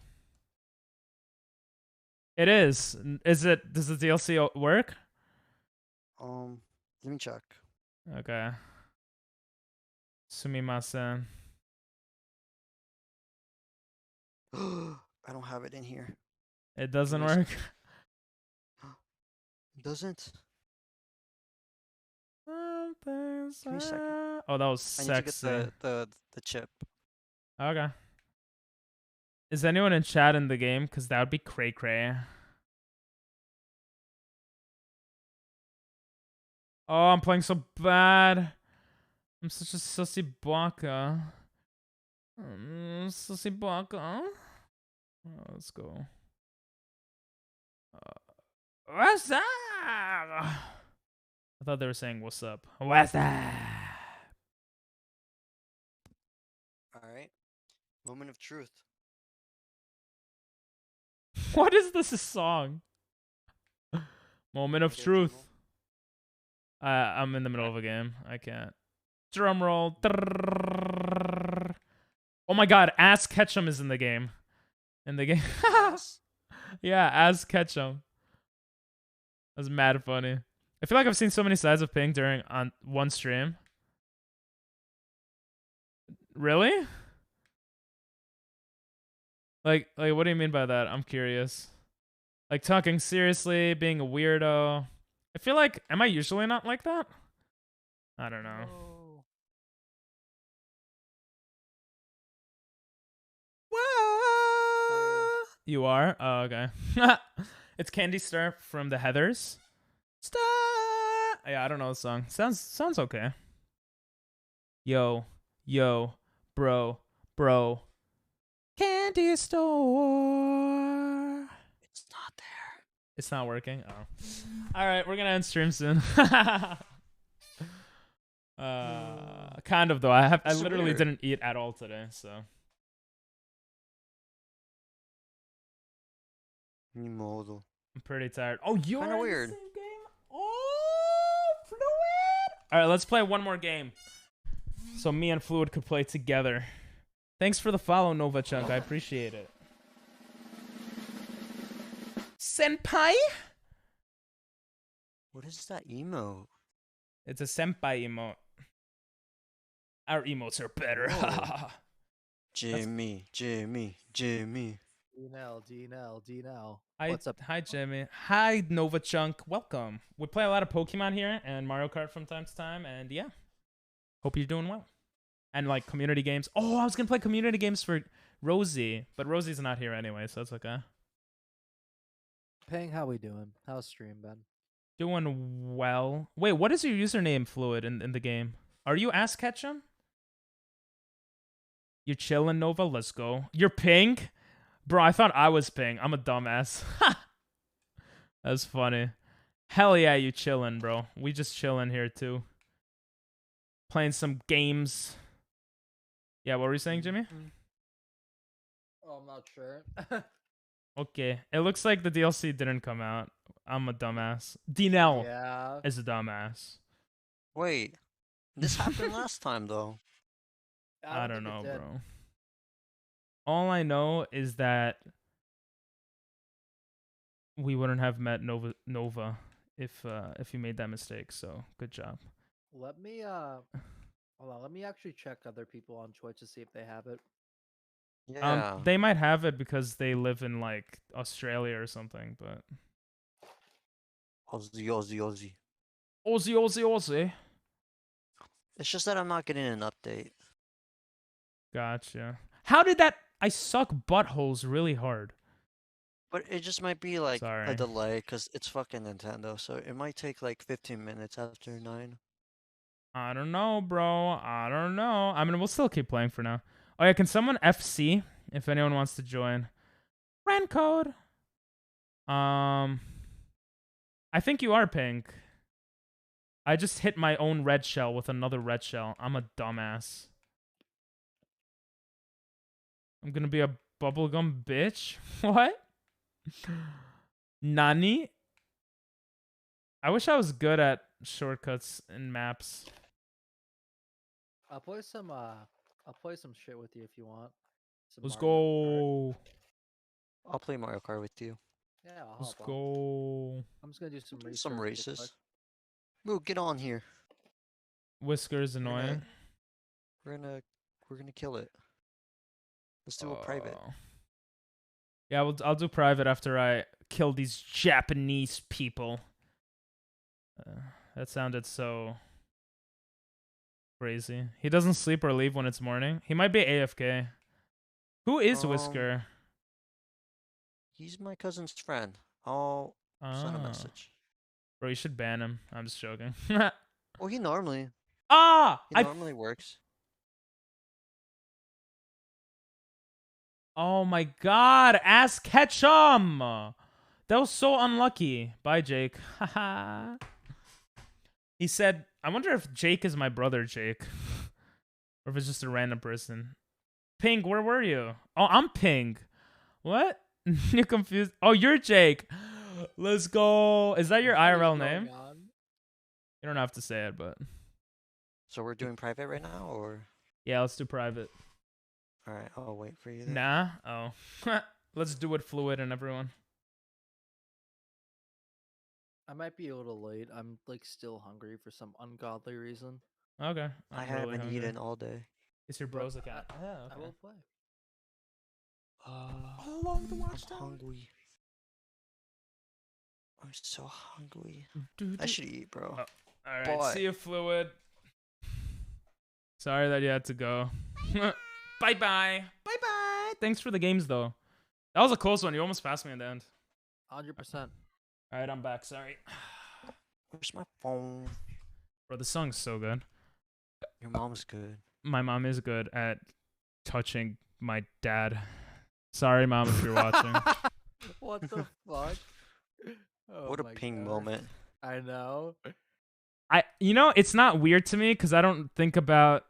It is. Is it? Does the DLC work? Let me check. Okay. Sumimasen. I don't have it in here. It doesn't Give me a work. It doesn't. Give me a second. Oh, that was I need to sexy. get the chip. Okay. Is anyone in chat in the game? Because that would be cray cray. Oh, I'm playing so bad. I'm such a sussy baka. Sussy baka. Oh, let's go. What's up? I thought they were saying what's up. What's up? All right. Moment of truth. What is this song? Moment of Okay, truth. Jamal. I'm in the middle of a game. I can't. Drum roll. Oh my god, Ass Ketchum is in the game. In the game. Yeah, Ass Ketchum. That's mad funny. I feel like I've seen so many sides of Ping during on one stream. Really? Like what do you mean by that? I'm curious. Like talking seriously, being a weirdo. I feel like, am I usually not like that? I don't know. Oh. Whoa! You are? Oh, okay. It's Candy Star from the Heathers. Star. Yeah, I don't know the song. Sounds okay. Yo, bro. Candy candy store. It's not there. It's not working. Oh. All right, we're gonna end stream soon. Kind of though. I It's literally weird. didn't eat at all today, so Modo. I'm pretty tired. Oh, you're Kinda in weird. the same game? Oh, Fluid. All right, let's play one more game. So me and Fluid could play together. Thanks for the follow, Nova Chunk. I appreciate it. Senpai? What is that emote? It's a senpai emote. Our emotes are better. Whoa. Jimmy. D-Nell. Hi, What's up? Hi, Jimmy. Hi, Nova Chunk. Welcome. We play a lot of Pokemon here and Mario Kart from time to time, and yeah. Hope you're doing well. And like community games. Oh, I was gonna play community games for Rosie, but Rosie's not here anyway, so it's okay. Ping, how we doing? How's stream been? Doing well. Wait, what is your username, Fluid, in the game? Are you Ass Ketchum? You're chilling, Nova? Let's go. You're pink? Bro, I thought I was pink. I'm a dumbass. That's funny. Hell yeah, you chilling, bro. We just chilling here, too. Playing some games. Yeah, what were you saying, Jimmy? Oh, I'm not sure. Okay. It looks like the DLC didn't come out. I'm a dumbass. D-Nell Yeah. is a dumbass. Wait. This happened last time though. I don't think it know, did. bro. All I know is that we wouldn't have met Nova if you made that mistake. So good job. Let me hold on, let me actually check other people on Twitch to see if they have it. Yeah. They might have it because they live in like Australia or something. But Aussie. Aussie. It's just that I'm not getting an update. Gotcha. How did that? I suck buttholes really hard. But it just might be like Sorry. a delay because it's fucking Nintendo, so it might take like 15 minutes after 9. I don't know, bro. I don't know. I mean, we'll still keep playing for now. Oh yeah, can someone FC if anyone wants to join? Friend code. I think you are pink. I just hit my own red shell with another red shell. I'm a dumbass. I'm gonna be a bubblegum bitch? What? Nani? I wish I was good at shortcuts and maps. I'll play some shit with you if you want. Some Let's Mario Kart. go. I'll play Mario Kart with you. Yeah, I'll Let's hop on. go. I'm just gonna do some Do research. some real races. quick. Bro, get on here. Whiskers annoying. We're gonna kill it. Let's do a private. Yeah, I'll do private after I kill these Japanese people. That sounded so crazy. He doesn't sleep or leave when it's morning. He might be AFK. Who is Whisker? He's my cousin's friend. I'll send a message. Bro, you should ban him. I'm just joking. Well, he normally works. Oh my god, Ask Ketchum! That was so unlucky. Bye, Jake. Haha. He said, I wonder if Jake is my brother, Jake. Or if it's just a random person. Pink, where were you? Oh, I'm Pink. What? You're confused. Oh, you're Jake. Let's go. Is that your What is IRL going name? on? You don't have to say it, but So we're doing private right now, or? yeah, let's do private. All right, I'll wait for you then. Nah? Oh. Let's do it fluid and everyone. I might be a little late. I'm like still hungry for some ungodly reason. Okay. I I'm haven't really hungry. eaten all day. It's your But bro's account. Yeah, I okay. will play. How long the watch I'm hungry. I'm so hungry. Dude, I should eat, bro. Oh, all right, But- see you, Fluid. Sorry that you had to go. Bye-bye. Bye-bye. Thanks for the games, though. That was a close one. You almost passed me in the end. 100%. All right, I'm back. Sorry. Where's my phone? Bro, the song's so good. Your mom's good. My mom is good at touching my dad. Sorry, mom, if you're watching. What the fuck? Oh What a my ping God. moment. I know. It's not weird to me because I don't think about.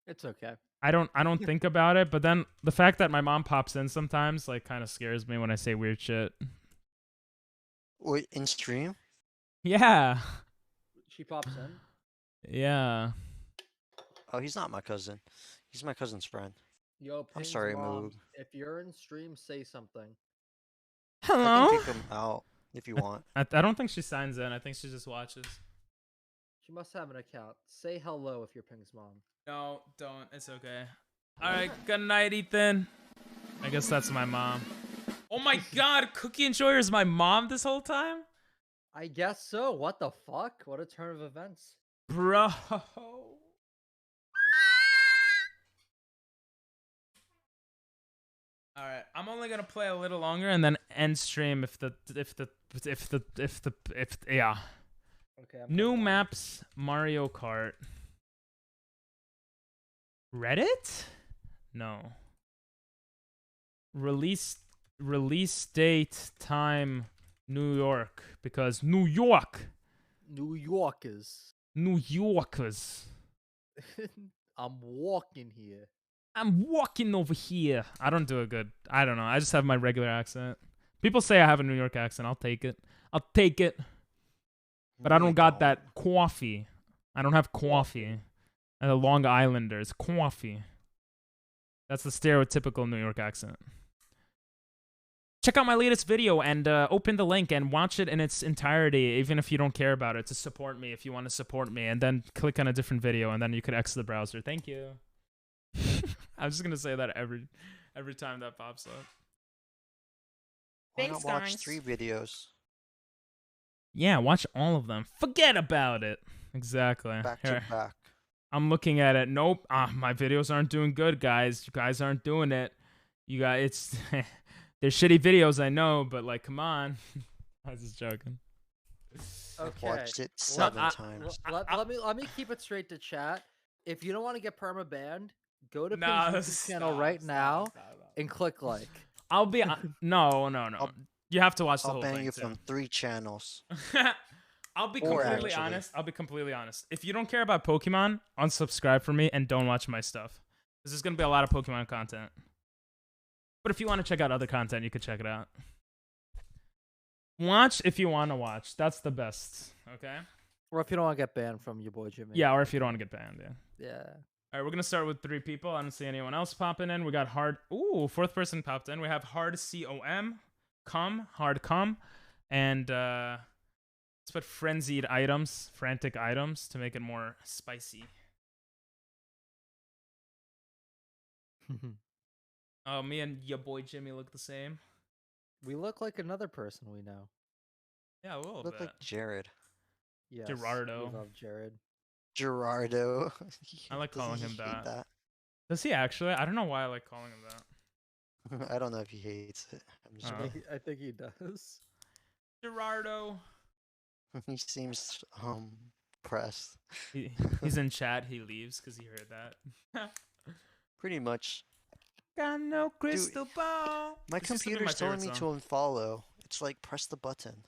It's okay. I don't think about it, but then the fact that my mom pops in sometimes like kind of scares me when I say weird shit. Wait, in stream? Yeah. She pops in. Yeah. Oh, he's not my cousin. He's my cousin's friend. Yo, I'm Ping's sorry, mom. Moog. If you're in stream, say something. I Hello. can kick him out if you want. I don't think she signs in. I think she just watches. She must have an account. Say hello if you're Ping's mom. No, don't. It's okay. All right. Good night, Ethan. I guess that's my mom. Oh my God, Cookie Enjoyer is my mom this whole time, I guess so. What the fuck? What a turn of events. bro. All right, I'm only gonna play a little longer and then end stream if yeah. Okay. New maps, Mario Kart. Reddit? No. Release date, time, New York, because New York. New Yorkers. New Yorkers. I'm walking here. I'm walking over here. I don't do it good. I don't know. I just have my regular accent. People say I have a New York accent. I'll take it. I'll take it. But I No, don't you got that coffee. I don't have coffee. And the Long Islanders. Coffee. That's the stereotypical New York accent. Check out my latest video and open the link and watch it in its entirety, even if you don't care about it, to support me if you want to support me. And then click on a different video, and then you could exit the browser. Thank you. I'm just going to say that every time that pops up. Why Thanks, not watch guys. 3 videos Yeah, watch all of them. Forget about it. Exactly. back Here. to back? I'm looking at it. Nope. My videos aren't doing good, guys. You guys aren't doing it. You guys, it's they're shitty videos, I know, but like, come on. I was just joking. I've Okay. watched it Let- 7 times. Let me keep it straight to chat. If you don't want to get perma banned, go to Nah, Ping's YouTube channel stop, right stop, now stop. and click like. I'll be no. You have to watch the I'll whole ban thing you too. from 3 channels. I'll be Four, completely actually. honest. I'll be completely honest. If you don't care about Pokemon, unsubscribe from me and don't watch my stuff. Because there's gonna be a lot of Pokemon content. But if you want to check out other content, you could check it out. Watch if you want to watch. That's the best. Okay. Or if you don't want to get banned from your boy Jimmy. Yeah, or if you don't want to get banned. Yeah. Yeah. All right, we're gonna start with 3 people. I don't see anyone else popping in. We got hard. Ooh, 4th person popped in. We have hard hard com, and let's put frenzied items, frantic items to make it more spicy. Oh, me and your boy Jimmy look the same. We look like another person we know. Yeah, a little Look bit. like Jared. Yes. Gerardo. We love Jared. Gerardo. I like Doesn't calling he him hate that. Does he actually? I don't know why I like calling him that. I don't know if he hates it. I'm just I think he does. Gerardo. he seems pressed. He's in chat. He leaves because he heard that. Pretty much. Got no crystal ball. My This used to be computer's my telling me favorite to unfollow. It's like press the button.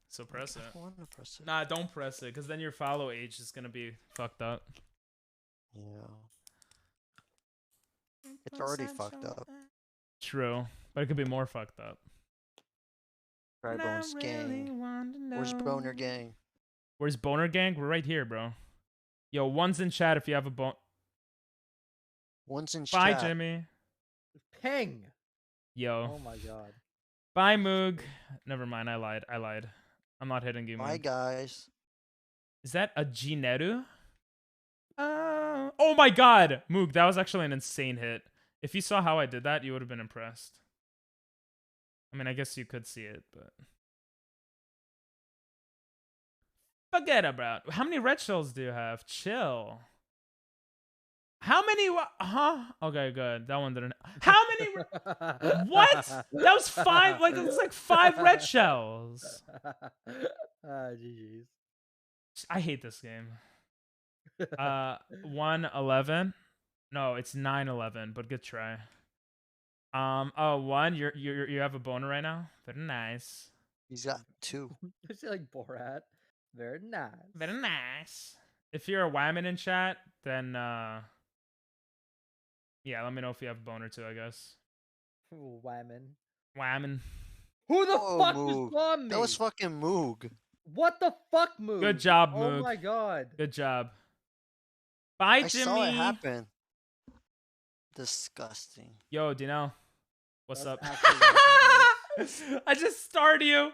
So press it. I don't want to press it. Nah, don't press it, because then your follow age is gonna be fucked up. Yeah. It's already fucked up. True, but it could be more fucked up. Drybones gang. Where's Boner gang? Where's Boner Gang? We're right here, bro. Yo, one's in chat if you have a bone. One's in Bye, chat. Jimmy. Ping. Yo. Oh my god. Bye, Moog. Never mind, I lied. I'm not hitting you, Bye, Moog. guys. Is that a Gineru? Oh my god! Moog, that was actually an insane hit. If you saw how I did that, you would have been impressed. I mean, I guess you could see it, but... Forget about it. How many red shells do you have? Chill. How many... Huh? Okay, good. That one didn't... How many... What? That was 5... Like, it was like 5 red shells. GG's. I hate this game. 111. No, it's 9/11, but good try. Oh, one, you have a boner right now? Very nice. He's got 2. I say like Borat. Very nice. Very nice. If you're a Whammon in chat, then yeah, let me know if you have a boner too, I guess. Ooh, Wyman. Whammon. Who the Oh, fuck Moog. just on me? That was fucking Moog. What the fuck, Moog? Good job, Oh Moog. my god. Good job. Bye, I Jimmy. saw it happen. Disgusting. Yo, Dino. What's That's up? actually I just starred you.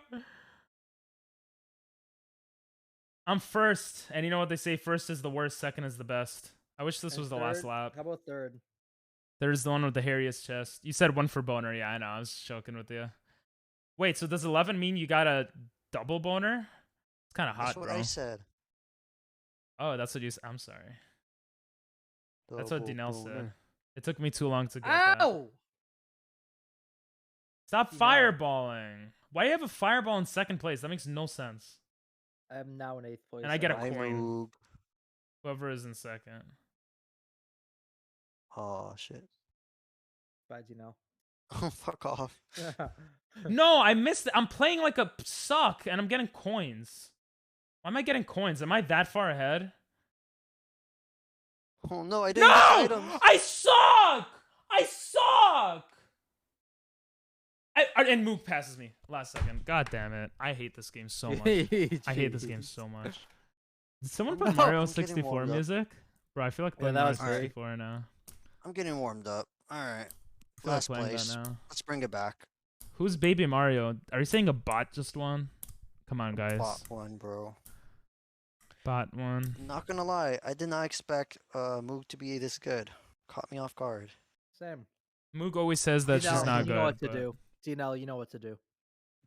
I'm first, and you know what they say? First is the worst, second is the best. I wish this And was the last third? lap. How about third? There's the one with the hairiest chest. You said one for boner. Yeah, I know. I was joking with you. Wait, so does 11 mean you got a double boner? It's kind of hot, That's what bro. I said. Oh, that's what you said. I'm sorry. That's what Double Dinell said. boner. It took me too long to get that. Ow! Stop Dinell. fireballing. Why do you have a fireball in second place? That makes no sense. I am now in 8th place. And I get a Bye, coin. Moog. Whoever is in second. Oh, shit. Bye, Gino. Oh, fuck off. No, I missed it. I'm playing like a suck, and I'm getting coins. Why am I getting coins? Am I that far ahead? Oh, no, I didn't get No! items. I suck! I suck! And Mook passes me last second. God damn it. I hate this game so much. I hate this game so much. Did someone put No, Mario I'm getting 64 warmed up. music? Bro, I feel like Yeah, playing that Mario was great. 64 now. I'm getting warmed up. Alright. I feel like Last playing place. that now. Let's bring it back. Who's Baby Mario? Are you saying a bot just won? Come on, guys. Bot 1, bro. Bot won. Not gonna lie, I did not expect Moog to be this good. Caught me off guard. Same. Moog always says that she's Dinell, not you good. know what to but- do. Dinell, you know what to do.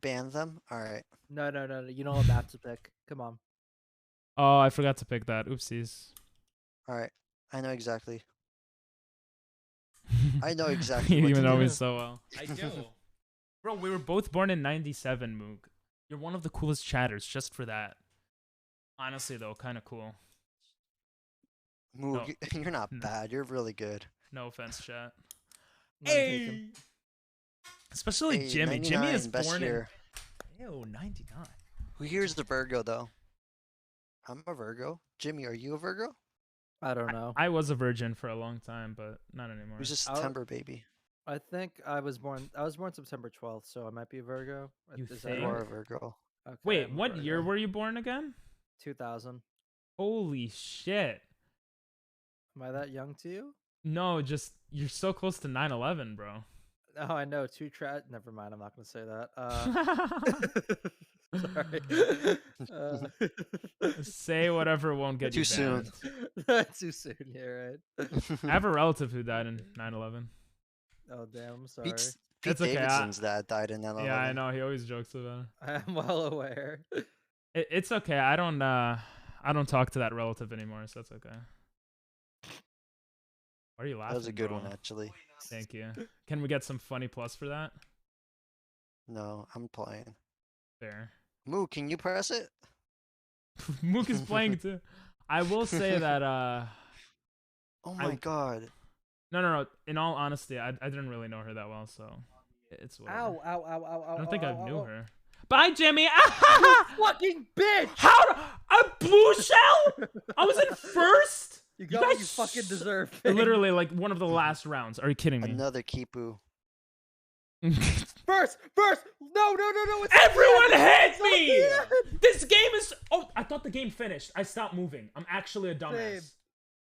Ban them? Alright. No. You know what map to pick. Come on. Oh, I forgot to pick that. Oopsies. Alright. I know exactly. I know exactly You what even to know do. me so well. I do. Bro, we were both born in 97, Moog. You're one of the coolest chatters just for that. Honestly, though, kind of cool. Moog, you're not No. bad. You're really good. No offense, chat. None taken. Especially Hey, Jimmy. Jimmy 99, is best born year. in... Ew, 99. Who here's the Virgo, though? I'm a Virgo. Jimmy, are you a Virgo? I don't know. I was a virgin for a long time, but not anymore. Who's a I'll- September baby? I think I was born September 12th, so I might be a Virgo. You Is think? You that are right? a Virgo. Okay, Wait, I'm a what year Virgo. were you born again? 2000. Holy shit. Am I that young to you? No, just you're so close to 9/11, bro. Oh, I know. Never mind. I'm not going to say that. Sorry. Say whatever won't get Too you soon. banned. Too soon. Yeah, right. I have a relative who died in 9/11. Oh, damn. I'm sorry. Pete It's okay, Davidson's dad died in 9/11. Yeah, I know. He always jokes about it. I'm well aware. It's okay. I don't talk to that relative anymore, so that's okay. Why are you laughing? That was a good bro? one, actually. Thank you. Can we get some funny plus for that? No, I'm playing. Fair. Moo, can you press it? Mook is playing too. I will say that Oh my god. no. In all honesty, I didn't really know her that well, so it's whatever. Ow, ow, ow, ow, ow. I don't think ow, I knew ow, ow. her. Bye, Jimmy. You fucking bitch! How? A blue shell? I was in first. You got what guys you fucking s- deserve. Literally, like one of the last rounds. Are you kidding me? Another Kipu. First! No! It's Everyone hit It's not me! the end! This game is. Oh, I thought the game finished. I stopped moving. I'm actually a dumbass. Same.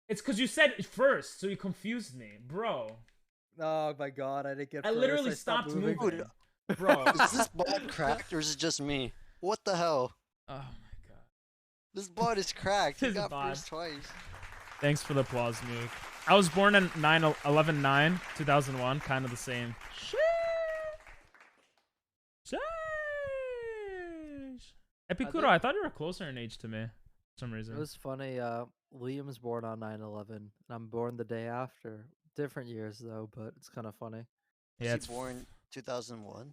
It's because you said it first, so you confused me, bro. Oh my god, I didn't get I first. literally stopped stopped moving, Dude. bro. Is this bot cracked or is it just me? What the hell? Oh my god. This bot is cracked. He This got bot. first twice. Thanks for the applause, Nuke. I was born in 11/9, 2001, kind of the same. Sheesh. Epicuro, I thought you were closer in age to me for some reason. It was funny. Liam's born on 9/11, and I'm born the day after. Different years though, but it's kind of funny. Yeah, Was it's he born 2001?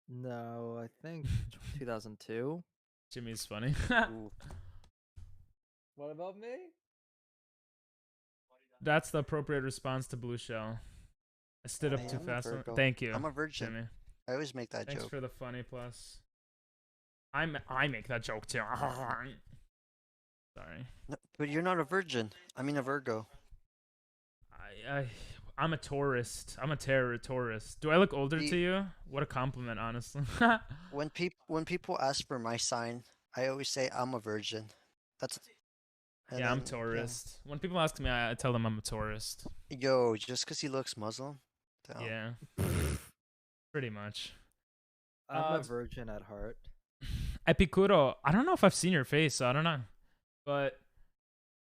No, I think 2002. Jimmy's funny. Ooh. What about me? That's the appropriate response to Blue Shell. I stood up Hey, too I'm a fast. Virgo. Thank you. I'm a virgin. Jimmy. I always make that Thanks joke. for the funny plus. I make that joke too. Sorry. No, but you're not a virgin. I mean a Virgo. I'm a tourist. I'm a terror tourist. Do I look older The- to you? What a compliment, honestly. When people ask for my sign, I always say I'm a virgin. That's and Yeah, I'm then, tourist. When people ask me, I tell them I'm a tourist. Yo, just because he looks Muslim? Damn. Yeah. Pretty much. I'm a virgin at heart. Epicuro, I don't know if I've seen your face, so I don't know. But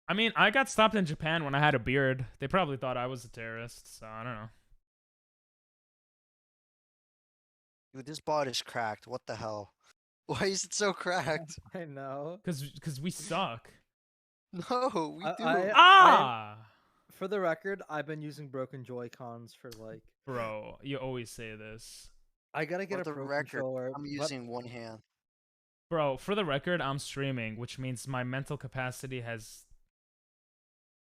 I mean, I got stopped in Japan when I had a beard. They probably thought I was a terrorist, so I don't know. Dude, this bot is cracked. What the hell? Why is it so cracked? I know. Cause we suck. No, we do. Ah, For the record, I've been using broken Joy Cons for like. bro, you always say this. I gotta get For a the pro record, controller. I'm but- using one hand. Bro, for the record, I'm streaming, which means my mental capacity has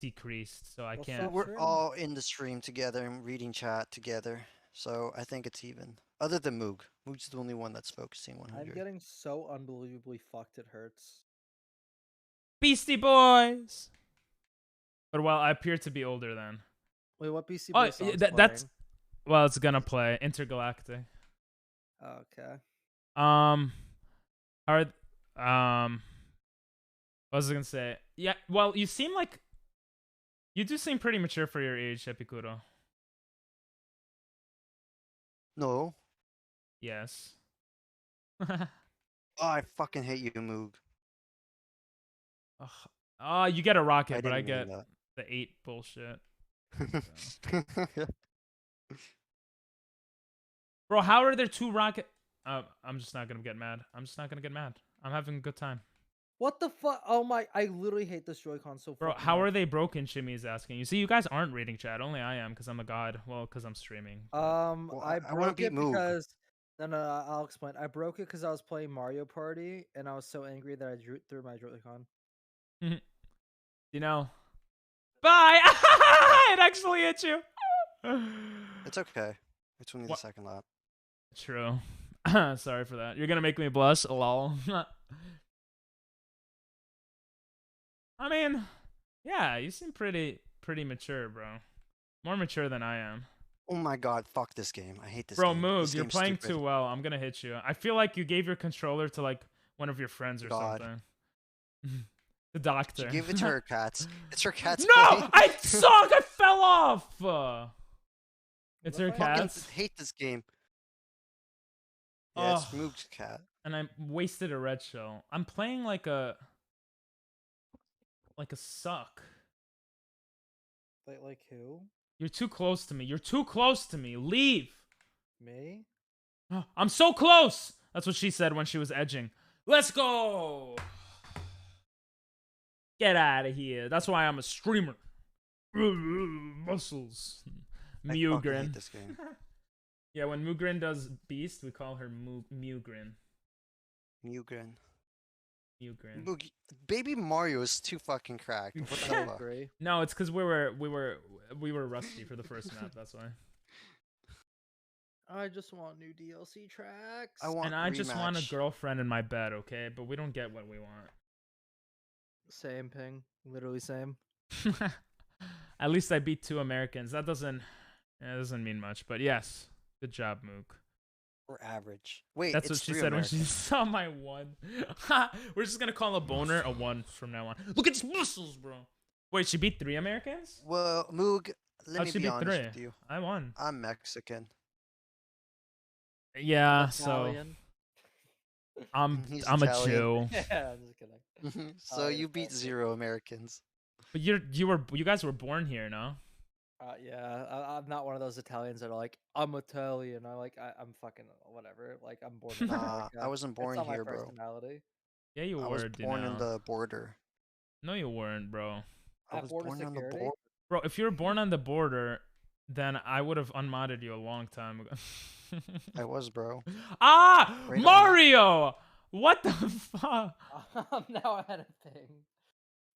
decreased, so I Well, can't. stop We're streaming. all in the stream together and reading chat together, so I think it's even. Other than Moog. Moog's the only one that's focusing 100. I'm getting so unbelievably fucked. It hurts. Beastie Boys. But well, I appear to be older then. Wait, what BC? Oh, Boy song's that's playing? well, it's gonna play Intergalactic. Okay. What was I gonna say? Yeah, well, you seem like you do seem pretty mature for your age, Epicuro. No. Yes. Oh, I fucking hate you, Moog. You get a rocket, but didn't I mean get the 8 bullshit. that. Bro, how are there 2 rocket? I'm just not gonna get mad. I'm having a good time. What the fuck? Oh my! I literally hate this Joy-Con so. Bro, fucking how much. are they broken? Shimmy is asking. You see, you guys aren't reading chat. Only I am, because I'm a god. Well, because I'm streaming. Well, I I wanna broke beat it Moog. because no, I'll explain. I broke it because I was playing Mario Party and I was so angry that I threw my Joy-Con. You know. Bye! It actually hit you. It's okay. It's only the What? second lap. True. Sorry for that. You're gonna make me blush. Lol. I mean, yeah, you seem pretty mature, bro. More mature than I am. Oh my god, fuck this game. I hate this Bro, game. Moog, This you're game's playing stupid. too well. I'm gonna hit you. I feel like you gave your controller to like one of your friends or God. something. The doctor. She gave it to her cats. It's her cats. No, playing. I suck. I fell off. It's her What? Fucking cats, hate this game. Yeah, it's Ugh. Moog's cat. and I wasted a red shell. I'm playing like a suck. Like who? You're too close to me. You're too close to me. Leave. Me? I'm so close. That's what she said when she was edging. Let's go. Get out of here. That's why I'm a streamer. Muscles. I fucking hate Mugrin. this game. Yeah, when Mugrin does beast, we call her Mugrin. Mugrin. Mugrin. Moog, Baby Mario is too fucking cracked. What the I fuck? agree. No, it's because we were rusty for the first map. That's why. I just want new DLC tracks. I want And I just want a rematch. girlfriend in my bed, okay? But we don't get what we want. Same ping. Literally same. At least I beat 2 Americans. That doesn't mean much, but yes, good job, Mook. Or average. Wait, That's it's what she 3 said when she Americans. saw my 1. We're just gonna call a boner a 1 from now on. Look at his muscles, bro. Wait, she beat 3 Americans? Well, Moog, let How'd me she be beat honest 3? with you. I won. I'm Mexican. Yeah, Italian. He's I'm a Italian. Jew. Yeah, I'm just kidding. So yeah, you beat that's it. 0 Americans. But you guys were born here, no? Yeah, I'm not one of those Italians that are like, I'm Italian. I'm fucking whatever. Like, I'm born in Nah, America. I wasn't born it's not here, my bro. personality. Yeah, you I were. was you born in know. the border. No, you weren't, bro. I At was border born on the security? border. Bro, if you were born on the border, then I would have unmodded you a long time ago. I was, bro. Ah, Right on. Mario! What the fuck? I'm now ahead of thing.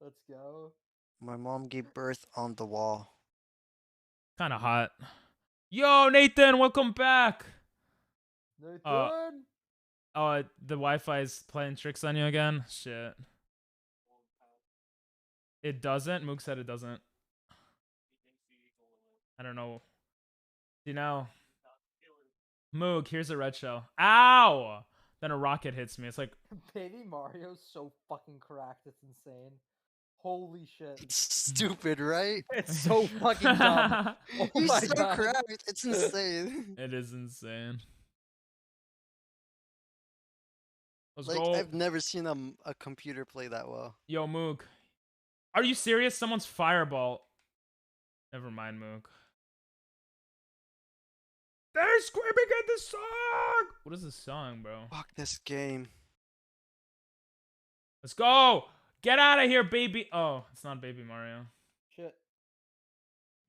Let's go. My mom gave birth on the wall. Kind of hot. Yo, Nathan, welcome back. Nathan. Oh, the Wi-Fi is playing tricks on you again? Shit. It doesn't? Mook said it doesn't. I don't know. You know. Moog, here's a red shell. Ow! Then a rocket hits me. It's like, Baby Mario's so fucking cracked. It's insane. Holy shit. It's stupid, right? It's so fucking dumb. Oh He's my so God. cracked. It's insane. it is insane. Let's Like go. I've never seen a computer play that well. Yo, Moog. Are you serious? Someone's fireball. Never mind, Moog. They're screaming at the song! What is this song, bro? Fuck this game. Let's go! Get out of here, baby! Oh, it's not Baby Mario. Shit.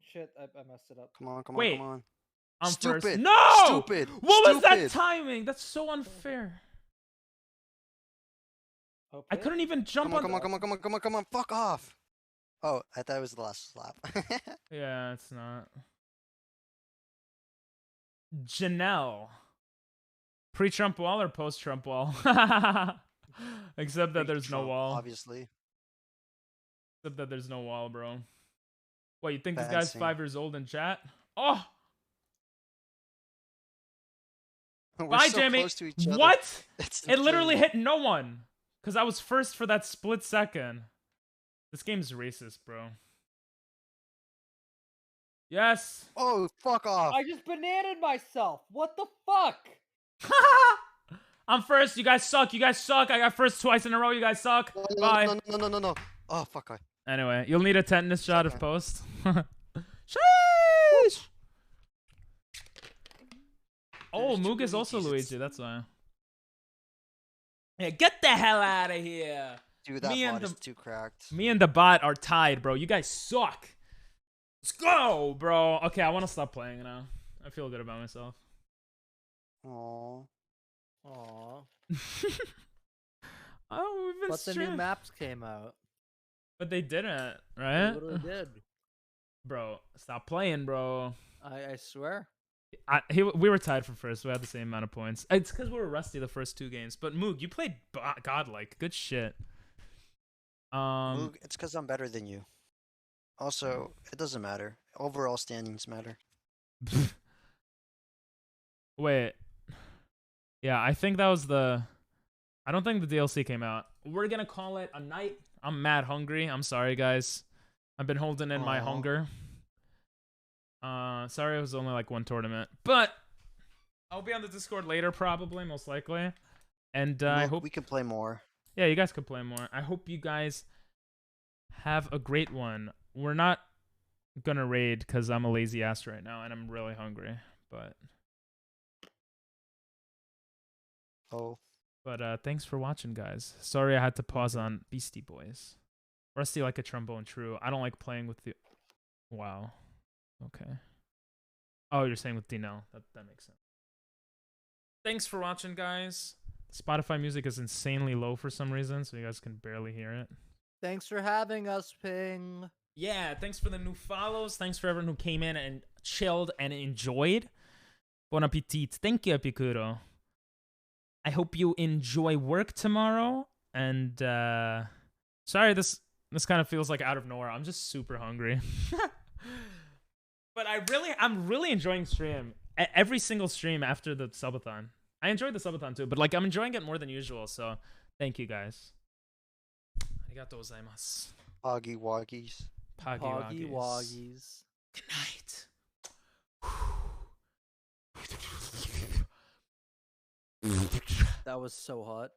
Shit, I messed it up. Come on, come Wait. on, come on. I'm Stupid. first. No! Stupid. What was that Stupid. timing? That's so unfair. Okay. I couldn't even jump Come on, on. come on, come on, come on, come on, come on. Fuck off. Oh, I thought it was the last slap. Yeah, it's not. Janelle. Pre-Trump wall or post-Trump wall? Except that there's no Trump, wall. Obviously. Except that there's no wall, bro. What, you think this Bad guy's scene. 5 years old in chat? Oh! We're Bye, so Jamie! close to each other. What? It's It literally insane. hit no one. Because I was first for that split second. This game's racist, bro. Yes! Oh, fuck off. I just bananaed myself. What the fuck? I'm first. You guys suck. You guys suck. I got first twice in a row. You guys suck. No, no, Bye. No, no, no, no, no. Oh, fuck. Anyway, you'll need a tetanus shot if Okay. post. Sheesh! Oh, There's too Moog is many also Jesus. Luigi. That's why. Yeah, get the hell out of here. Dude, that Me and mod is the- too cracked. Me and the bot are tied, bro. You guys suck. Let's go, bro. Okay, I want to stop playing now. I feel good about myself. Aww. Aww. Oh, we've been But the new streaming. maps came out. But they didn't, They right? literally did. Bro, stop playing, bro. I swear. We were tied for first. We had the same amount of points. It's because we were rusty the first 2 games. But Moog, you played godlike. Good shit. Moog, it's because I'm better than you. Also, it doesn't matter. Overall standings matter. Wait. Yeah, I think that was the... I don't think the DLC came out. We're gonna call it a night. I'm mad hungry. I'm sorry, guys. I've been holding in my Aw. hunger. Sorry it was only like 1 tournament. But I'll be on the Discord later, probably, most likely. And I Moog, hope... we can play more. Yeah, you guys could play more. I hope you guys have a great one. We're not gonna raid because I'm a lazy ass right now and I'm really hungry. But Oh. thanks for watching, guys. Sorry I had to pause on Beastie Boys. Rusty like a trombone, true. I don't like playing with the... Wow. Okay. Oh, you're saying with Dinell. That makes sense. Thanks for watching, guys. Spotify music is insanely low for some reason, so you guys can barely hear it. Thanks for having us, Ping. Yeah, thanks for the new follows. Thanks for everyone who came in and chilled and enjoyed. Bon appetit. Thank you, Epicuro. I hope you enjoy work tomorrow. And sorry, this kind of feels like out of nowhere. I'm just super hungry. But I'm really enjoying stream. Every single stream after the subathon. I enjoyed the subathon too, but like I'm enjoying it more than usual. So thank you guys. Arigatou gozaimasu. Poggy Woggies. Poggy Woggies. Good night. That was so hot.